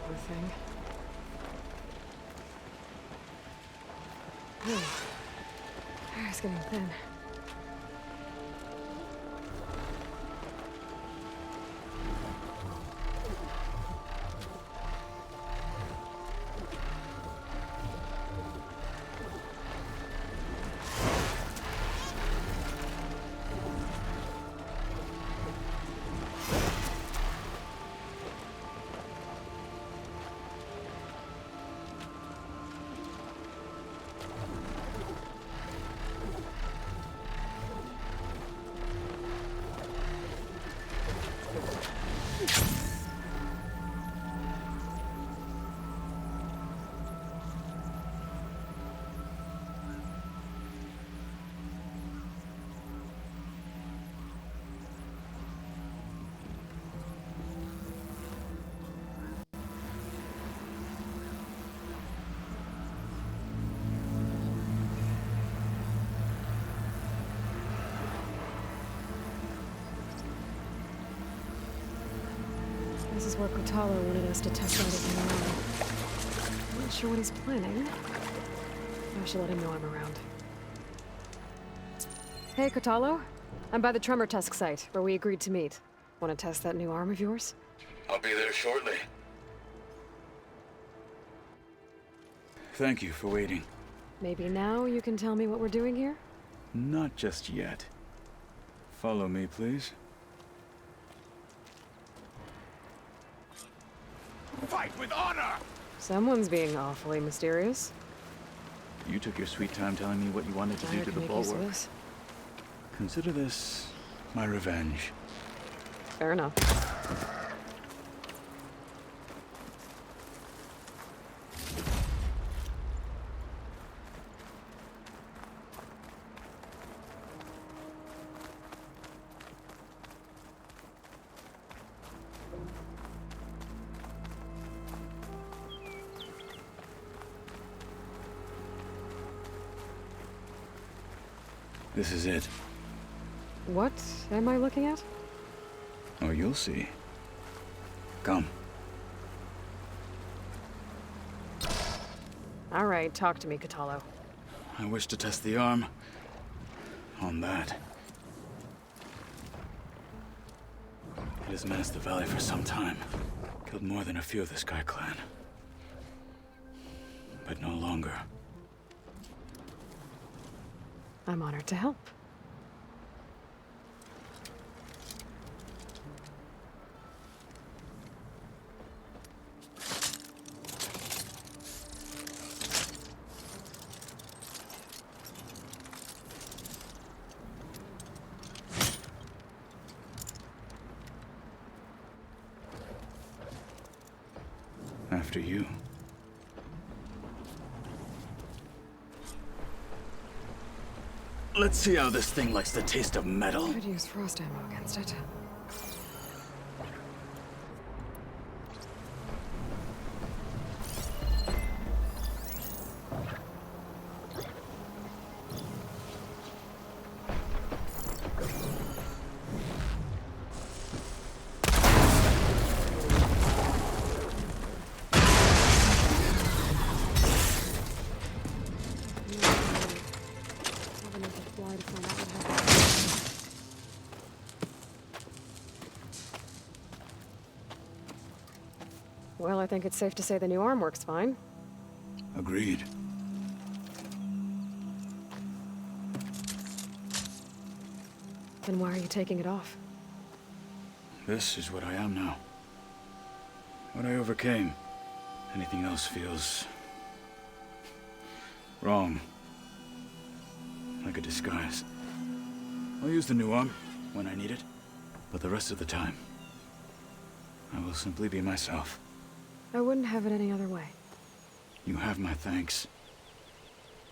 Poor thing. It's getting thin. This is where Kotalo wanted us to test out his new armor. I'm not sure what he's planning. I should let him know I'm around. Hey, Kotalo. I'm by the Tremor Tusk site, where we agreed to meet. Want to test that new arm of yours? I'll be there shortly. Thank you for waiting. Maybe now you can tell me what we're doing here? Not just yet. Follow me, please. Fight with honor! Someone's being awfully mysterious. You took your sweet time telling me what you wanted to do to the bulwark. Consider this my revenge. Fair enough. This is it. What am I looking at? Oh, you'll see. Come. All right, talk to me, Kotalo. I wish to test the arm on that. It has menaced the valley for some time. Killed more than a few of the Sky Clan. But no longer. I'm honored to help. After you. Let's see how this thing likes the taste of metal. Could use frost ammo against it. Well, I think it's safe to say the new arm works fine. Agreed. Then why are you taking it off? This is what I am now. What I overcame. Anything else feels... wrong. Like a disguise. I'll use the new arm when I need it, but the rest of the time, I will simply be myself. I wouldn't have it any other way. You have my thanks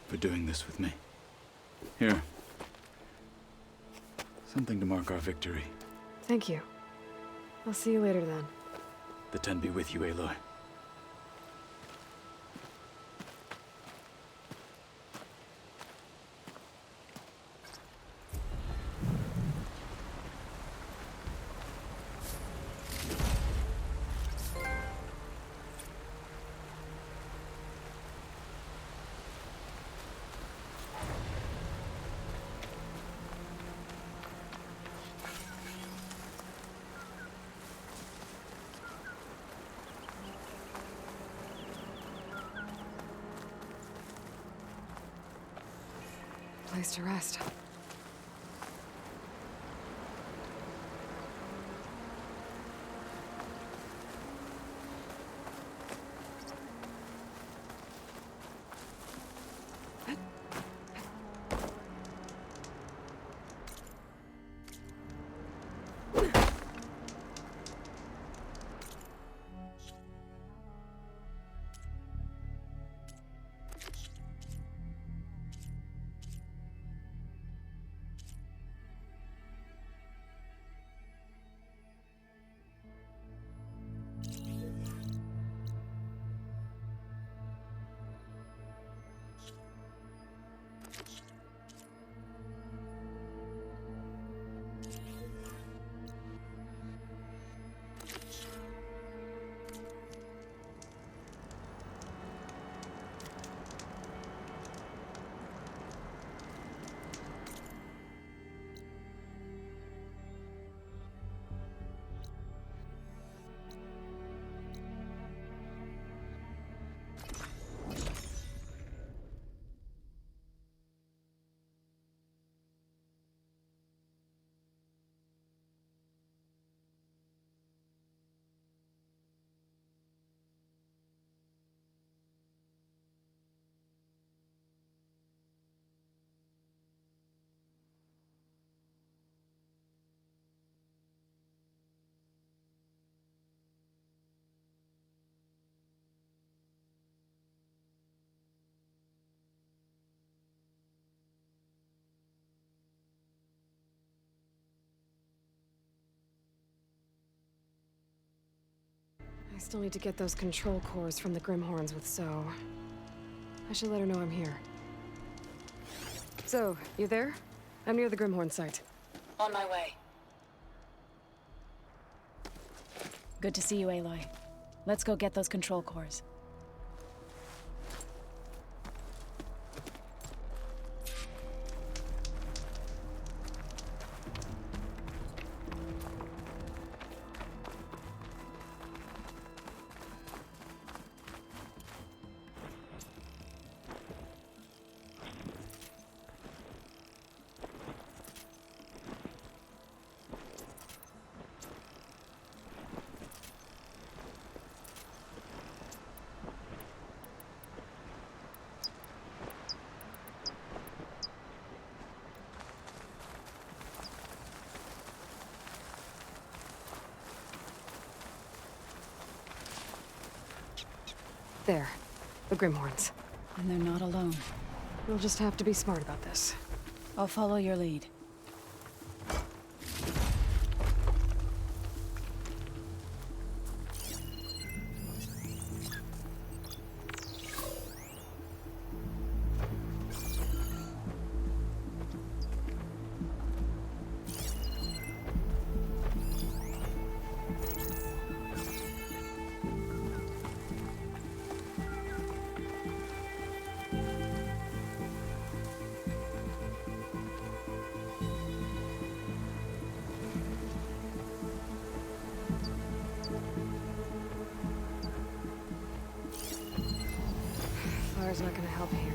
for doing this with me. Here. Something to mark our victory. Thank you. I'll see you later then. The Ten be with you, Aloy. place to rest. I still need to get those control cores from the Grimhorns with Zoe. I should let her know I'm here. Zoe, you there? I'm near the Grimhorn site. On my way. Good to see you, Aloy. Let's go get those control cores. There. The Grimhorns. And they're not alone. We'll just have to be smart about this. I'll follow your lead. Fire's not gonna help here.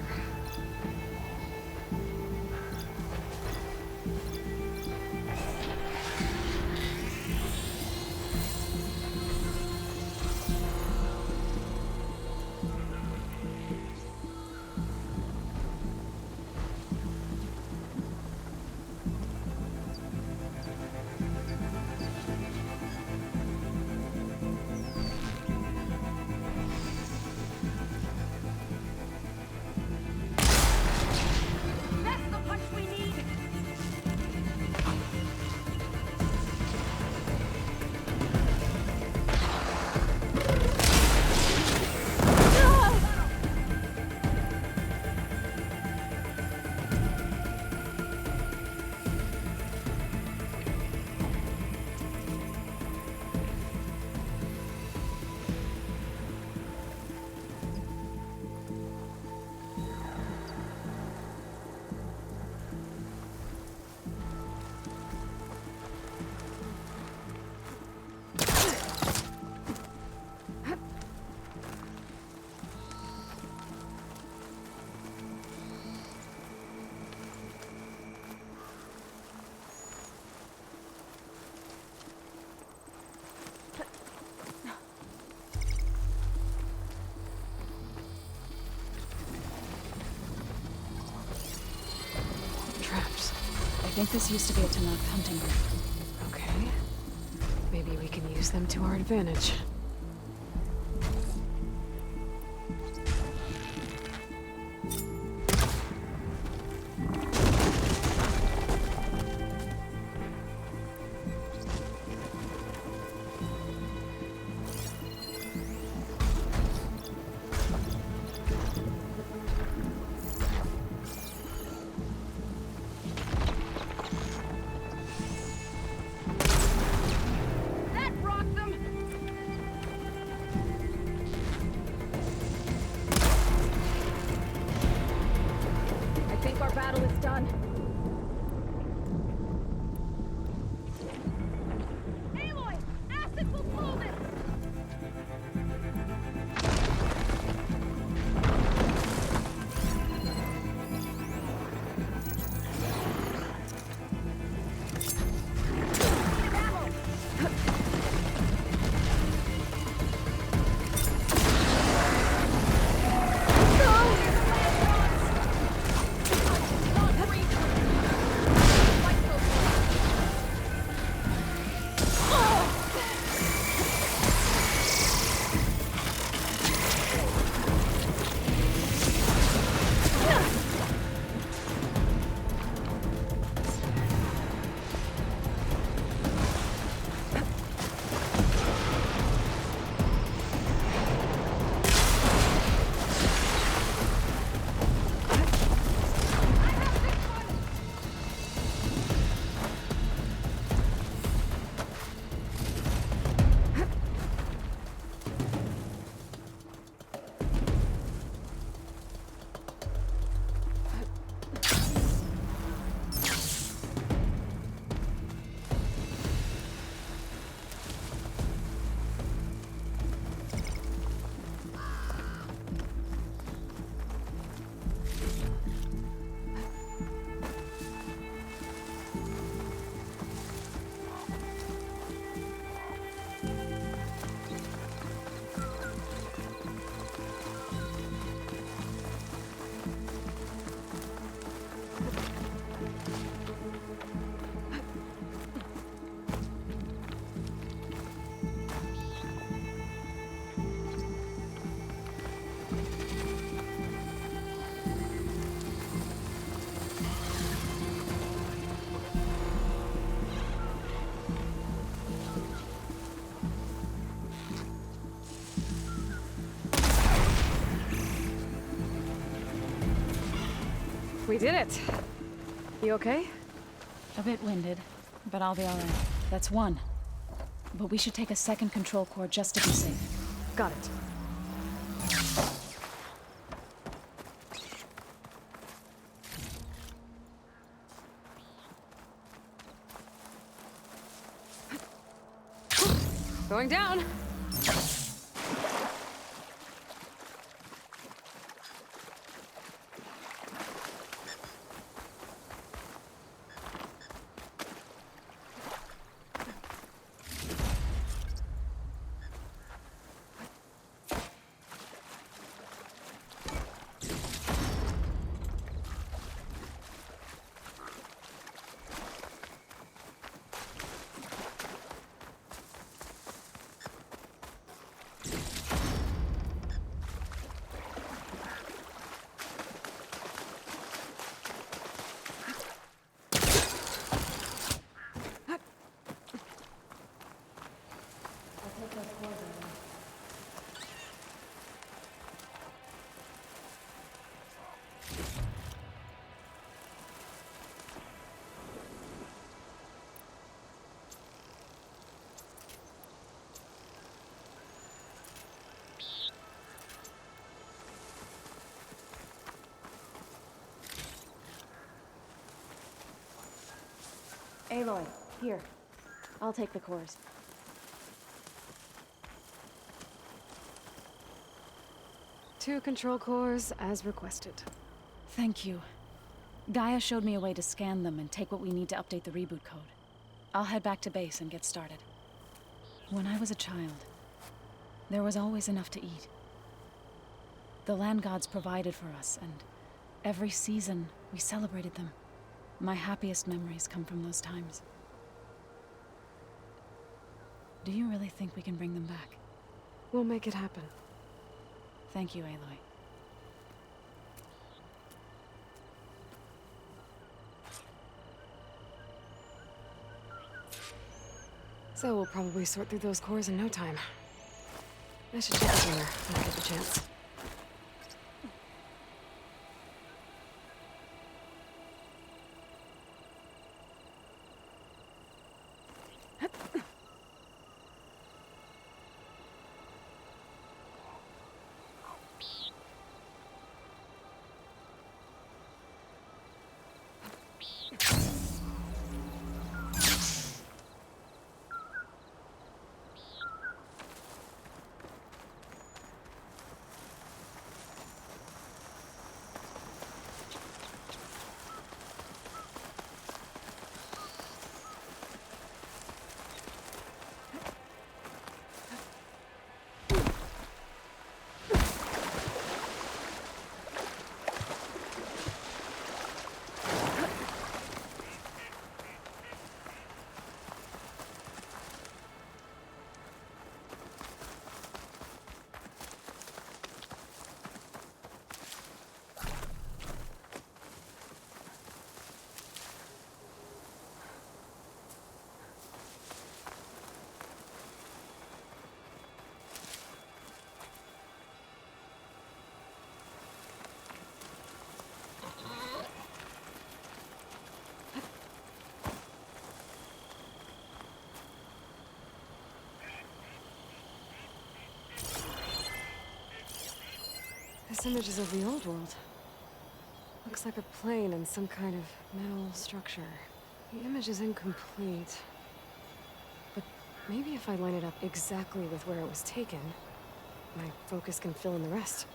think this used to be a Tanakh hunting ground. Okay. Maybe we can use them to our advantage. That rocked them! I think our battle is done. Aloy! Acid will blow this! We did it. You okay? A bit winded, but I'll be alright. That's one. But we should take a second control core just to be safe. Got it. Going down. Aloy, here. I'll take the cores. Two control cores, as requested. Thank you. Gaia showed me a way to scan them and take what we need to update the reboot code. I'll head back to base and get started. When I was a child, there was always enough to eat. The land gods provided for us, and every season we celebrated them. My happiest memories come from those times. Do you really think we can bring them back? We'll make it happen. Thank you, Aloy. So we'll probably sort through those cores in no time. I should check the dinner when I get the chance. This image is of the old world. Looks like a plane and some kind of metal structure. The image is incomplete. But maybe if I line it up exactly with where it was taken, my focus can fill in the rest.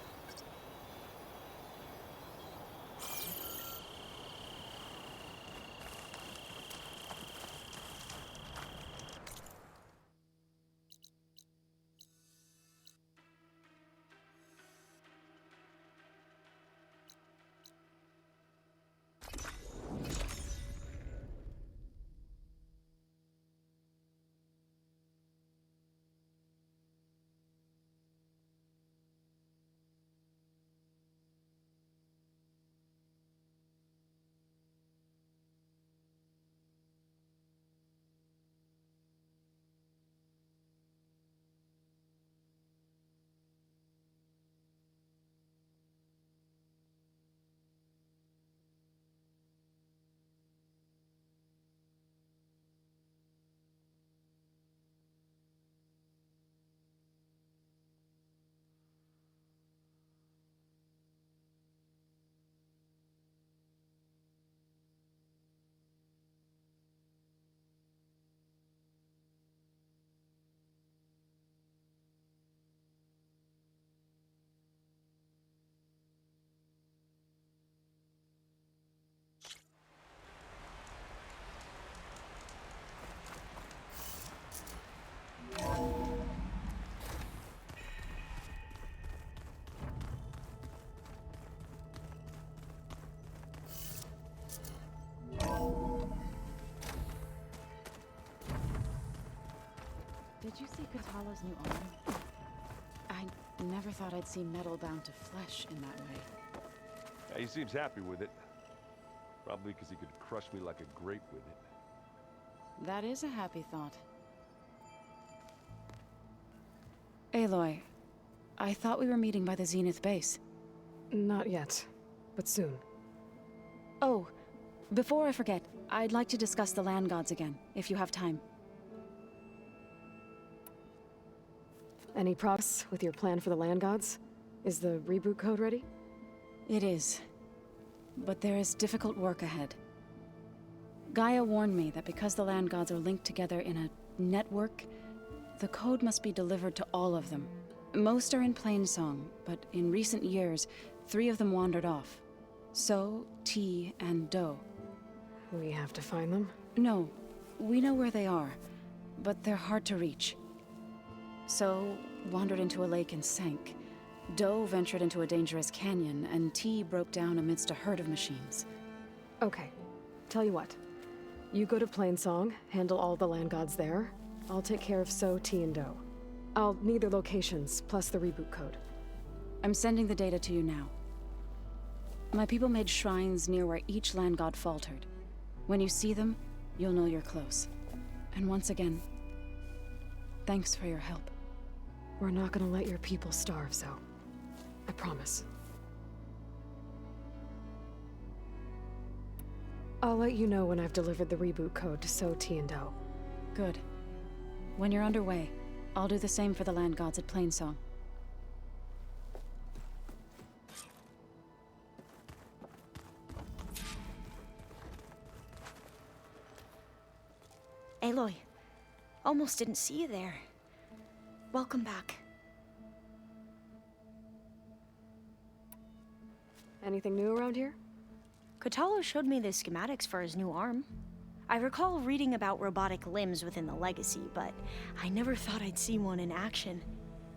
Did you see Katala's new arm? I never thought I'd see metal bound to flesh in that way. Yeah, he seems happy with it. Probably because he could crush me like a grape with it. That is a happy thought. Aloy, I thought we were meeting by the Zenith base. Not yet, but soon. Oh, before I forget, I'd like to discuss the land gods again, if you have time. Any progress with your plan for the land gods? Is the reboot code ready? It is. But there is difficult work ahead. Gaia warned me that because the land gods are linked together in a network, the code must be delivered to all of them. Most are in plainsong, but in recent years, 3 of them wandered off. So, T, and Do. We have to find them? No, we know where they are, but they're hard to reach. So, wandered into a lake and sank. Do ventured into a dangerous canyon, and T broke down amidst a herd of machines. Okay. Tell you what. You go to Plainsong, handle all the land gods there. I'll take care of So, T, and Do. I'll need their locations, plus the reboot code. I'm sending the data to you now. My people made shrines near where each land god faltered. When you see them, you'll know you're close. And once again, thanks for your help. We're not gonna let your people starve, Zo. I promise. I'll let you know when I've delivered the reboot code to So, T, and Do. Good. When you're underway, I'll do the same for the land gods at Plainsong. Aloy, almost didn't see you there. Welcome back. Anything new around here? Kotallo showed me the schematics for his new arm. I recall reading about robotic limbs within the Legacy, but I never thought I'd see one in action.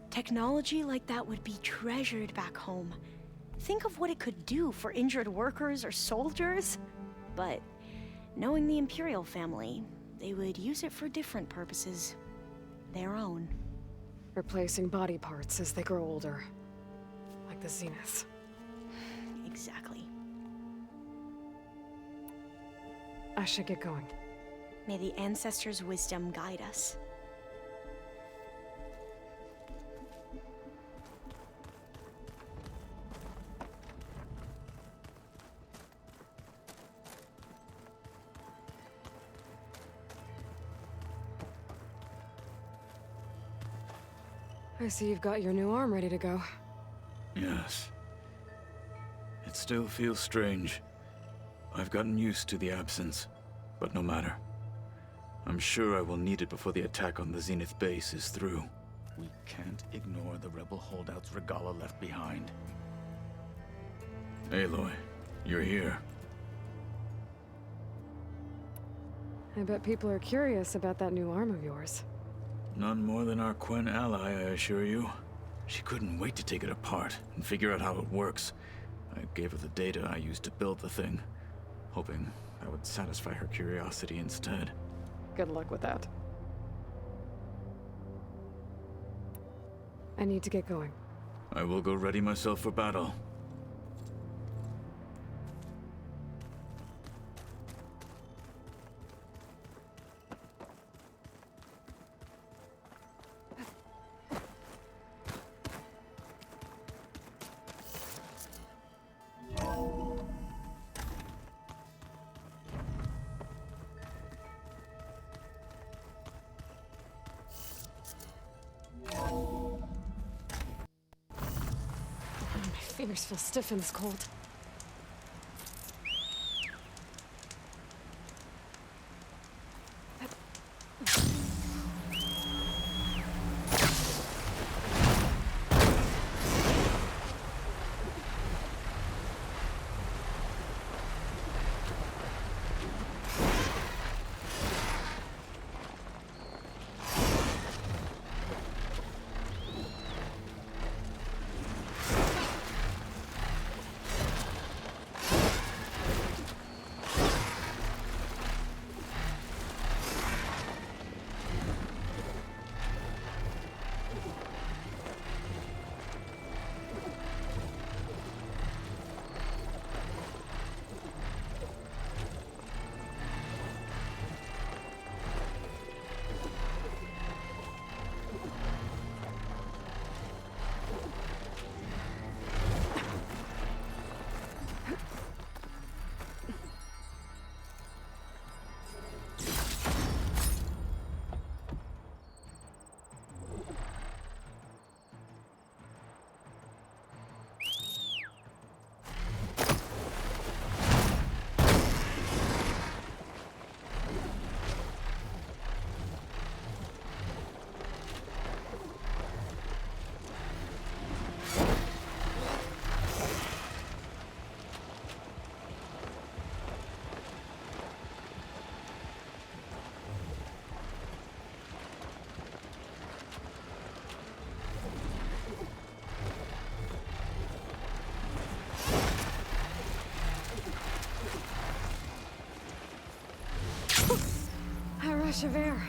Technology like that would be treasured back home. Think of what it could do for injured workers or soldiers. But knowing the Imperial family, they would use it for different purposes. Their own. Replacing body parts as they grow older. Like the Zeniths. Exactly. I should get going. May the Ancestors' wisdom guide us. I see you've got your new arm ready to go. Yes. It still feels strange. I've gotten used to the absence, but no matter. I'm sure I will need it before the attack on the Zenith base is through. We can't ignore the rebel holdouts Regala left behind. Aloy, you're here. I bet people are curious about that new arm of yours. None more than our Quen ally, I assure you. She couldn't wait to take it apart and figure out how it works. I gave her the data I used to build the thing, hoping that would satisfy her curiosity instead. Good luck with that. I need to get going. I will go ready myself for battle. My fingers feel stiff in this cold. Fresh of air.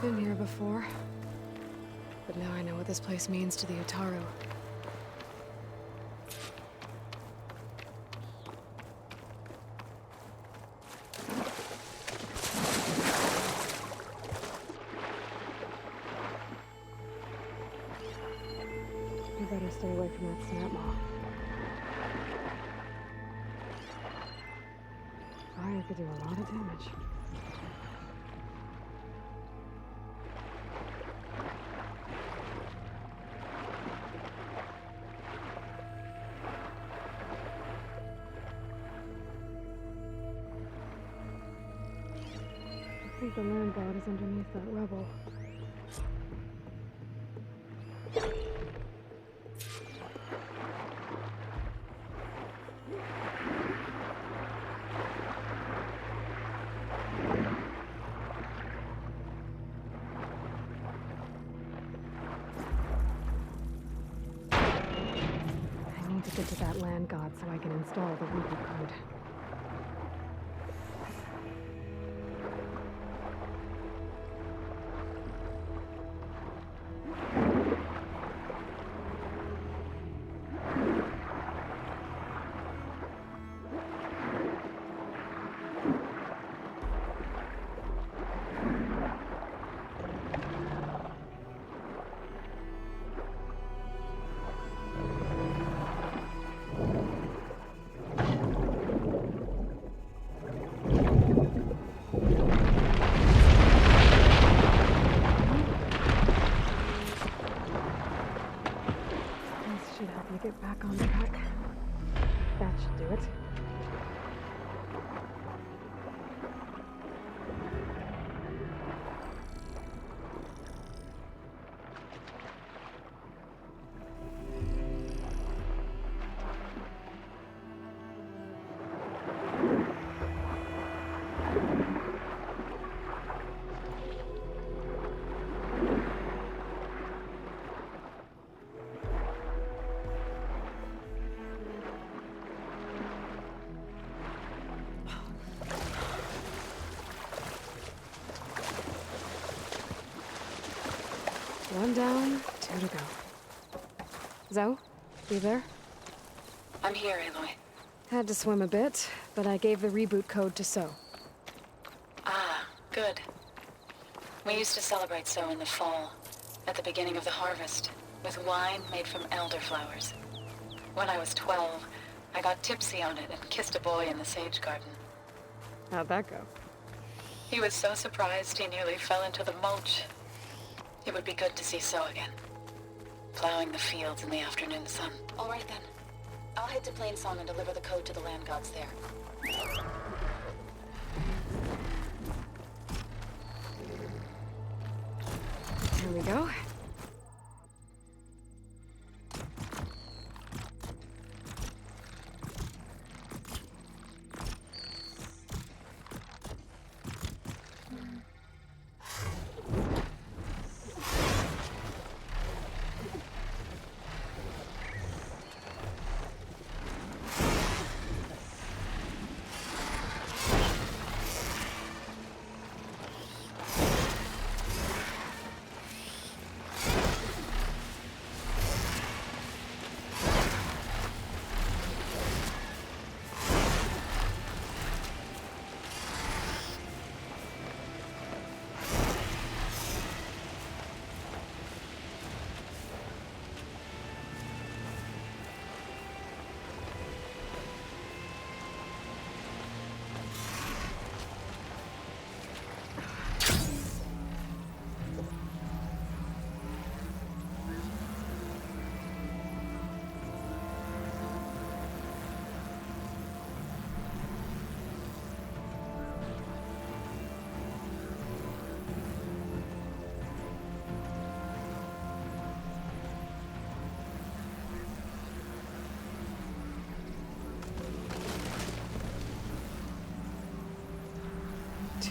Been here before. But now I know what this place means to the Utaru. You better stay away from that snap maw. Fire could do a lot of damage. I think the land god is underneath that rubble. I need to get to that land god so I can install the reboot code. Get back on track. That should do it. One down, two to go. Zoe, you there? I'm here, Aloy. Had to swim a bit, but I gave the reboot code to So. Ah, good. We used to celebrate So in the fall, at the beginning of the harvest, with wine made from elderflowers. When I was 12, I got tipsy on it and kissed a boy in the sage garden. How'd that go? He was so surprised he nearly fell into the mulch. It would be good to see So again. Plowing the fields in the afternoon sun. All right then. I'll head to Plainsong and deliver the code to the land gods there. Here we go.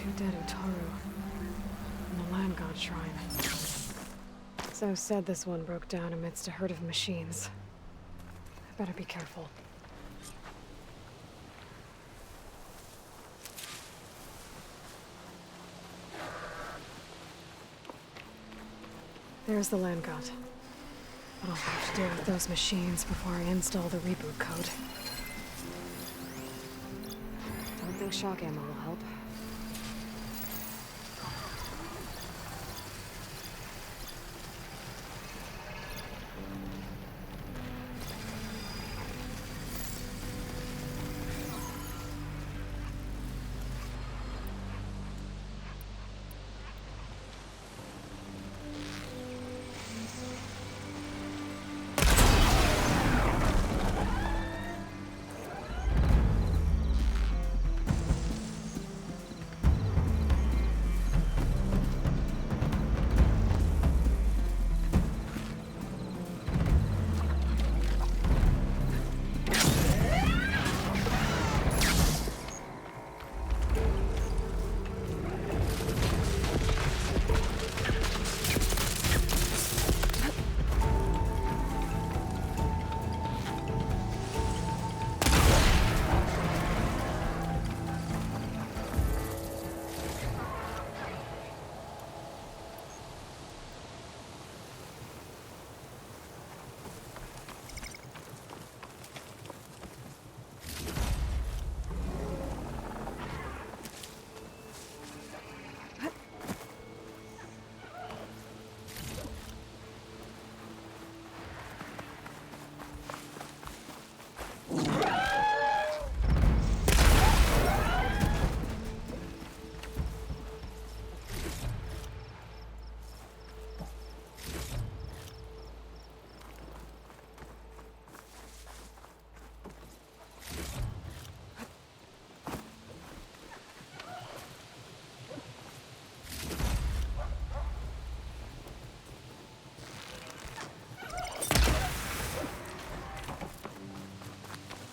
two dead Utaru. And the land god shrine. So said this one broke down amidst a herd of machines. I better be careful. There's the land god. But I'll have to deal with those machines before I install the reboot code. Don't think shock ammo will help.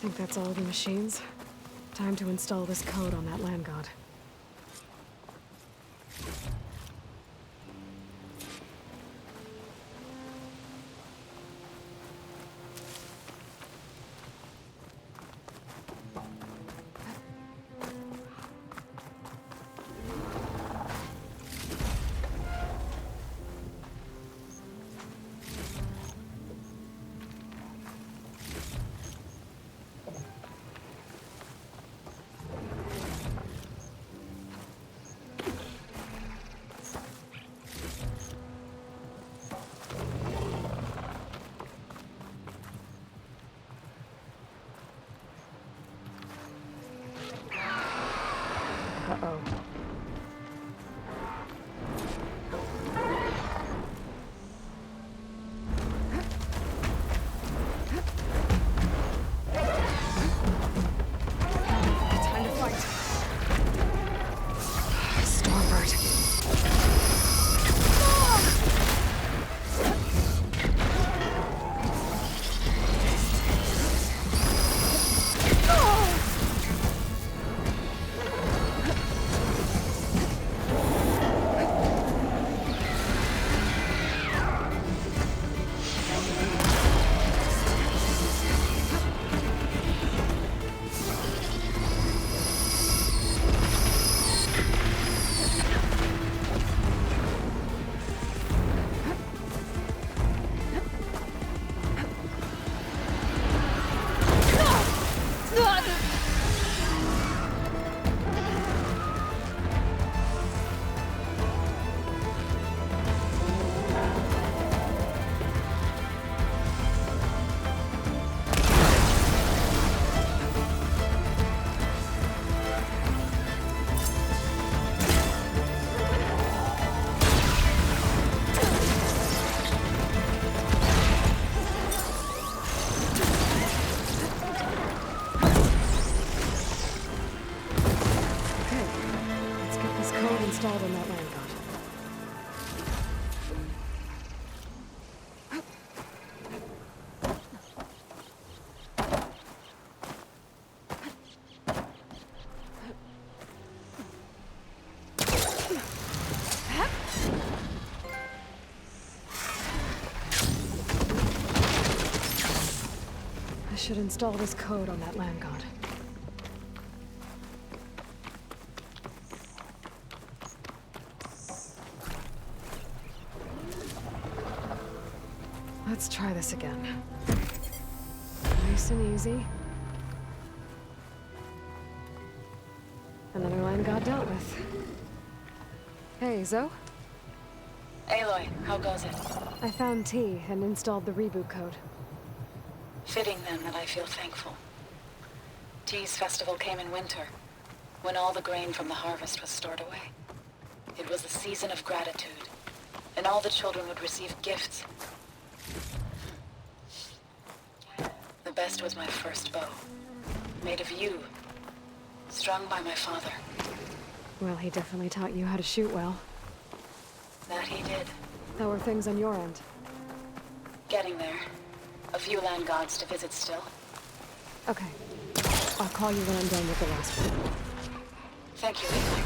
I think that's all the machines. Time to install this code on that land god. should install this code on that land god. Let's try this again. Nice and easy. Another land god dealt with. Hey, Zoe? Aloy, how goes it? I found T and installed the reboot code. Fitting then that I feel thankful. T's festival came in winter, when all the grain from the harvest was stored away. It was a season of gratitude, and all the children would receive gifts. The best was my first bow, made of yew, strung by my father. Well, he definitely taught you how to shoot well. That he did. How are things on your end? Getting there. A few land gods to visit still. Okay. I'll call you when I'm done with the last one. Thank you, Aloy.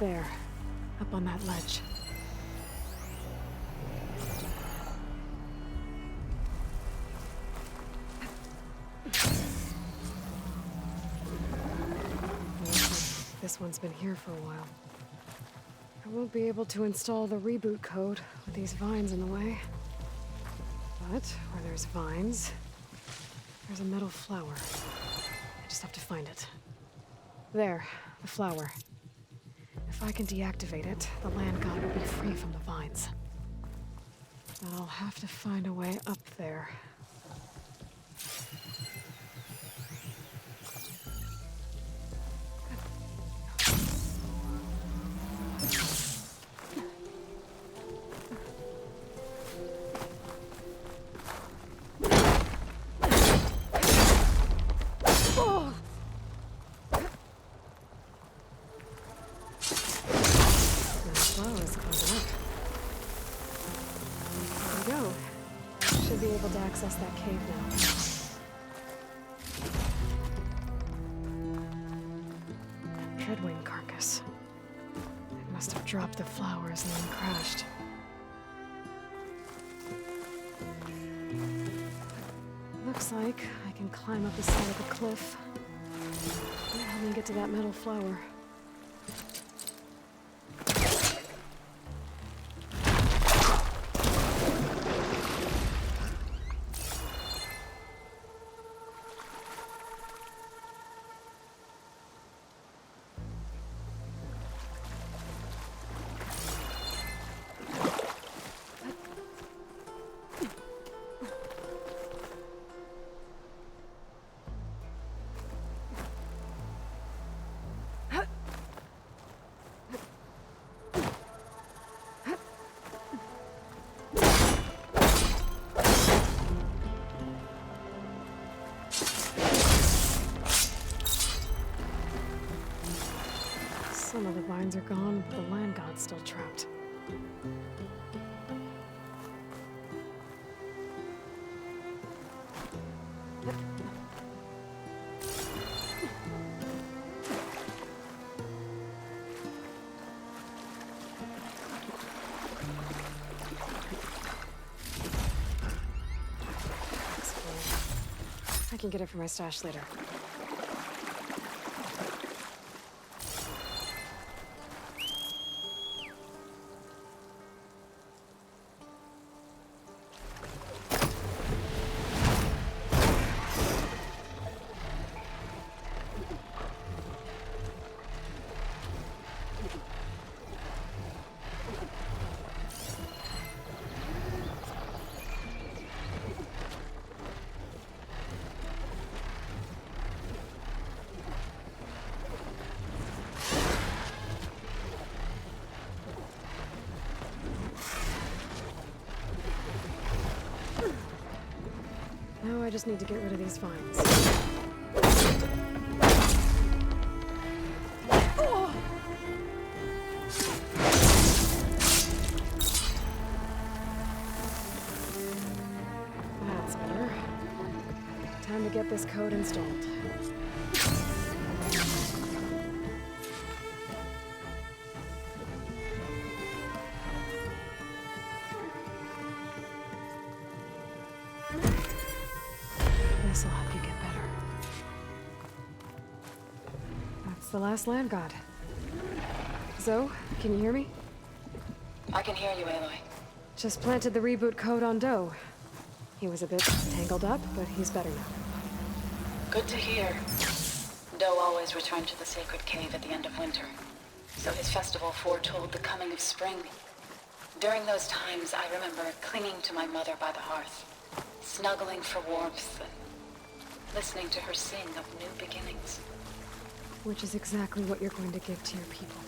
There. Up on that ledge. This one's been here for a while. I won't be able to install the reboot code with these vines in the way. But where there's vines, there's a metal flower. I just have to find it. There, the flower. If I can deactivate it, the land god will be free from the vines. But I'll have to find a way up there. Access that cave now. Dreadwing carcass. It must have dropped the flowers and then crashed. Looks like I can climb up the side of the cliff. Might help me get to that metal flower. Some of the vines are gone, but the land god's still trapped. I can get it from my stash later. Now I just need to get rid of these vines. That's better. Time to get this code installed. This'll help you get better. That's the last land god. Zoe, can you hear me? I can hear you, Aloy. Just planted the reboot code on Doe. He was a bit tangled up, but he's better now. Good to hear. Doe always returned to the sacred cave at the end of winter, so his festival foretold the coming of spring. During those times, I remember clinging to my mother by the hearth, snuggling for warmth, and listening to her sing of new beginnings. Which is exactly what you're going to give to your people.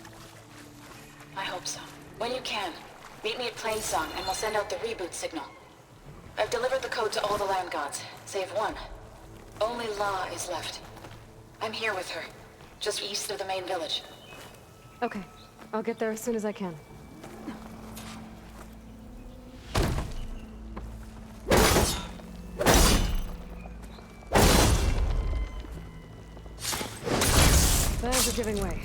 I hope so. When you can, meet me at Plainsong and we'll send out the reboot signal. I've delivered the code to all the land gods, save one. Only La is left. I'm here with her, just east of the main village. Okay, I'll get there as soon as I can. Plans are giving way.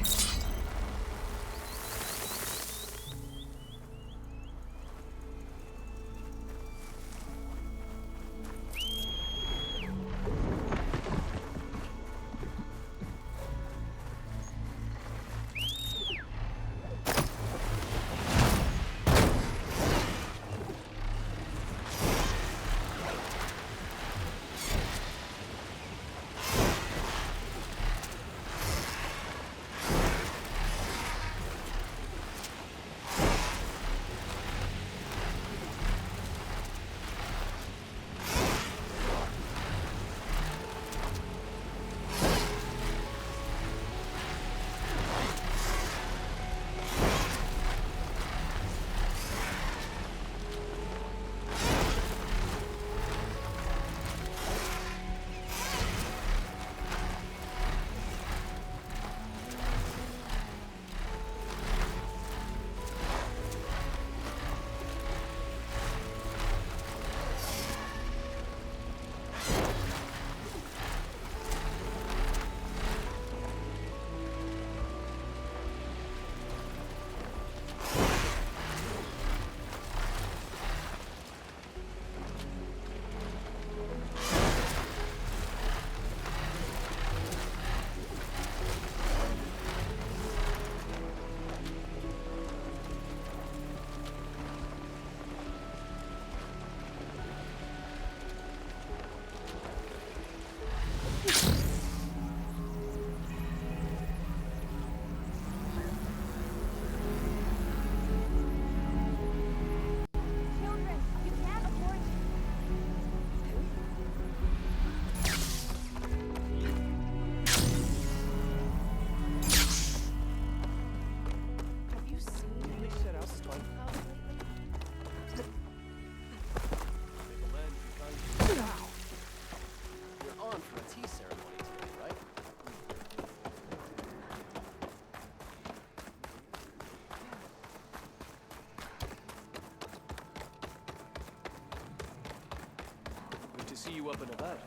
up and about.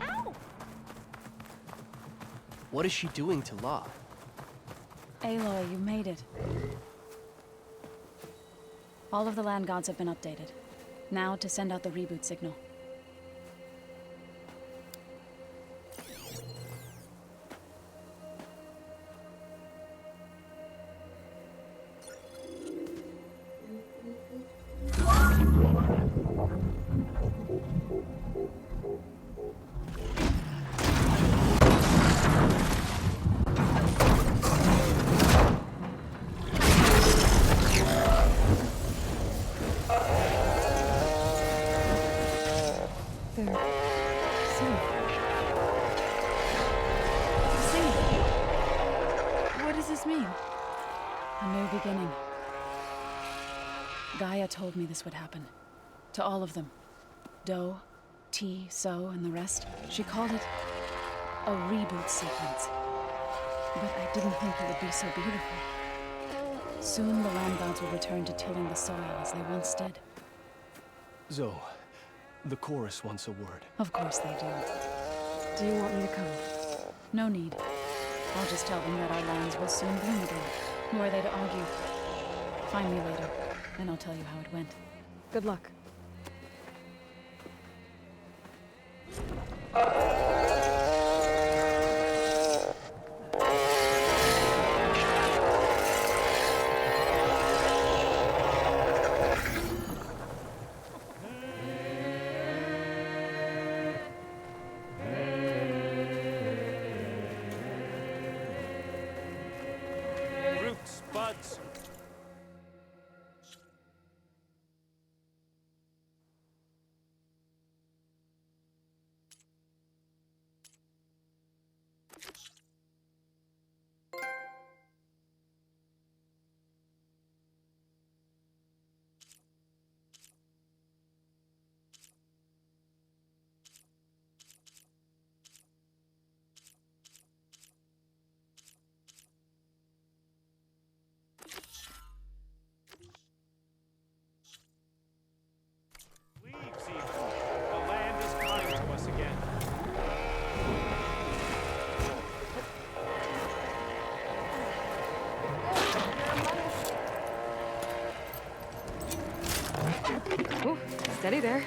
Ow! What is she doing to La? Aloy, you made it. All of the land gods have been updated. Now to send out the reboot signal. Gaia told me this would happen. To all of them. Do, T, So, and the rest. She called it a reboot sequence. But I didn't think it would be so beautiful. Soon the land gods will return to tilling the soil as they once did. Zoe, the chorus wants a word. Of course they do. Do you want me to come? No need. I'll just tell them that our lands will soon bloom again. Who are they to argue? Find me later, and I'll tell you how it went. Good luck. Roots, buds. Leaves even. The land is kind to us again. Ooh, steady there.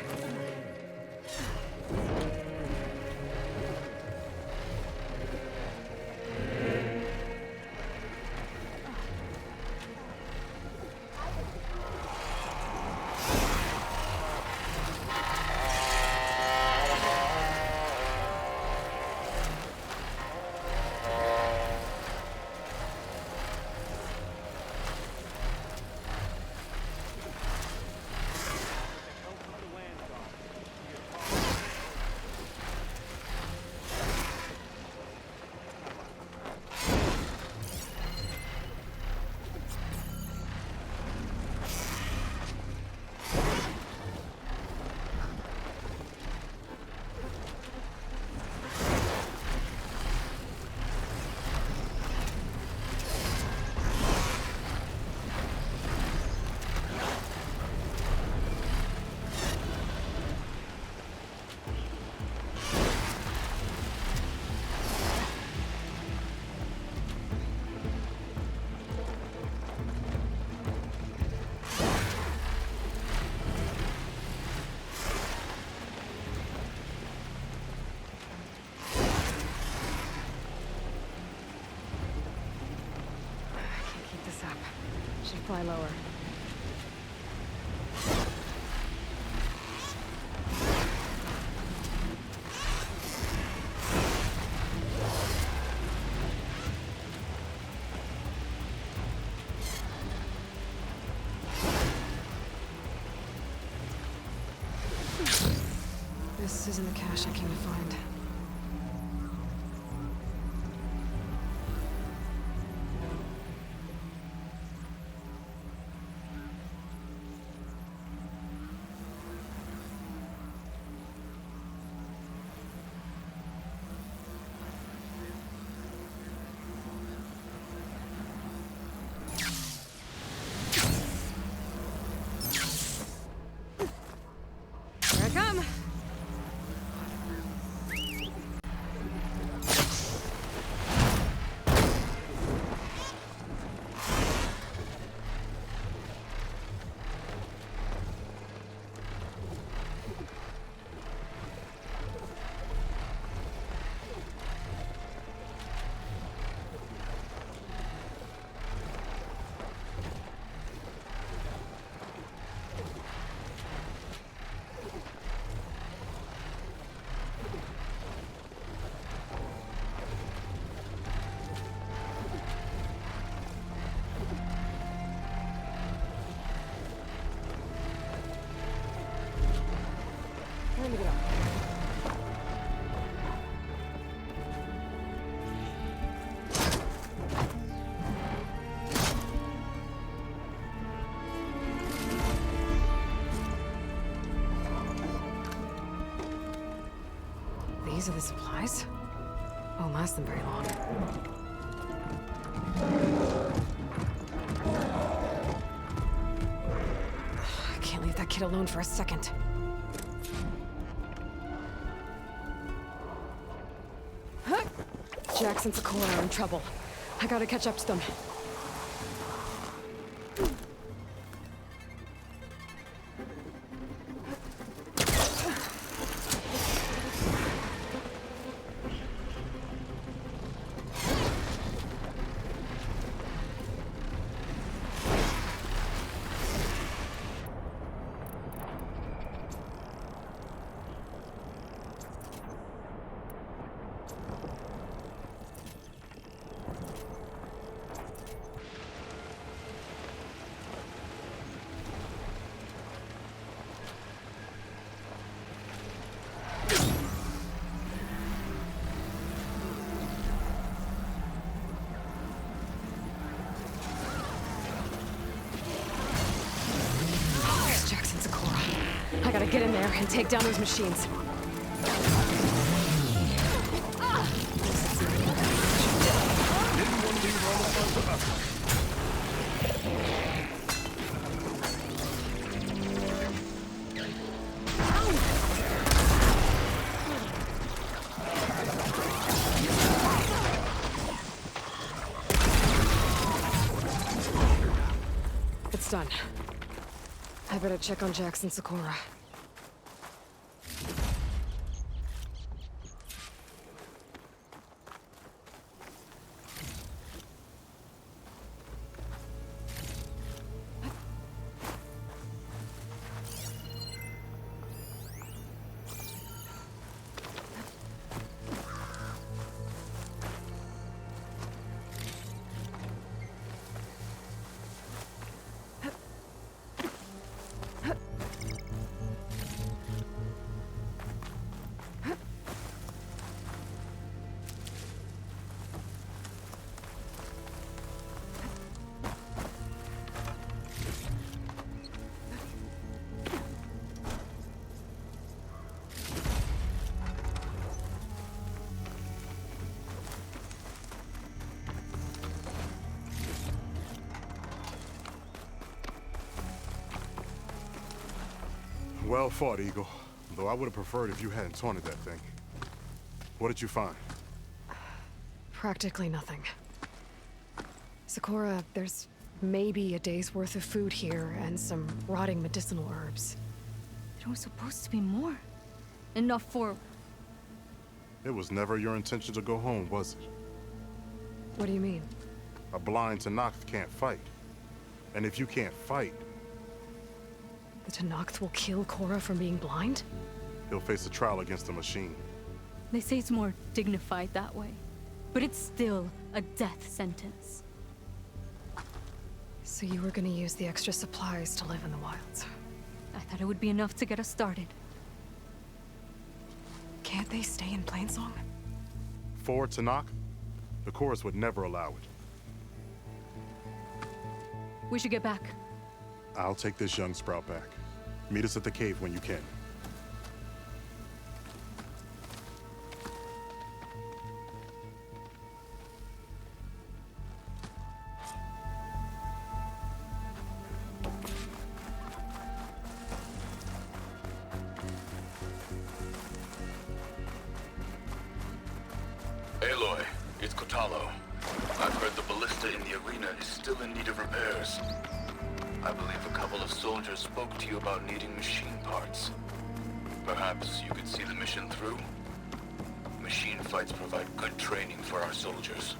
Should fly lower. This isn't the cache I came to find. Here I These are the supplies? Won't last them very long. I can't leave that kid alone for a second. Jax and Sakura are in trouble. I gotta catch up to them. I gotta get in there and take down those machines. It's done. I better check on Jax and Sakura. Well fought, Eagle. Though I would have preferred if you hadn't taunted that thing. What did you find? Practically nothing. Sakura, there's maybe a day's worth of food here and some rotting medicinal herbs. There was supposed to be more. Enough for... It was never your intention to go home, was it? What do you mean? A blind Tenakth can't fight. And if you can't fight... The Tenakth will kill Korra from being blind? He'll face a trial against the machine. They say it's more dignified that way. But it's still a death sentence. So you were gonna use the extra supplies to live in the wilds? I thought it would be enough to get us started. Can't they stay in Plainsong? For Tenakth, the chorus would never allow it. We should get back. I'll take this young sprout back. Meet us at the cave when you can. Aloy, it's Kotalo. I've heard the ballista in the arena is still in need of repairs. I believe a couple of soldiers spoke to you about needing machine parts. Perhaps you could see the mission through? Machine fights provide good training for our soldiers.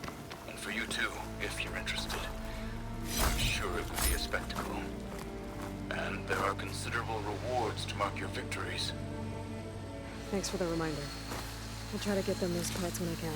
And for you too, if you're interested. I'm sure it would be a spectacle. And there are considerable rewards to mark your victories. Thanks for the reminder. I'll try to get them those parts when I can.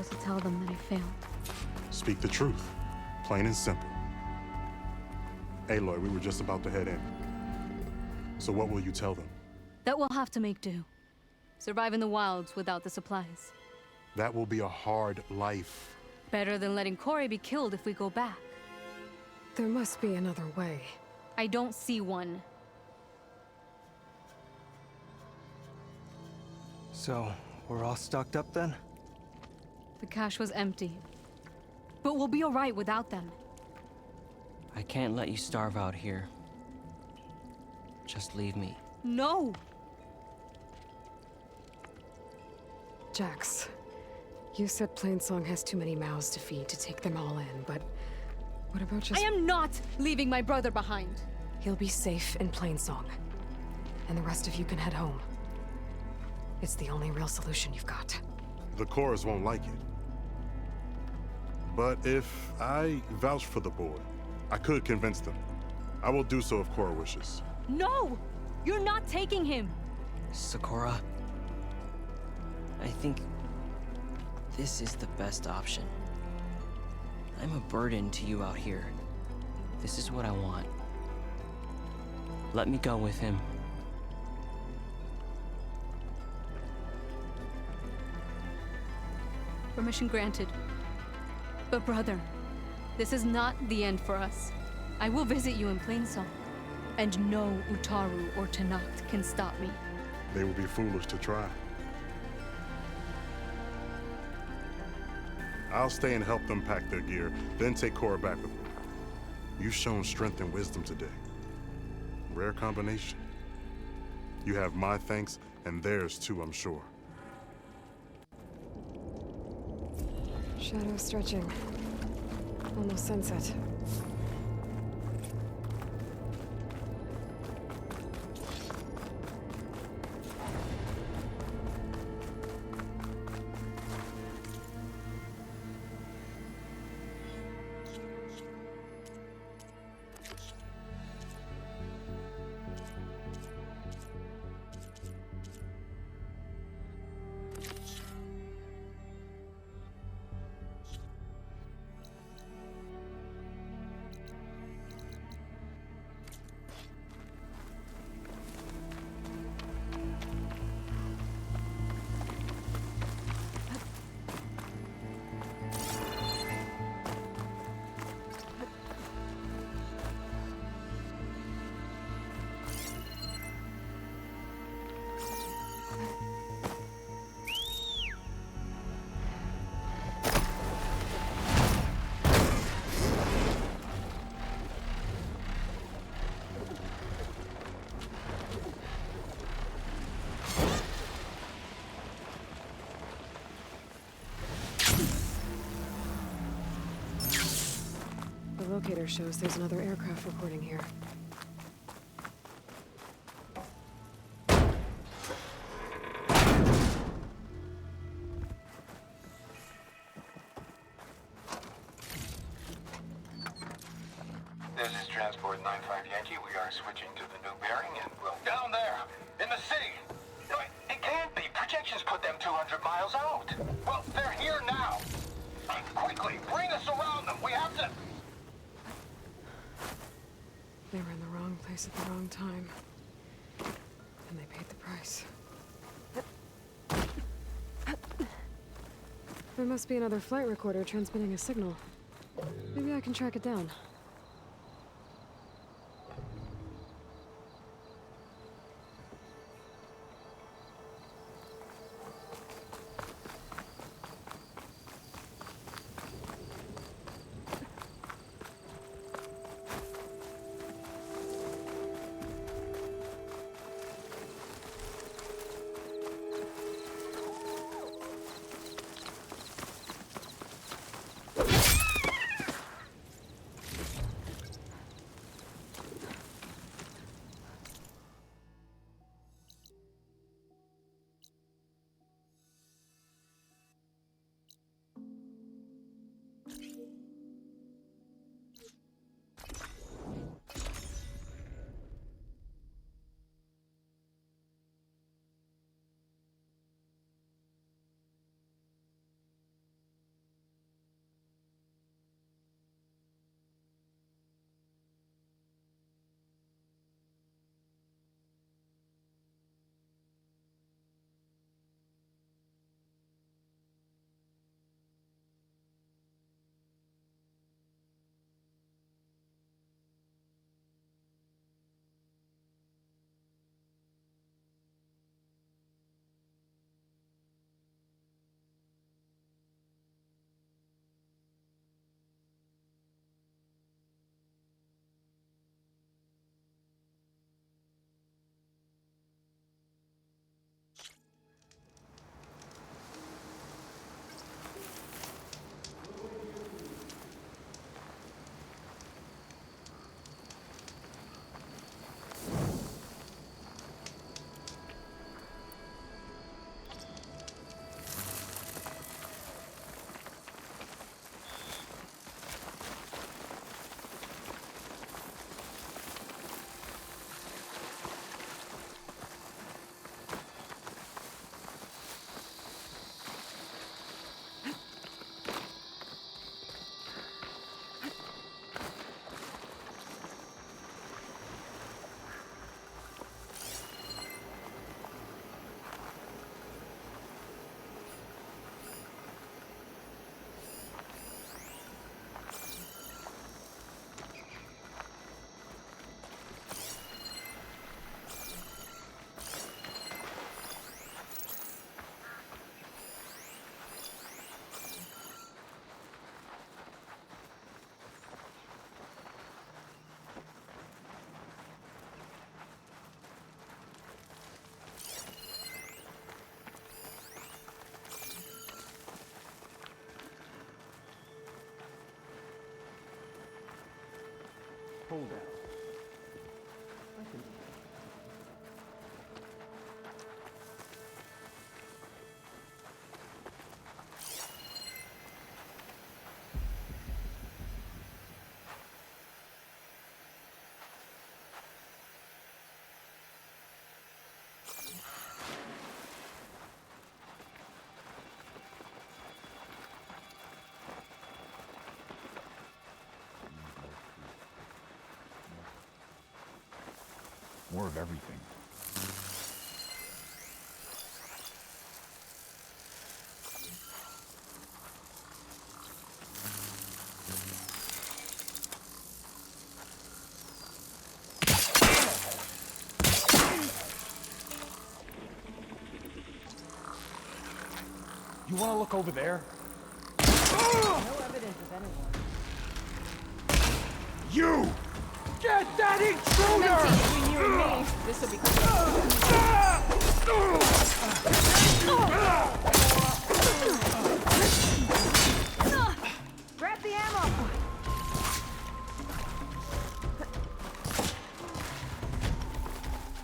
supposed to tell them that I failed? Speak the truth. Plain and simple. Aloy, we were just about to head in. So what will you tell them? That we'll have to make do. Survive in the wilds without the supplies. That will be a hard life. Better than letting Corey be killed if we go back. There must be another way. I don't see one. So, we're all stocked up then? The cache was empty. But we'll be alright without them. I can't let you starve out here. Just leave me. No! Jax, you said Plainsong has too many mouths to feed to take them all in, but what about just— I am not leaving my brother behind! He'll be safe in Plainsong, and the rest of you can head home. It's the only real solution you've got. The Chorus won't like it. But if I vouch for the boy, I could convince them. I will do so if Cora wishes. No! You're not taking him! Sakura, I think this is the best option. I'm a burden to you out here. This is what I want. Let me go with him. Permission granted. But brother, this is not the end for us. I will visit you in Plainsong. And no Utaru or Tanath can stop me. They will be foolish to try. I'll stay and help them pack their gear, then take Cora back with me. You've shown strength and wisdom today. Rare combination. You have my thanks, and theirs too, I'm sure. Shadow stretching. Almost sunset. The locator shows there's another aircraft reporting here. This is Transport 95 Yankee. We are switching to the new bearing and we'll... Down there! In the city! No, it can't be! Projections put them 200 miles out! Well, they're here now! Quickly, bring us around them! We have to... They were in the wrong place at the wrong time. And they paid the price. There must be another flight recorder transmitting a signal. Maybe I can track it down. More of everything. You want to look over there? No evidence of anyone. You! Get that intruder! Between you and me, this will be Grab the ammo!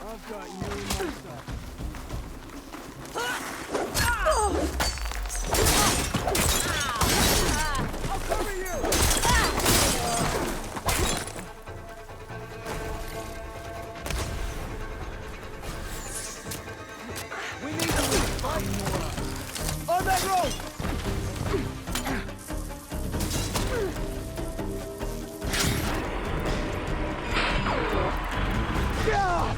I've got you in my sight. I'll cover you! We need to fight more. On that road! Yeah!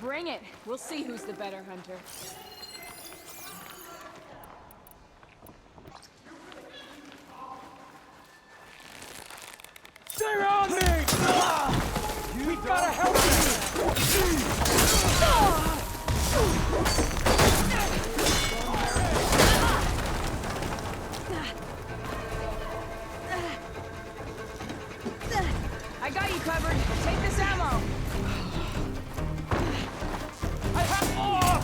Bring it. We'll see who's the better hunter. They're on me! We've gotta help I got you covered. Take this ammo. I have more!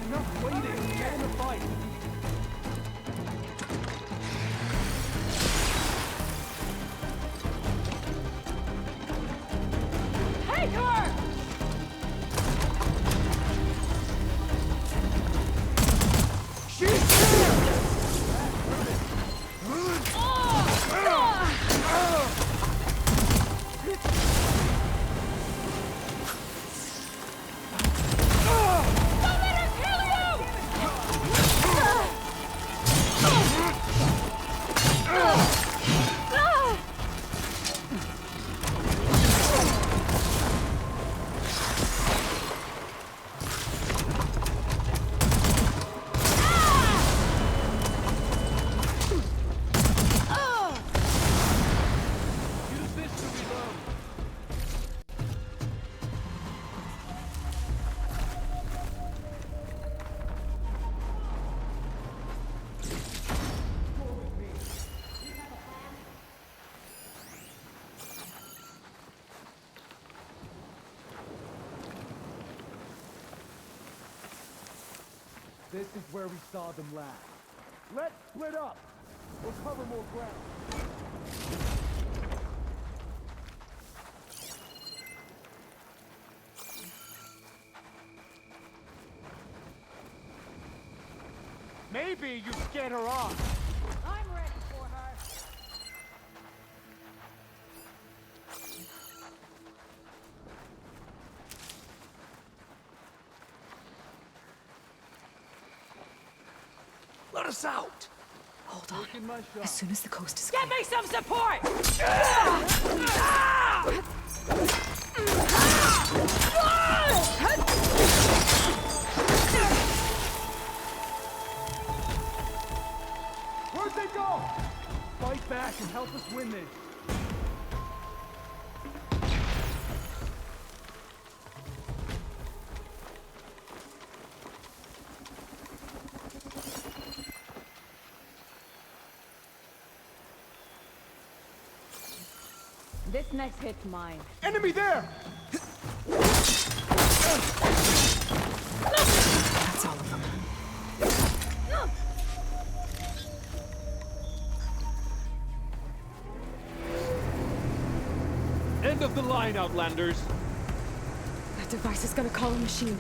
Enough waiting. Get in the fight. Take her! This is where we saw them last. Let's split up. We'll cover more ground. Maybe you scared her off. I'm ready for her. Let us out! Hold on. As soon as the coast is Get me some support! Where'd they go? Fight back and help us win this. This next hit's mine. Enemy there! That's all of them. End of the line, Outlanders. That device is gonna call a machine.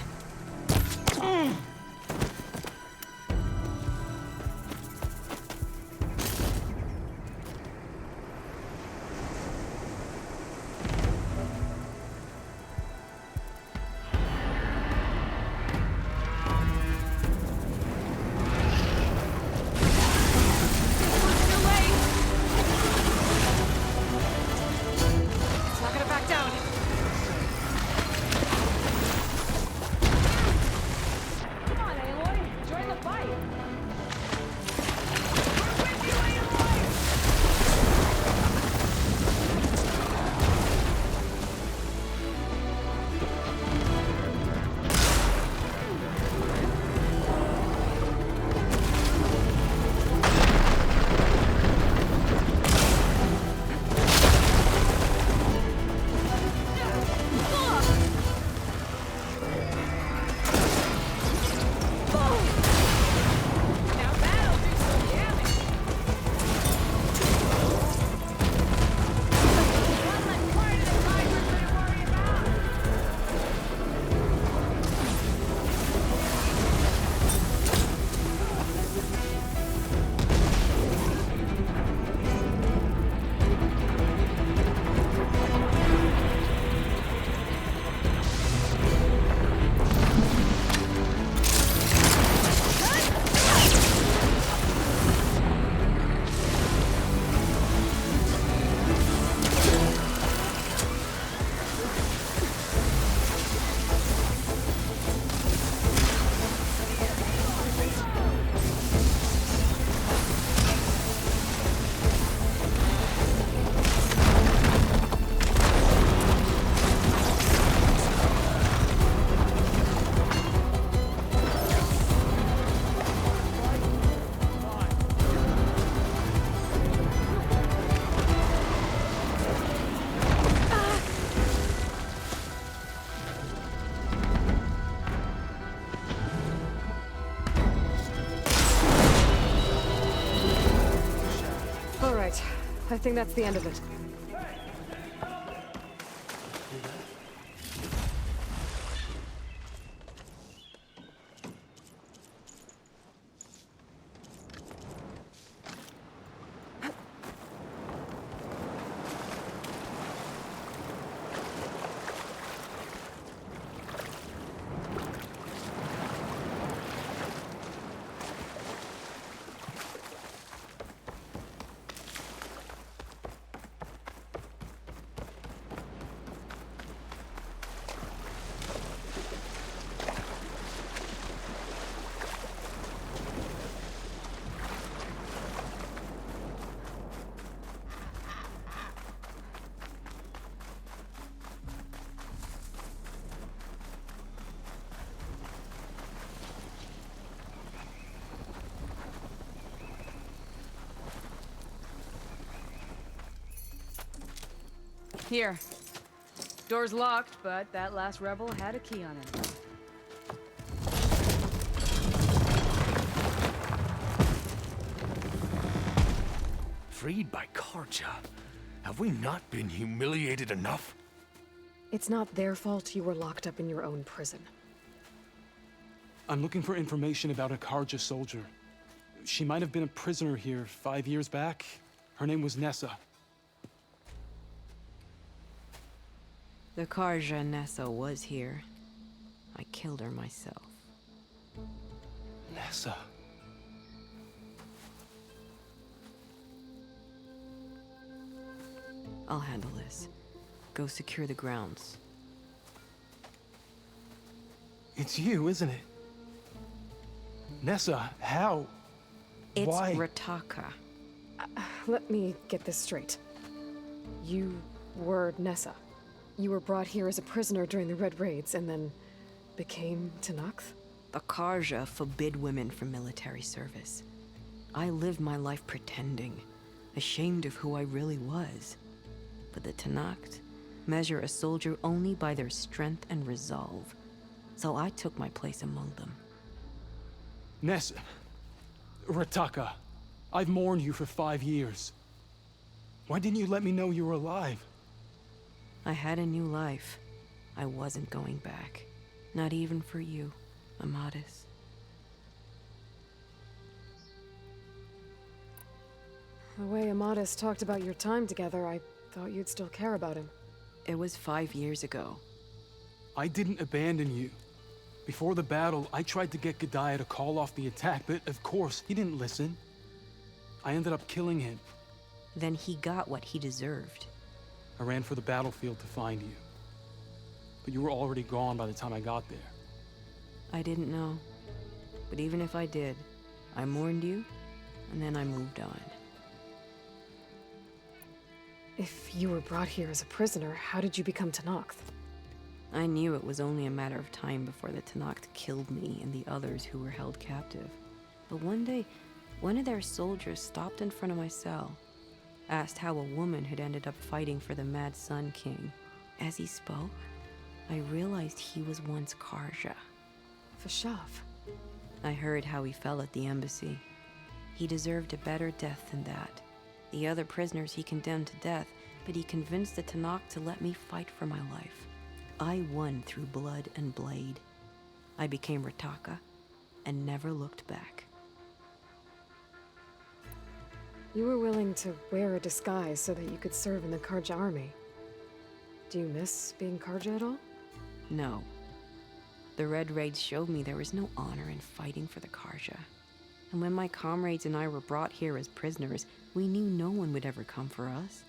It's not gonna back down. Come on, Aloy. Join the fight. All right. I think that's the end of it. Here. Door's locked, but that last rebel had a key on him. Freed by Karja? Have we not been humiliated enough? It's not their fault you were locked up in your own prison. I'm looking for information about a Karja soldier. She might have been a prisoner here 5 years back. Her name was Nessa. The Karja Nessa was here. I killed her myself. Nessa. I'll handle this. Go secure the grounds. It's you, isn't it? Nessa, how? It's Why? Rataka. Let me get this straight. You were Nessa. You were brought here as a prisoner during the Red Raids and then became Tenakth? The Karja forbid women from military service. I lived my life pretending, ashamed of who I really was. But the Tanakh measure a soldier only by their strength and resolve. So I took my place among them. Ness... Rataka, I've mourned you for 5 years. Why didn't you let me know you were alive? I had a new life. I wasn't going back. Not even for you, Amadis. The way Amadis talked about your time together, I thought you'd still care about him. It was 5 years ago. I didn't abandon you. Before the battle, I tried to get G'daiah to call off the attack, but of course, he didn't listen. I ended up killing him. Then he got what he deserved. I ran for the battlefield to find you. But you were already gone by the time I got there. I didn't know. But even if I did, I mourned you, and then I moved on. If you were brought here as a prisoner, how did you become Tanakh? I knew it was only a matter of time before the Tanakh killed me and the others who were held captive. But one day, one of their soldiers stopped in front of my cell, asked how a woman had ended up fighting for the Mad Sun King. As he spoke, I realized he was once Karja. Vashav. I heard how he fell at the embassy. He deserved a better death than that. The other prisoners he condemned to death, but he convinced the Tanakh to let me fight for my life. I won through blood and blade. I became Rataka and never looked back. You were willing to wear a disguise so that you could serve in the Karja army. Do you miss being Karja at all? No. The Red Raids showed me there was no honor in fighting for the Karja. And when my comrades and I were brought here as prisoners, we knew no one would ever come for us.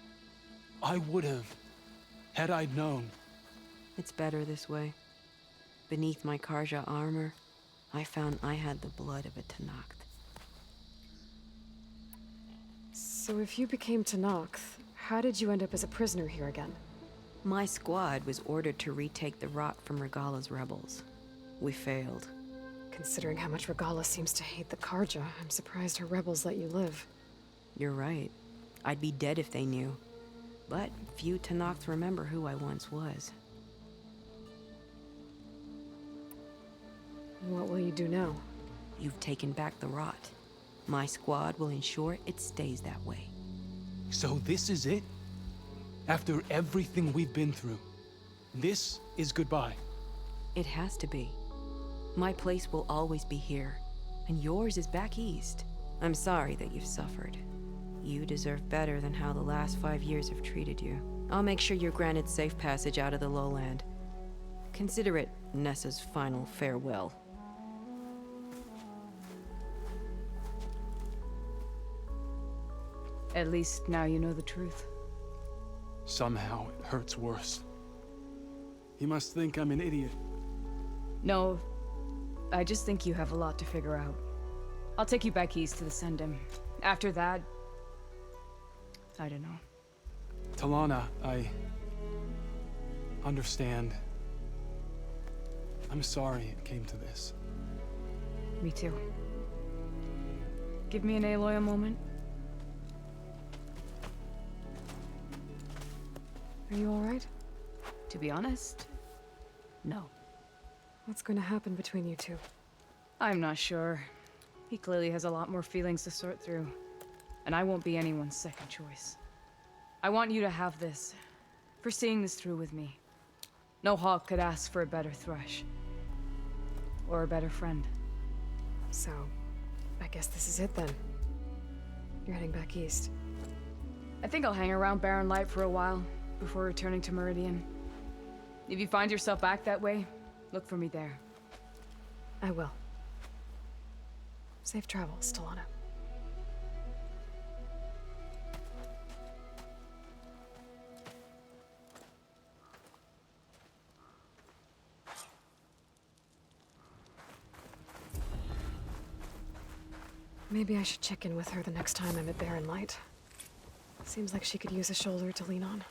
I would have, had I known. It's better this way. Beneath my Karja armor, I found I had the blood of a Tanakh. So if you became Tanakh, how did you end up as a prisoner here again? My squad was ordered to retake the rock from Regala's rebels. We failed. Considering how much Regala seems to hate the Karja, I'm surprised her rebels let you live. You're right. I'd be dead if they knew. But few Tanakhs remember who I once was. What will you do now? You've taken back the rot. My squad will ensure it stays that way. So this is it? After everything we've been through, this is goodbye? It has to be. My place will always be here, and yours is back east. I'm sorry that you've suffered. You deserve better than how the last 5 years have treated you. I'll make sure you're granted safe passage out of the lowland. Consider it Nessa's final farewell. At least now you know the truth. Somehow it hurts worse. You must think I'm an idiot. No, I just think you have a lot to figure out. I'll take you back east to the Sendem. After that, I don't know. Talana, I understand. I'm sorry it came to this. Me too. Give me an Aloy a moment. Are you all right? To be honest, no. What's going to happen between you two? I'm not sure. He clearly has a lot more feelings to sort through. And I won't be anyone's second choice. I want you to have this, for seeing this through with me. No hawk could ask for a better thrush. Or a better friend. So, I guess this is it then. You're heading back east. I think I'll hang around Barren Light for a while, before returning to Meridian. If you find yourself back that way, look for me there. I will. Safe travels, Talana. Maybe I should check in with her the next time I'm at Barren Light. Seems like she could use a shoulder to lean on.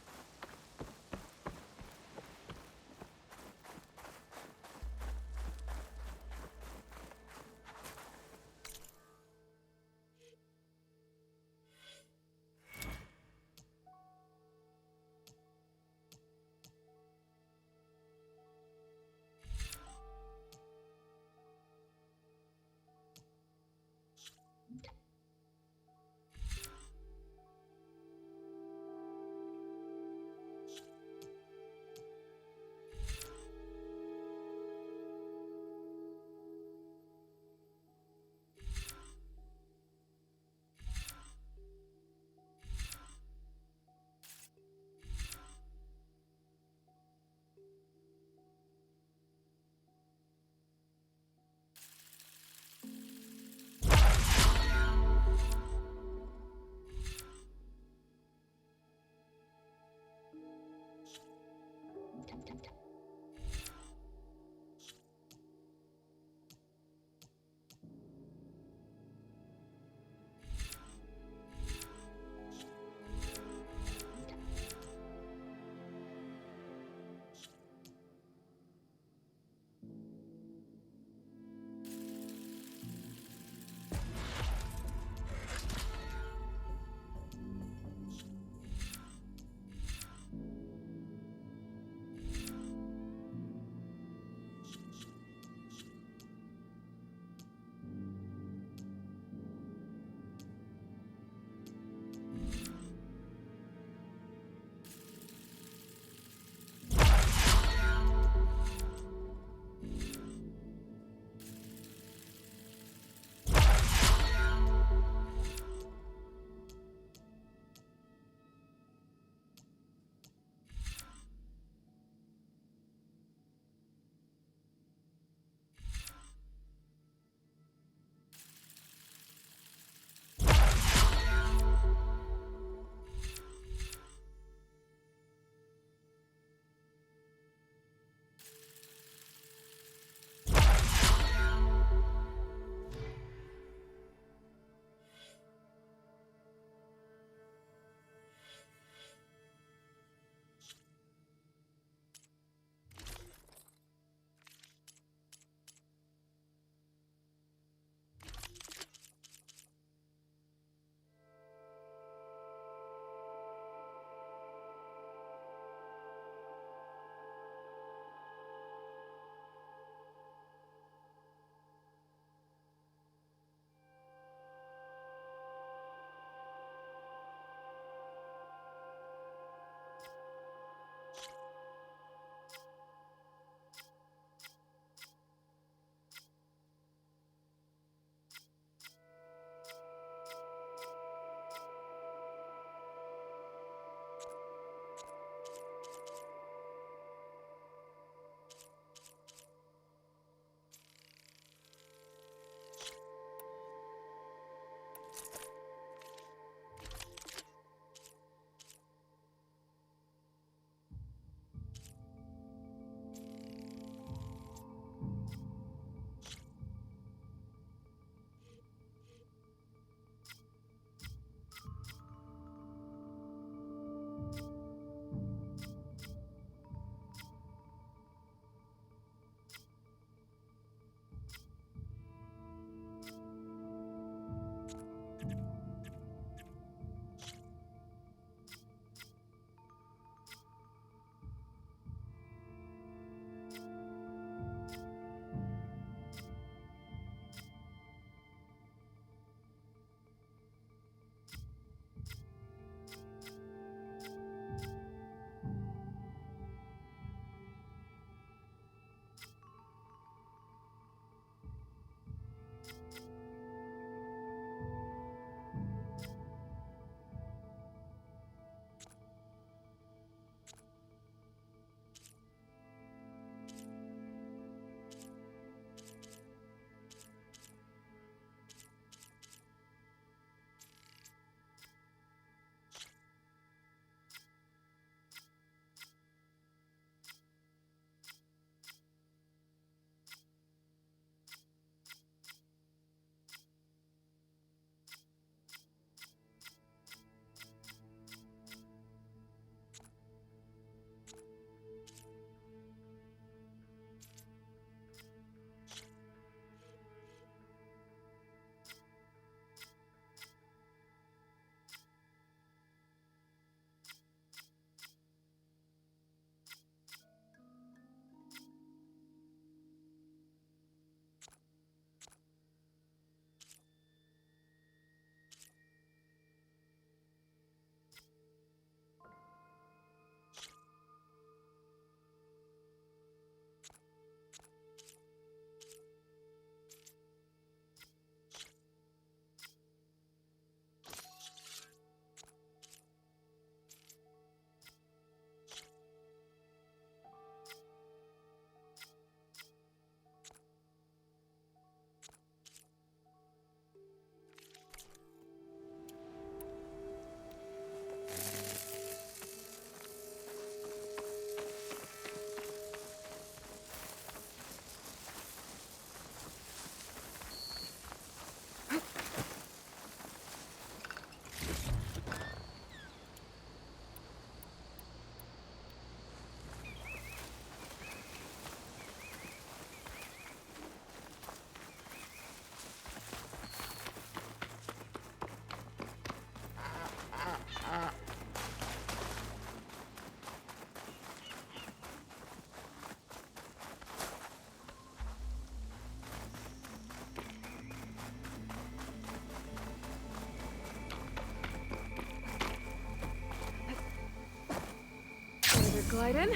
Glide in.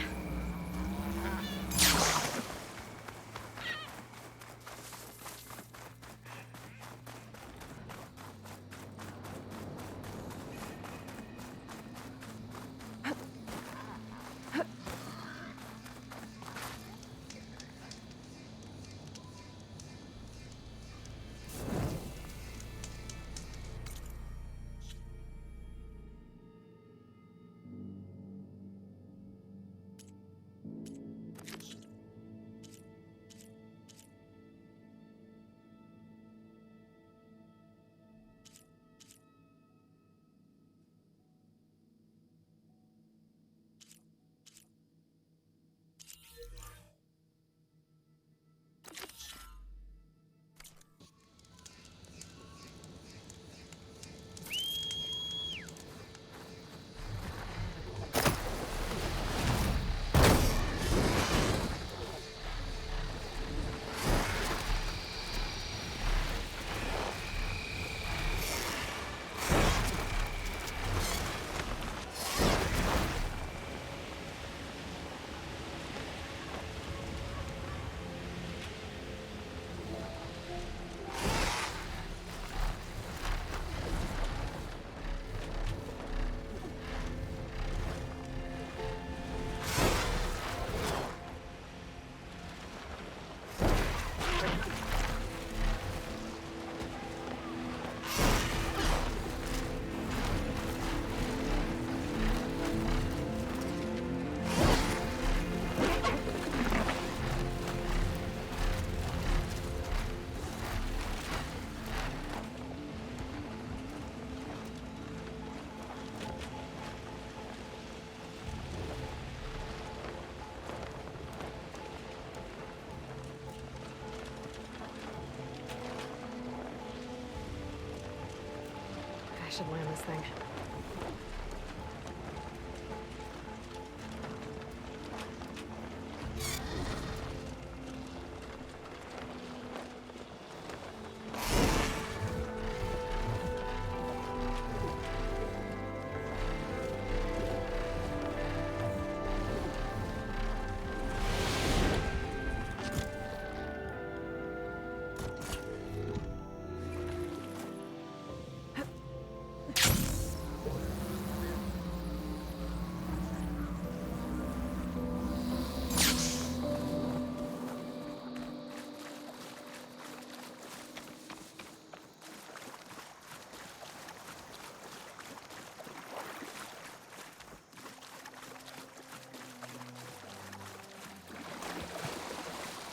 I should land this thing.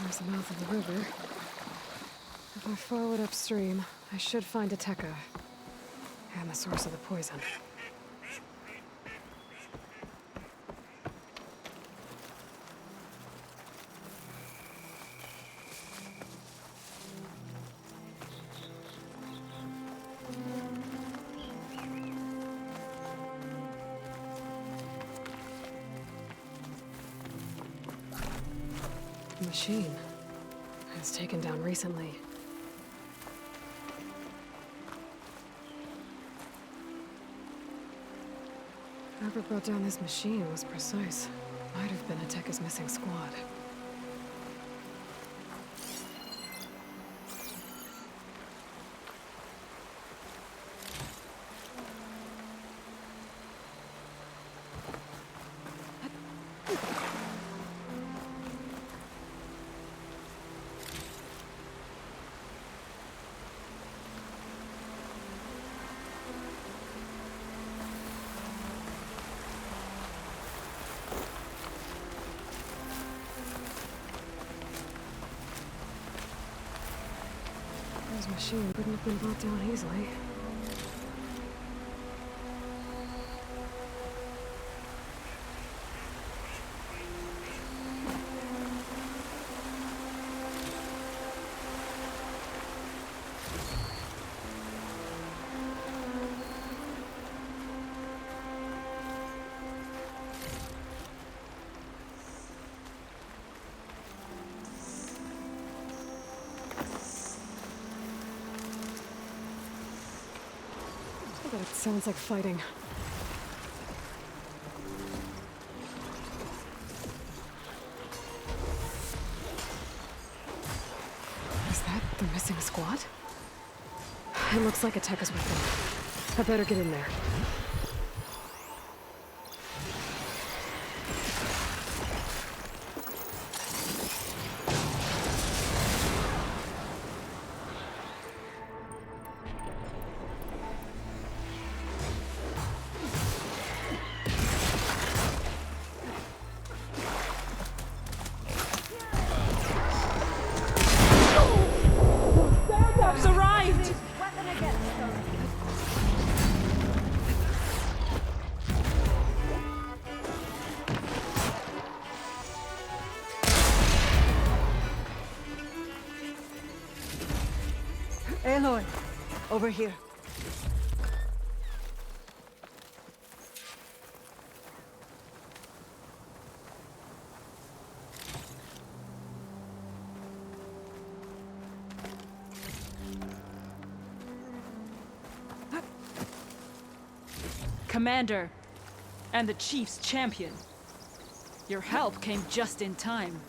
There's the mouth of the river. If I follow it upstream, I should find a Tekka. And the source of the poison. The machine. It was taken down recently. Whoever brought down this machine was precise. Might have been a Tekka's missing squad. This machine couldn't have been brought down easily. But it sounds like fighting. missing a squad? It looks like Ateka's with them. I better get in there. Stand-up's arrived! Aloy, over here. Commander, and the Chief's champion. Your help came just in time.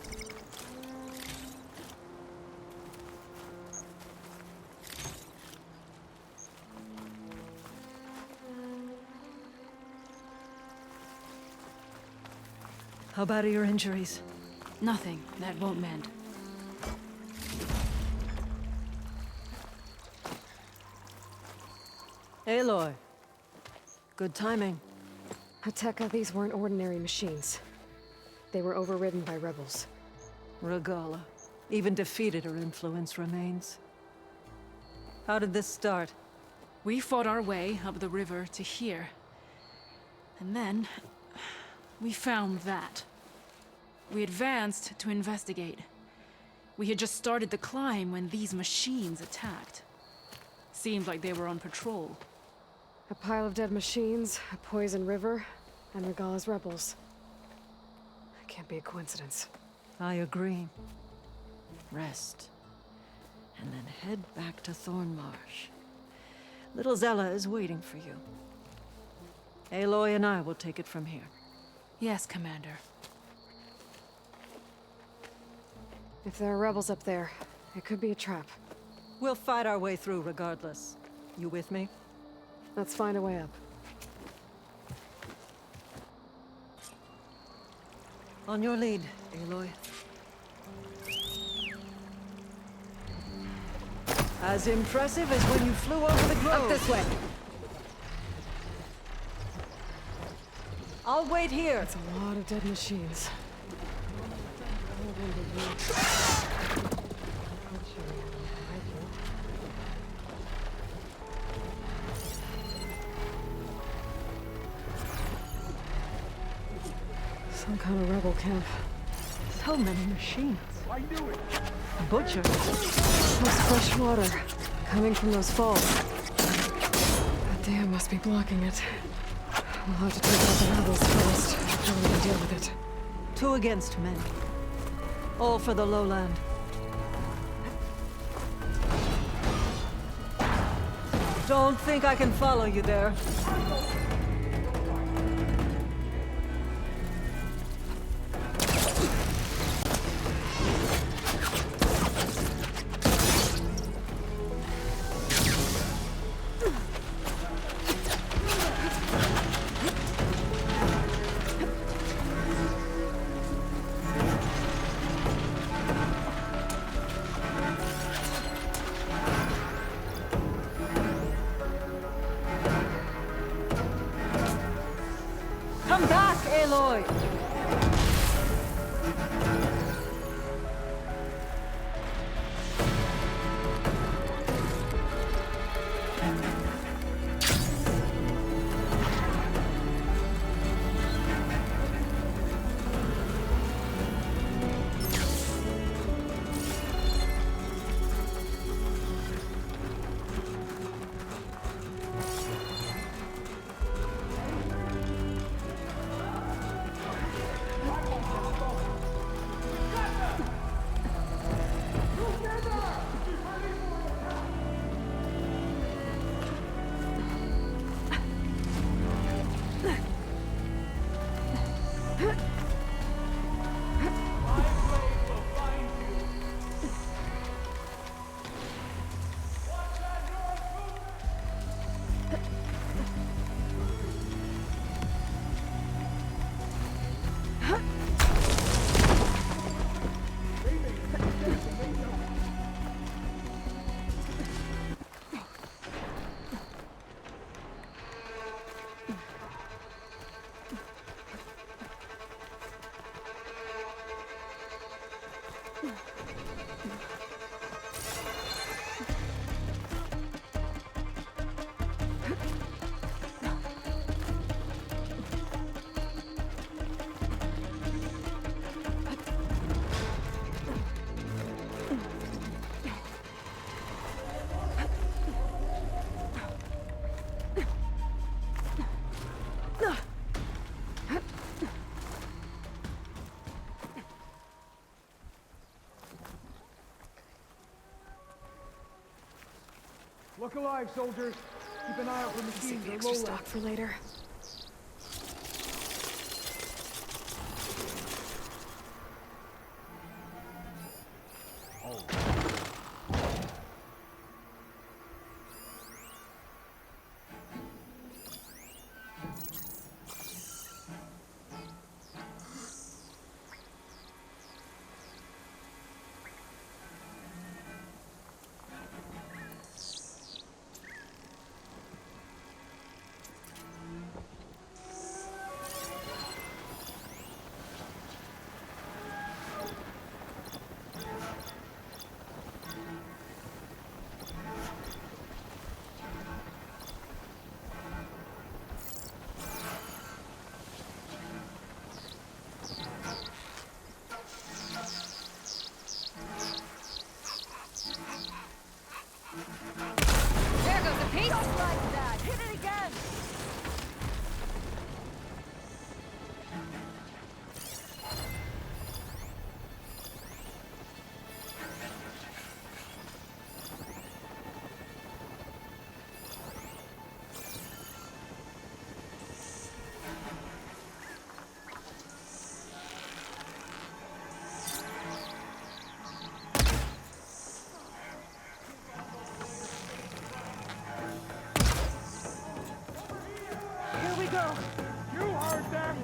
How bad are your injuries? Nothing. That won't mend. Aloy. Good timing. Ateka, these weren't ordinary machines. They were overridden by rebels. Regala. Even defeated, her influence remains. How did this start? We fought our way up the river to here. And then, we found that. We advanced to investigate. We had just started the climb when these machines attacked. Seemed like they were on patrol. A pile of dead machines, a poison river, and Regala's rebels. It can't be a coincidence. I agree. Rest. And then head back to Thornmarsh. Little Zella is waiting for you. Aloy and I will take it from here. Yes, Commander. If there are rebels up there, it could be a trap. We'll fight our way through regardless. You with me? Let's find a way up. On your lead, Aloy. As impressive as when you flew over the grove. Up this way. I'll wait here. That's a lot of dead machines. Some kind of rebel camp. So many machines. I knew it. Butcher. Smells fresh water coming from those falls. That dam must be blocking it. We'll have to take out the rebels first before we can deal with it. 2 against many. All for the lowland. Don't think I can follow you there. Come back, Aloy! Look alive, soldiers. Keep an eye out for Save machines the or extra low stock for later. There goes a piece! Just like that! Hit it again! Here we go! You heard them!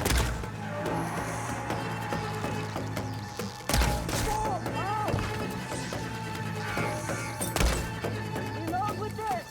Reload with this!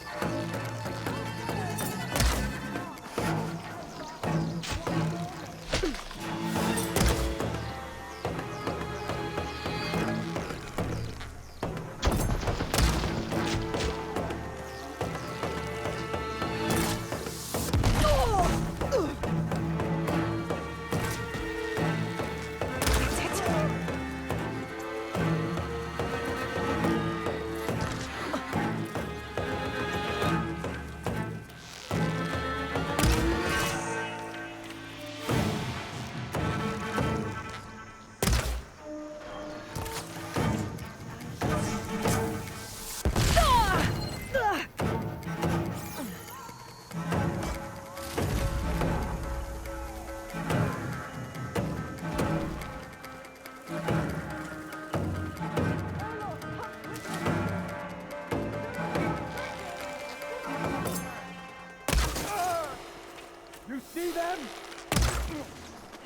You see them?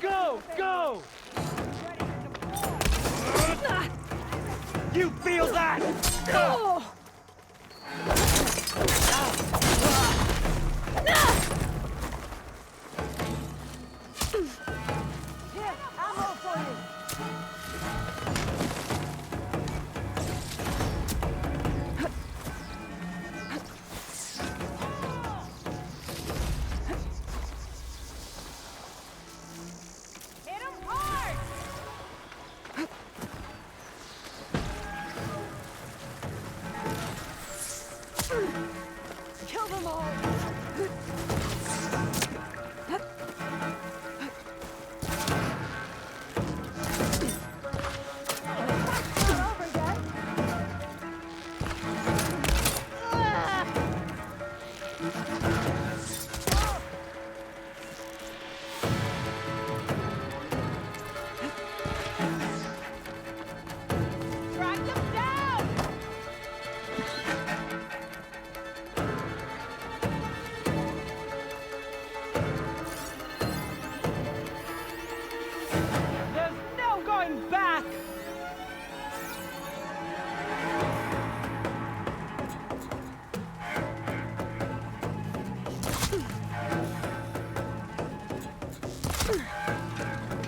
Go! Go! You feel that? Here, ammo for you! Hit 'em hard! Kill them all! Not over yet. Track them down! There's no going back!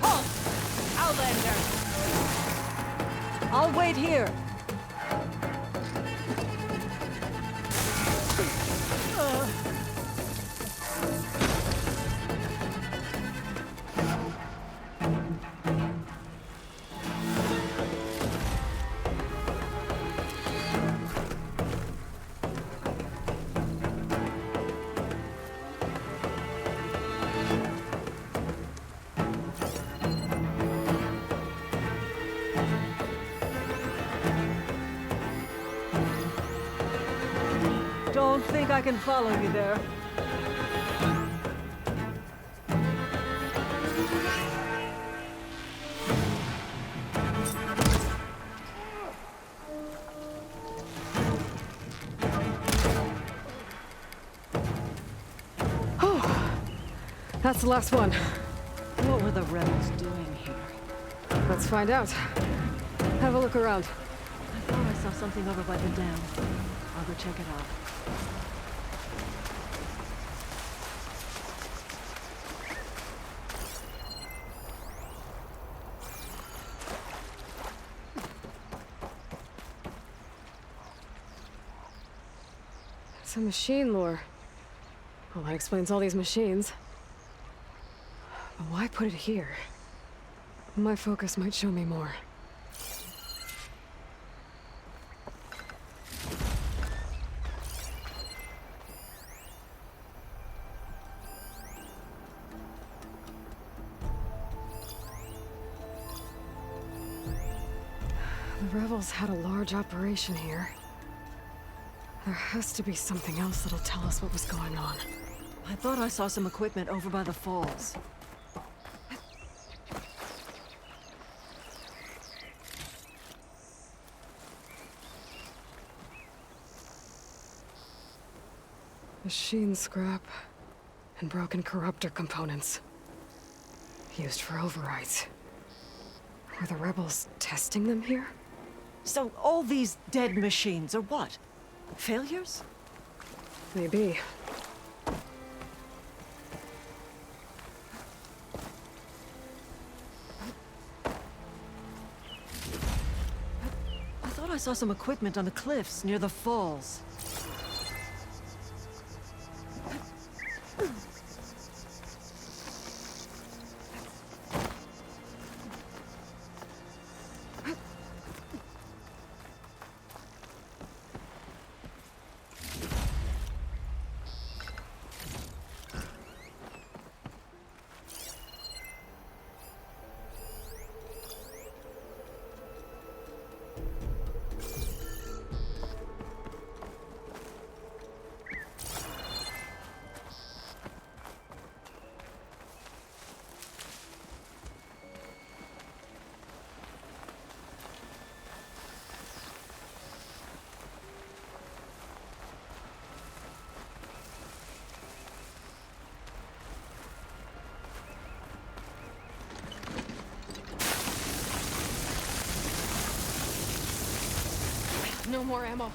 Halt! Outlander! I'll wait here. don't think I can follow you there. That's the last one. What were the rebels doing here? Let's find out. Have a look around. I thought I saw something over by the dam. I'll go check it out. Some machine lore. Well, that explains all these machines. But why put it here? My focus might show me more. The rebels had a large operation here. There has to be something else that'll tell us what was going on. I thought I saw some equipment over by the falls. Machine scrap and broken corruptor components. Used for overrides. Were the rebels testing them here? So all these dead machines are what? Failures? Maybe. I thought I saw some equipment on the cliffs near the falls. No more ammo.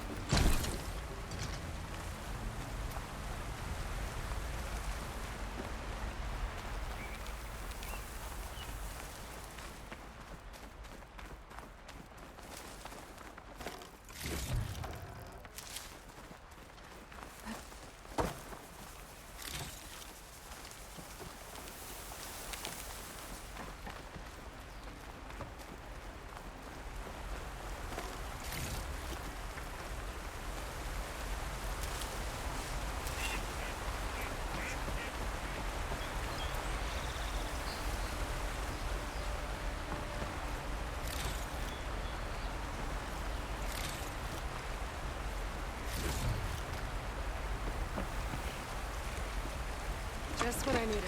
Just what I needed.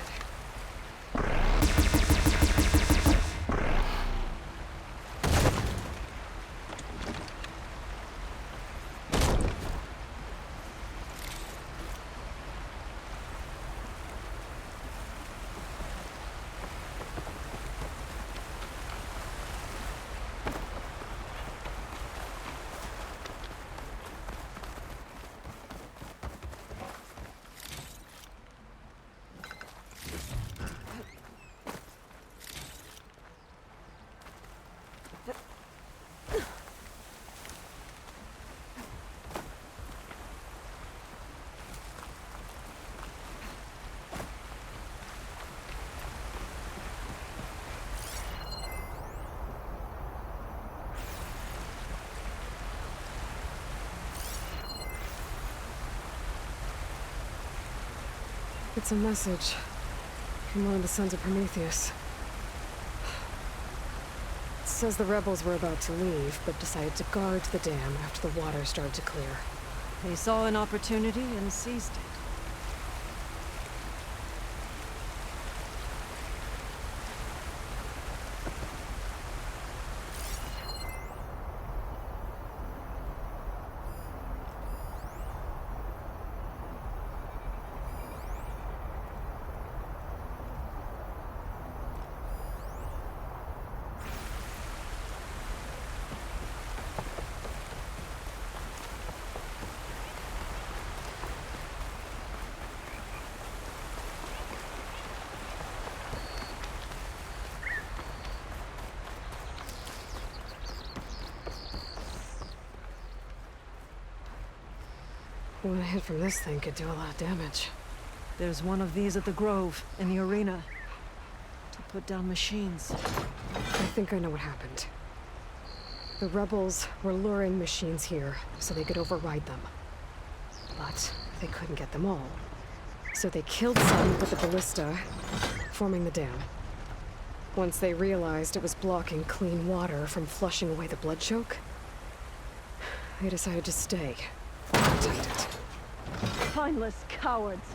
It's a message from one of the Sons of Prometheus. It says the rebels were about to leave, but decided to guard the dam after the water started to clear. They saw an opportunity and seized it. One hit from this thing could do a lot of damage. There's one of these at the Grove, in the arena. To put down machines. I think I know what happened. The rebels were luring machines here so they could override them. But they couldn't get them all. So they killed some with the ballista, forming the dam. Once they realized it was blocking clean water from flushing away the blood choke, they decided to stay. Protect it. Spineless cowards!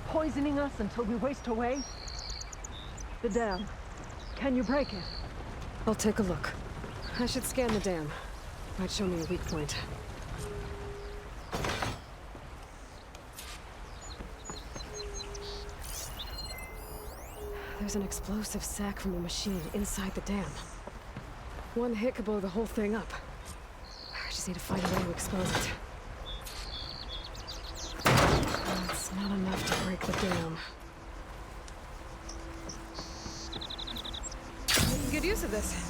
Poisoning us until we waste away? The dam. Can you break it? I'll take a look. I should scan the dam. Might show me a weak point. There's an explosive sac from a machine inside the dam. One hit could blow the whole thing up. I just need to find a way to expose it. It's not enough to break the dam. Making good use of this.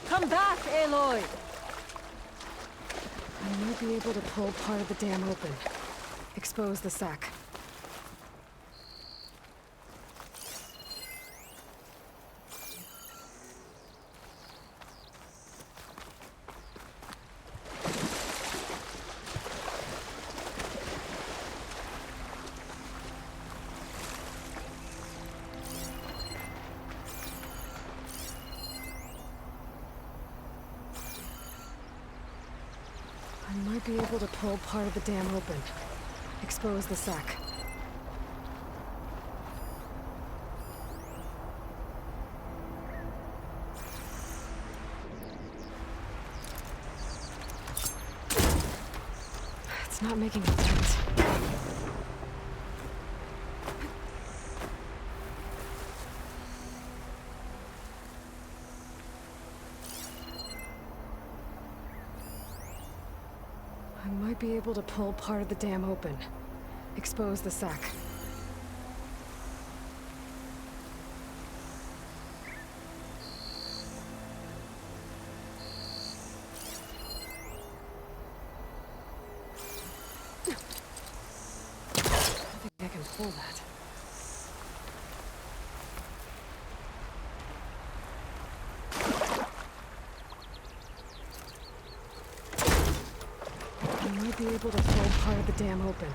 Come back, Aloy! I might be able to pull part of the dam open. Expose the sac. I might be able to pull part of the dam open. Expose the sac. It's not making a dent. I might be able to pull part of the dam open. Expose the sac. I think I can pull that. I might be able to pull part of the dam open.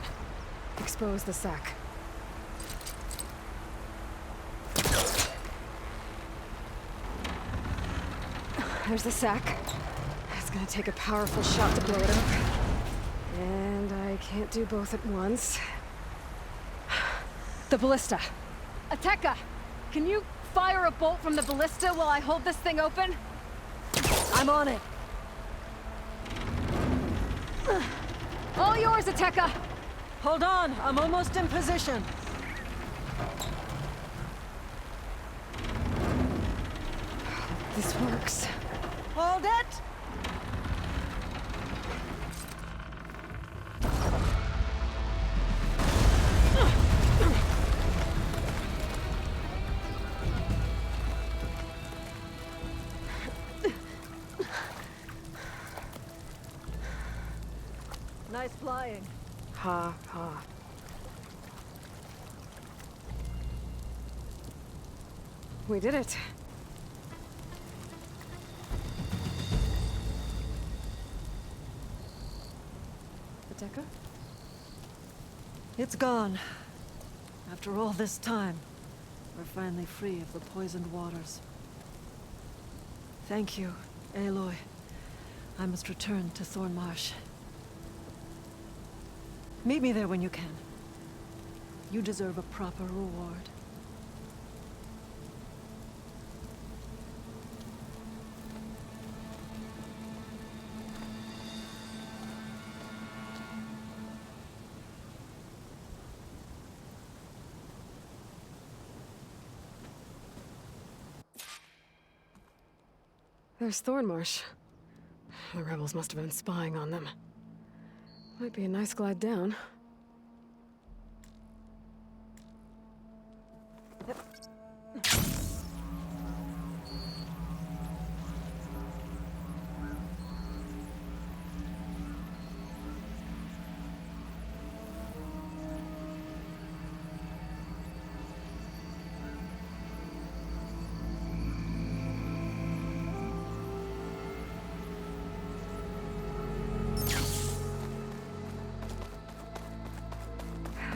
Expose the sac. There's the sac. It's gonna take a powerful shot to blow it up. And I can't do both at once. The ballista. Ateka! Can you fire a bolt from the ballista while I hold this thing open? I'm on it. All yours, Ateka! Hold on, I'm almost in position. This works. Hold it! Nice flying. Ha, ha. We did it. Ateka? It's gone. After all this time. We're finally free of the poisoned waters. Thank you, Aloy. I must return to Thornmarsh. Meet me there when you can. You deserve a proper reward. There's Thornmarsh. The rebels must have been spying on them. Might be a nice glide down.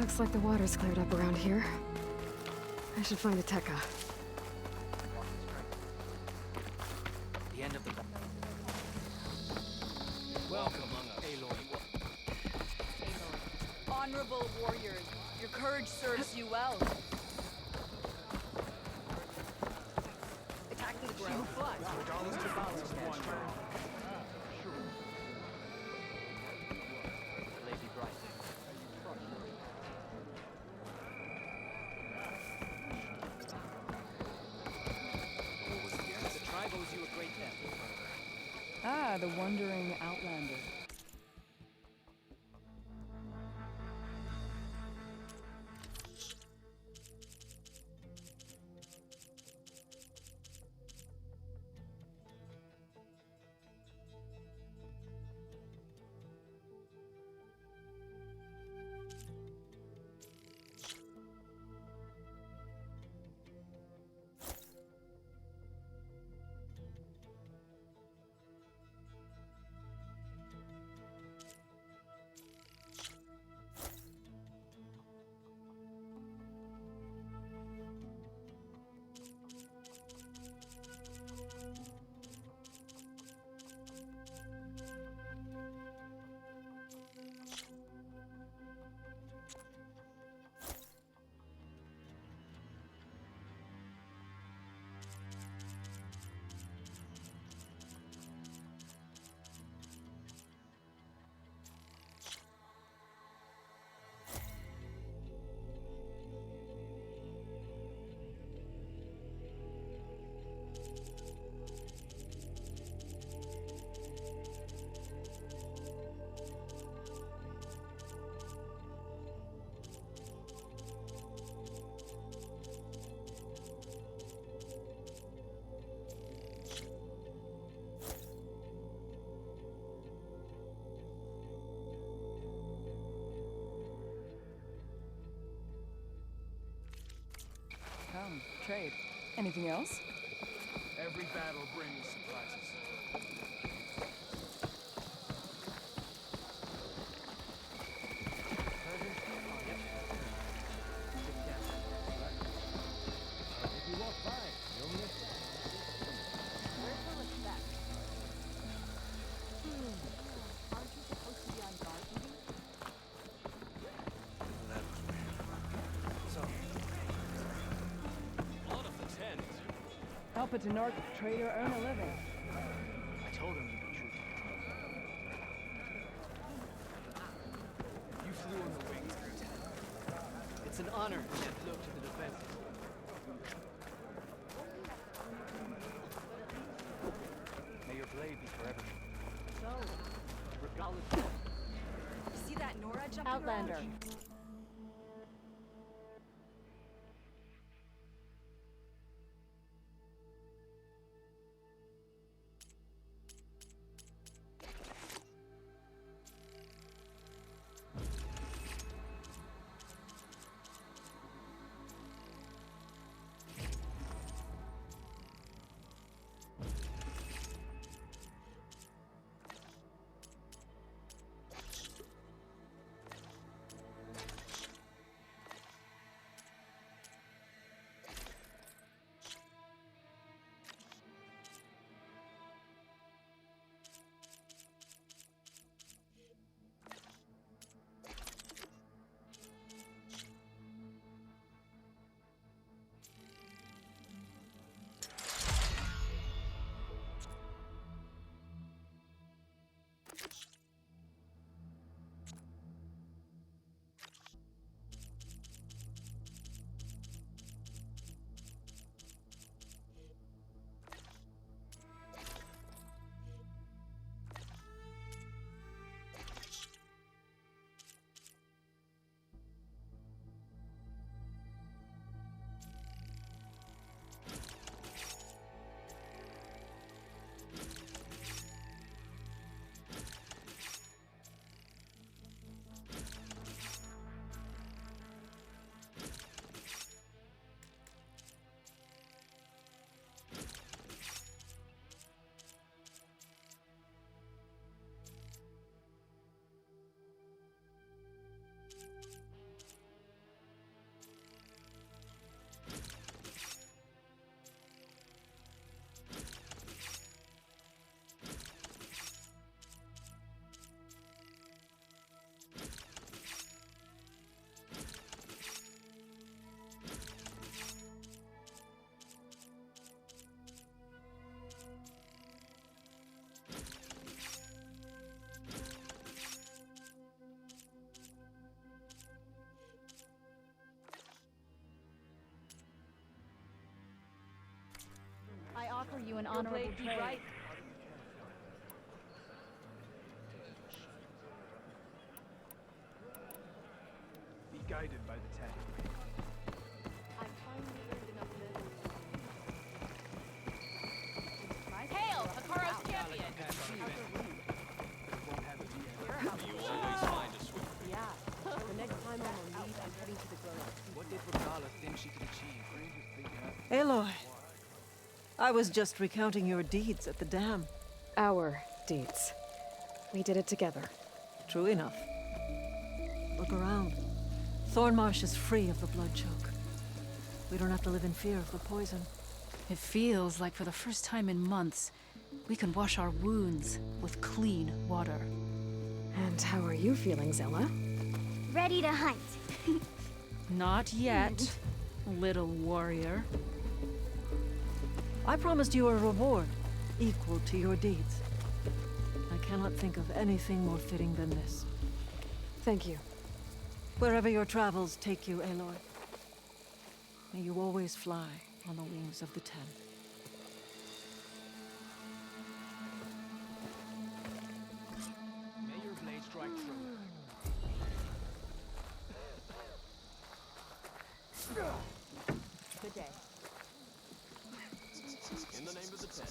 Looks like the water's cleared up around here. I should find a Tekka. The end of the... Welcome, Aloy. Honorable warriors, your courage serves you well. Attacking the ground. Lady Bright. The tribe owes you a great debt. Ah, the wandering outlander. Come, trade. Anything else? Every battle brings surprises. If you walk by, you'll miss that. Where's the respect? Aren't you supposed to be on guard duty? That was weird. So... Blood of the Ten. Help a Tenarch trader earn a living. I told him to be true. You flew on the wings, Lieutenant. It's an honor to have looked to the defenses. May your blade be forever. So, regardless. See that Nora jumping Outlander. around? blade be bright. Be guided by the ten. I finally learned enough metal. Hail, Hikaro's champion! You always find a sweet. Yeah. The next time I'm on leave, I'm heading to the Grove. What did Vakala think she could achieve? Aloy, I was just recounting your deeds at the dam. Our deeds. We did it together. True enough. Look around. Thornmarsh is free of the blood choke. We don't have to live in fear of the poison. It feels like for the first time in months, we can wash our wounds with clean water. And how are you feeling, Zella? Ready to hunt. Not yet, little warrior. I promised you a reward equal to your deeds. I cannot think of anything more fitting than this. Thank you. Wherever your travels take you, Aloy, may you always fly on the wings of the Ten. May your blade strike true. Good day. In the name of the ten.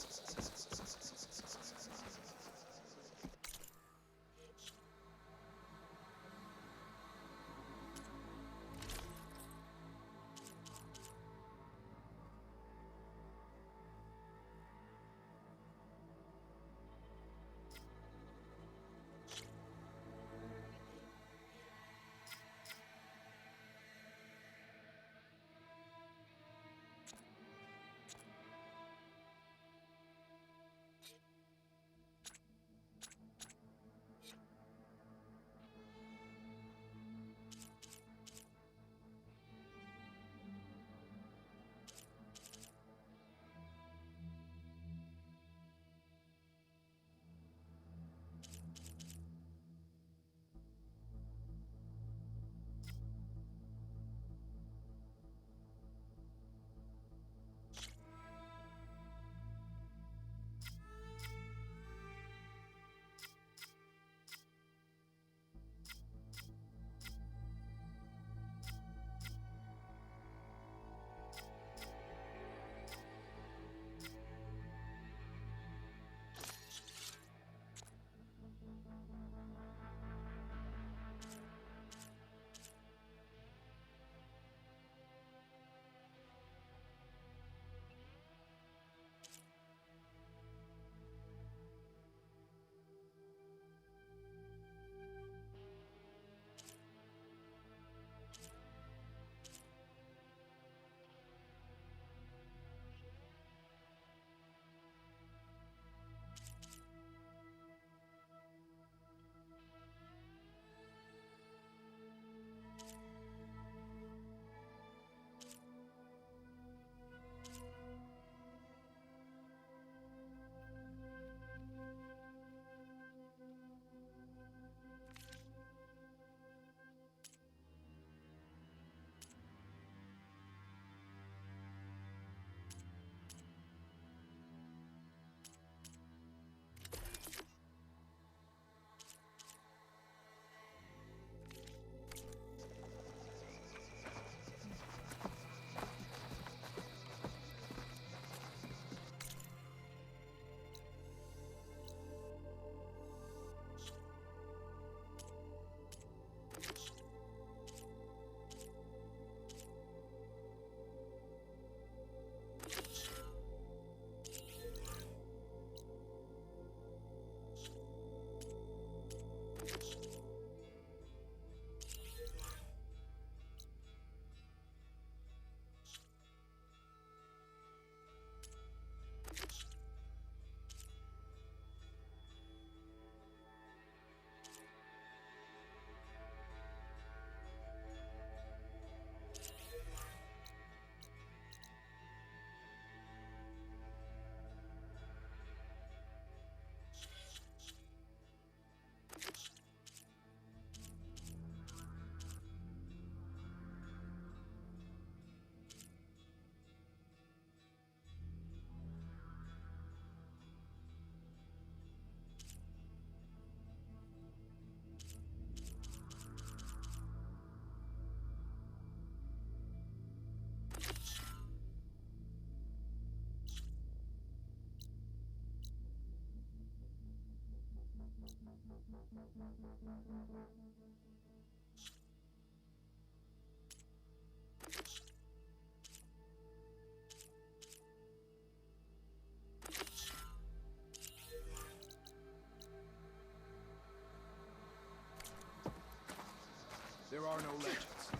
There are no legends.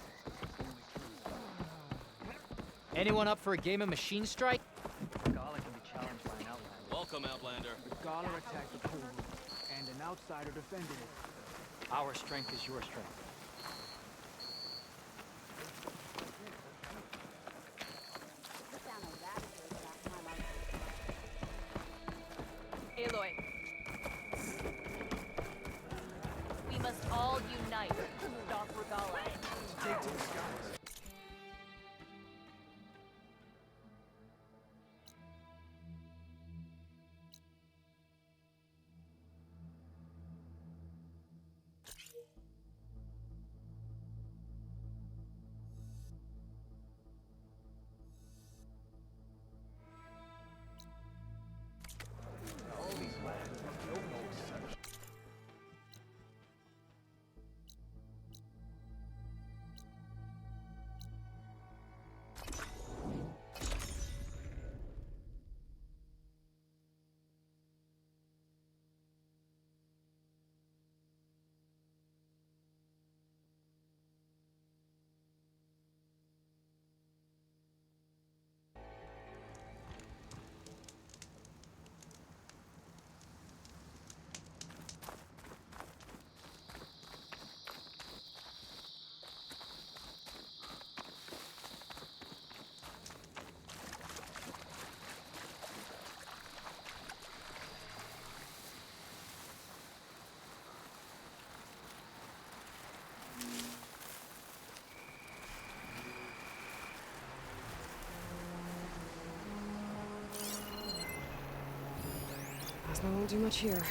Anyone up for a game of Machine Strike? Gala can be challenged by an outlander. Welcome, Outlander. The Gala attacked the pool room, and an outsider defended it. Our strength is your strength. Aloy. We must all unite to stop Regala. Take to the skies. All these lands have no exception. Ozma won't do much here.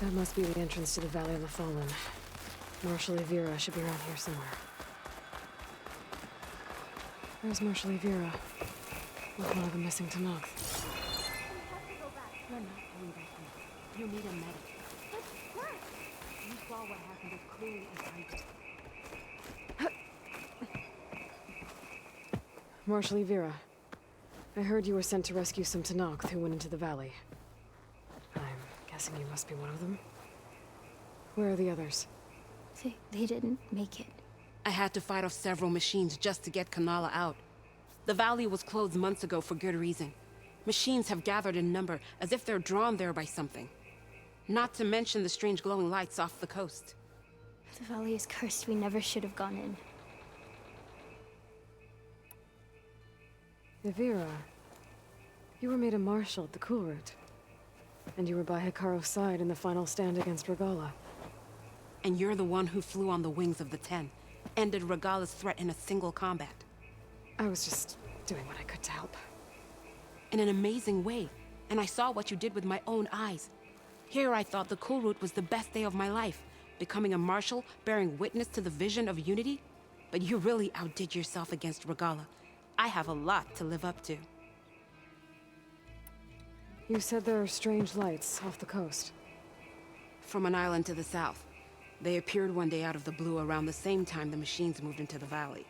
That must be the entrance to the Valley of the Fallen. Marshal Evira should be around here somewhere. Where's Marshal Evira? With one of the missing Tanakh. You're not going back in. You need a medic. But what? You saw what happened as clearly as I did. Marshal Evira, I heard you were sent to rescue some Tanakh who went into the valley. I'm guessing you must be one of them. Where are the others? They didn't make it. I had to fight off several machines just to get Kanala out. The valley was closed months ago for good reason. Machines have gathered in number, as if they're drawn there by something. Not to mention the strange glowing lights off the coast. The valley is cursed. We never should have gone in. Evira, you were made a marshal at the Cool Route. And you were by Hikaru's side in the final stand against Regala. And you're the one who flew on the wings of the Ten, ended Regala's threat in a single combat. I was just doing what I could to help. In an amazing way, and I saw what you did with my own eyes. Here I thought the Cool Route was the best day of my life, becoming a marshal, bearing witness to the vision of unity. But you really outdid yourself against Regala. I have a lot to live up to. You said there are strange lights off the coast. From an island to the south. They appeared one day out of the blue around the same time the machines moved into the valley.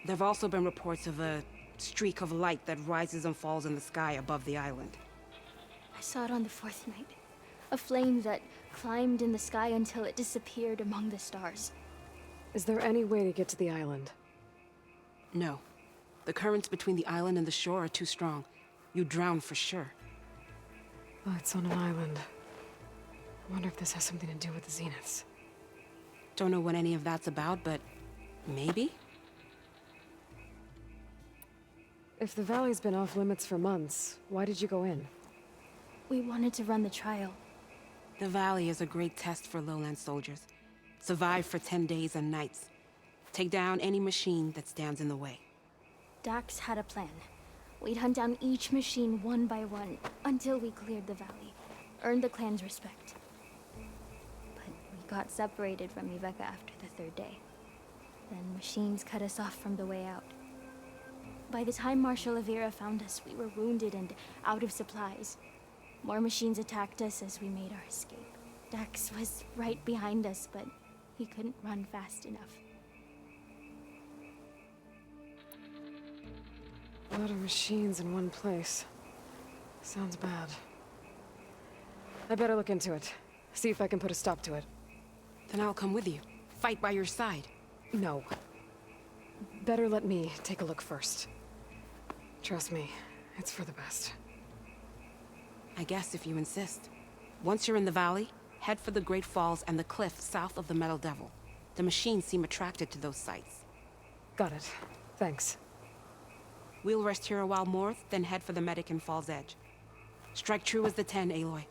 There have also been reports of a streak of light that rises and falls in the sky above the island. I saw it on the fourth night. A flame that climbed in the sky until it disappeared among the stars. Is there any way to get to the island? No. The currents between the island and the shore are too strong. You'd drown for sure. Oh, it's on an island. I wonder if this has something to do with the Zeniths. Don't know what any of that's about, but maybe? If the valley's been off limits for months, why did you go in? We wanted to run the trial. The valley is a great test for lowland soldiers. Survive for 10 days and nights. Take down any machine that stands in the way. Dax had a plan. We'd hunt down each machine one by one until we cleared the valley, earned the clan's respect. But we got separated from Iveka after the third day. Then machines cut us off from the way out. By the time Marshal Evira found us, we were wounded and out of supplies. More machines attacked us as we made our escape. Dax was right behind us, but he couldn't run fast enough. A lot of machines in one place. Sounds bad. I better look into it. See if I can put a stop to it. Then I'll come with you. Fight by your side. No. Better let me take a look first. Trust me, it's for the best. I guess if you insist. Once you're in the valley, head for the Great Falls and the cliff south of the Metal Devil. The machines seem attracted to those sites. Got it. Thanks. We'll rest here a while more, then head for the medic in Fall's Edge. Strike true as the 10, Aloy.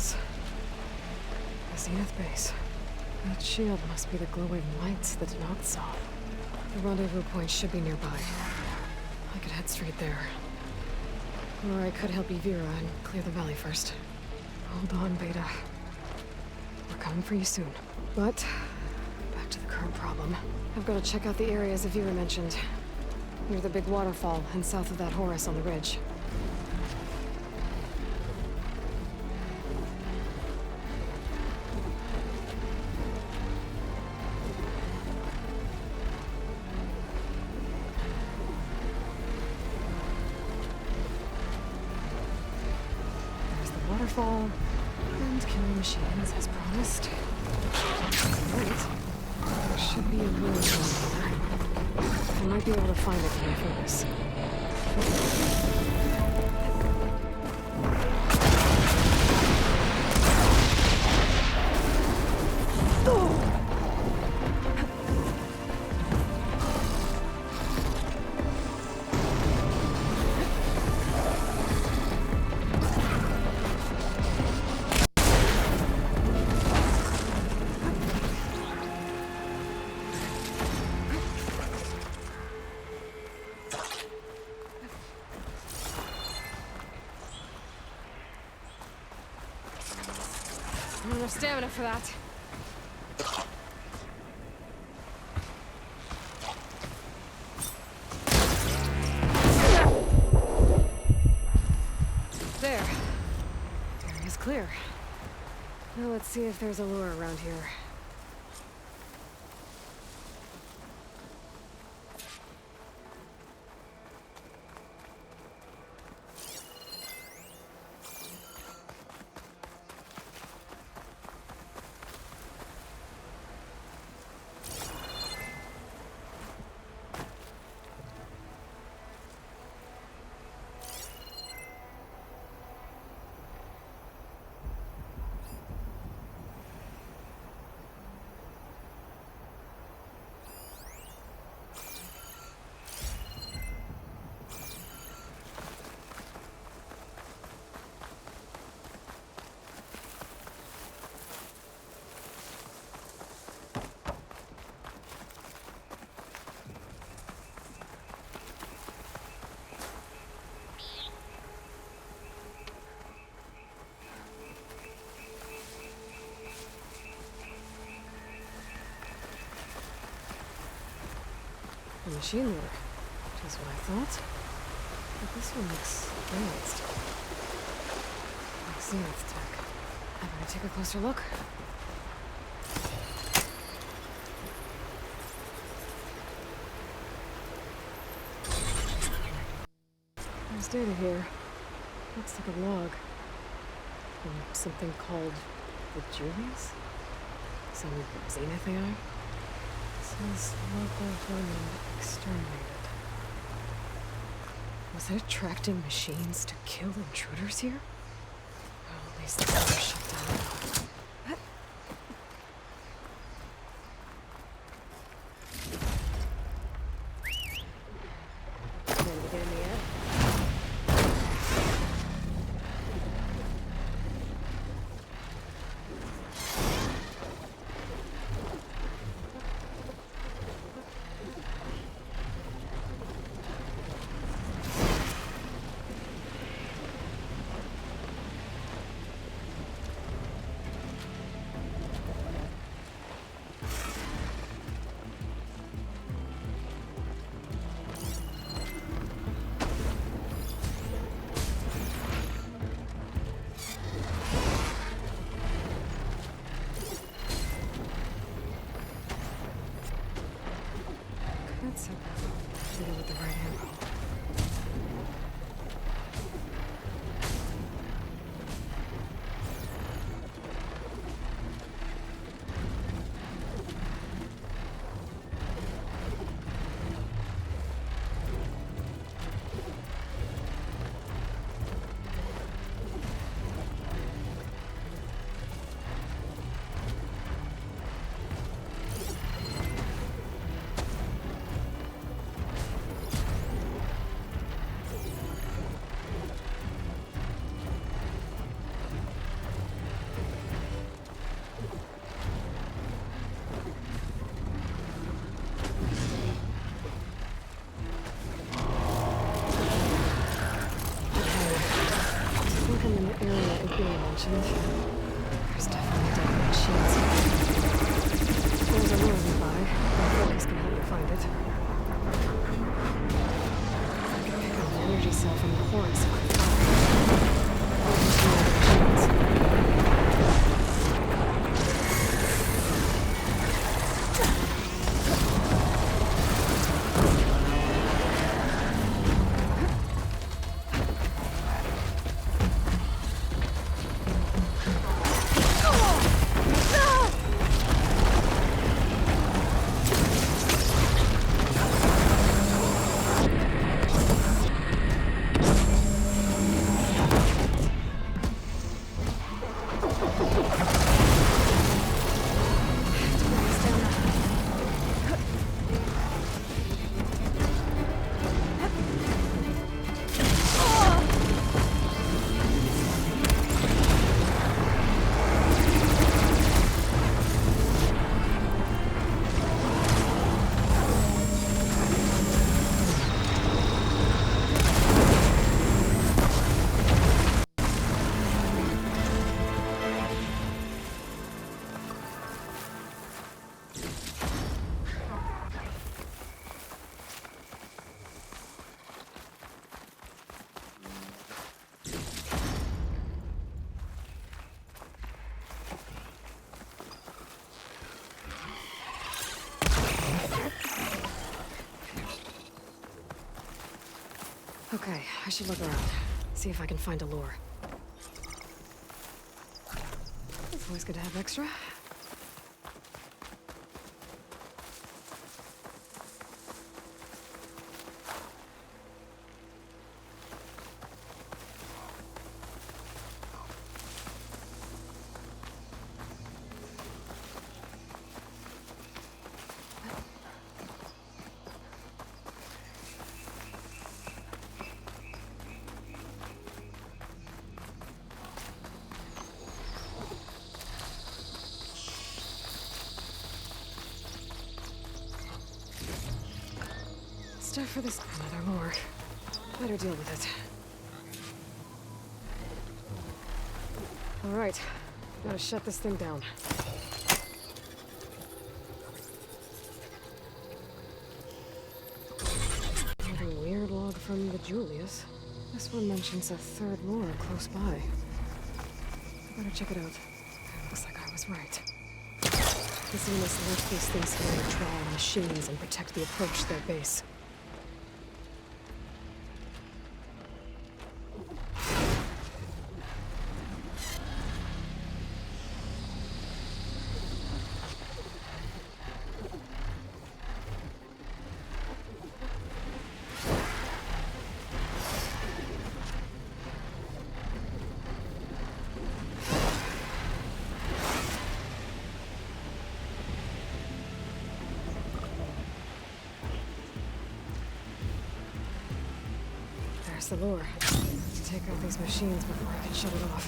is the Zenith base. That shield must be the glowing lights the Tenakth saw. The rendezvous point should be nearby. I could head straight there. Or I could help Evira and clear the valley first. Hold on, Beta. We're coming for you soon. But, back to the current problem. I've got to check out the areas Evira mentioned. Near the big waterfall and south of that Horus on the ridge. Waterfall and killing machines as promised. Right. There should be a room somewhere. I might be able to find it from my focus. Not enough stamina for that. There. The area's clear. Now let's see if there's a lure around here. A machine lure, which is what I thought. But this one looks advanced. Like Zenith tech. I better take a closer look. There's data here. Looks like a log. From something called the Julius? Some Zenith AI? Says local vermin exterminated. Was it attracting machines to kill intruders here? Well, at least the door shut down now. Time to get in the air. That's so bad. Hit it with the right angle. Okay, I should look around. See if I can find a lure. It's always good to have extra. Stuff for this. Another lure. Better deal with it. All right, gotta shut this thing down. Another weird log from the Julius. This one mentions a third lure close by. I better check it out. Looks like I was right. The Zenus left these things here to try on machines and protect the approach to their base. There's the lure. Take out these machines before I can shut it off.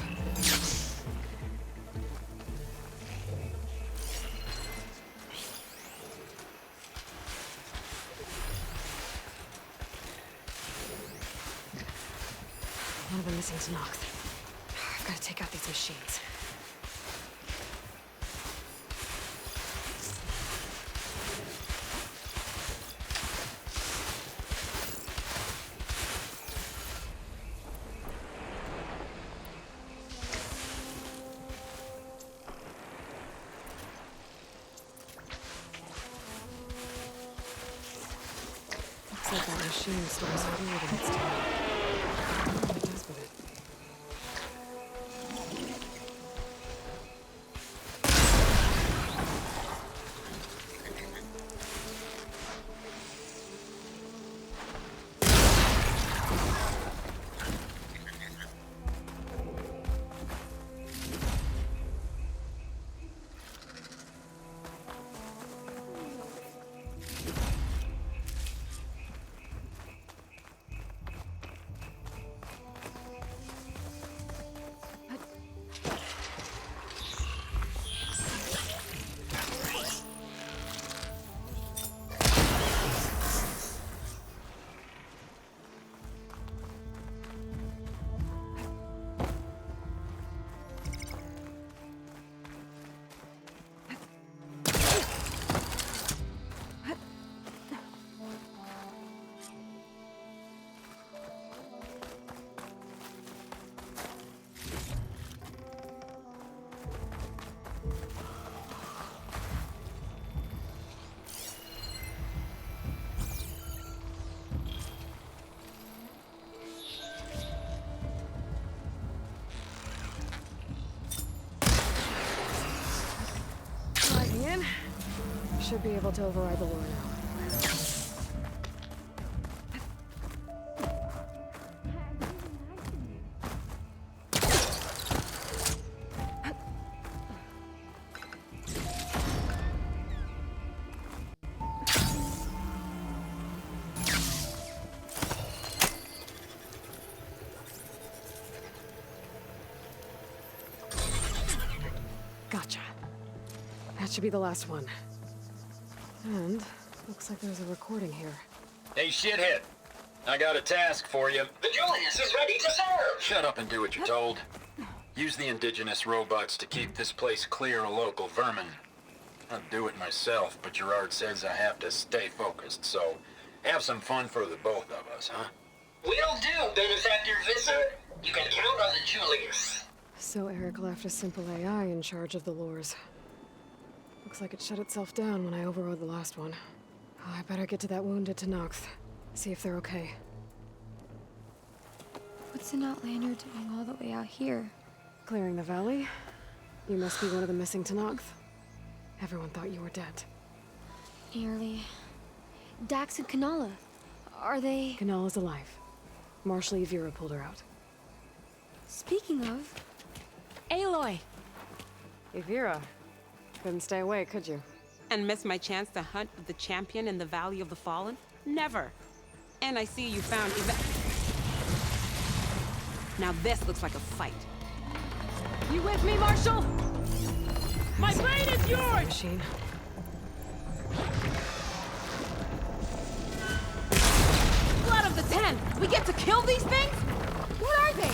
One of them missing to knock. I've got to take out these machines. Looks like that machine stores fluid in its tail. What it does with it. In. Should be able to override the lure now. Gotcha. That should be the last one. And looks like there's a recording here. Hey, shithead. I got a task for you. The Julius is ready to serve! Shut up and do what you're told. Use the indigenous robots to keep this place clear of local vermin. I'd do it myself, but Gerard says I have to stay focused, so have some fun for the both of us, huh? Will do, Benefactor Visser. You can count on the Julius. So Eric left a simple AI in charge of the lures. Looks like it shut itself down when I overrode the last one. Oh, I better get to that wounded Tenakth. See if they're okay. What's an outlander doing all the way out here? Clearing the valley? You must be one of the missing Tenakth. Everyone thought you were dead. Nearly. Dax and Kanala. Are they... Kanala's alive. Marshal Yvira pulled her out. Speaking of... Aloy! Yvira. Couldn't stay away, could you? And miss my chance to hunt with the champion in the Valley of the Fallen? Never. And I see you found Now this looks like a fight. You with me, Marshal? My blade is yours! Machine. Blood of the Ten! We get to kill these things? What are they?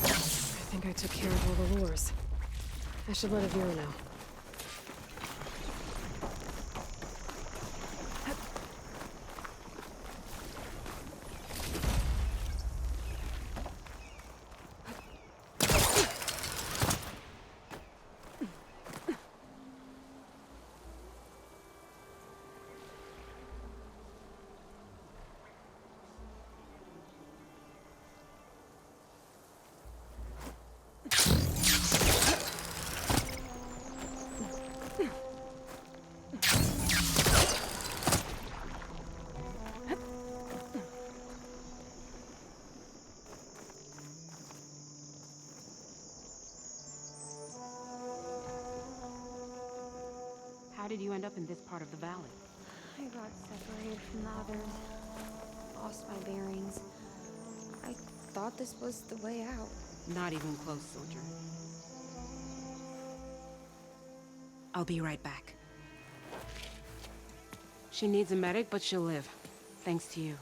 I think I took care of all the lures. I should let Yvira know. How did you end up in this part of the valley? I got separated from the others. Lost my bearings. I thought this was the way out. Not even close, soldier. I'll be right back. She needs a medic, but she'll live. Thanks to you.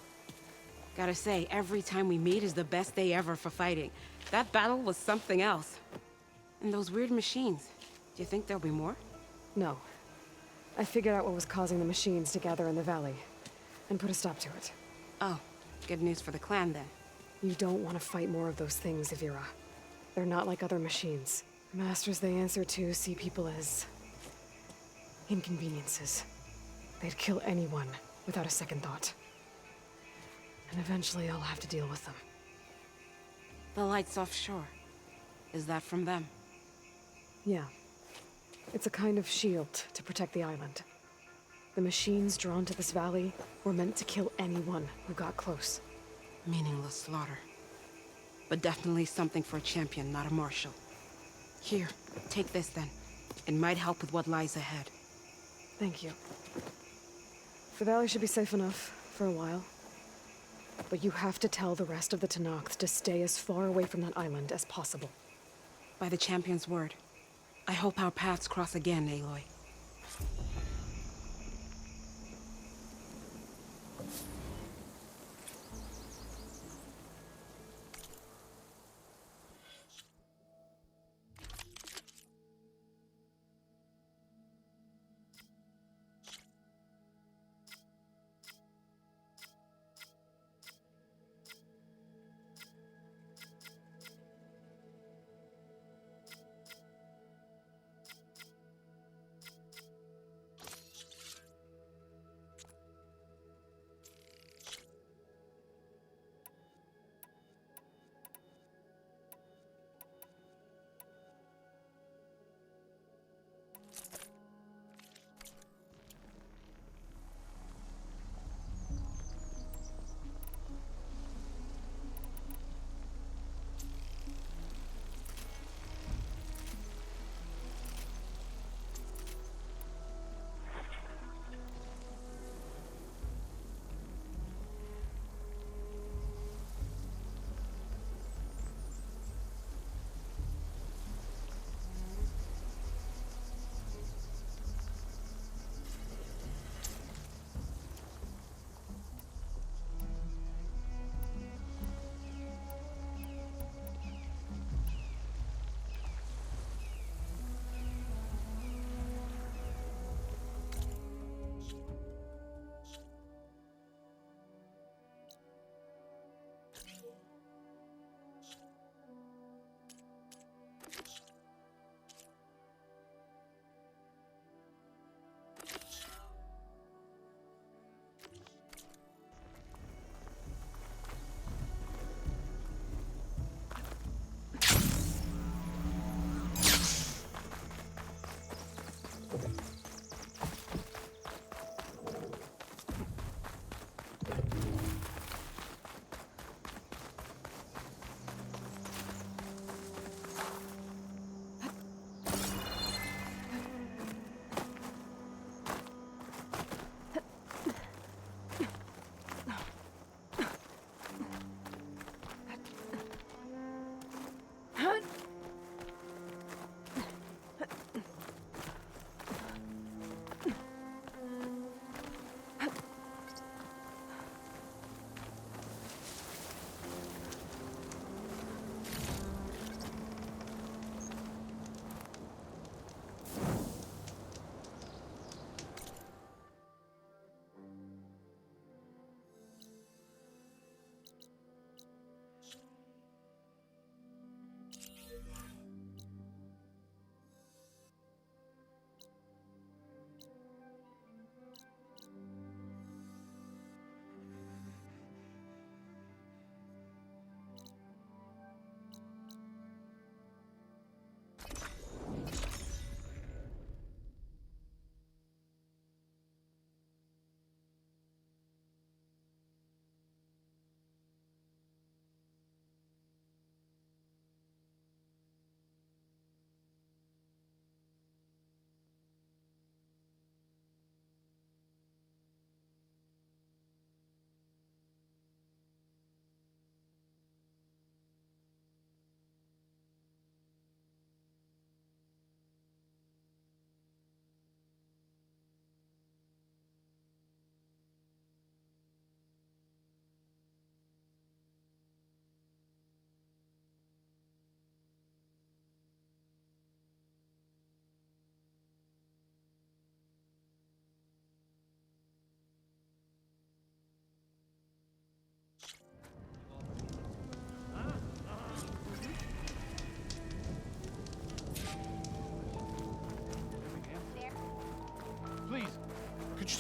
Gotta say, every time we meet is the best day ever for fighting. That battle was something else. And those weird machines. Do you think there'll be more? No. I figured out what was causing the machines to gather in the valley, and put a stop to it. Oh, good news for the clan then. You don't want to fight more of those things, Yvira. They're not like other machines. The masters they answer to see people as... inconveniences. They'd kill anyone without a second thought. And eventually I'll have to deal with them. The lights offshore. Is that from them? Yeah. It's a kind of shield to protect the island. The machines drawn to this valley were meant to kill anyone who got close. Meaningless slaughter. But definitely something for a champion, not a marshal. Here, take this then. It might help with what lies ahead. Thank you. The valley should be safe enough for a while. But you have to tell the rest of the Tenakth to stay as far away from that island as possible. By the champion's word. I hope our paths cross again, Aloy.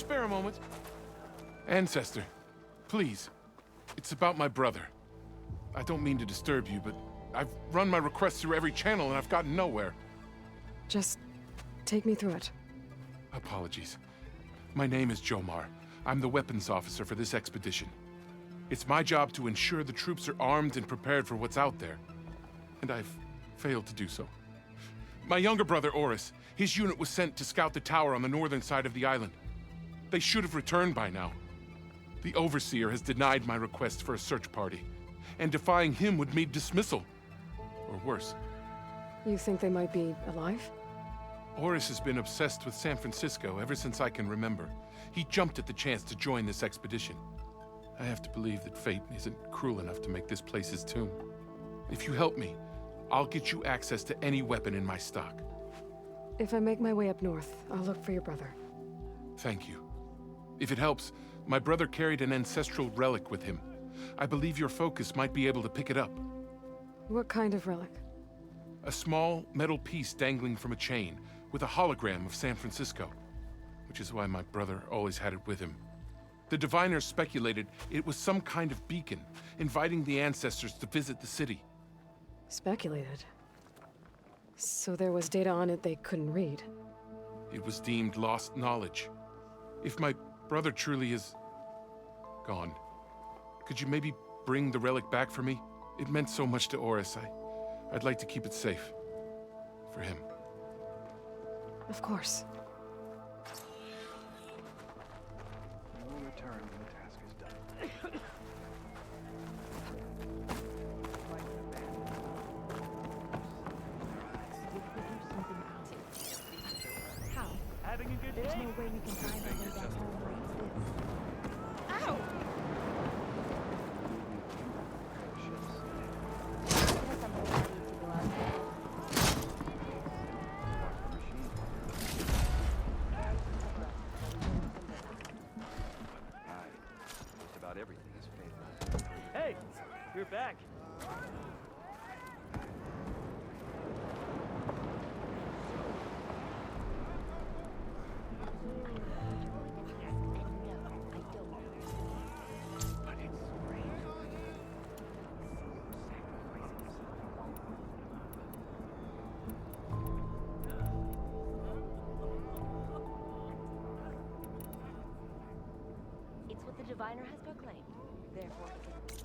spare a moment? Ancestor, please. It's about my brother. I don't mean to disturb you, but I've run my requests through every channel and I've gotten nowhere. Just take me through it. Apologies. My name is Jomar. I'm the weapons officer for this expedition. It's my job to ensure the troops are armed and prepared for what's out there. And I've failed to do so. My younger brother, Oris, his unit was sent to scout the tower on the northern side of the island. They should have returned by now. The Overseer has denied my request for a search party, and defying him would mean dismissal. Or worse. You think they might be alive? Oris has been obsessed with San Francisco ever since I can remember. He jumped at the chance to join this expedition. I have to believe that fate isn't cruel enough to make this place his tomb. If you help me, I'll get you access to any weapon in my stock. If I make my way up north, I'll look for your brother. Thank you. If it helps, my brother carried an ancestral relic with him. I believe your focus might be able to pick it up. What kind of relic? A small metal piece dangling from a chain with a hologram of San Francisco, which is why my brother always had it with him. The diviners speculated it was some kind of beacon, inviting the ancestors to visit the city. Speculated? So there was data on it they couldn't read? It was deemed lost knowledge. If my brother truly is gone, could you maybe bring the relic back for me? It meant so much to Oris. I'd like to keep it safe. For him. Of course. You will return when the task is done. How? Having a good day? There's no way we can find our way back home like this. Ow! Just about everything is fatal. Hey, you're back. It's what the diviner has proclaimed. Therefore, it is.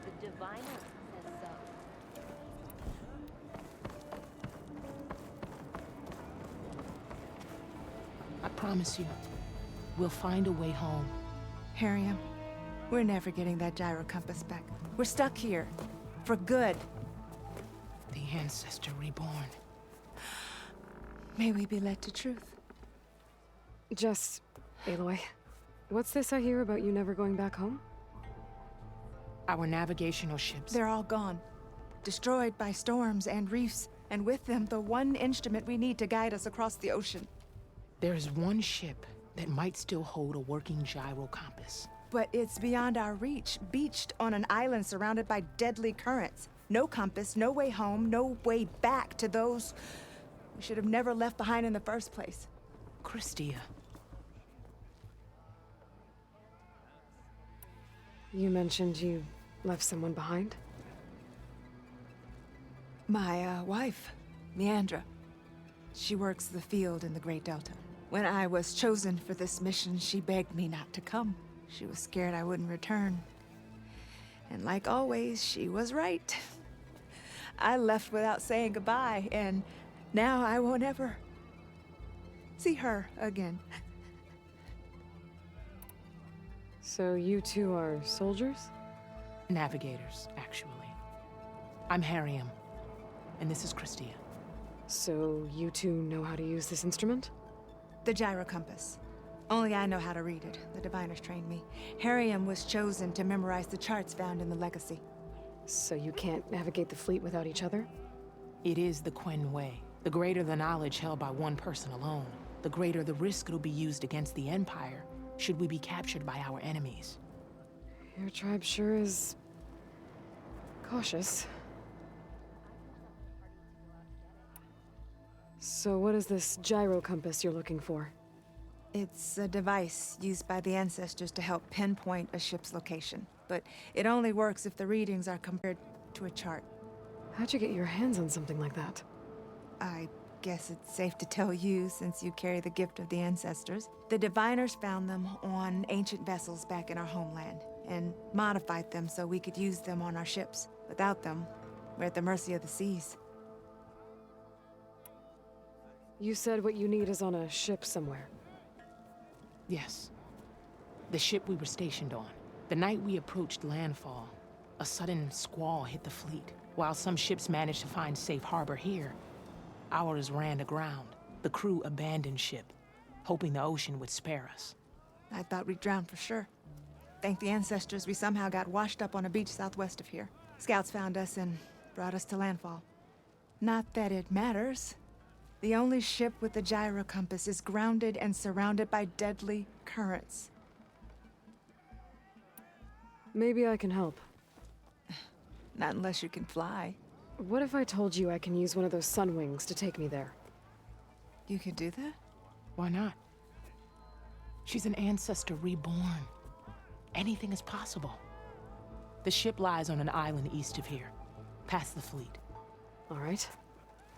The diviner says so. I promise you, we'll find a way home. Harriam, we're never getting that gyro compass back. We're stuck here. For good. The ancestor reborn. May we be led to truth. Jess, Aloy, what's this I hear about you never going back home? Our navigational ships. They're all gone. Destroyed by storms and reefs, and with them, the one instrument we need to guide us across the ocean. There is one ship that might still hold a working gyro compass. But it's beyond our reach, beached on an island surrounded by deadly currents. No compass, no way home, no way back to those we should have never left behind in the first place. Christia. You mentioned you left someone behind? My wife, Meandra. She works the field in the Great Delta. When I was chosen for this mission, she begged me not to come. She was scared I wouldn't return. And like always, she was right. I left without saying goodbye, and now I won't ever see her again. So you two are soldiers? Navigators, actually. I'm Harriam, and this is Christia. So you two know how to use this instrument? The gyro compass. Only I know how to read it. The diviners trained me. Harriam was chosen to memorize the charts found in the legacy. So you can't navigate the fleet without each other? It is the Quen way. The greater the knowledge held by one person alone, the greater the risk it'll be used against the Empire, should we be captured by our enemies. Your tribe sure is cautious. So what is this gyro compass you're looking for? It's a device used by the ancestors to help pinpoint a ship's location, but it only works if the readings are compared to a chart. How'd you get your hands on something like that? I guess it's safe to tell you since you carry the gift of the ancestors. The diviners found them on ancient vessels back in our homeland and modified them so we could use them on our ships. Without them, we're at the mercy of the seas. You said what you need is on a ship somewhere. Yes. The ship we were stationed on. The night we approached landfall, a sudden squall hit the fleet. While some ships managed to find safe harbor here, ours ran aground. The crew abandoned ship, hoping the ocean would spare us. I thought we'd drown for sure. Thank the ancestors we somehow got washed up on a beach southwest of here. Scouts found us and brought us to landfall. Not that it matters. The only ship with the gyro compass is grounded and surrounded by deadly currents. Maybe I can help. Not unless you can fly. What if I told you I can use one of those sun wings to take me there? You could do that? Why not? She's an ancestor reborn. Anything is possible. The ship lies on an island east of here, past the fleet. All right.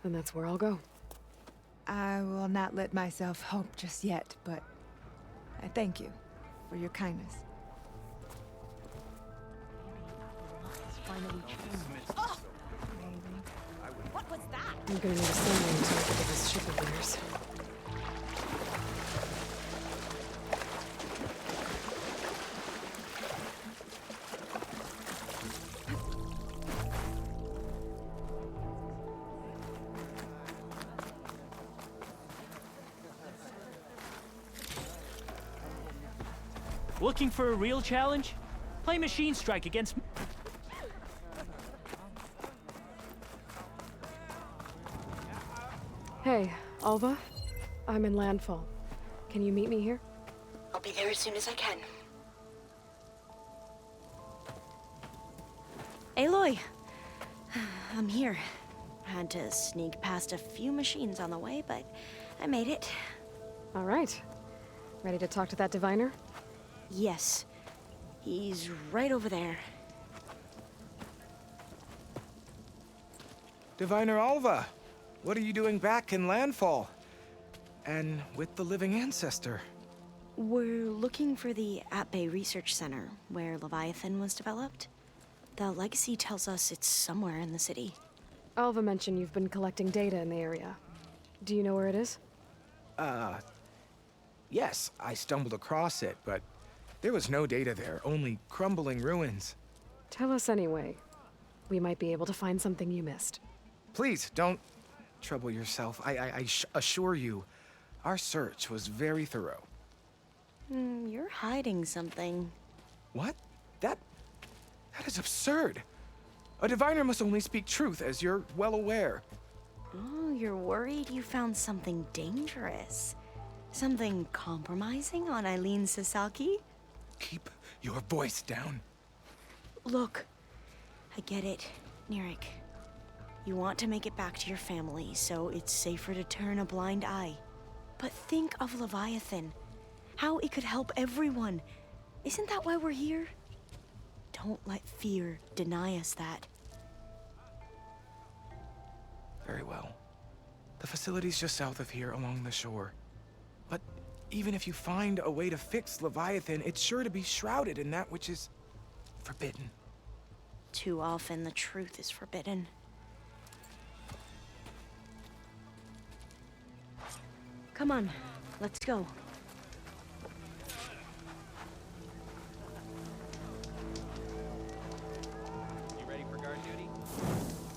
Then that's where I'll go. I will not let myself hope just yet, but I thank you for your kindness. Oh! What was that? I'm gonna need a sun wing to look at this ship of theirs. Looking for a real challenge? Play Machine Strike against... Hey, Alva. I'm in landfall. Can you meet me here? I'll be there as soon as I can. Aloy! I'm here. Had to sneak past a few machines on the way, but I made it. All right. Ready to talk to that diviner? Yes. He's right over there. Diviner Alva, what are you doing back in Landfall? And with the living ancestor? We're looking for the At Bay Research Center, where Leviathan was developed. The legacy tells us it's somewhere in the city. Alva mentioned you've been collecting data in the area. Do you know where it is? Yes, I stumbled across it, but there was no data there, only crumbling ruins. Tell us anyway. We might be able to find something you missed. Please, don't trouble yourself. I assure you, our search was very thorough. You're hiding something. What? That is absurd. A diviner must only speak truth, as you're well aware. Oh, you're worried you found something dangerous. Something compromising on Eileen Sasaki? Keep your voice down. Look, I get it, Nirik. You want to make it back to your family, so it's safer to turn a blind eye. But think of Leviathan. How it could help everyone. Isn't that why we're here? Don't let fear deny us that. Very well. The facility's just south of here, along the shore. But even if you find a way to fix Leviathan, it's sure to be shrouded in that which is forbidden. too often the truth is forbidden. Come on, let's go.